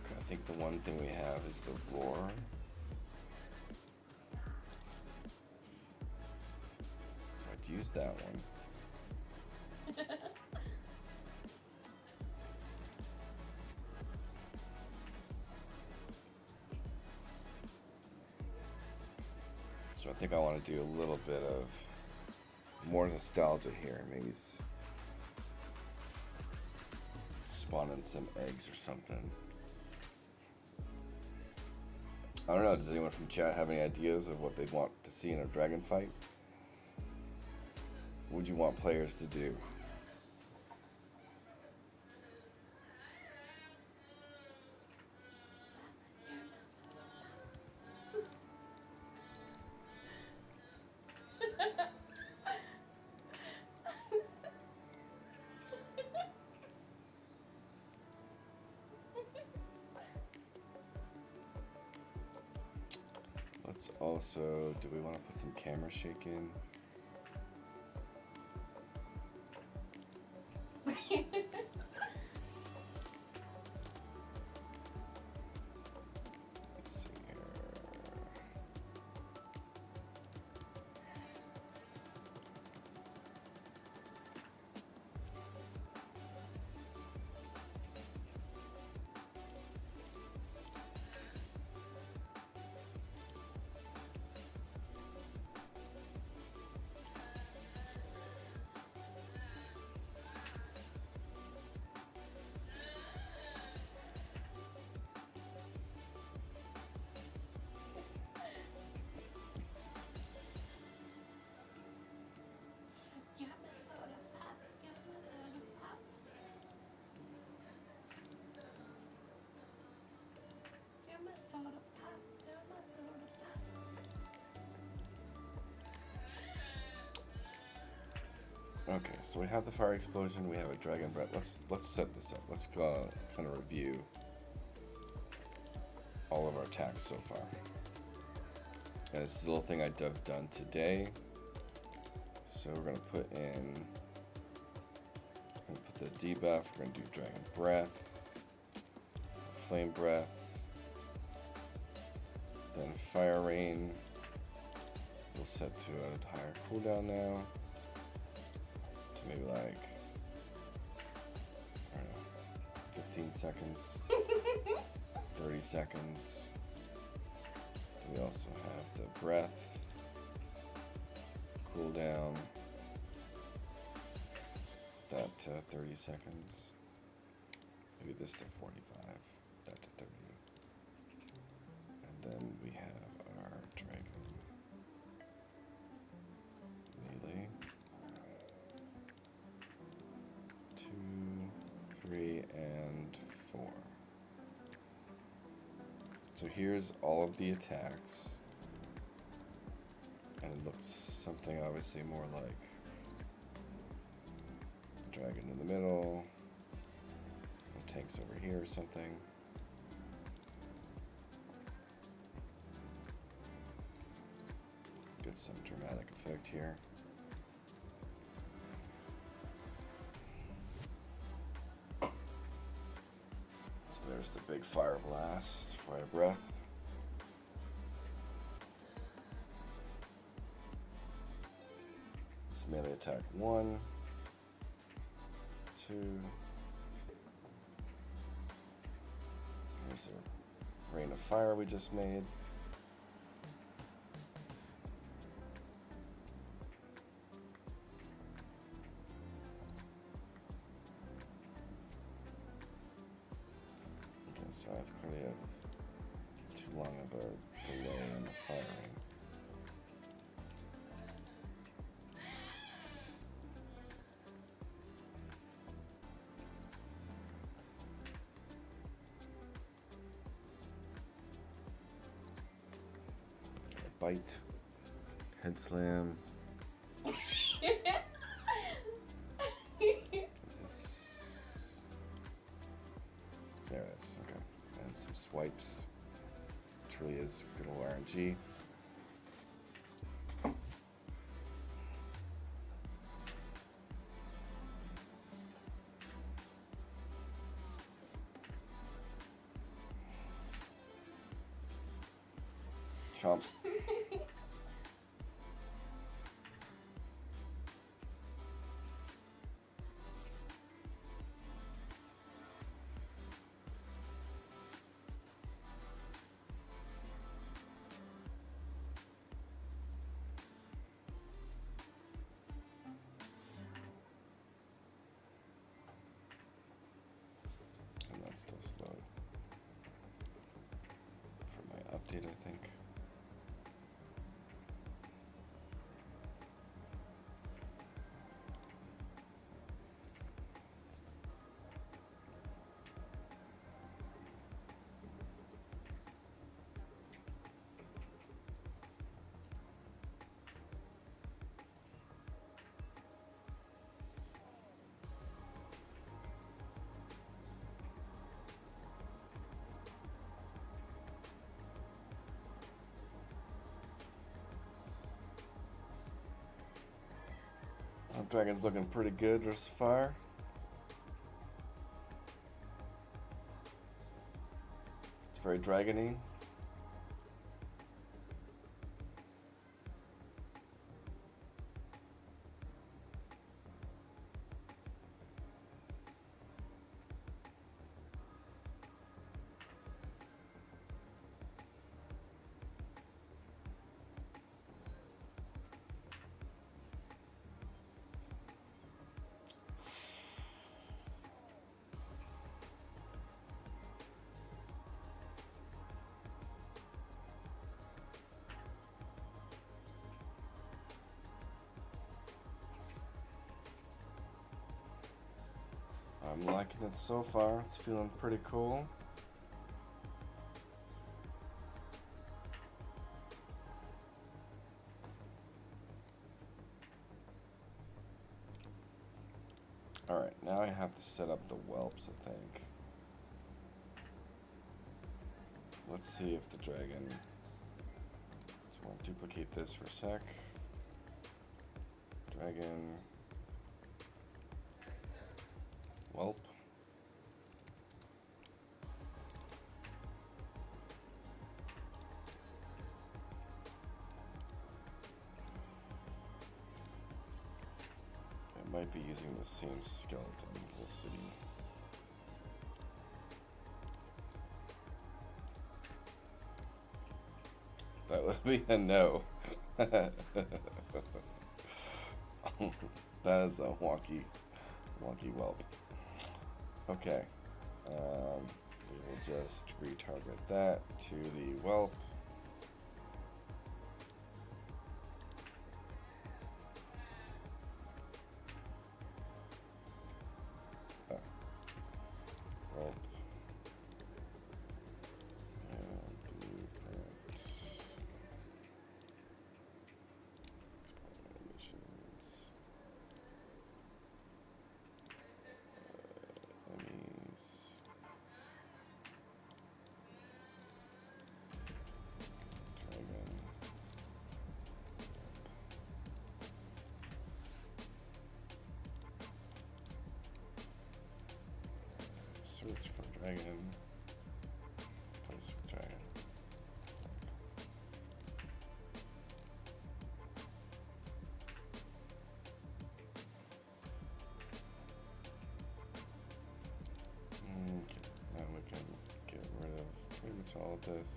Okay, I think the one thing we have is the roar. So I'd use that one. So I think I want to do a little bit of more nostalgia here. Maybe spawn in some eggs or something. I don't know, does anyone from chat have any ideas of what they'd want to see in a dragon fight? What would you want players to do? Also, do we want to put some camera shake in? Okay, so we have the fire explosion, we have a dragon breath. Let's set this up. Let's go kind of review all of our attacks so far. And this is a little thing I done today. So we're gonna put the debuff. We're gonna do dragon breath, flame breath, then fire rain. We'll set to a higher cooldown now. To maybe like, I don't know, 15 seconds, 30 seconds. We also have the breath, cooldown, that to 30 seconds. Maybe this to 45, that to 30. And then we have our dragon melee. 2, 3, and 4. So here's all of the attacks. And it looks something obviously more like dragon in the middle, tanks over here or something. Get some dramatic effect here. So there's the big fire blast, fire breath. It's melee attack 1, 2. Here's a rain of fire we just made. Okay, so I've clearly have too long of a delay in the firing. Bite, head slam. There it is. Okay, and some swipes. Which really is good old RNG. Chomp. And that's still slow for my update, I think. Dragon's looking pretty good this far. It's very dragony. I'm liking it so far. It's feeling pretty cool. have to set up the whelps, I think. Let's see if the dragon... So I'll duplicate this for a sec. Dragon... Whelp. I might be using the same skeleton. We'll see. That would be a no. That is a wonky whelp. Okay. We will just retarget that to the whelp. Whelp. And blueprint. Animations. Enemies. Dragon. Search for dragon. Place for dragon. Okay, now we can get rid of pretty much all of this.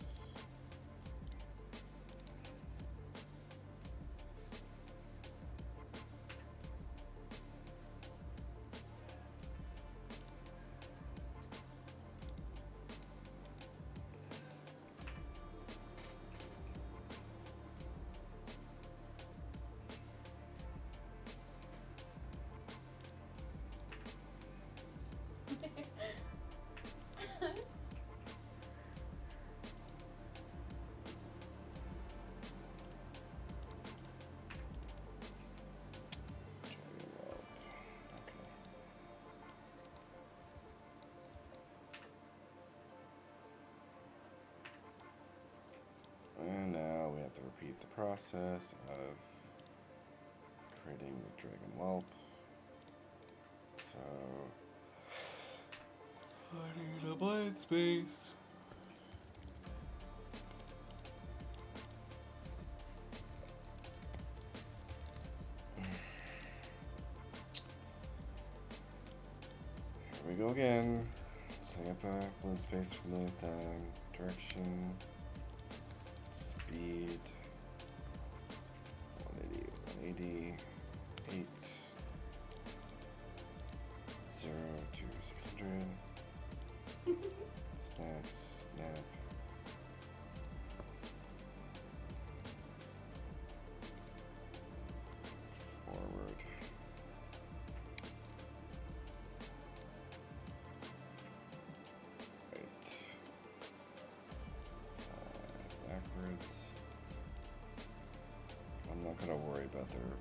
Dragon whelp. Okay. And now we have to repeat the process of creating the dragon whelp. So I need a blank space. Here we go again. Setting up a blank space for the time. Direction. Speed. 180, 8. 0 to 600. Snap, snap. Forward. Right. 5 backwards. I'm not gonna worry about their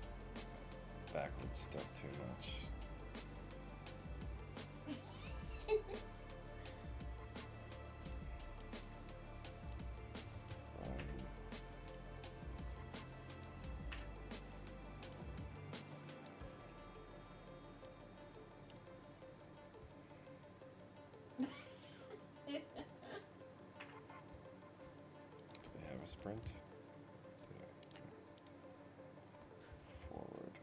backwards stuff too much. Do they have a sprint? Yeah, okay. Forward.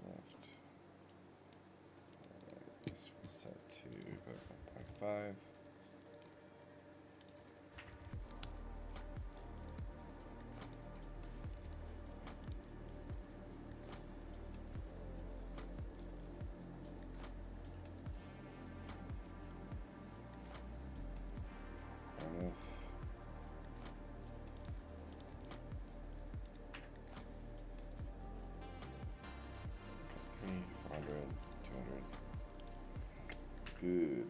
Left. Alright, this will set to about 1.5. Enough. Okay, 300, 400, 200. Good.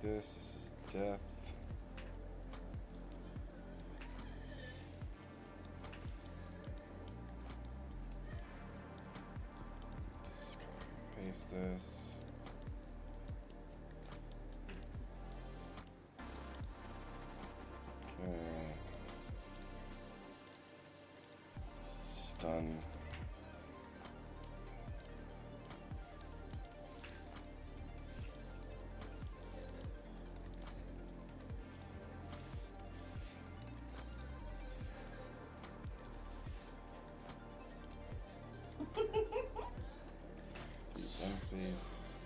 this. This is death. Just copy and paste this. Okay. This is stun. One space.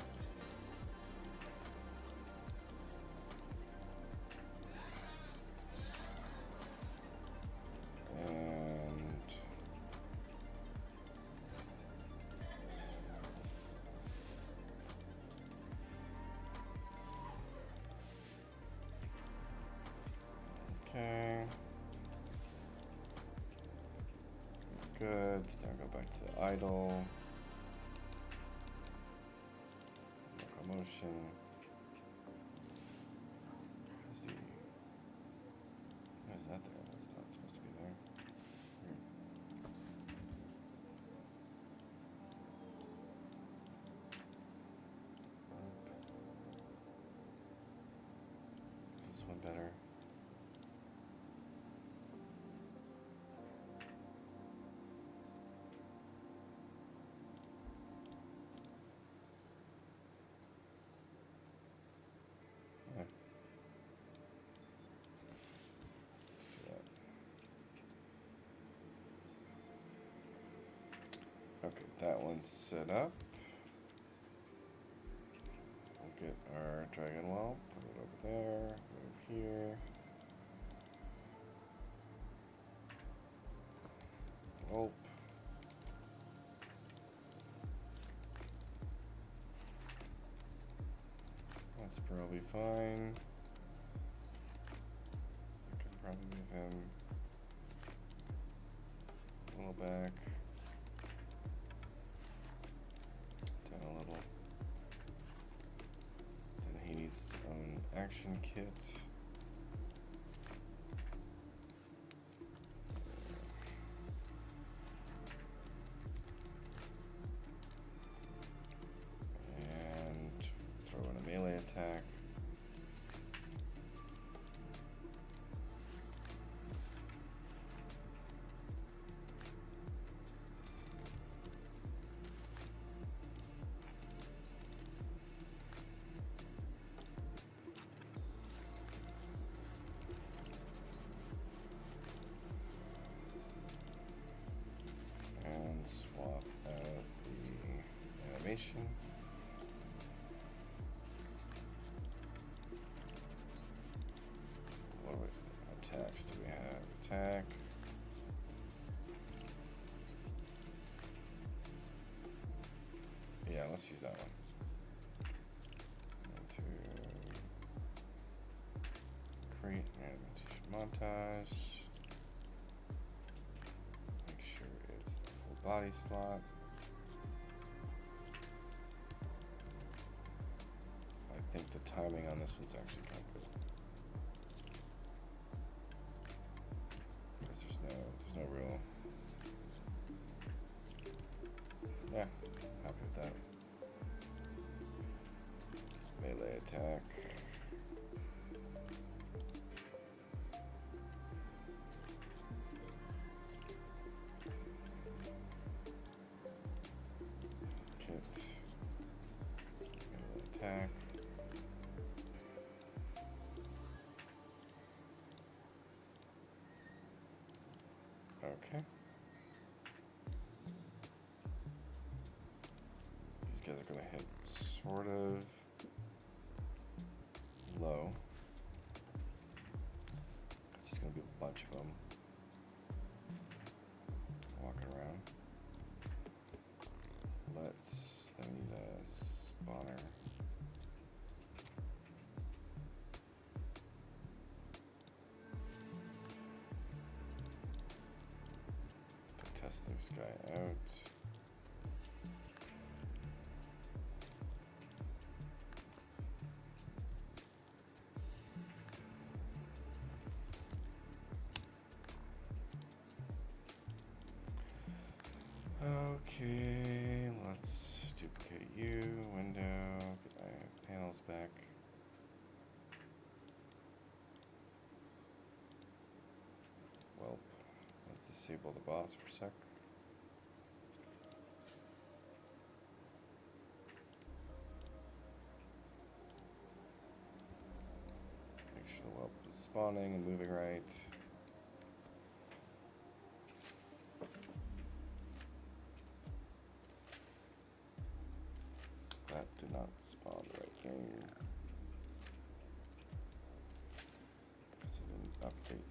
And okay. Good. Now go back to the idle. Locomotion. Why is that there? That's not supposed to be there. Weird. Is this one better? Yeah. Let's do that. Okay, that one's set up. We'll get our dragon whelp, put it over there, move here. Whelp. That's probably fine. I can probably move him a little back, down a little. Then he needs his own action kit. And throw in a melee attack. And swap out the animation. What attacks do we have? Attack. Yeah, let's use that one. To create an montage. Make sure it's the full body slot. I think the timing on this one's actually kind of good. Because there's no real. Yeah, happy with that. Melee attack. Kit. Melee attack. Okay. These guys are gonna hit sort of low. It's just gonna be a bunch of them walking around. Then we need a spawner. To test this guy out. Okay, let's duplicate you, window, get my panels back. Well, let's disable the boss for a sec. Make sure the whelp is spawning and moving right. That did not spawn the right thing. Guess it didn't update.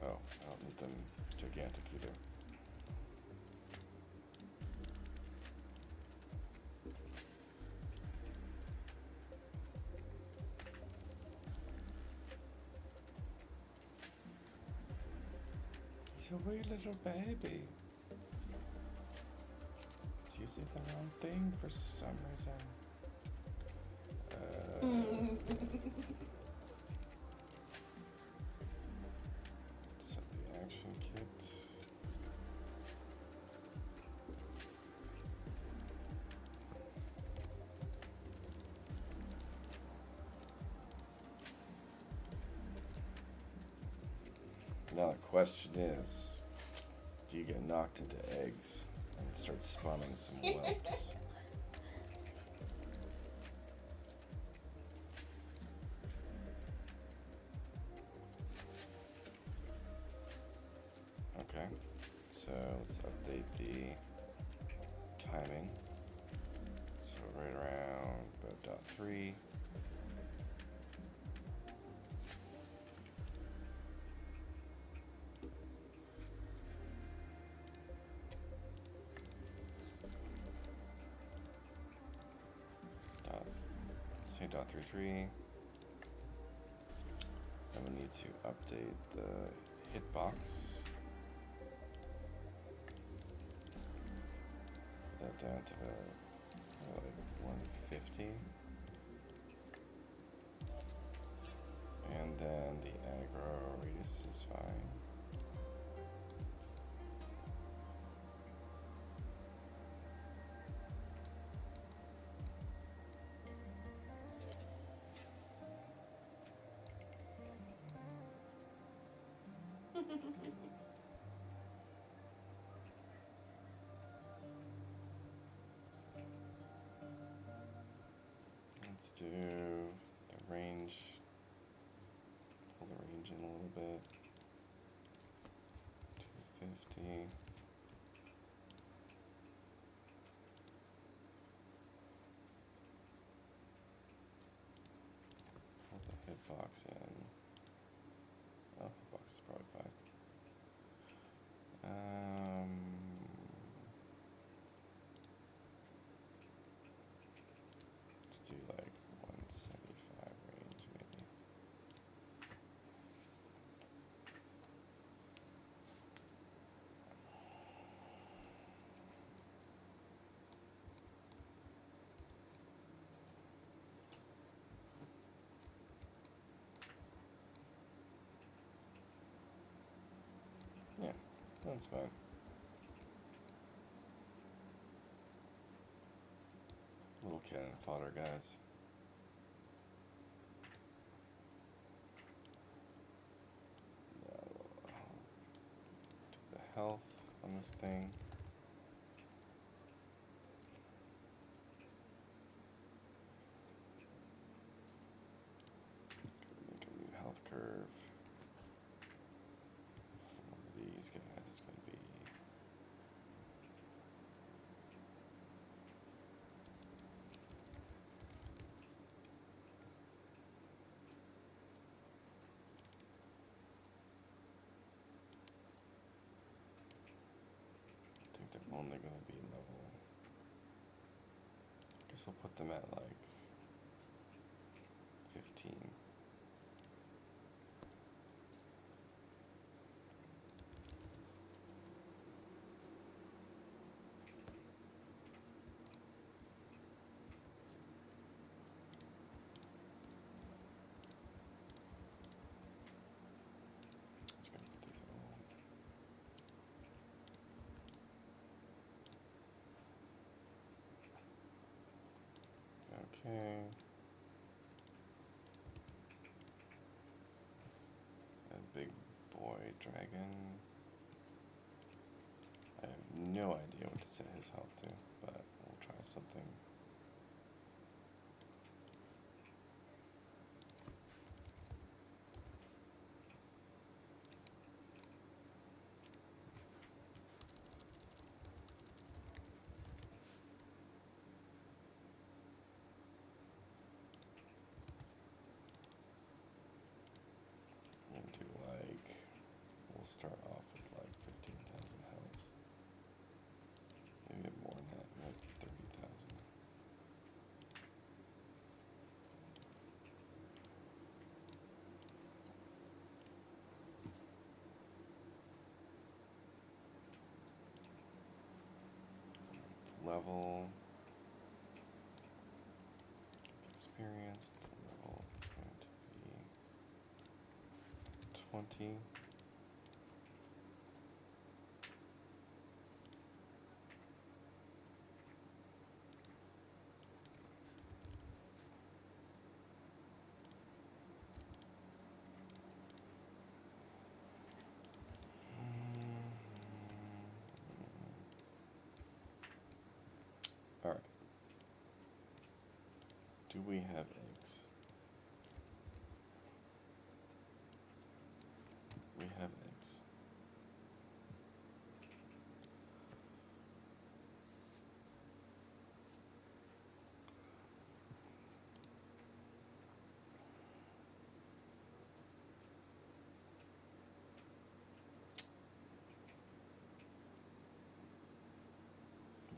Oh, I don't need them gigantic either. He's a wee little baby. It's using the wrong thing for some reason. Set the action kit. Now the question is, do you get knocked into eggs and start spawning some whelps? Okay, so let's update the timing. So right around about dot 3. Say dot 3.3. Then we need to update the hitbox. Put that down to like 150. And then the aggro radius is fine. Let's do the range. Pull the range in a little bit. 250. Pull the hitbox in. Oh, hitbox is probably fine. Let's do like 175 range maybe. Yeah, that's fine. Little cannon fodder, guys. Now we'll do the health on this thing. Make a new health curve. For these guys, it's going to be they're only going to be level. I guess we'll put them at like 15. Okay. A big boy dragon. I have no idea what to set his health to, but we'll try something. Into like, we'll start off with like 15,000 health. Maybe more than that, like 30,000. Level, experience, the level is going to be 20. All right. Do we have eggs? We have eggs.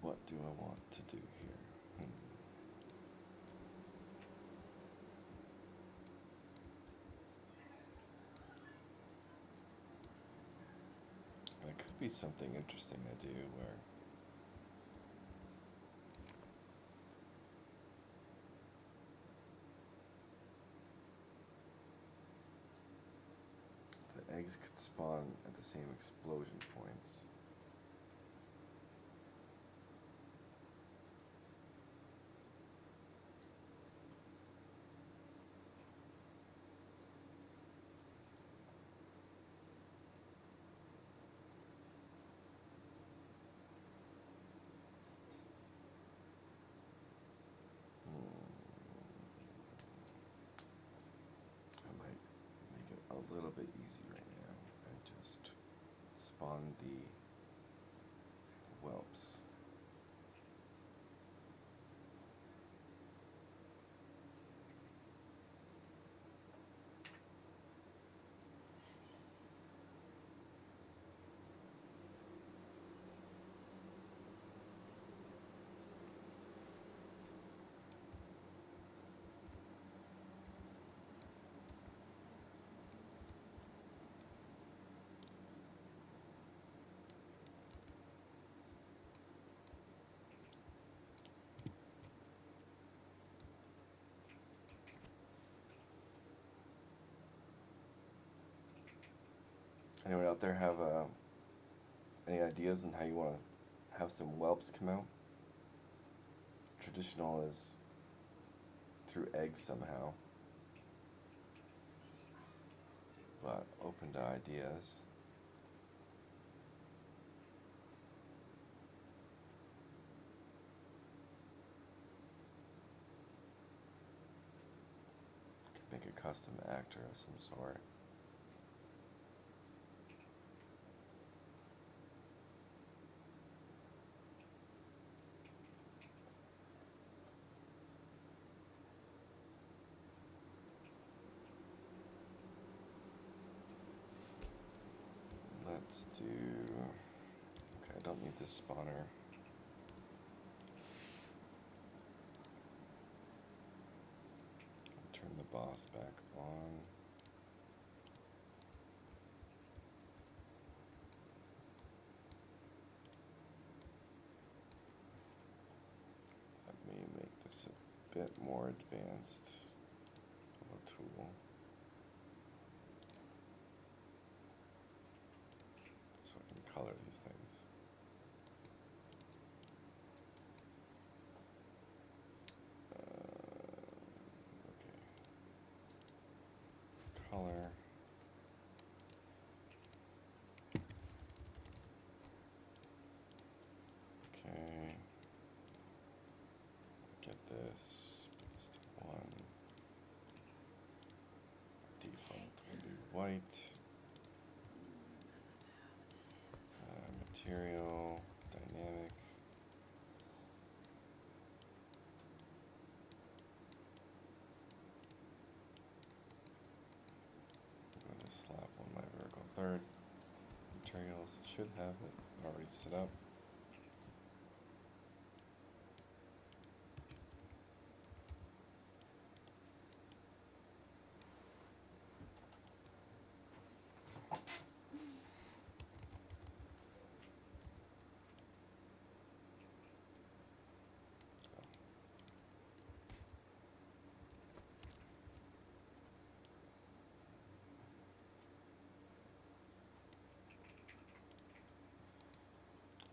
What do I want to do here? That could be something interesting to do where the eggs could spawn at the same explosion points. I might make it a little bit easy right now and just spawn the whelps. Anyone out there have any ideas on how you want to have some whelps come out? Traditional is through eggs somehow, but open to ideas. Could make a custom actor of some sort. Let's do, okay, I don't need this spawner. Turn the boss back on. Let me make this a bit more advanced of a tool. So I can color these things. white. Material, dynamic. I'm going to slap on my vertical third. Materials, it should have it already set up.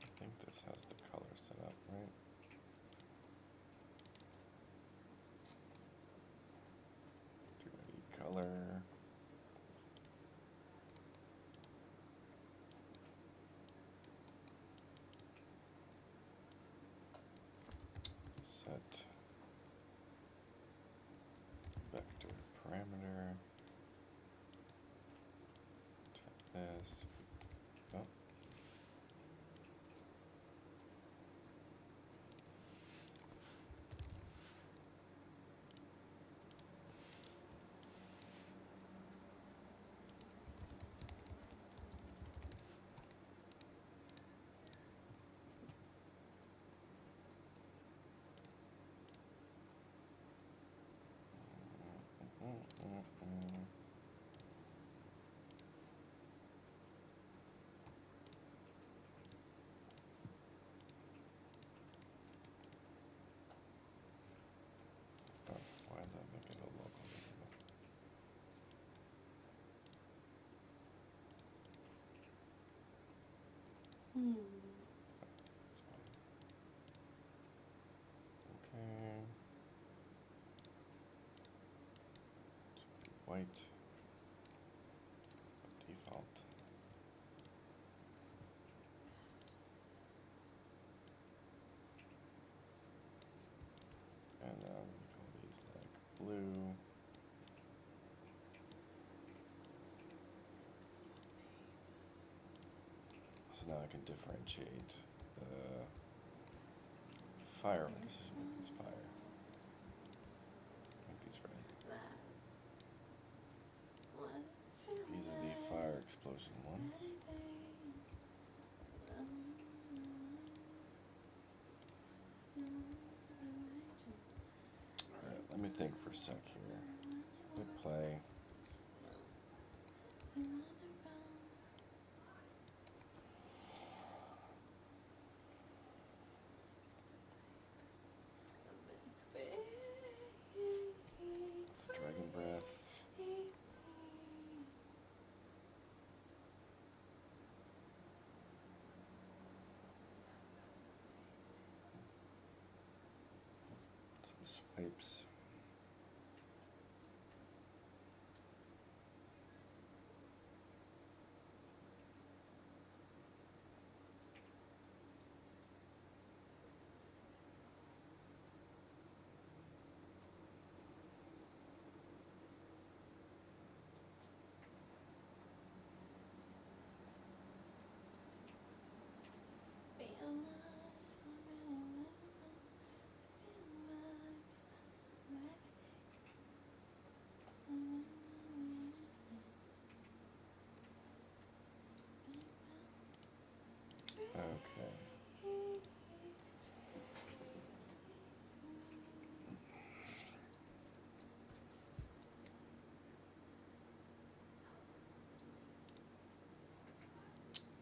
I think this has the color set up, right? Color. Set vector parameter. Check this. Oh. Oh, why did that make it a local variable? That's fine. Okay. White. Default. And now I'm going to call these like blue. So now I can differentiate the fireworks with this fire. Make these red. These are the fire explosion ones. Alright, let me think for a sec here. Hit play. Dragon breath. Some swipes. Okay.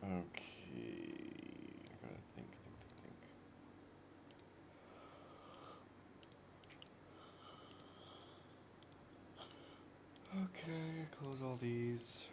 Okay. I gotta think. Okay, close all these.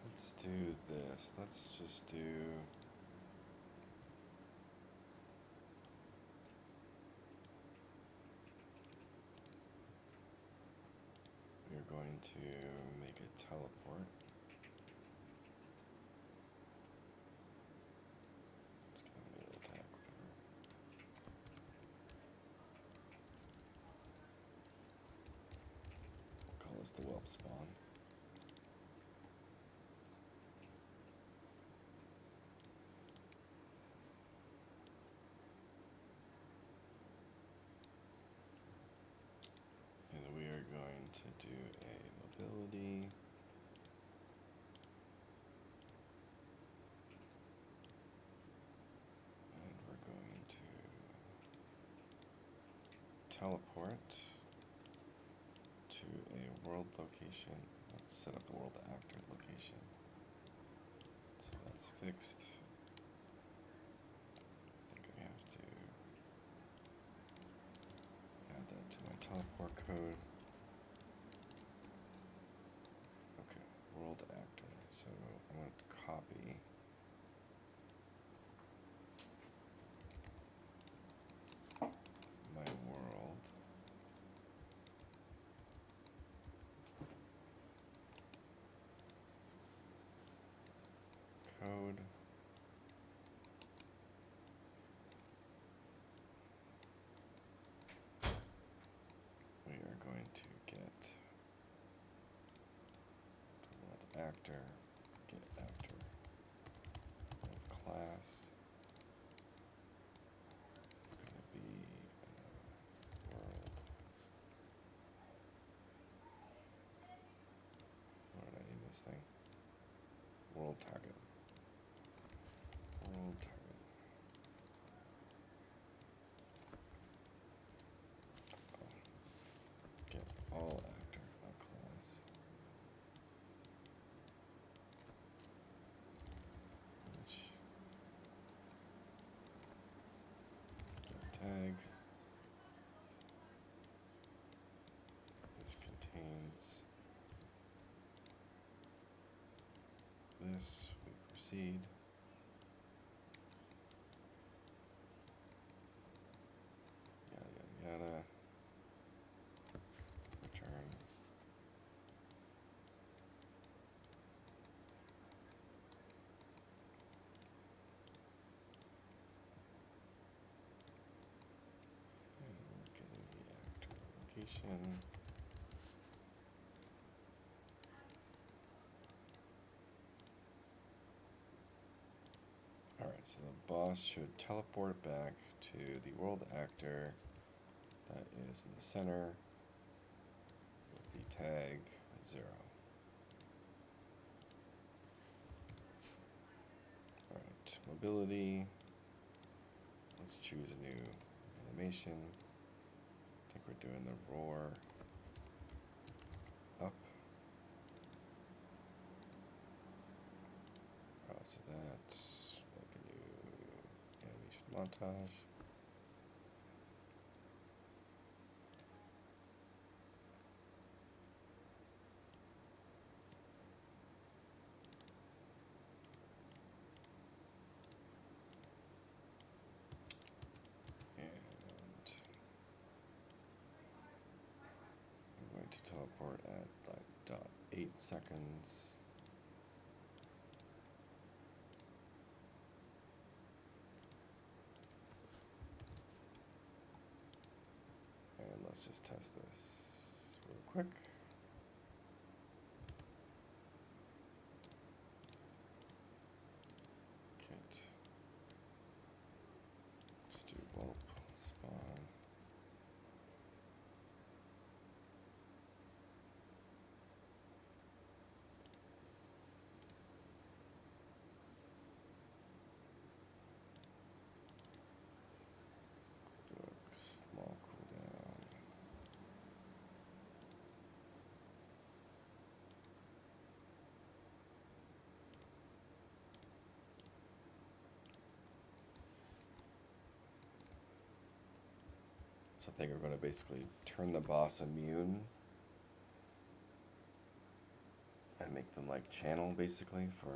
Let's do this. Let's just do. We're going to make a teleport. It's gonna be an attack, whatever. We'll call this the whelp spawn. And we are going to do a mobility. And we're going to teleport to a world location. Let's set up the world actor location. So that's fixed. I think I have to add that to my teleport code. Okay, world actor. So I'm going to copy my world. Code. We are going to get the world actor, get actor of class. It's going to be world. What did I name this thing? World target. World target. Oh. Get all actor of class. Which get tag. This contains this. We proceed. Yada yada yada. Return. And we're getting the actor location. Alright, so the boss should teleport back to the world actor that is in the center with the tag 0. Alright, mobility. Let's choose a new animation. I think we're doing the roar up. Oh, so that's like a new animation montage. And I'm going to teleport at like 0.8 seconds. And let's just test this real quick. Kit. Let's do whelp spawn. Do a small cooldown. So I think we're going to basically turn the boss immune and make them like channel basically for.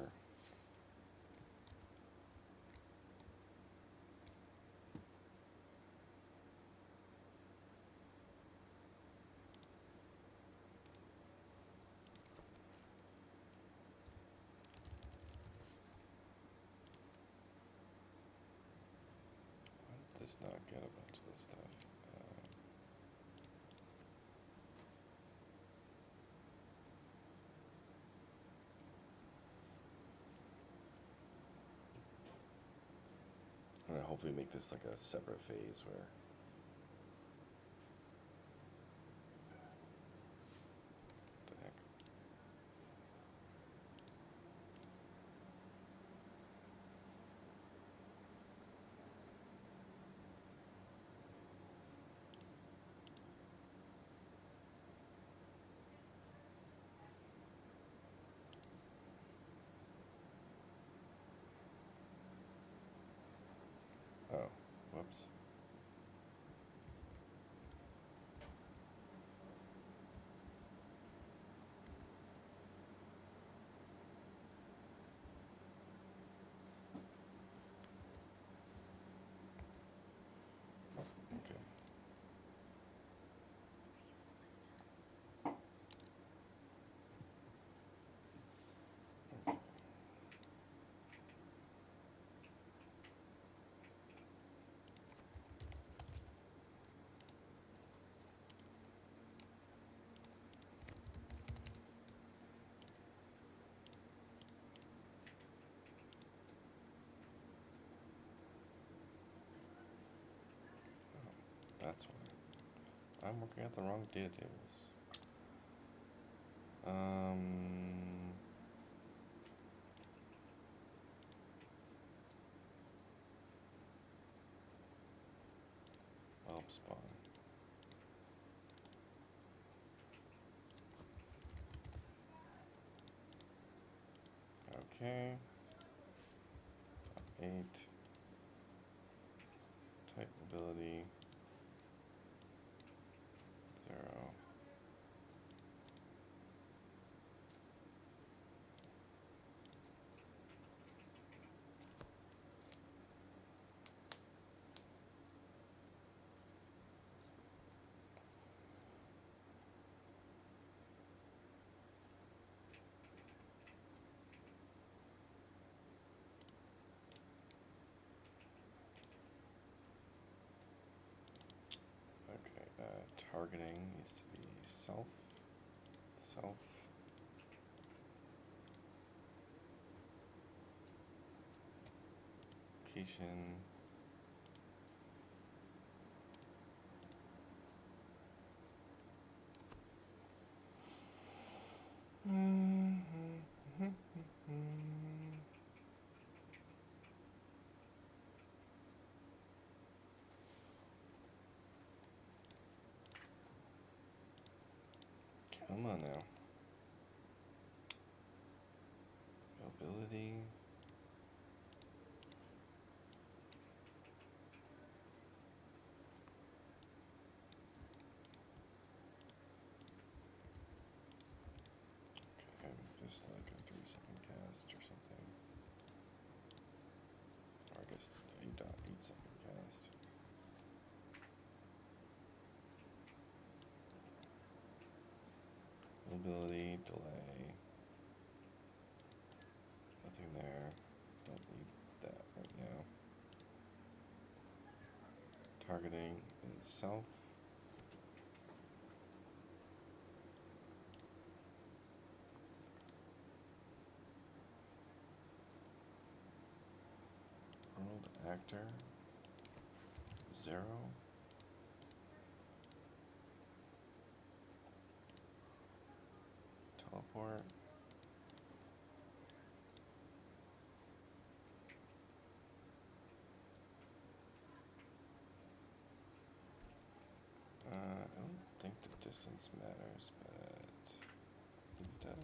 Why did this not get a bunch of this stuff? I'm gonna hopefully make this like a separate phase where. What the heck? Oh, whoops. Okay. That's why. I'm working at the wrong data tables. Help spawn. Okay. 8. Type ability. 0. Okay, targeting needs to be self. Location. Come on now. Ability. Okay, make this like a 3-second cast or something. Or I guess 8.8-second cast. Ability, delay. Nothing there. Don't need that right now. Targeting is self. World actor. 0. Teleport. I don't think the distance matters, but it does.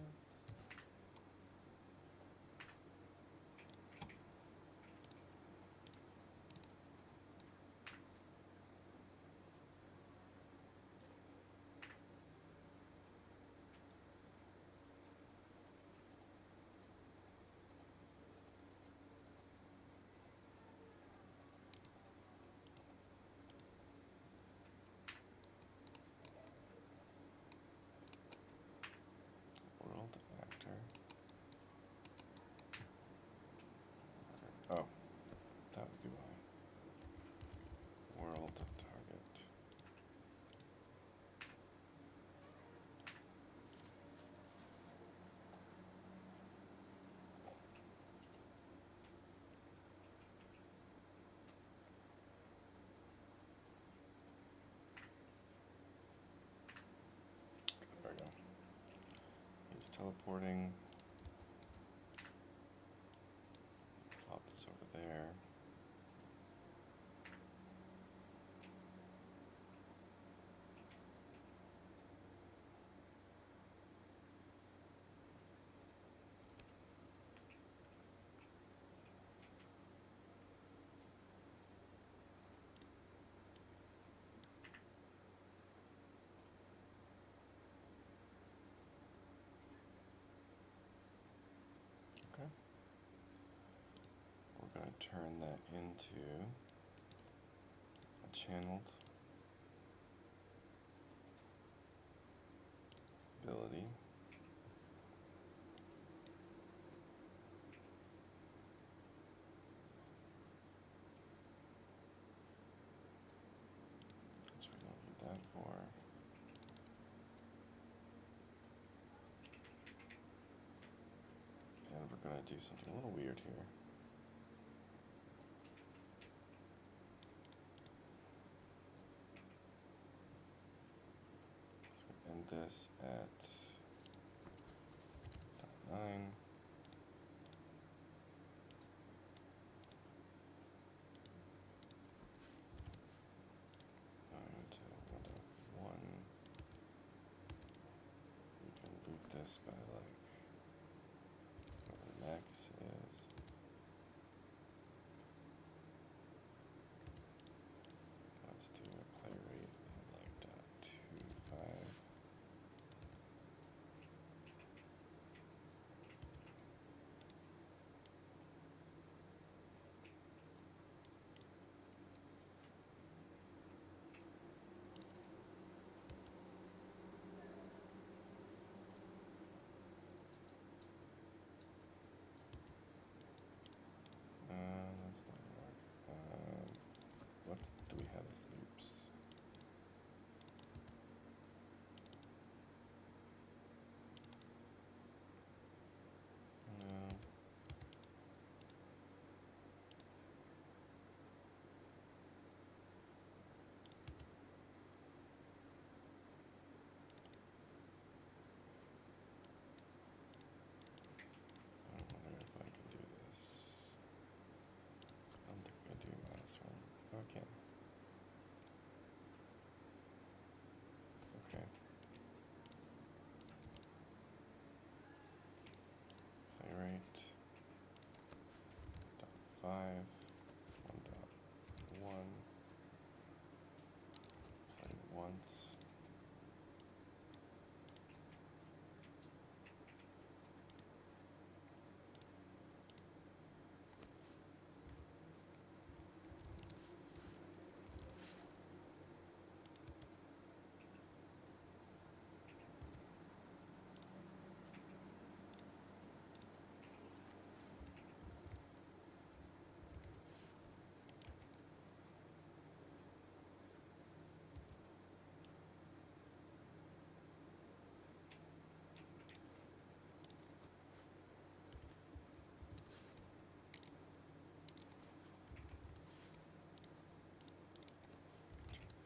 teleporting. Plop this over there. Okay. We're going to turn that into a channeled ability. Which we don't need that for. And we're going to do something a little weird here. So end this at 9. To window 1. We can loop this by like whatever the max is. Let's do a play rate at like .25. That's not gonna work. What do we have as loops? No. I wonder if I can do this. I don't think I do -1. Okay. Okay. Play rate. .5. 1.1. Play once.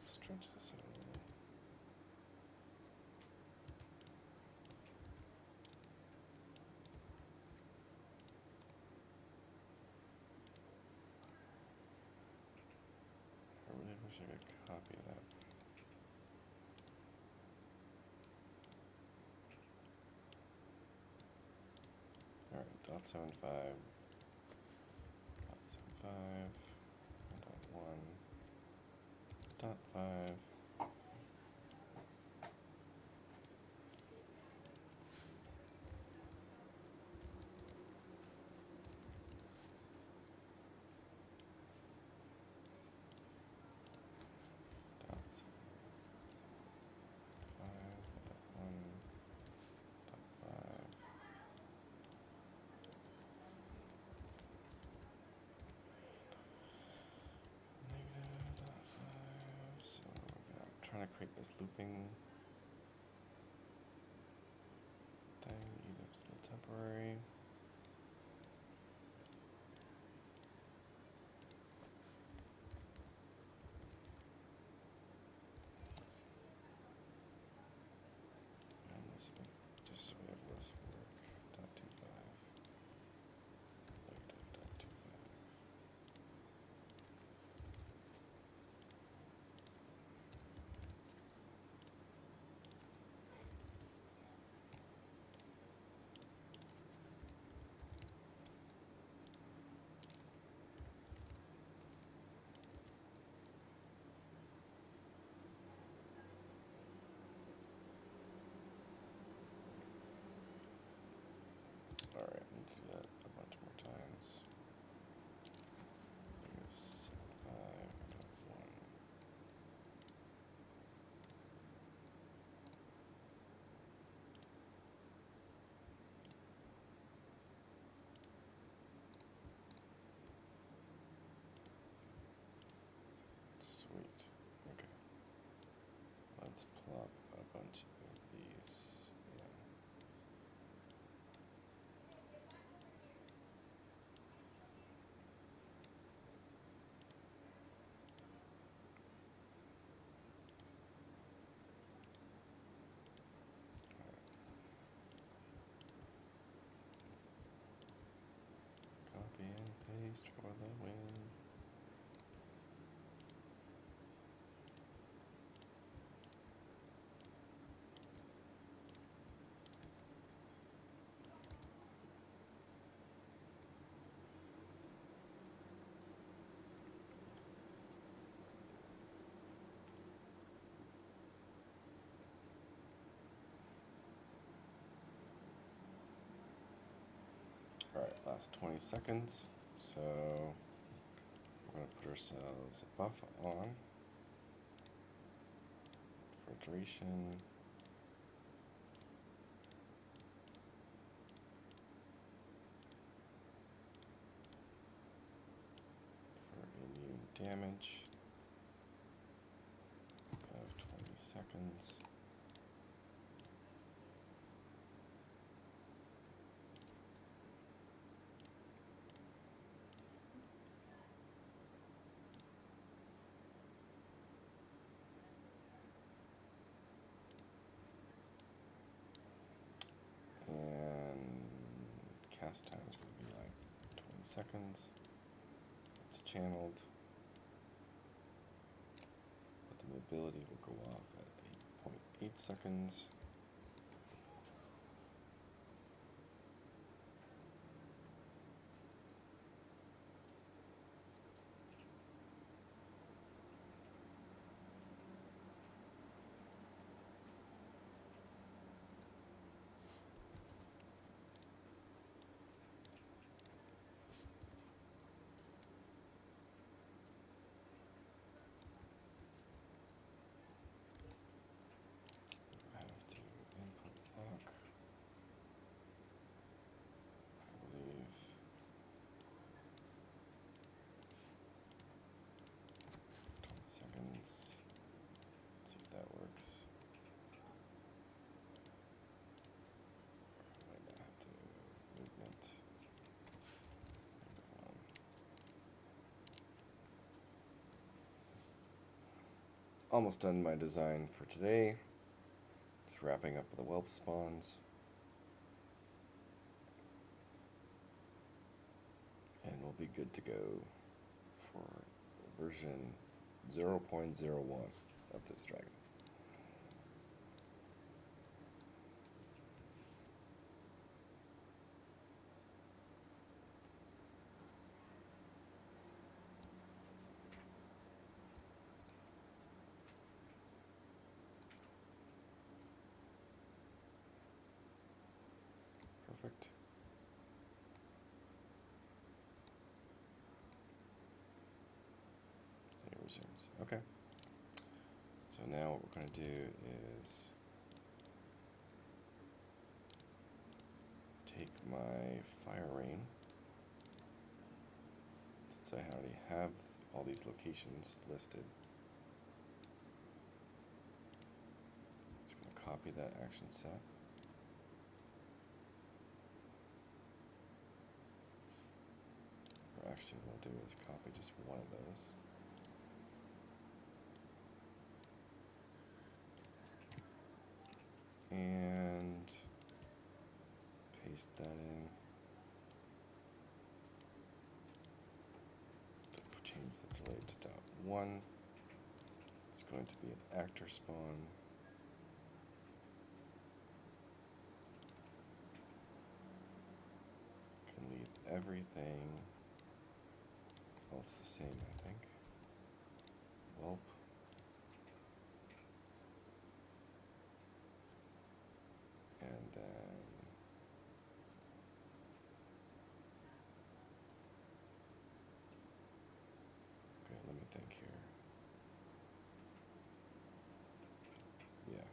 Stretch this out a little. I really wish I could copy that. Alright, .75. .75. .1. .5. Trying to create this looping thing, even if it's still temporary. And this, just so we have this Just for the win. Alright, last 20 seconds. So we're going to put ourselves a buff on for duration. For immune damage of 20 seconds. Cast time is going to be like 20 seconds. It's channeled, but the mobility will go off at 8.8 seconds. I have to input lock, I believe. 20 seconds. Let's see if that works. I might not have to movement. Almost done my design for today. Just wrapping up with the whelp spawns. And we'll be good to go for version 0.01 of this dragon. Perfect. It resumes. Okay. So now what we're going to do is take my fire rain, since I already have all these locations listed. Just going to copy that action set. Or actually what we'll do is copy just one of those. And paste that in. Change the delay to .1. It's going to be an actor spawn. Can leave everything else the same, I think. Whelp. And then okay, let me think here. Yeah.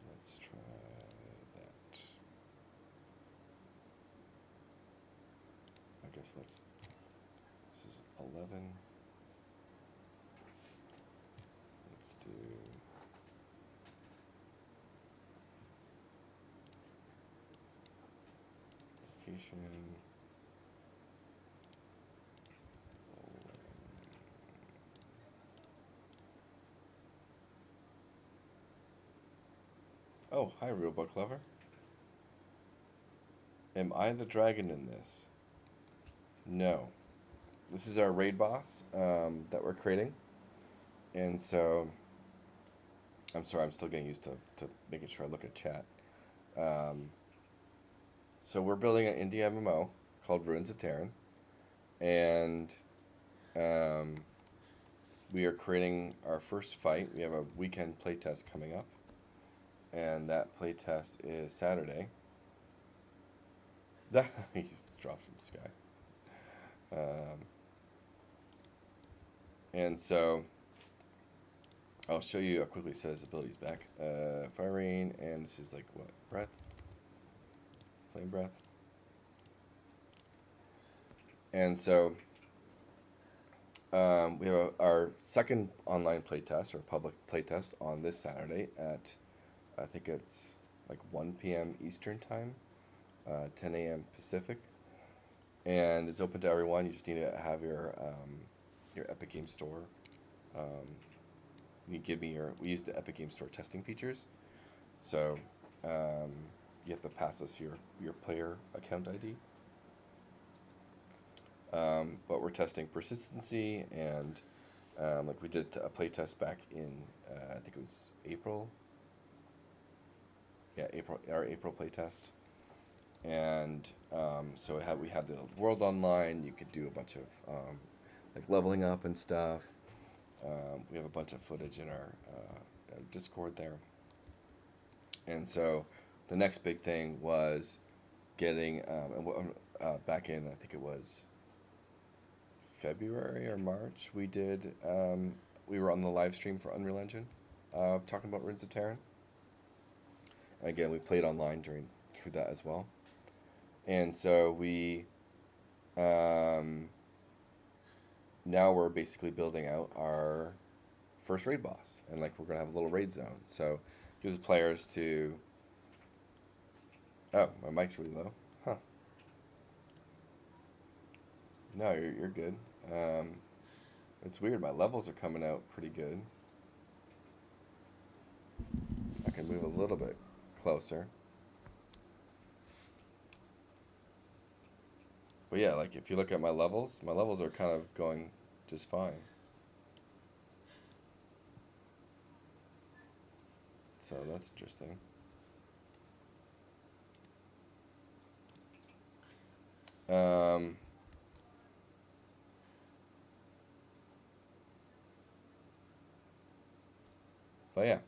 Let's try that. I guess this is 11. Let's do location. Oh, hi, Real Book Lover. Am I the dragon in this? No. This is our raid boss that we're creating. And so, I'm sorry, I'm still getting used to making sure I look at chat. So we're building an indie MMO called Ruins of Tearyn. And we are creating our first fight. We have a weekend playtest coming up. And that playtest is Saturday. He dropped from the sky. And so I'll show you how quickly it set his abilities back. Fire Rain, and this is like what? Breath? Flame Breath. And so we have our second online playtest, or public playtest, on this Saturday at, I think it's like 1 p.m. Eastern Time, 10 a.m. Pacific. And it's open to everyone. You just need to have your Epic Game Store. You give me we use the Epic Game Store testing features. So you have to pass us your player account ID. But we're testing persistency, and like we did a playtest back in, I think it was April. Yeah, our April playtest. And so we have the world online. You could do a bunch of like leveling up and stuff. We have a bunch of footage in our Discord there. And so the next big thing was getting back in, I think it was February or March, we were on the live stream for Unreal Engine, talking about Ruins of Tearyn. Again, we played online through that as well. And so we now we're basically building out our first raid boss, and like we're gonna have a little raid zone. So it gives players to. Oh, my mic's really low. Huh. No, you're good. It's weird. My levels are coming out pretty good. I can move a little bit closer. But yeah, like if you look at my levels are kind of going just fine. So that's interesting. But yeah,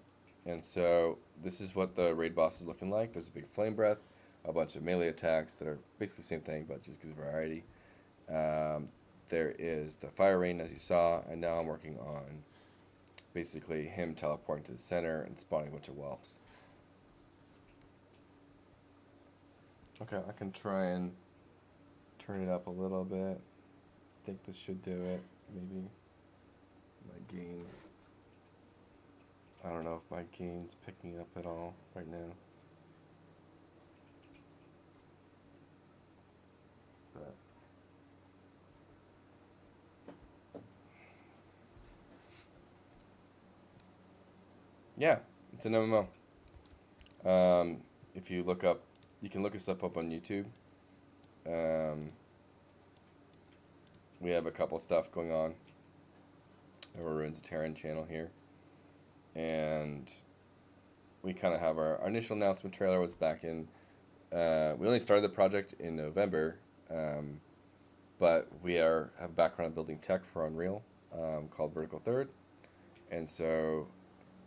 and so this is what the raid boss is looking like. There's a big flame breath, a bunch of melee attacks that are basically the same thing, but just gives variety. There is the fire rain, as you saw, and now I'm working on basically him teleporting to the center and spawning a bunch of whelps. Okay, I can try and turn it up a little bit. I think this should do it. Maybe my gain. I don't know if my gain's picking up at all right now. But yeah, it's an MMO. If you look up, you can look us up on YouTube. We have a couple stuff going on. Our Ruins of Tearyn channel here. And we kind of have our initial announcement trailer was back in, we only started the project in November, but we have a background in building tech for Unreal, called Vertical Third. And so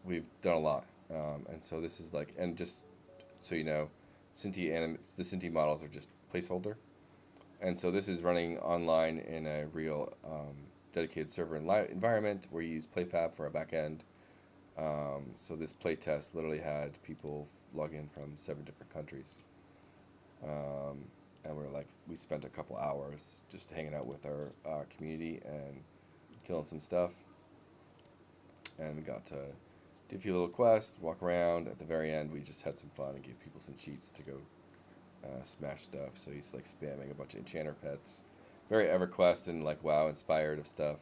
we've done a lot. And so this is like, and just so you know, the Cinti models are just placeholder. And so this is running online in a real dedicated server environment where you use PlayFab for a back end. So this playtest literally had people log in from 7 different countries. And we spent a couple hours just hanging out with our community and killing some stuff. And we got to do a few little quests, walk around. At the very end, we just had some fun and gave people some cheats to go smash stuff. So he's like spamming a bunch of enchanter pets. Very EverQuest and like WoW inspired of stuff.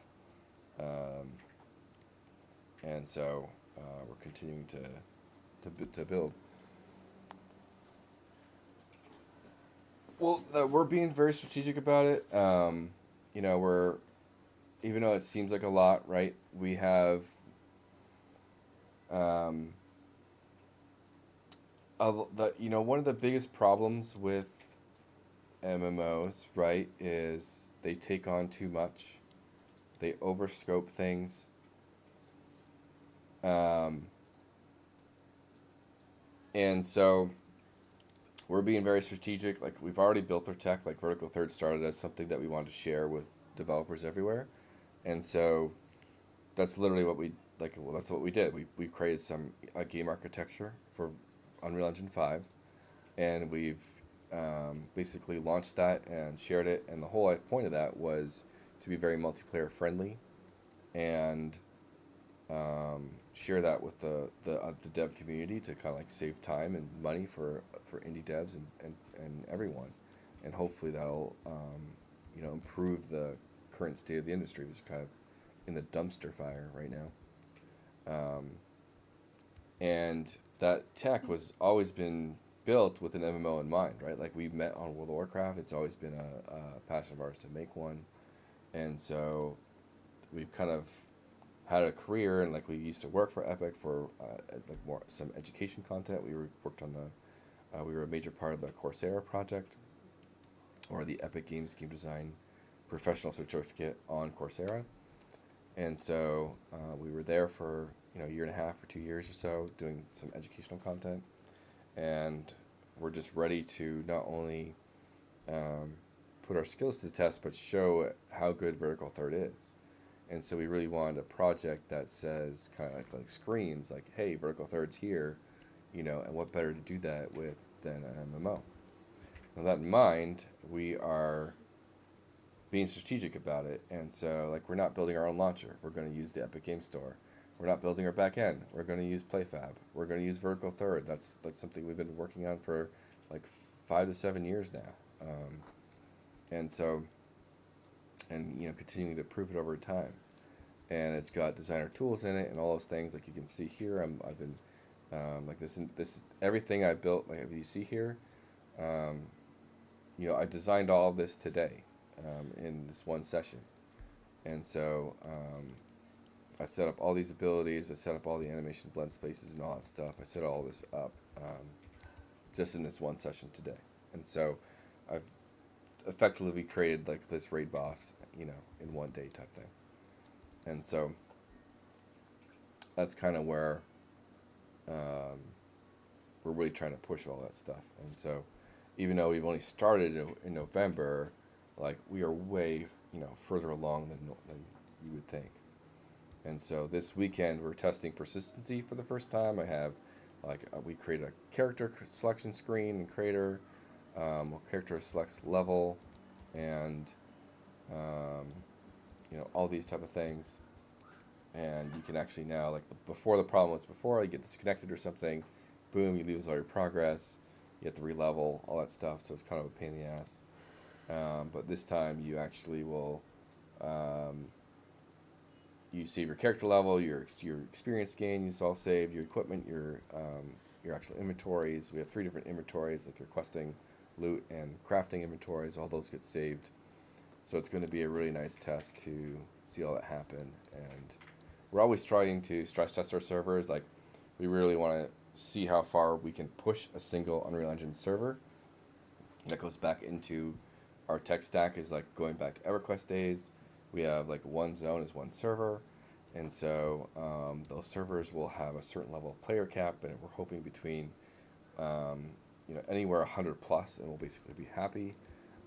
And so we're continuing to build. Well, we're being very strategic about it. You know, we're, even though it seems like a lot, right? We have you know, one of the biggest problems with MMOs, right, is they take on too much. They overscope things. And so we're being very strategic. Like, we've already built our tech. Like, Vertical Third started as something that we wanted to share with developers everywhere. And so that's literally what we, like, well, that's what we did. We created a game architecture for Unreal Engine 5, and we've basically launched that and shared it. And the whole point of that was to be very multiplayer friendly and share that with the dev community to kind of like save time and money for indie devs and everyone, and hopefully that'll you know, improve the current state of the industry, which is kind of in the dumpster fire right now. And that tech was always been built with an MMO in mind, right? Like, we met on World of Warcraft. It's always been a passion of ours to make one, and so we've kind of had a career, and like, we used to work for Epic for like more some education content. Worked on the we were a major part of the Coursera project, or the Epic Games Game Design Professional Certificate on Coursera, and so we were there for, you know, a year and a half or 2 years or so doing some educational content, and we're just ready to not only put our skills to the test, but show how good Vertical Third is. And so we really wanted a project that says, kind of like screams like, hey, Vertical Third's here, you know, and what better to do that with than an MMO. With that in mind, we are being strategic about it. And so, like, we're not building our own launcher. We're going to use the Epic Game Store. We're not building our back end. We're going to use PlayFab. We're going to use Vertical Third. That's something we've been working on for like 5 to 7 years now. And so, and, you know, continuing to prove it over time. And it's got designer tools in it and all those things. Like, you can see here, I've been like this is everything I built. Like, you see here, you know, I designed all of this today in this one session. And so I set up all these abilities. I set up all the animation blend spaces and all that stuff. I set all this up just in this one session today. And so I've effectively created like this raid boss, you know, in one day type thing. And so that's kind of where we're really trying to push all that stuff. And so even though we've only started in November, like, we are way, you know, further along than you would think. And so this weekend we're testing persistency for the first time. I have we created a character selection screen in Creator, character selects level, and you know, all these type of things. And you can actually now, like, before, the problem was before you get disconnected or something, boom, you lose all your progress, you have to re-level, all that stuff, so it's kind of a pain in the ass. But this time you actually will you save your character level, your experience gain is all saved, your equipment, your actual inventories. We have 3 different inventories, like your questing, loot, and crafting inventories. All those get saved. So it's going to be a really nice test to see all that happen. And we're always trying to stress test our servers. Like, we really want to see how far we can push a single Unreal Engine server. That goes back into our tech stack, is like going back to EverQuest days. We have like one zone is one server, and so those servers will have a certain level of player cap, and we're hoping between you know, anywhere 100 plus, and we'll basically be happy.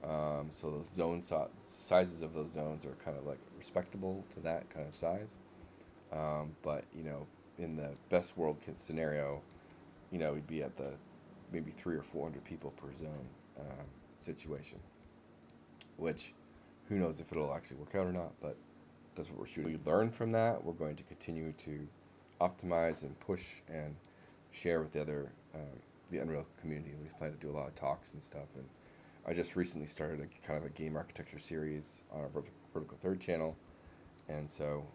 So those zone sizes of those zones are kind of like respectable to that kind of size. But, you know, in the best world scenario, you know, we'd be at the maybe 300 or 400 people per zone situation, which who knows if it'll actually work out or not, but that's what we're shooting. We learn from that. We're going to continue to optimize and push and share with the other the Unreal community. We plan to do a lot of talks and stuff, and I just recently started a kind of a game architecture series on our Vertical Third channel, and so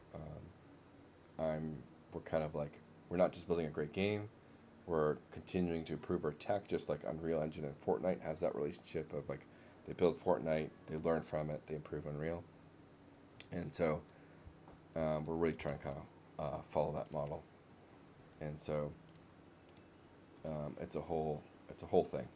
we're kind of like, we're not just building a great game, We're continuing to improve our tech, just like Unreal Engine and Fortnite has that relationship of like they build Fortnite, they learn from it, they improve Unreal, and so we're really trying to kind of follow that model, and so it's a whole thing.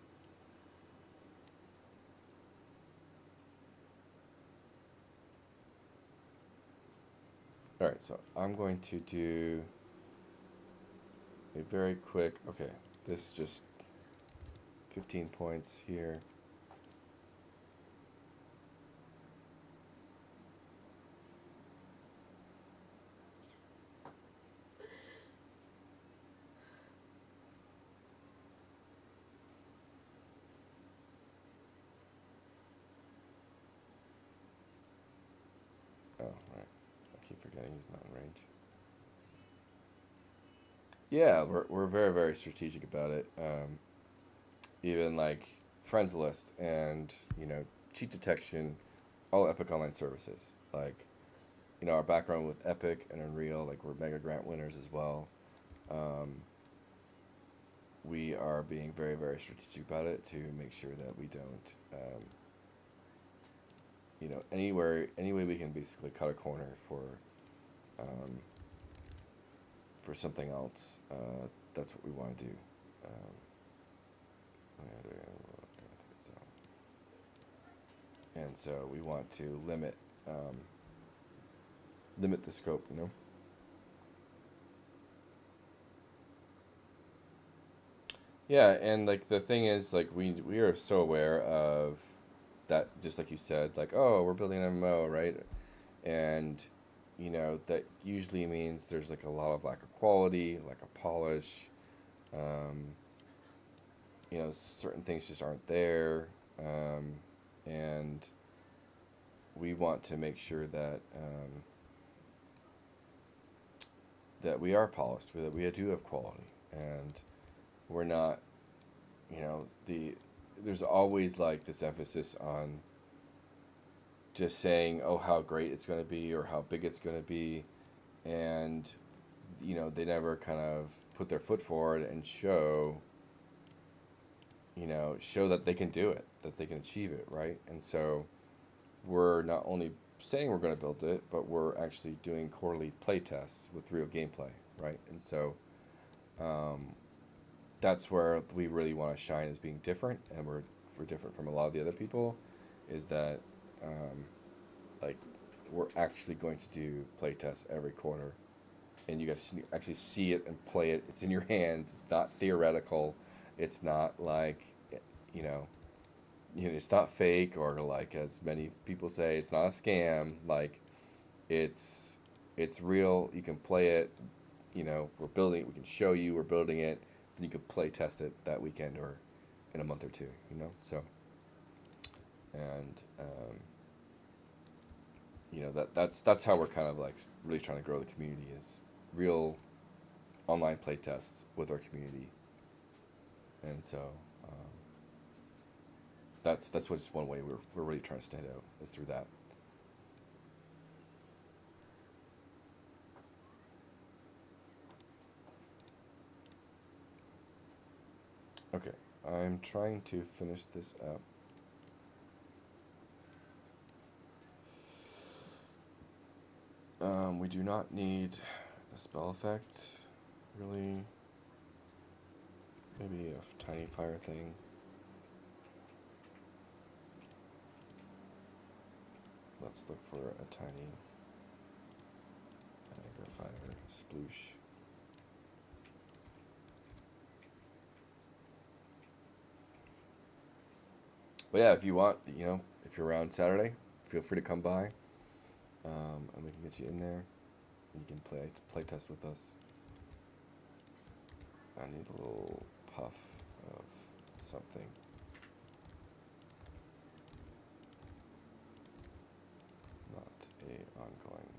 All right, so I'm going to do a very quick, okay, this just 15 points here. Oh, right. I keep forgetting he's not in range. Yeah, we're very, very strategic about it. Even like friends list and, you know, cheat detection, all Epic Online services. Like, you know, our background with Epic and Unreal, like we're Mega Grant winners as well. We are being very, very strategic about it to make sure that we don't, you know, any way we can basically cut a corner for something else. That's what we want to do. And so we want to limit the scope, you know. Yeah, and like the thing is, like we are so aware of that, just like you said, like, oh, we're building an MMO, right? And you know that usually means there's like a lot of lack of quality, lack of polish. You know, certain things just aren't there, and we want to make sure that that we are polished, that we do have quality, and we're not, you know, there's always like this emphasis on just saying, oh, how great it's going to be or how big it's going to be, and you know, they never kind of put their foot forward and show that they can do it, that they can achieve it, right? And so we're not only saying we're going to build it, but we're actually doing quarterly play tests with real gameplay, right? And so that's where we really want to shine as being different, and we're different from a lot of the other people, is that like we're actually going to do play tests every quarter, and you get to actually see it and play it. It's in your hands. It's not theoretical. It's not like, you know, it's not fake, or like as many people say, it's not a scam. Like it's real. You can play it. You know, we're building it. We can show you we're building it. Then you can play test it that weekend or in a month or two. You know, so and you know, that's how we're kind of like really trying to grow the community, is real online play tests with our community. And so that's what's one way we're really trying to stand out, is through that. Okay, I'm trying to finish this up. We do not need a spell effect, really. Maybe a tiny fire thing. Let's look for a tiny aggro fire sploosh. But yeah, if you want, you know, if you're around Saturday, feel free to come by, and we can get you in there, and you can play test with us. I need a little puff of something. Not a ongoing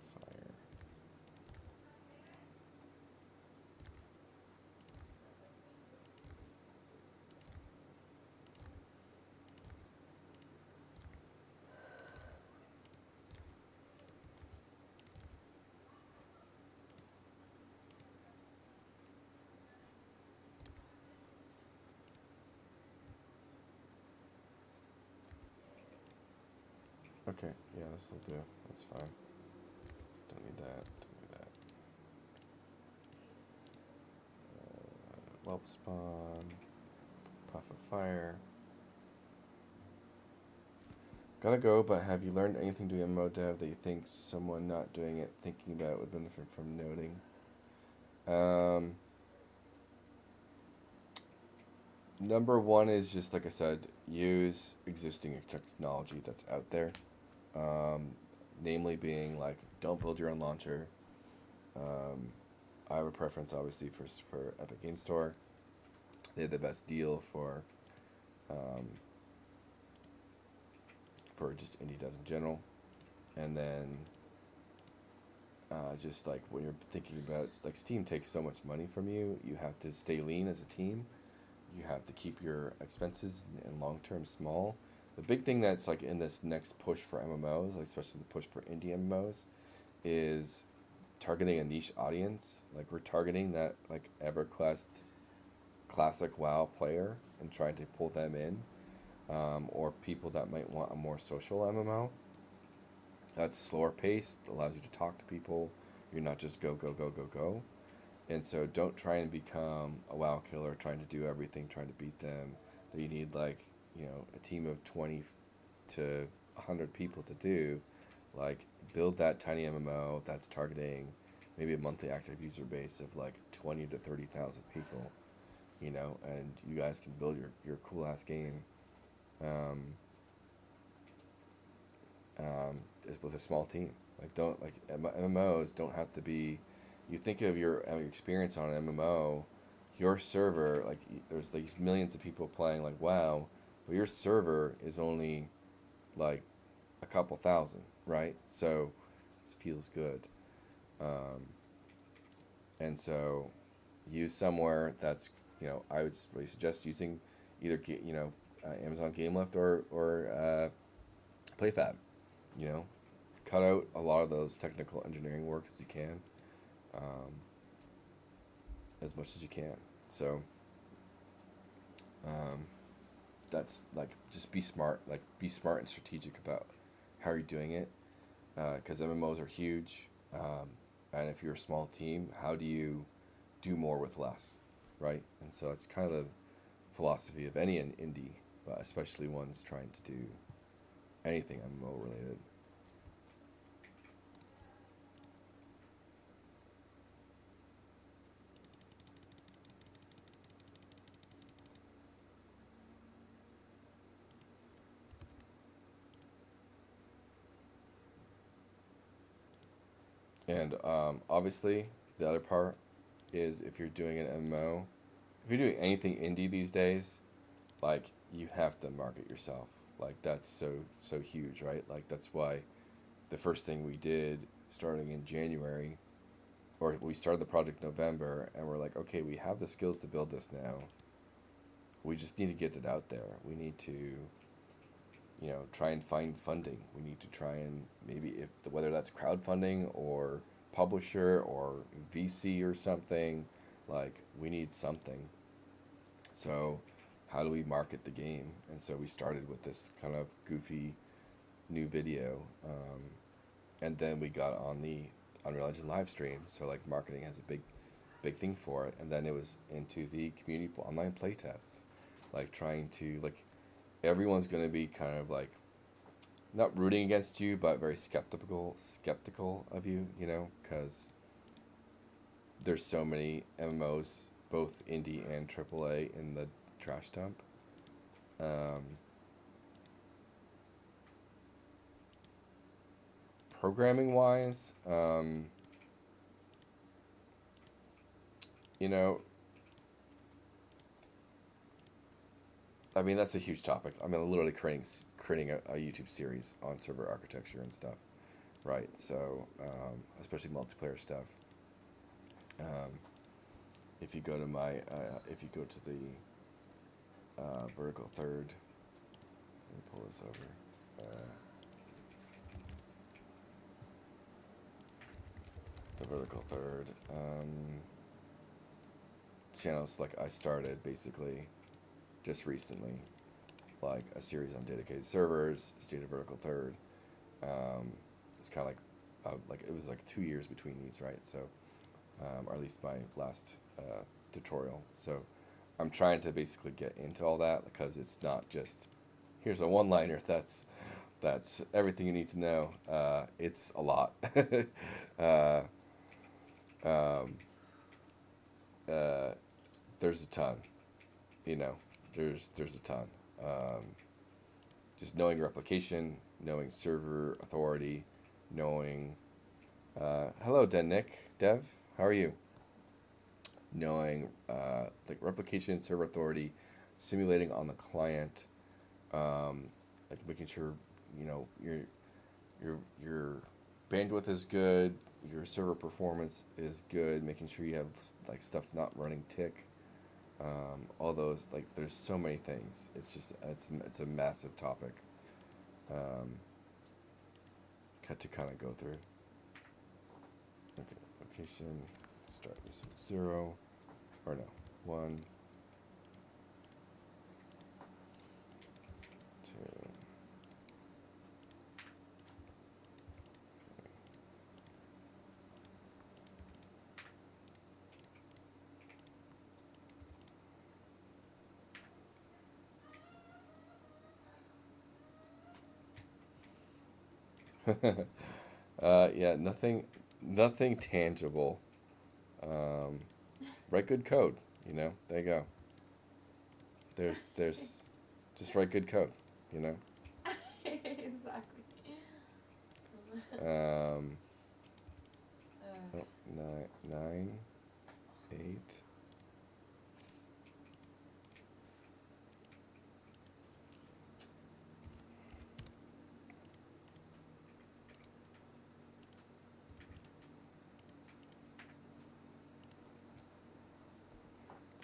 fire. Okay, yeah, this will do. That's fine. Don't need that. Don't need that. Whelp spawn. Puff of fire. Gotta go, but have you learned anything doing MMO dev that you think someone not doing it, thinking about, would benefit from noting? Number one is just, like I said, use existing technology that's out there. Namely being, like, don't build your own launcher. I have a preference, obviously, for Epic Game Store. They have the best deal for just indie devs in general. And then just like when you're thinking about it, like Steam takes so much money from you, you have to stay lean as a team. You have to keep your expenses and long term small. The big thing that's like in this next push for MMOs, like especially the push for indie MMOs, is targeting a niche audience. Like we're targeting that like EverQuest classic WoW player and trying to pull them in, or people that might want a more social MMO. That's slower paced, allows you to talk to people. You're not just go, go, go, go, go. And so don't try and become a WoW killer trying to do everything, trying to beat them. That you need like, you know, a team of 20 to 100 people to do. Like build that tiny MMO that's targeting maybe a monthly active user base of like 20 to 30,000 people, you know, and you guys can build your cool ass game. With a small team. Like don't like MMOs don't have to be. You think of your experience on an MMO, your server like there's these millions of people playing like WoW, but your server is only like a couple thousand, right? So it feels good, and so use somewhere that's, you know, I would really suggest using either Amazon GameLift or PlayFab, you know. Cut out a lot of those technical engineering work as you can, as much as you can. So that's like just be smart, like be smart and strategic about how you're doing it, because MMOs are huge, and if you're a small team, how do you do more with less, right? And so it's kind of the philosophy of any indie, but especially ones trying to do anything MMO related. And obviously, the other part is if you're doing an MMO, if you're doing anything indie these days, like you have to market yourself. Like that's so huge, right? Like that's why the first thing we did starting in January, or we started the project in November, and we're like, okay, we have the skills to build this now. We just need to get it out there. We need to, you know, try and find funding. We need to try and maybe whether that's crowdfunding or publisher or VC or something, like we need something. So how do we market the game? And so we started with this kind of goofy new video, and then we got on the Unreal Engine live stream. So like marketing has a big thing for it. And then it was into the community online playtests, like trying to like everyone's going to be kind of like not rooting against you, but very skeptical of you, you know, because there's so many MMOs, both indie and AAA, in the trash dump. Programming wise, you know, I mean, that's a huge topic. I mean, literally creating a YouTube series on server architecture and stuff, right? So, especially multiplayer stuff. If you go to the vertical third, let me pull this over. The vertical third channels, like I started basically just recently, like a series on dedicated servers, state of vertical third, It's kind of like it was like 2 years between these, right? So, or at least my last tutorial. So, I'm trying to basically get into all that because it's not just here's a one-liner. That's everything you need to know. It's a lot. uh, um, there's a ton, you know. There's a ton. Just knowing replication, knowing server authority, knowing. Hello, Dev. How are you? Knowing like replication, server authority, simulating on the client, like making sure you know your bandwidth is good, your server performance is good, making sure you have like stuff not running tick. All those, like, there's so many things. It's just it's a massive topic. Got to kind of go through. Okay, location. Start this with 0, or no, 1, 2. Yeah, nothing tangible. Write good code, you know. There you go. There's just write good code, you know. Exactly. Oh, 9, 8.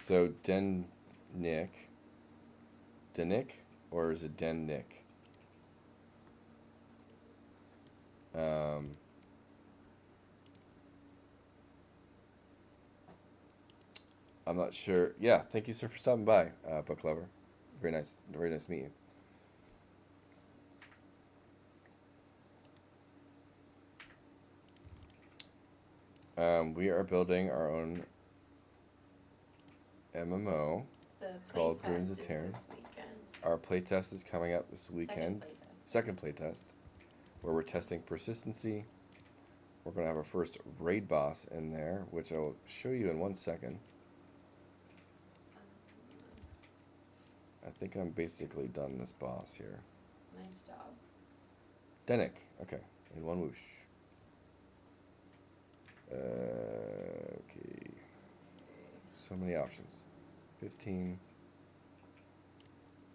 So Denick, or is it Dennick? I'm not sure. Yeah, thank you, sir, for stopping by, Book Lover. Very nice to meet you. We are building our own MMO called Ruins of Tearyn. Our playtest is coming up this weekend. Second playtest, where we're testing persistency. We're going to have our first raid boss in there, which I will show you in 1 second. I think I'm basically done this boss here. Nice job. Dennick. Okay, in one whoosh. Okay. So many options. 15,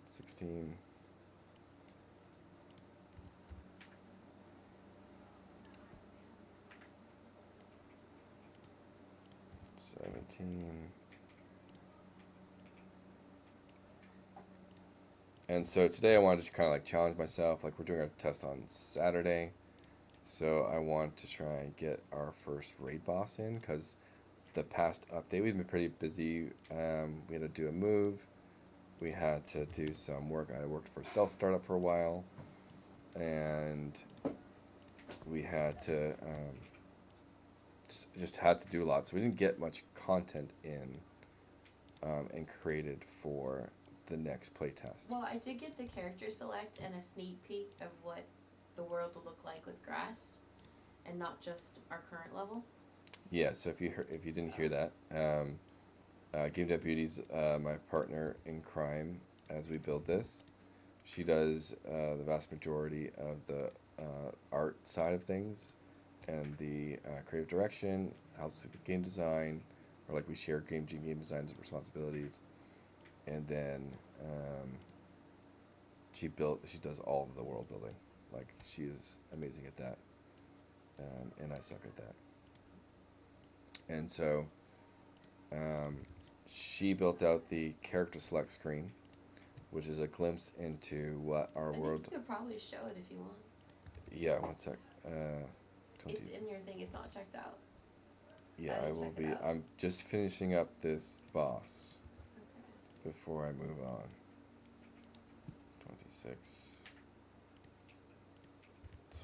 16, 17. And so today I wanted to kind of like challenge myself. Like, we're doing a test on Saturday. So I want to try and get our first raid boss in, because the past update we've been pretty busy. We had to do a move. We had to do some work. I worked for a stealth startup for a while, and we had to just had to do a lot. So we didn't get much content in and created for the next playtest. Well, I did get the character select and a sneak peek of what the world will look like with grass, and not just our current level. Yeah, so if you didn't hear that, gameDEVbeauty's my partner in crime as we build this. She does the vast majority of the art side of things and the creative direction, helps with game design, or like we share game design responsibilities. And then she does all of the world building. Like, she is amazing at that, and I suck at that. And so she built out the character select screen, which is a glimpse into what our world. You could probably show it if you want. Yeah, 1 sec. 20. It's in your thing. It's not checked out. Yeah, I will be. I'm just finishing up this boss before I move on. 26,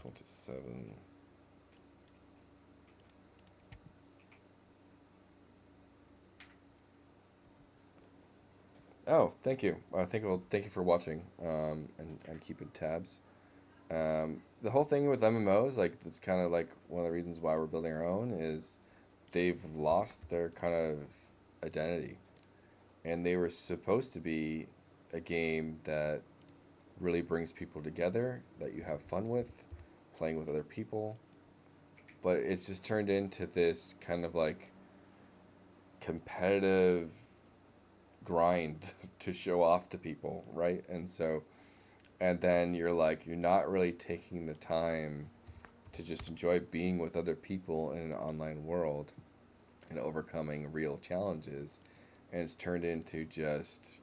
27. Oh, thank you. Thank you for watching and keeping tabs. The whole thing with MMOs, like that's kind of like one of the reasons why we're building our own is they've lost their kind of identity, and they were supposed to be a game that really brings people together, that you have fun with, playing with other people, but it's just turned into this kind of like competitive grind to show off to people, right? And then you're not really taking the time to just enjoy being with other people in an online world and overcoming real challenges, and it's turned into just,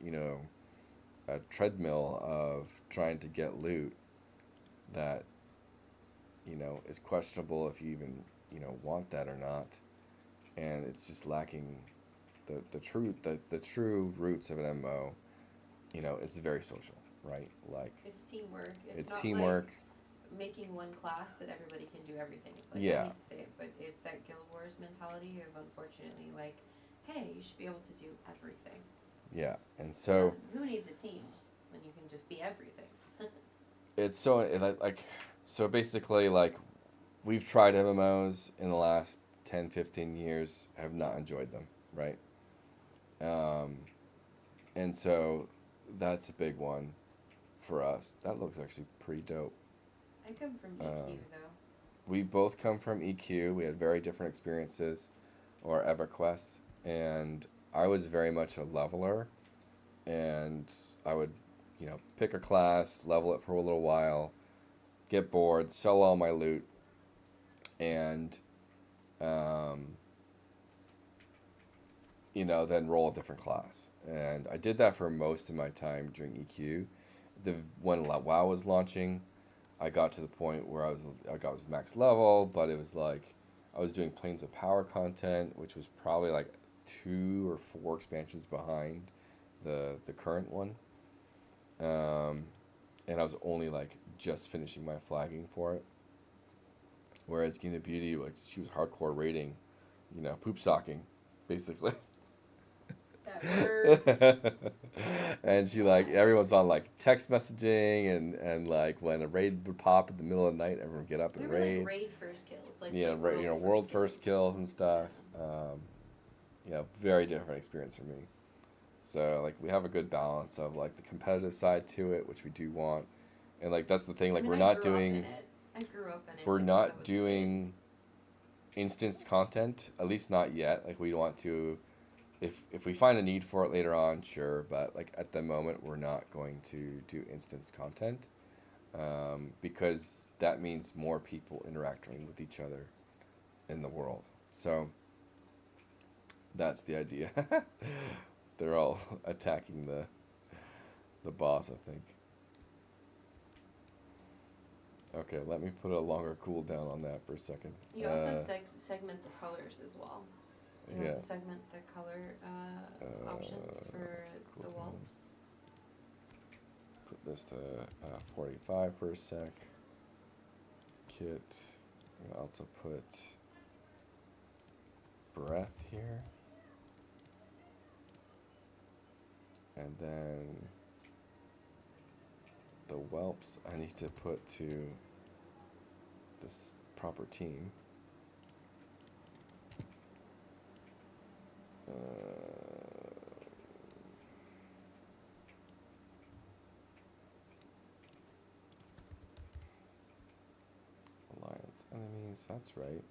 a treadmill of trying to get loot that, is questionable if you even, want that or not. And it's just lacking the true roots of an MMO. It's very social, right? Like It's teamwork. it's not teamwork. Like making one class that everybody can do everything. It's like, Yeah. I hate to say it, but it's that Guild Wars mentality of, unfortunately, like, hey, you should be able to do everything. Yeah, and so who needs a team when you can just be everything? it's so basically, like, we've tried MMOs in the last 10, 15 years, have not enjoyed them, right? And so that's a big one for us. That looks actually pretty dope. I come from EQ, though. We both come from EQ. We had very different experiences, or EverQuest, and I was very much a leveler, and I would, pick a class, level it for a little while, get bored, sell all my loot, and, then roll a different class. And I did that for most of my time during EQ. When WoW was launching, I got to the point where I was max level, but it was like I was doing Planes of Power content, which was probably like 2 or 4 expansions behind the current one. And I was only like just finishing my flagging for it. Whereas gameDEVbeauty, like, she was hardcore raiding, poop socking, basically. And she, like, everyone's on like text messaging, and like when a raid would pop in the middle of the night, everyone would get up and We were raid. like raid first kills, like World first kills and stuff. Very different experience for me. So like we have a good balance of like the competitive side to it, which we do want, and like that's the thing. Like I we're grew not up doing. in it. I grew up in it. We're because I not was a doing instance content, at least not yet. Like we want to, if we find a need for it later on, sure. But like at the moment, we're not going to do instance content, because that means more people interacting with each other in the world. So that's the idea. They're all attacking the boss, I think. Okay, let me put a longer cooldown on that for a second. You also segment the colors as well. You Yeah. have to segment the color options for the cooldown. whelps. Put this to 45 for a sec. Kit. I'm gonna also put breath here. And then the whelps I need to put to this proper team. Alliance enemies, that's right.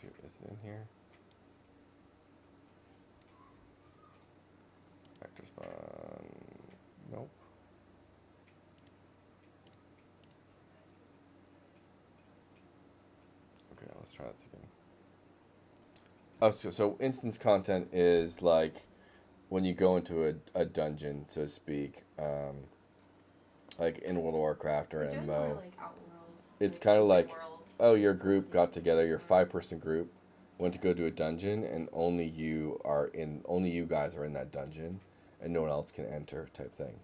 Shoot, is it in here? Actor spawn. Nope. Okay, let's try this again. Oh, so instance content is like when you go into a dungeon, so to speak, like in World of Warcraft or We're doing MMO. more like Outworld. It's kind of like, World. your group got together, your 5-person group went to go do a dungeon, and only you guys are in that dungeon, and no one else can enter, type thing.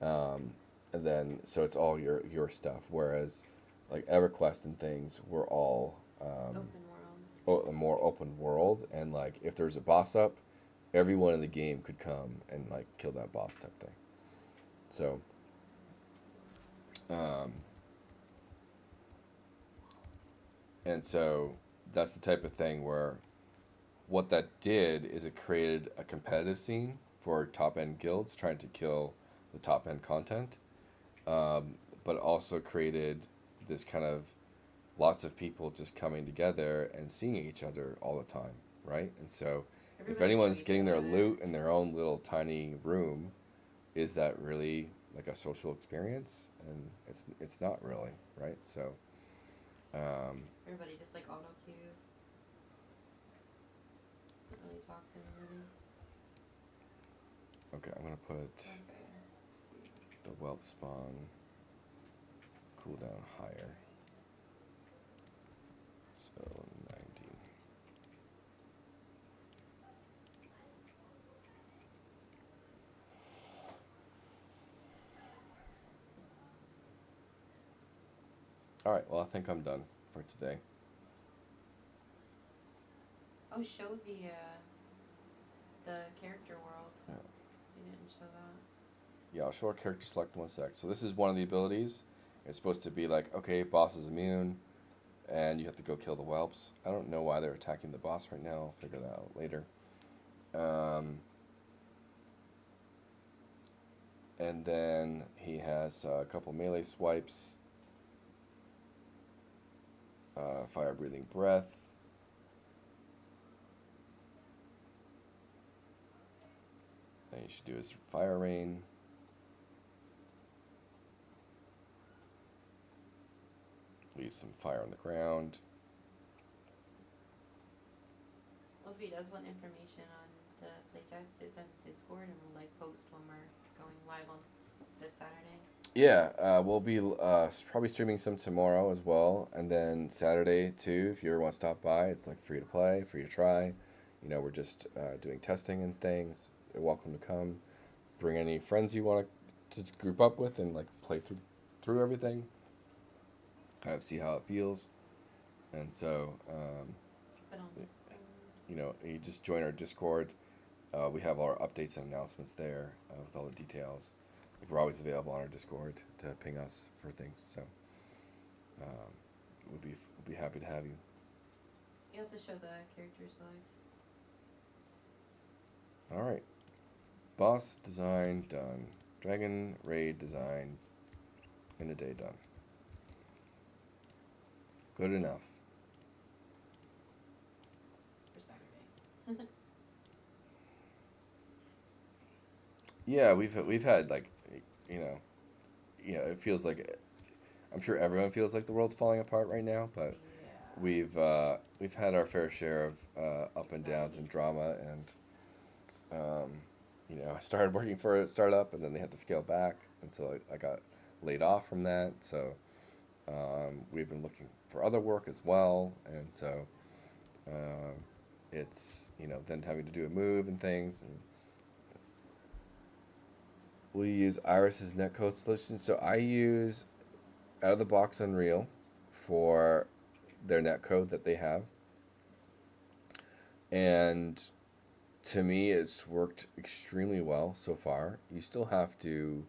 And then so it's all your stuff. Whereas like EverQuest and things were all Open world. a more open world, and like if there's a boss up, everyone in the game could come and like kill that boss type thing. So and so that's the type of thing where what that did is it created a competitive scene for top end guilds trying to kill the top end content, but also created this kind of lots of people just coming together and seeing each other all the time, right? And so if anyone's getting their loot in their own little tiny room, is that really like a social experience? And it's not really, right? So Everybody just like auto cues. Don't really talk to anybody. okay, I'm gonna put Okay. the whelp spawn cooldown higher. So 90. All right, well, I think I'm done for today. Oh, show the character world. Yeah. You didn't show that. Yeah, I'll show our character select in 1 sec. So this is one of the abilities. It's supposed to be like, okay, boss is immune, and you have to go kill the whelps. I don't know why they're attacking the boss right now. I'll figure that out later. And then he has a couple melee swipes. Fire breathing breath. Then you should do his fire rain. Leave some fire on the ground. Well, if he does want information on the playtest, it's on Discord, and we'll like post when we're going live on this Saturday. Yeah, we'll be probably streaming some tomorrow as well, and then Saturday too. If you ever want to stop by, it's like free to play, free to try. You know, we're just doing testing and things. You're welcome to come. Bring any friends you want to group up with and like play through everything. Kind of see how it feels, and so Keep it on Discord. you know, you just join our Discord. We have our updates and announcements there with all the details. Like we're always available on our Discord to ping us for things. So we'll be happy to have you. You have to show the character select. All right, boss design done. Dragon raid design in a day done. Good enough. For Saturday. Yeah, we've had like, you know, it feels like, I'm sure everyone feels like the world's falling apart right now, but Yeah. we've had our fair share of up and downs and drama, and you know, I started working for a startup and then they had to scale back, and so I got laid off from that. So we've been looking for other work as well, and so it's, you know, then having to do a move and things, and we use Iris's netcode solution. So I use out of the box Unreal for their netcode that they have, and to me it's worked extremely well so far. You still have to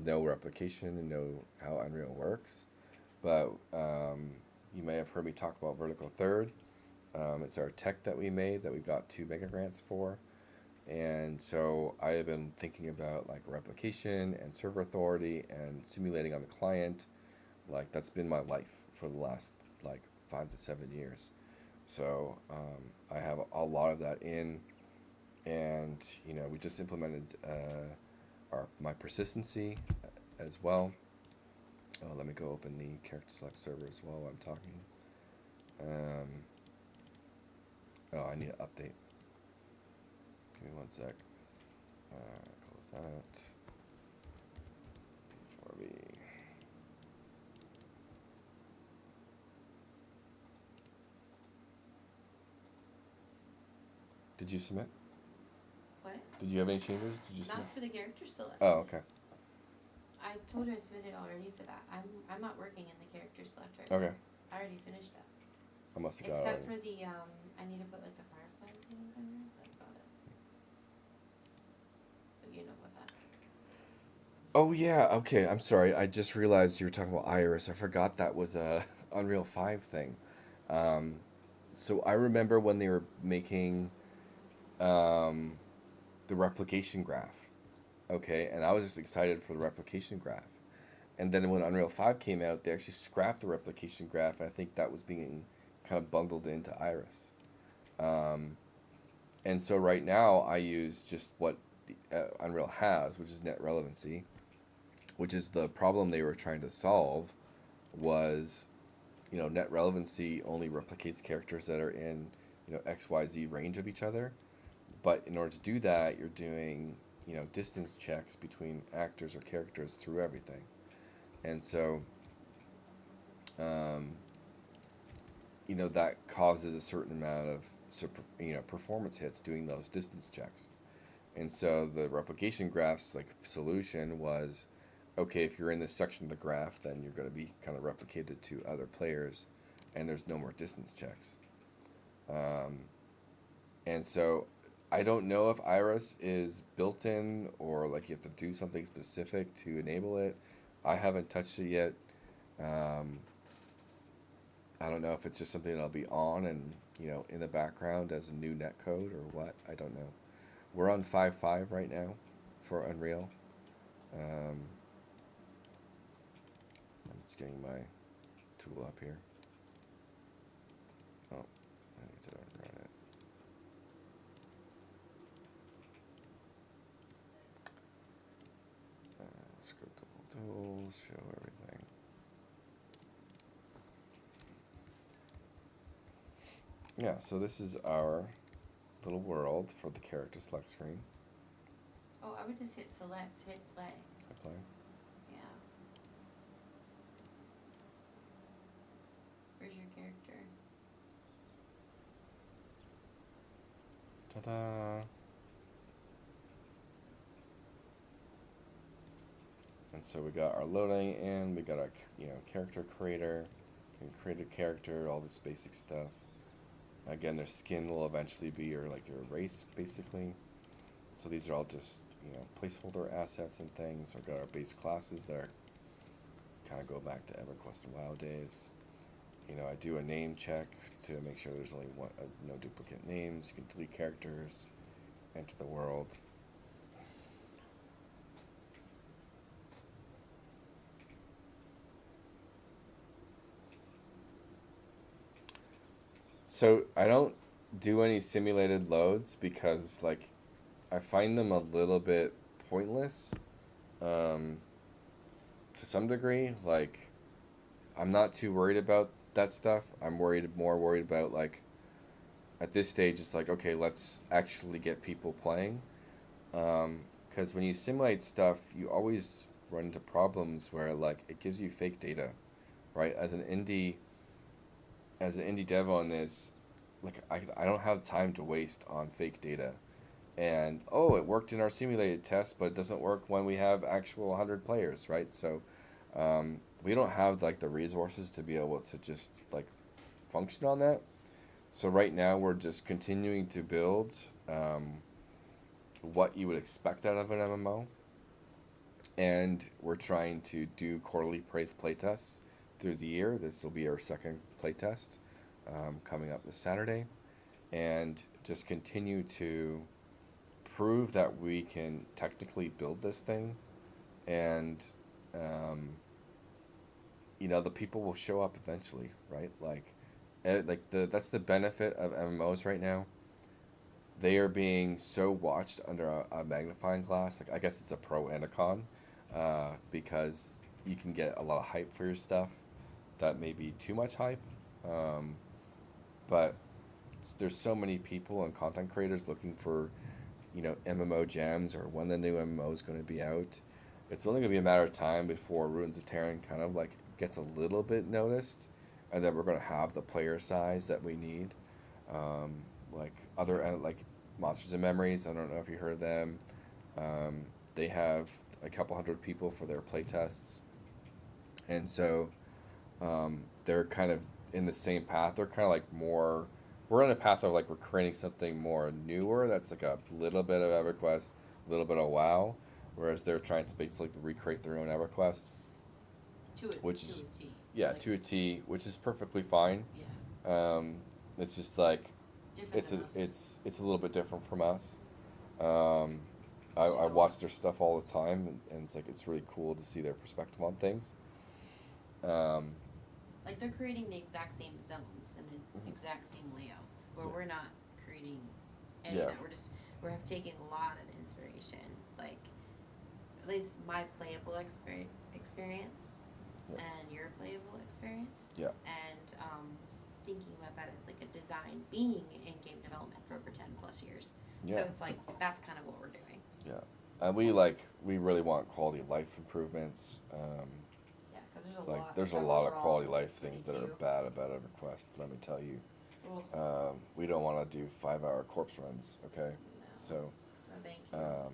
know replication and know how Unreal works, but you may have heard me talk about Vertical Third. It's our tech that we made that we got 2 MegaGrants for. And so I have been thinking about like replication and server authority and simulating on the client. Like that's been my life for the last like 5 to 7 years. So I have a lot of that in, and you know, we just implemented my persistency as well. Oh, let me go open the character select server as well while I'm talking. Oh, I need an update. Give me 1 sec. Close that. Before we. Did you submit? What? Did you have any changes? Did you submit? Not for the character select. Oh, okay. I told her I submitted already for that. I'm not working in the character select right Okay. now. I already finished that. I must have got Except it. for the I need to put like the firefly things in there. That's about it. But you know what that. Oh yeah, okay. I'm sorry. I just realized you were talking about Iris. I forgot that was a Unreal 5 thing. So I remember when they were making the replication graph. Okay, and I was just excited for the replication graph. And then when Unreal 5 came out, they actually scrapped the replication graph, and I think that was being kind of bundled into Iris. And so right now I use just what the, Unreal has, which is net relevancy, which is the problem they were trying to solve. Was, net relevancy only replicates characters that are in, XYZ range of each other. But in order to do that, you're doing, distance checks between actors or characters through everything. And so, that causes a certain amount of, performance hits doing those distance checks. And so the replication graph's solution was, okay, if you're in this section of the graph, then you're going to be kind of replicated to other players, and there's no more distance checks. And so I don't know if Iris is built in or you have to do something specific to enable it. I haven't touched it yet. I don't know if it's just something that'll be on and, in the background as a new netcode or what. I don't know. We're on 5.5 right now for Unreal. I'm just getting my tool up here. Oh, I need to run it. Scriptable tools, show everything. Yeah, so this is our little world for the character select screen. Oh, I would just hit select, hit play. I play. Yeah. Where's your character? Ta-da! And so we got our loading in, we got our character creator, can create a character, all this basic stuff. Again, their skin will eventually be your race basically. So these are all just placeholder assets and things. We've got our base classes that kind of go back to EverQuest and WoW days. I do a name check to make sure there's only no duplicate names. You can delete characters, enter the world. So I don't do any simulated loads because I find them a little bit pointless to some degree. I'm not too worried about that stuff. I'm more worried about at this stage it's okay, let's actually get people playing, because when you simulate stuff you always run into problems where it gives you fake data, right? As an indie dev on this, I don't have time to waste on fake data. And it worked in our simulated test, but it doesn't work when we have actual 100 players, right? So we don't have the resources to be able to just function on that. So right now we're just continuing to build what you would expect out of an MMO, and we're trying to do quarterly playtests through the year. This will be our second playtest coming up this Saturday, and just continue to prove that we can technically build this thing, and the people will show up eventually, right? That's the benefit of MMOs right now. They are being so watched under a magnifying glass. I guess it's a pro and a con, because you can get a lot of hype for your stuff that may be too much hype, but there's so many people and content creators looking for MMO gems or when the new MMO is going to be out. It's only going to be a matter of time before Ruins of Tearyn kind of gets a little bit noticed, and that we're going to have the player size that we need. Other Monsters and Memories, I don't know if you heard of them. They have a couple hundred people for their playtests, and so they're kind of in the same path. They're kind of like more. We're in a path of like we're creating something more newer. That's like a little bit of EverQuest, a little bit of WoW, whereas they're trying to basically recreate their own EverQuest, which is a T. yeah, Like, to a T, which is perfectly fine. Yeah. It's just like Different than us. it's a little bit different from us. I watch their stuff all the time, and it's like it's really cool to see their perspective on things. Like they're creating the exact same zones and the exact same layout, where Yeah. we're not creating any Yeah. of that. We're taking a lot of inspiration. Like at least my playable experience Yeah. and your playable experience. Yeah. And thinking about that as like a design, being in game development for over 10 plus years. Yeah. So it's like that's kind of what we're doing. Yeah, and we really want quality of life improvements. Yeah, because there's a Like lot. there's a that lot of we're all quality of life things that gonna are do. bad about EverQuest. Let me tell you, Ugh, we don't want to do 5-hour corpse runs. Okay, no. so No, thank you. I'm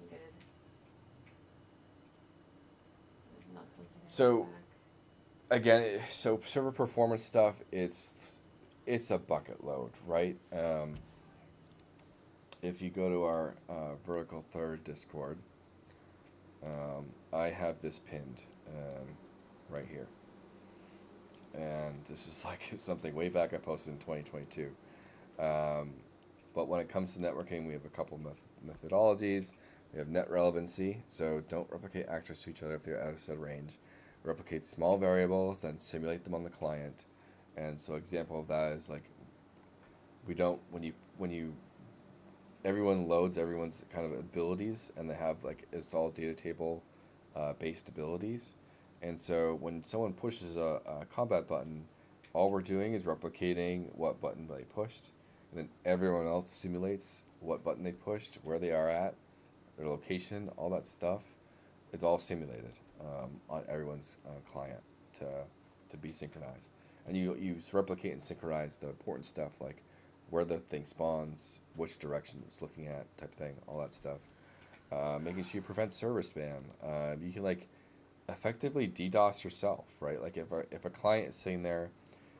good. There's not something I So- go back. again, so server performance stuff, it's a bucket load, right? If you go to our vertical third Discord, I have this pinned right here, and this is like something way back I posted in 2022. But when it comes to networking, we have a couple methodologies. We have net relevancy, so don't replicate actors to each other if they're out of said range. Replicate small variables, then simulate them on the client. And so example of that is like we don't when you everyone loads everyone's kind of abilities, and they have like it's all data table based abilities. And so when someone pushes a combat button, all we're doing is replicating what button they pushed, and then everyone else simulates what button they pushed, where they are at, their location, all that stuff. It's all simulated on everyone's client to be synchronized. And you replicate and synchronize the important stuff like where the thing spawns, which direction it's looking at, type of thing, all that stuff. Making sure you prevent server spam. You can like effectively DDoS yourself, right? Like if a client is sitting there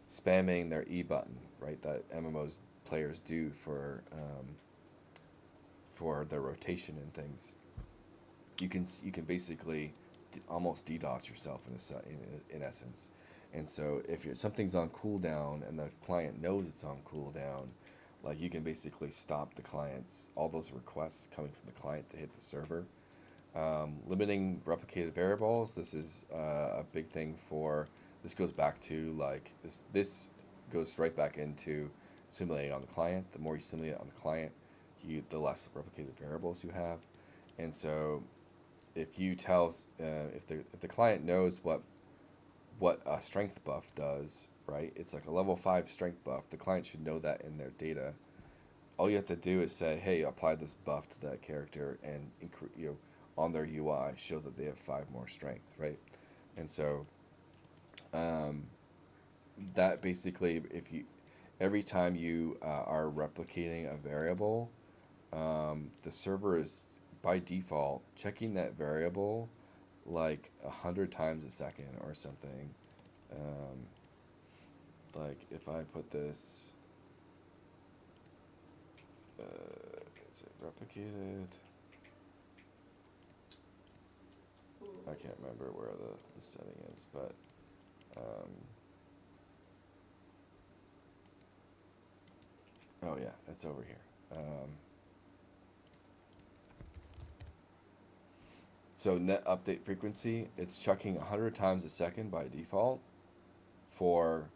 spamming their E button, right, that MMOs players do for their rotation and things, you can basically almost DDoS yourself in essence. And so if something's on cooldown and the client knows it's on cooldown, like you can basically stop the clients, all those requests coming from the client to hit the server. Limiting replicated variables. This is a big thing for. This goes back to like this goes right back into simulating on the client. The more you simulate on the client, the less replicated variables you have. And so if you tell if the client knows what a strength buff does, right? It's like a level 5 strength buff. The client should know that in their data. All you have to do is say, hey, apply this buff to that character, and on their UI show that they have 5 more strength, right? And so that basically, every time you are replicating a variable, the server is by default checking that variable like 100 times a second or something. Like if I put this, is it replicated? I can't remember where the setting is, but oh yeah, it's over here. So net update frequency, it's chucking 100 times a second by default for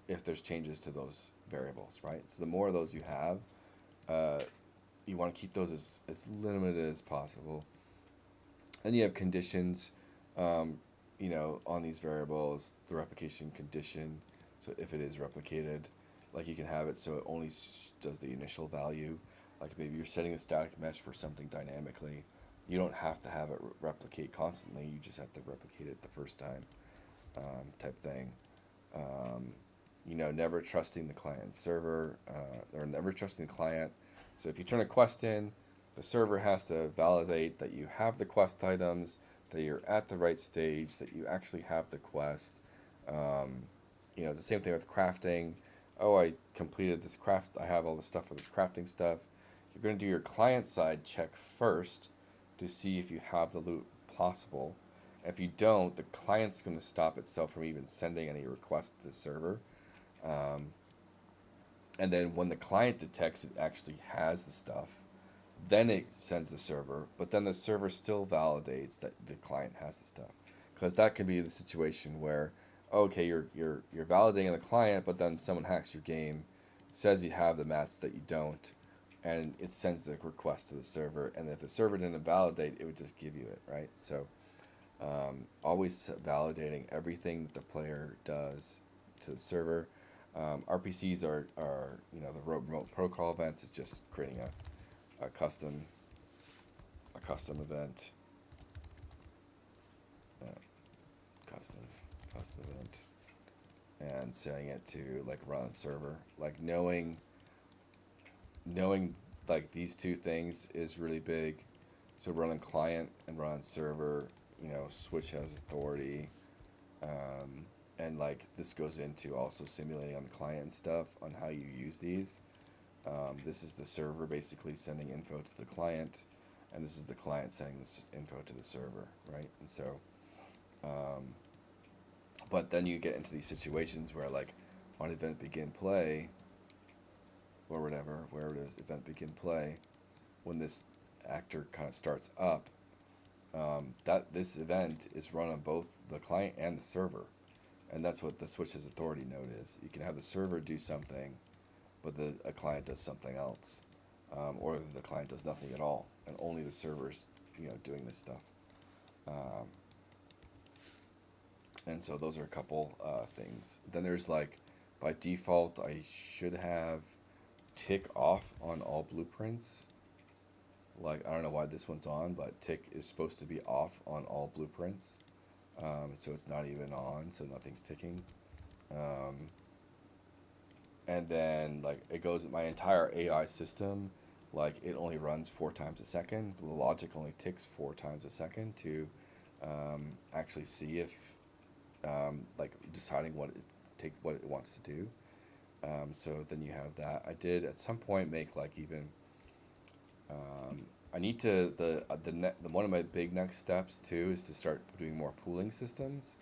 if there's changes to those variables, right? So the more of those you have, you want to keep those as limited as possible. And you have conditions, on these variables, the replication condition. So if it is replicated, like you can have it so it only does the initial value. Like maybe you're setting a static mesh for something dynamically. You don't have to have it replicate constantly. You just have to replicate it the first time, type thing. Never trusting the client server, or never trusting the client. So if you turn a quest in, the server has to validate that you have the quest items, that you're at the right stage, that you actually have the quest. It's the same thing with crafting. Oh, I completed this craft. I have all the stuff for this crafting stuff. You're going to do your client side check first to see if you have the loot possible. If you don't, the client's going to stop itself from even sending any requests to the server. And then when the client detects it actually has the stuff, then it sends the server, but then the server still validates that the client has the stuff. Because that can be the situation where, okay, you're validating the client, but then someone hacks your game, says you have the mats that you don't, and it sends the request to the server. And if the server didn't validate, it would just give you it, right? So always validating everything that the player does to the server. RPCs are the remote protocol events is just creating a custom event. Custom event, and setting it to like run on server. Like knowing like these two things is really big. So run on client and run on server. Switch has authority. And like this goes into also simulating on the client and stuff on how you use these. This is the server basically sending info to the client, and this is the client sending this info to the server, right? And so, but then you get into these situations where like on event begin play, or whatever, where it is, event begin play, when this actor kind of starts up, that this event is run on both the client and the server. And that's what the switch's authority node is. You can have the server do something, but a client does something else, or the client does nothing at all, and only the server's doing this stuff. And so those are a couple things. Then there's like, by default, I should have tick off on all blueprints. Like, I don't know why this one's on, but tick is supposed to be off on all blueprints. So it's not even on, so nothing's ticking. And then like it goes, my entire AI system, like it only runs 4 times a second. The logic only ticks 4 times a second to actually see if like deciding what it wants to do. So then you have that. I did at some point make like even I need to one of my big next steps too is to start doing more pooling systems,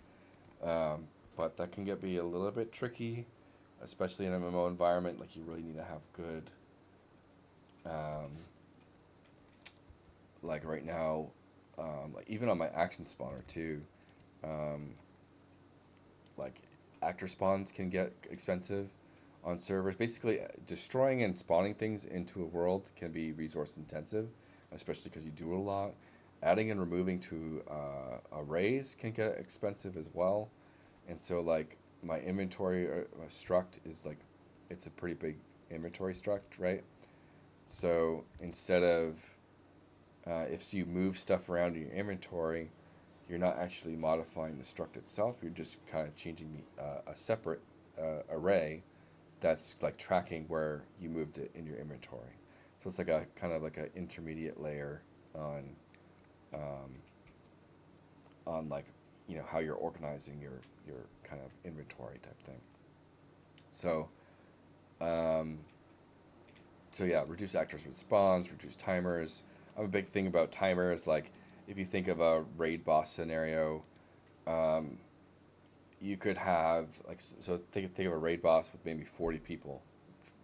but that can be a little bit tricky, especially in an MMO environment. Like you really need to have good, like right now, like even on my action spawner too, like actor spawns can get expensive on servers. Basically, destroying and spawning things into a world can be resource intensive, especially because you do it a lot. Adding and removing to arrays can get expensive as well. And so like my inventory struct is like, it's a pretty big inventory struct, right? So instead of, if you move stuff around in your inventory, you're not actually modifying the struct itself. You're just kind of changing a separate array that's like tracking where you moved it in your inventory. So it's like a kind of like an intermediate layer on like how you're organizing your kind of inventory type thing. So so yeah, reduce actors with spawns, reduce timers. I'm a big thing about timers. Like if you think of a raid boss scenario, you could have like, so think of a raid boss with maybe 40 people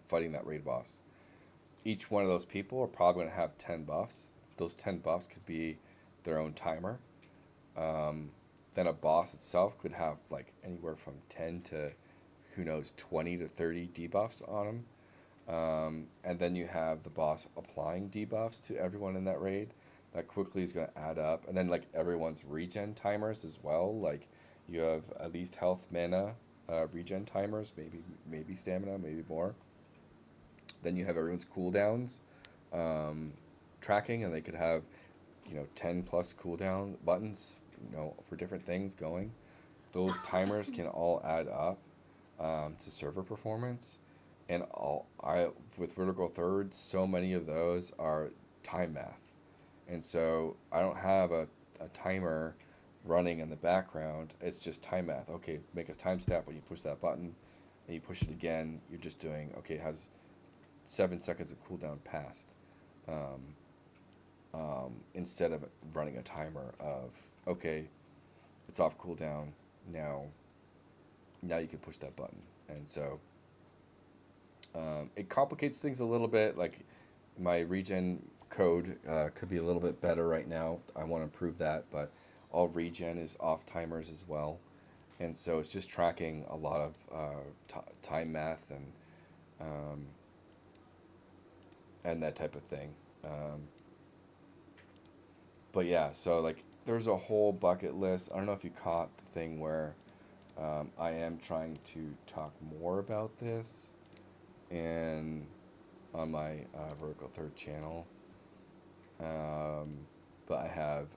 fighting that raid boss. Each one of those people are probably going to have 10 buffs. Those 10 buffs could be their own timer. Then a boss itself could have like anywhere from 10 to, who knows, 20 to 30 debuffs on them. And then you have the boss applying debuffs to everyone in that raid. That quickly is going to add up. And then like everyone's regen timers as well. Like you have at least health, mana, regen timers, maybe stamina, maybe more. Then you have everyone's cooldowns tracking, and they could have 10 plus cooldown buttons for different things going. Those timers can all add up to server performance. And with vertical thirds, so many of those are time math. And so I don't have a timer running in the background. It's just time math. Okay, make a time stamp when you push that button, and you push it again. You're just doing, okay, has 7 seconds of cooldown passed, instead of running a timer of, okay, it's off cooldown now. Now you can push that button. And so it complicates things a little bit. Like my regen code could be a little bit better right now. I want to improve that, but all regen is off timers as well. And so it's just tracking a lot of time math and that type of thing. But yeah, so like there's a whole bucket list. I don't know if you caught the thing where I am trying to talk more about this on my Vertical Third channel. But I've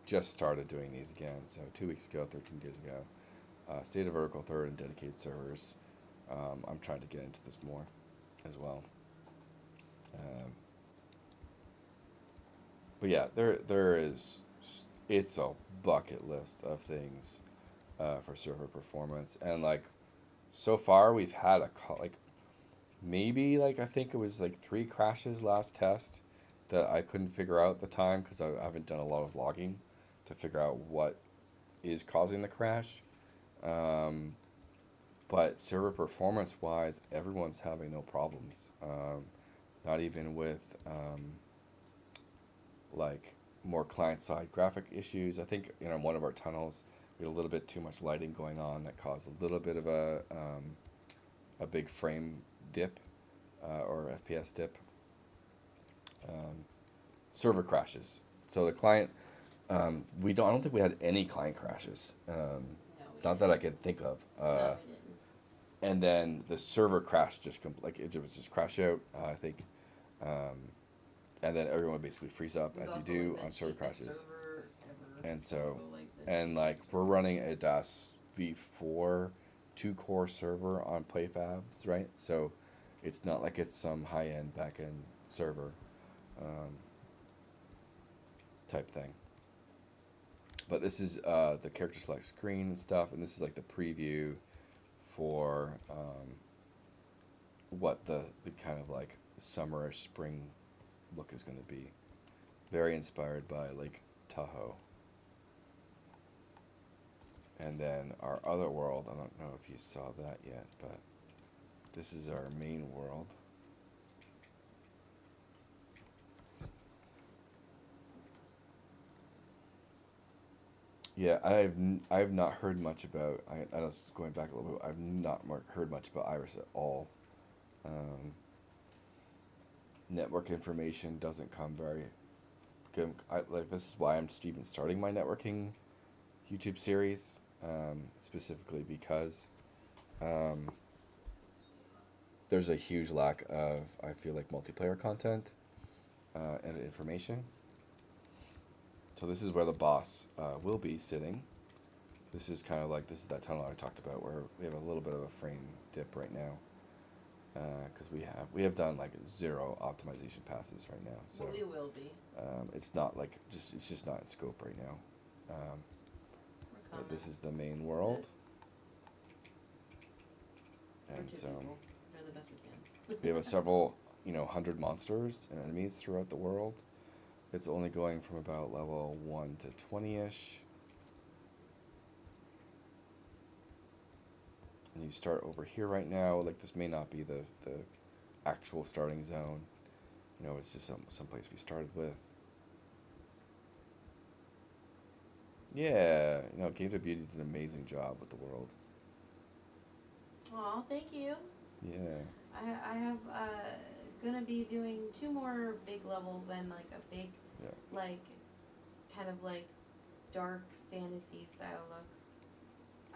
just started doing these again. So 2 weeks ago, 13 days ago, State of Vertical Third and dedicated servers. I'm trying to get into this more as well. But yeah, there is, it's a bucket list of things for server performance. And like, so far we've had maybe I think it was 3 crashes last test that I couldn't figure out at the time because I haven't done a lot of logging to figure out what is causing the crash. But server performance wise, everyone's having no problems. Not even with more client side graphic issues. I think one of our tunnels we had a little bit too much lighting going on that caused a little bit of a big frame dip or FPS dip. Server crashes. So the client, I don't think we had any client crashes. Not that I could think of. No, we didn't. And then the server crashed it was just crash out, I think. And then everyone would basically freeze up as you do on server crashes. And so, we're running a DAS V4 2-core server on PlayFabs, right? So it's not like it's some high-end back-end server type thing. But this is the character select screen and stuff, and this is the preview for what the kind of summerish spring look is going to be. Very inspired by Tahoe. And then our other world, I don't know if you saw that yet, but this is our main world. Yeah, I've not heard much about. I was going back a little bit. I've not heard much about Iris at all. Network information doesn't come very good. This is why I'm even starting my networking YouTube series, specifically because there's a huge lack of, I feel multiplayer content and information. So this is where the boss will be sitting. This is kind of this is that tunnel I talked about where we have a little bit of a frame dip right now. Because we have done 0 optimization passes right now. So Well, we will be. it's not it's just not in scope right now. But this is the main world. And so We're the best we can. we have several 100 monsters and enemies throughout the world. It's only going from about level 1 to 20-ish. And you start over here right now. This may not be the actual starting zone. It's just some place we started with. Yeah, gameDEVbeauty did an amazing job with the world. Aw, thank you. Yeah. I have gonna be doing 2 more big levels and a big kind of dark fantasy style look.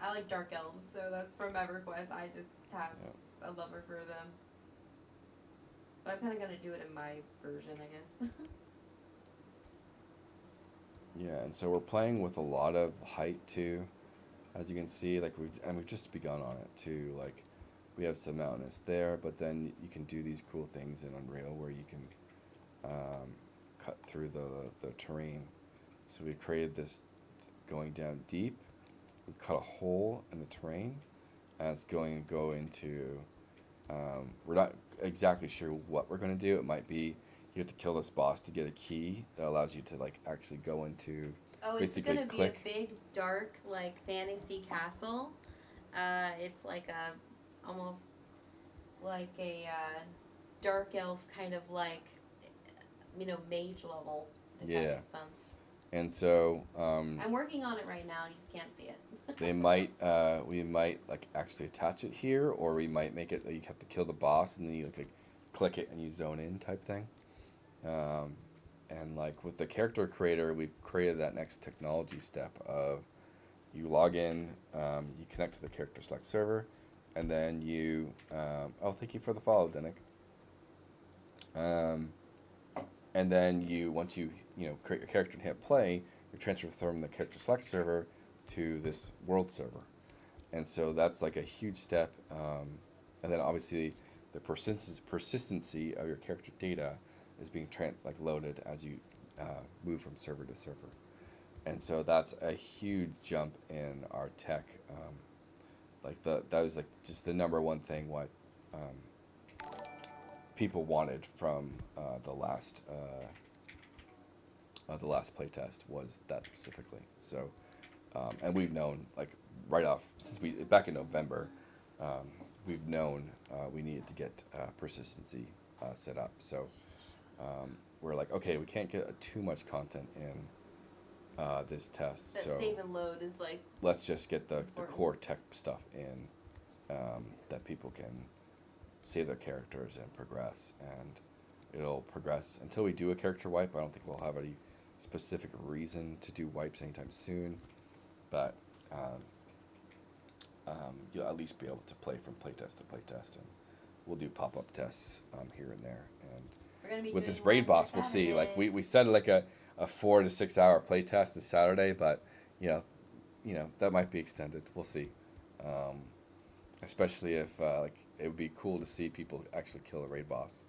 I like dark elves, so that's from EverQuest. I just have a lover for them. But I'm kind of gonna do it in my version, I guess. Yeah, and so we're playing with a lot of height too, as you can see. We've just begun on it too. We have some mountainous there, but then you can do these cool things in Unreal where you can cut through the terrain. So we created this going down deep. We cut a hole in the terrain, and it's going to go into. We're not exactly sure what we're going to do. It might be you have to kill this boss to get a key that allows you to like actually go into. Oh, it's basically gonna click. be a big, dark, like fantasy castle. It's like a almost like a dark elf kind of like, mage level. If Yeah. that makes sense. And so I'm working on it right now. You just can't see it. we might like actually attach it here, or we might make it that you have to kill the boss and then you like click it and you zone in type thing. And like with the character creator, we've created that next technology step of you log in, you connect to the character select server, and then you thank you for the follow, Denik. And then once you create your character and hit play, you transfer from the character select server to this world server, and so that's like a huge step. And then obviously the persistency of your character data is being loaded as you move from server to server, and so that's a huge jump in our tech. That was like just the number one thing what people wanted from the last playtest was that specifically. So, and we've known like right off since back in November, we've known we needed to get persistency set up. So we're like, okay, we can't get too much content in this test. That so save and load is like. Let's just get the core tech stuff in that people can save their characters and progress, and it'll progress until we do a character wipe. I don't think we'll have any specific reason to do wipes anytime soon, but you'll at least be able to play from playtest to playtest, and we'll do pop-up tests here and there. And We're gonna be with doing this raid one boss, we'll see. Saturday. Like we set like a 4 to 6 hour playtest this Saturday, but that might be extended. We'll see. Especially if it would be cool to see people actually kill a raid boss.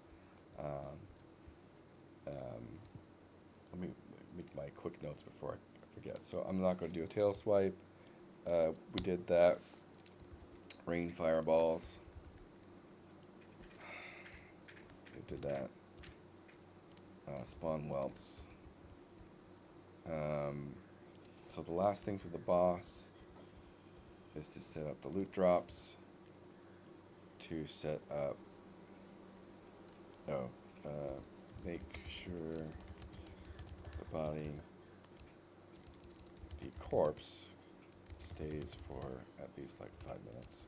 Let me make my quick notes before I forget. So I'm not going to do a tail swipe. We did that. Rain fireballs. We did that. Spawn whelps. So the last things with the boss is to set up the loot drops, to set up, make sure the body, the corpse stays for at least like 5 minutes.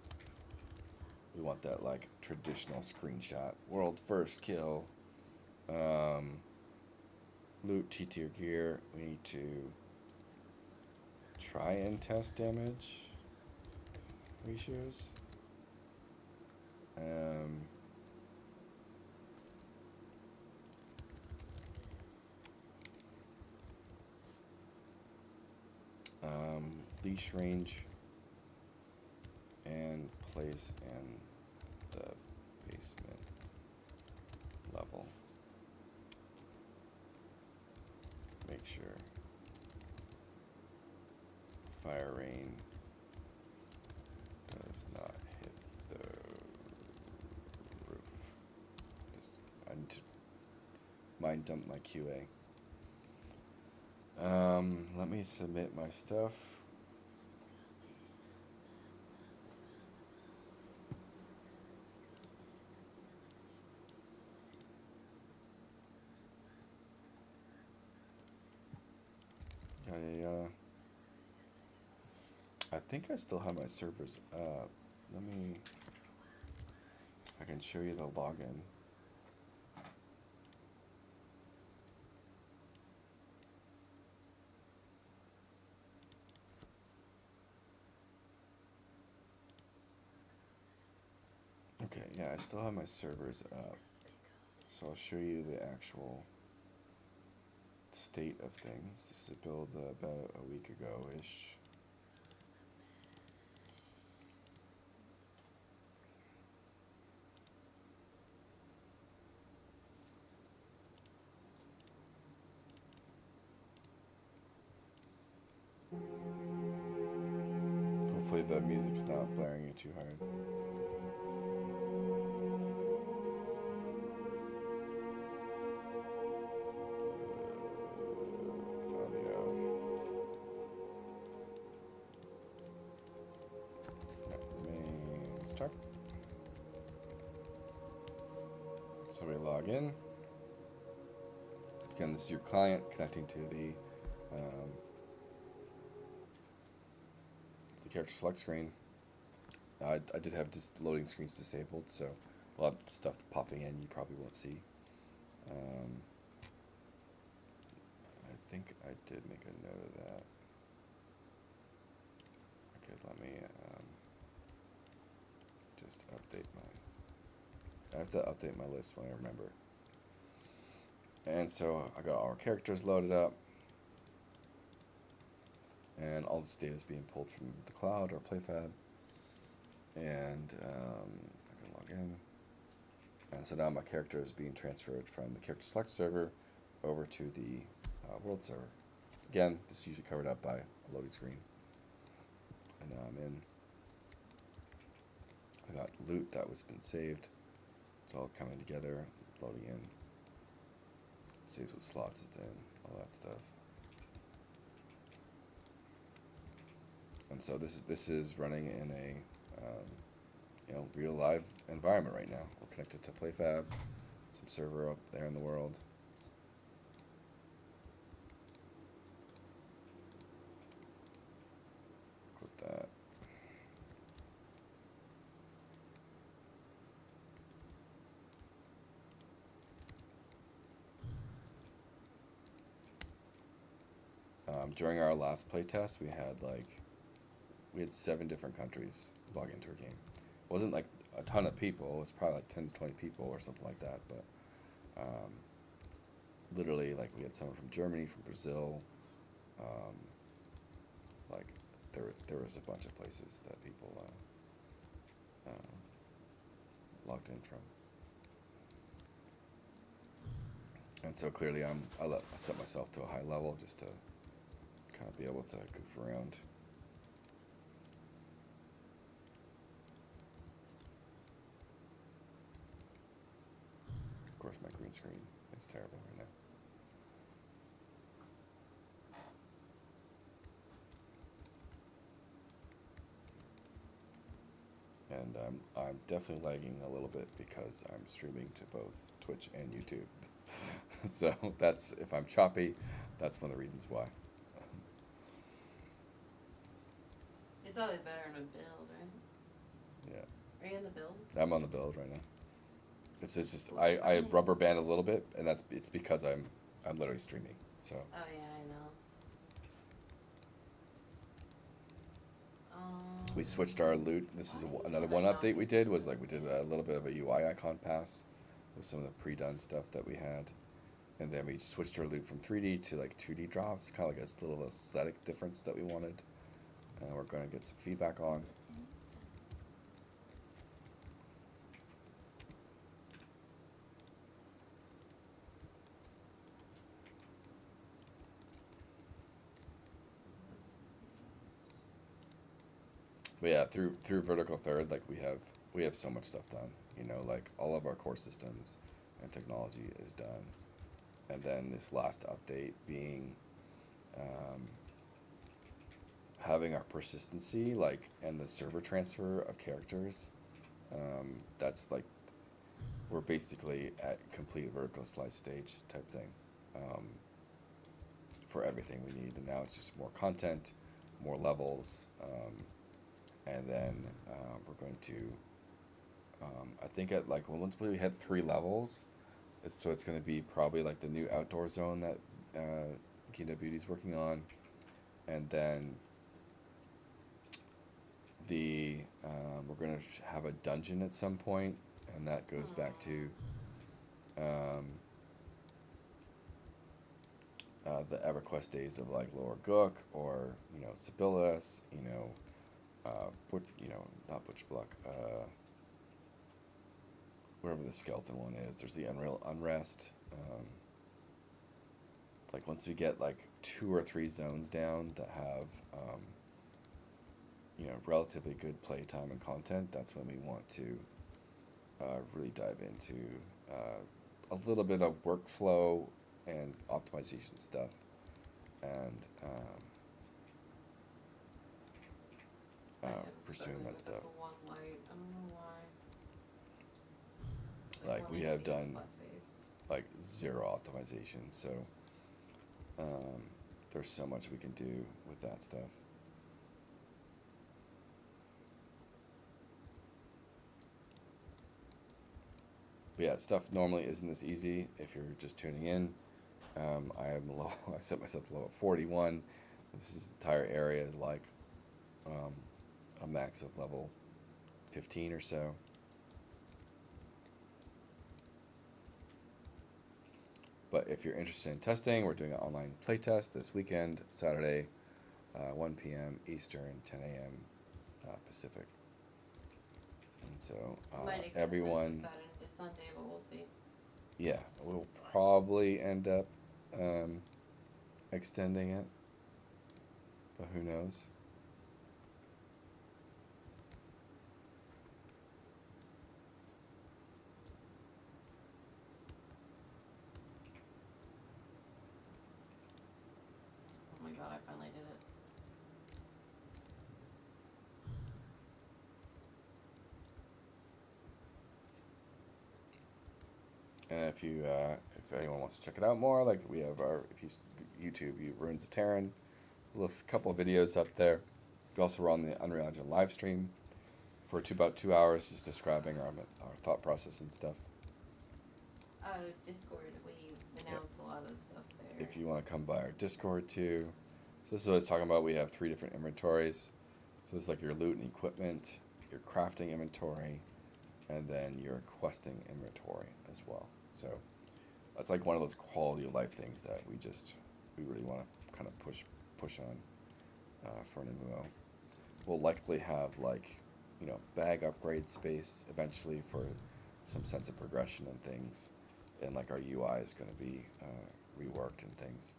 We want that like traditional screenshot, world first kill, loot T-tier gear. We need to try and test damage ratios. Leash range and place in the basement level. Make sure fire rain does not hit the roof. I need to mind dump my QA. Let me submit my stuff. I think I still have my servers up. I can show you the login. Okay, yeah, I still have my servers up. So I'll show you the actual state of things. This is a build about a week ago-ish. Hopefully the music's not blaring you too hard. MainStark. So we log in. Again, this is your client connecting to the character select screen. I did have just loading screens disabled, so a lot of stuff popping in you probably won't see. I think I did make a note of that. Okay, let me just update my... I have to update my list when I remember. And so I got our characters loaded up. And all this data is being pulled from the cloud or PlayFab. And I can log in. And so now my character is being transferred from the character select server over to the world server. Again, this is usually covered up by a loading screen. And now I'm in. I got loot that was been saved. It's all coming together, loading in. Saves what slots it's in, all that stuff. And so this is running in a real live environment right now. We're connected to PlayFab, some server up there in the world. Quit that. During our last playtest, we had 7 different countries log into our game. It wasn't like a ton of people. It was probably like 10 to 20 people or something like that. But literally, like, we had someone from Germany, from Brazil. There was a bunch of places that people logged in from. And so clearly, I set myself to a high level just to kind of be able to goof around. Of course, my green screen is terrible right now. And I'm definitely lagging a little bit because I'm streaming to both Twitch and YouTube. So that's, if I'm choppy, that's one of the reasons why. It's always better in a build, right? Yeah. Are you in the build? I'm on the build right now. It's just I rubber band a little bit, and it's because I'm literally streaming. So. Oh yeah, I know. We switched our loot. This is another one update we did. Was like we did a little bit of a UI icon pass with some of the pre-done stuff that we had, and then we switched our loot from 3D to like 2D drops. Kind of like a little aesthetic difference that we wanted. We're going to get some feedback on. But yeah, through Vertical Third, like we have so much stuff done. You know, like all of our core systems and technology is done. And then this last update being having our persistency, like, and the server transfer of characters. That's like, we're basically at complete vertical slice stage type thing for everything we need. And now it's just more content, more levels, and then we're going to, I think at like, once we hit 3 levels, it's going to be probably like the new outdoor zone that gameDEVbeauty is working on, and then we're going to have a dungeon at some point, and that goes back to the EverQuest days of like Lower Gook, or Sibyllus, not Butch Block, wherever the skeleton one is. There's the Unreal Unrest. Like once we get like 2 or 3 zones down that have relatively good playtime and content, that's when we want to really dive into a little bit of workflow and optimization stuff, and I am pursuing struggling that with stuff. this one light. I don't know why. Like we wanting have to be a done butt face. like zero optimization, so there's so much we can do with that stuff. But yeah, stuff normally isn't this easy if you're just tuning in. I set myself to level 41. This entire area is like a max of level 15 or so. But if you're interested in testing, we're doing an online playtest this weekend, Saturday, 1 p.m. Eastern, 10 a.m. Pacific. And so Might extend everyone, that to Saturday to Sunday, but we'll see. yeah, we'll probably end up extending it, but who knows? Oh my god, I finally did it. And if anyone wants to check it out more, like we have if you YouTube, Ruins of Tearyn, a couple of videos up there. We also run the Unreal Engine live stream for about 2 hours, just describing our thought process and stuff. Discord, we announce a lot of stuff there. If you want to come by our Discord too. So this is what I was talking about. We have 3 different inventories. So this is like your loot and equipment, your crafting inventory, and then your questing inventory as well. So that's like one of those quality of life things that we really want to kind of push on for an MMO. We'll likely have bag upgrade space eventually for some sense of progression and things, and like our UI is going to be reworked and things.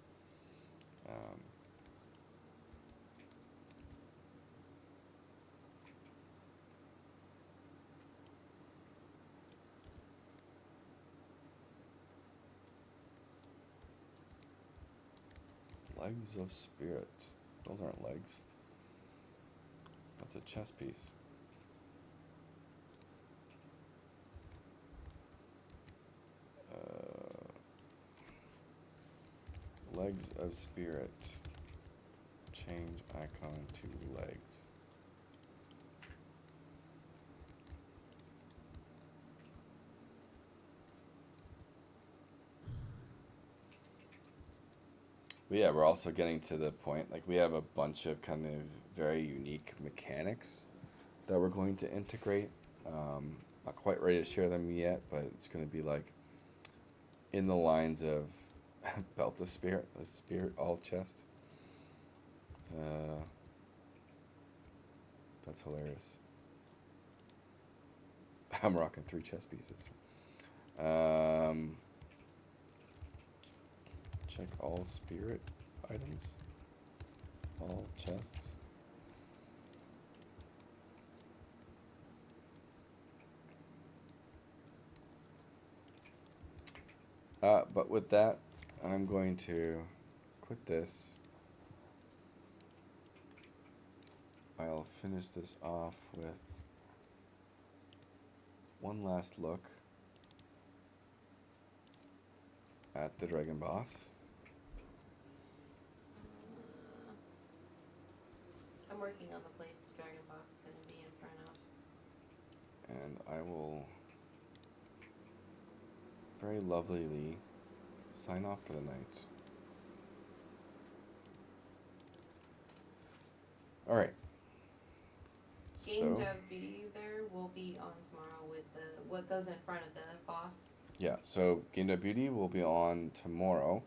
Legs of Spirit. Those aren't legs. That's a chess piece. Legs of Spirit. Change icon to legs. But yeah, we're also getting to the point, like we have a bunch of kind of very unique mechanics that we're going to integrate. Not quite ready to share them yet, but it's going to be like in the lines of Belt of Spirit, a Spirit all chest. That's hilarious. I'm rocking 3 chest pieces. Check all spirit items, all chests. But with that, I'm going to quit this. I'll finish this off with one last look at the Dragon Boss. I'm working on the place the Dragon Boss is going to be in front of. And I will very lovelily sign off for the night. All right. gameDEVbeauty there will be on tomorrow with what goes in front of the boss. Yeah, so gameDEVbeauty will be on tomorrow.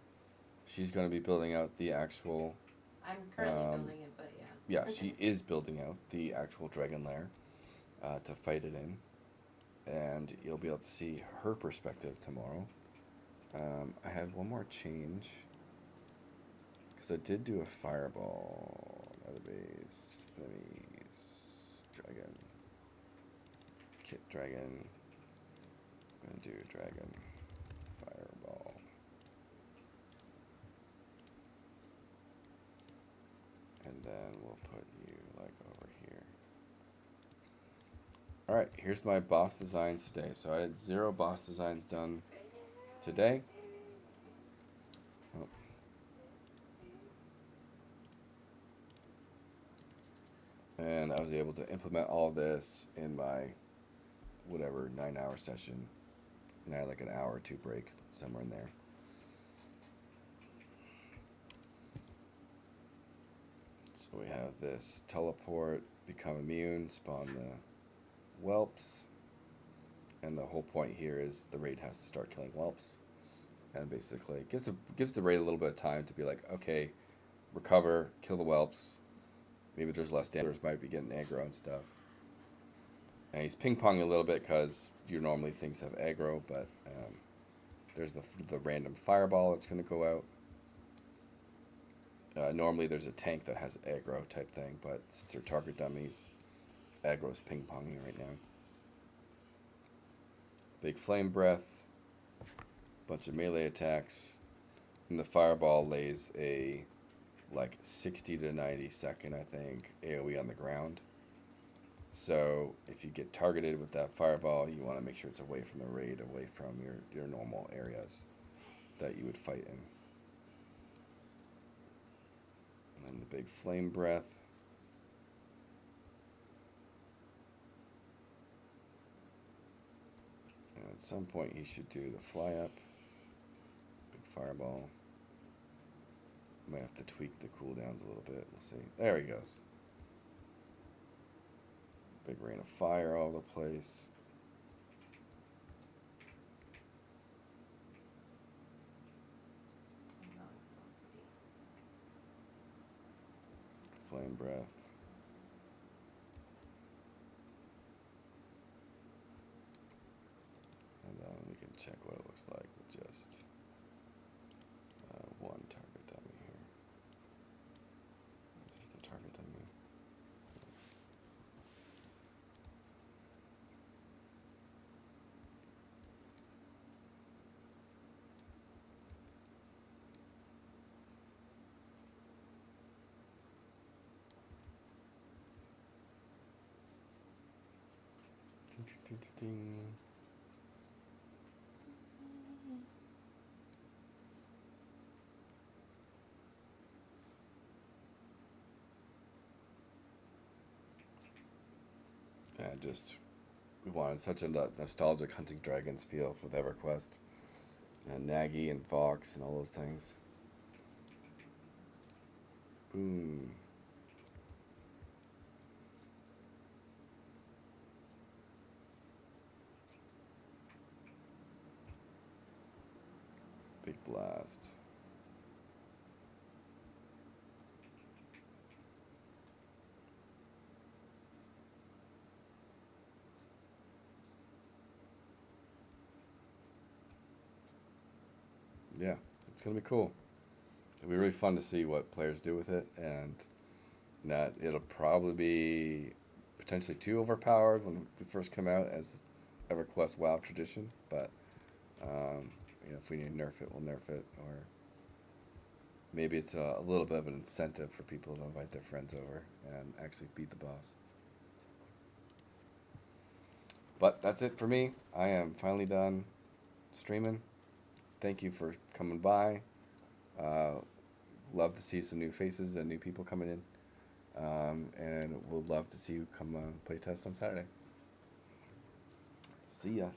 She's going to be building out the actual... I'm currently building it, but yeah. Yeah, she is building out the actual dragon lair to fight it in. And you'll be able to see her perspective tomorrow. I had one more change. Because I did do a fireball. Database, enemies. Dragon. Kit Dragon. I'm gonna do Dragon. Fireball. And then we'll put you like over here. Alright, here's my boss designs today. So I had 0 boss designs done today. Oh. And I was able to implement all this in my whatever 9-hour session. And I had like an hour or 2 break somewhere in there. So we have this teleport, become immune, spawn the whelps. And the whole point here is the raid has to start killing whelps. And basically it gives the raid a little bit of time to be like, okay, recover, kill the whelps. Maybe there's less damage, might be getting aggro and stuff. And he's ping-ponging a little bit because you normally things have aggro, but there's the random fireball that's going to go out. Normally there's a tank that has aggro type thing, but since they're target dummies, aggro is ping-ponging right now. Big flame breath, bunch of melee attacks, and the fireball lays a like 60 to 90 second, I think, AoE on the ground. So if you get targeted with that fireball, you want to make sure it's away from the raid, away from your normal areas that you would fight in. And then the big flame breath. And at some point he should do the fly up. Big fireball. Might have to tweak the cooldowns a little bit. We'll see. There he goes. Big rain of fire all over the place. Flame breath. And then we can check what it looks like with just one target dummy here. This is the target dummy. Ding, ding, ding, ding. And we wanted such a nostalgic hunting dragons feel with EverQuest. And Nagy and Vox and all those things. Boom. Big blast. Yeah, it's going to be cool. It'll be really fun to see what players do with it, and that it'll probably be potentially too overpowered when we first come out as EverQuest WoW tradition, but if we need to nerf it, we'll nerf it, or maybe it's a little bit of an incentive for people to invite their friends over and actually beat the boss. But that's it for me. I am finally done streaming. Thank you for coming by. Love to see some new faces and new people coming in. And we'll love to see you come on Playtest on Saturday. See ya.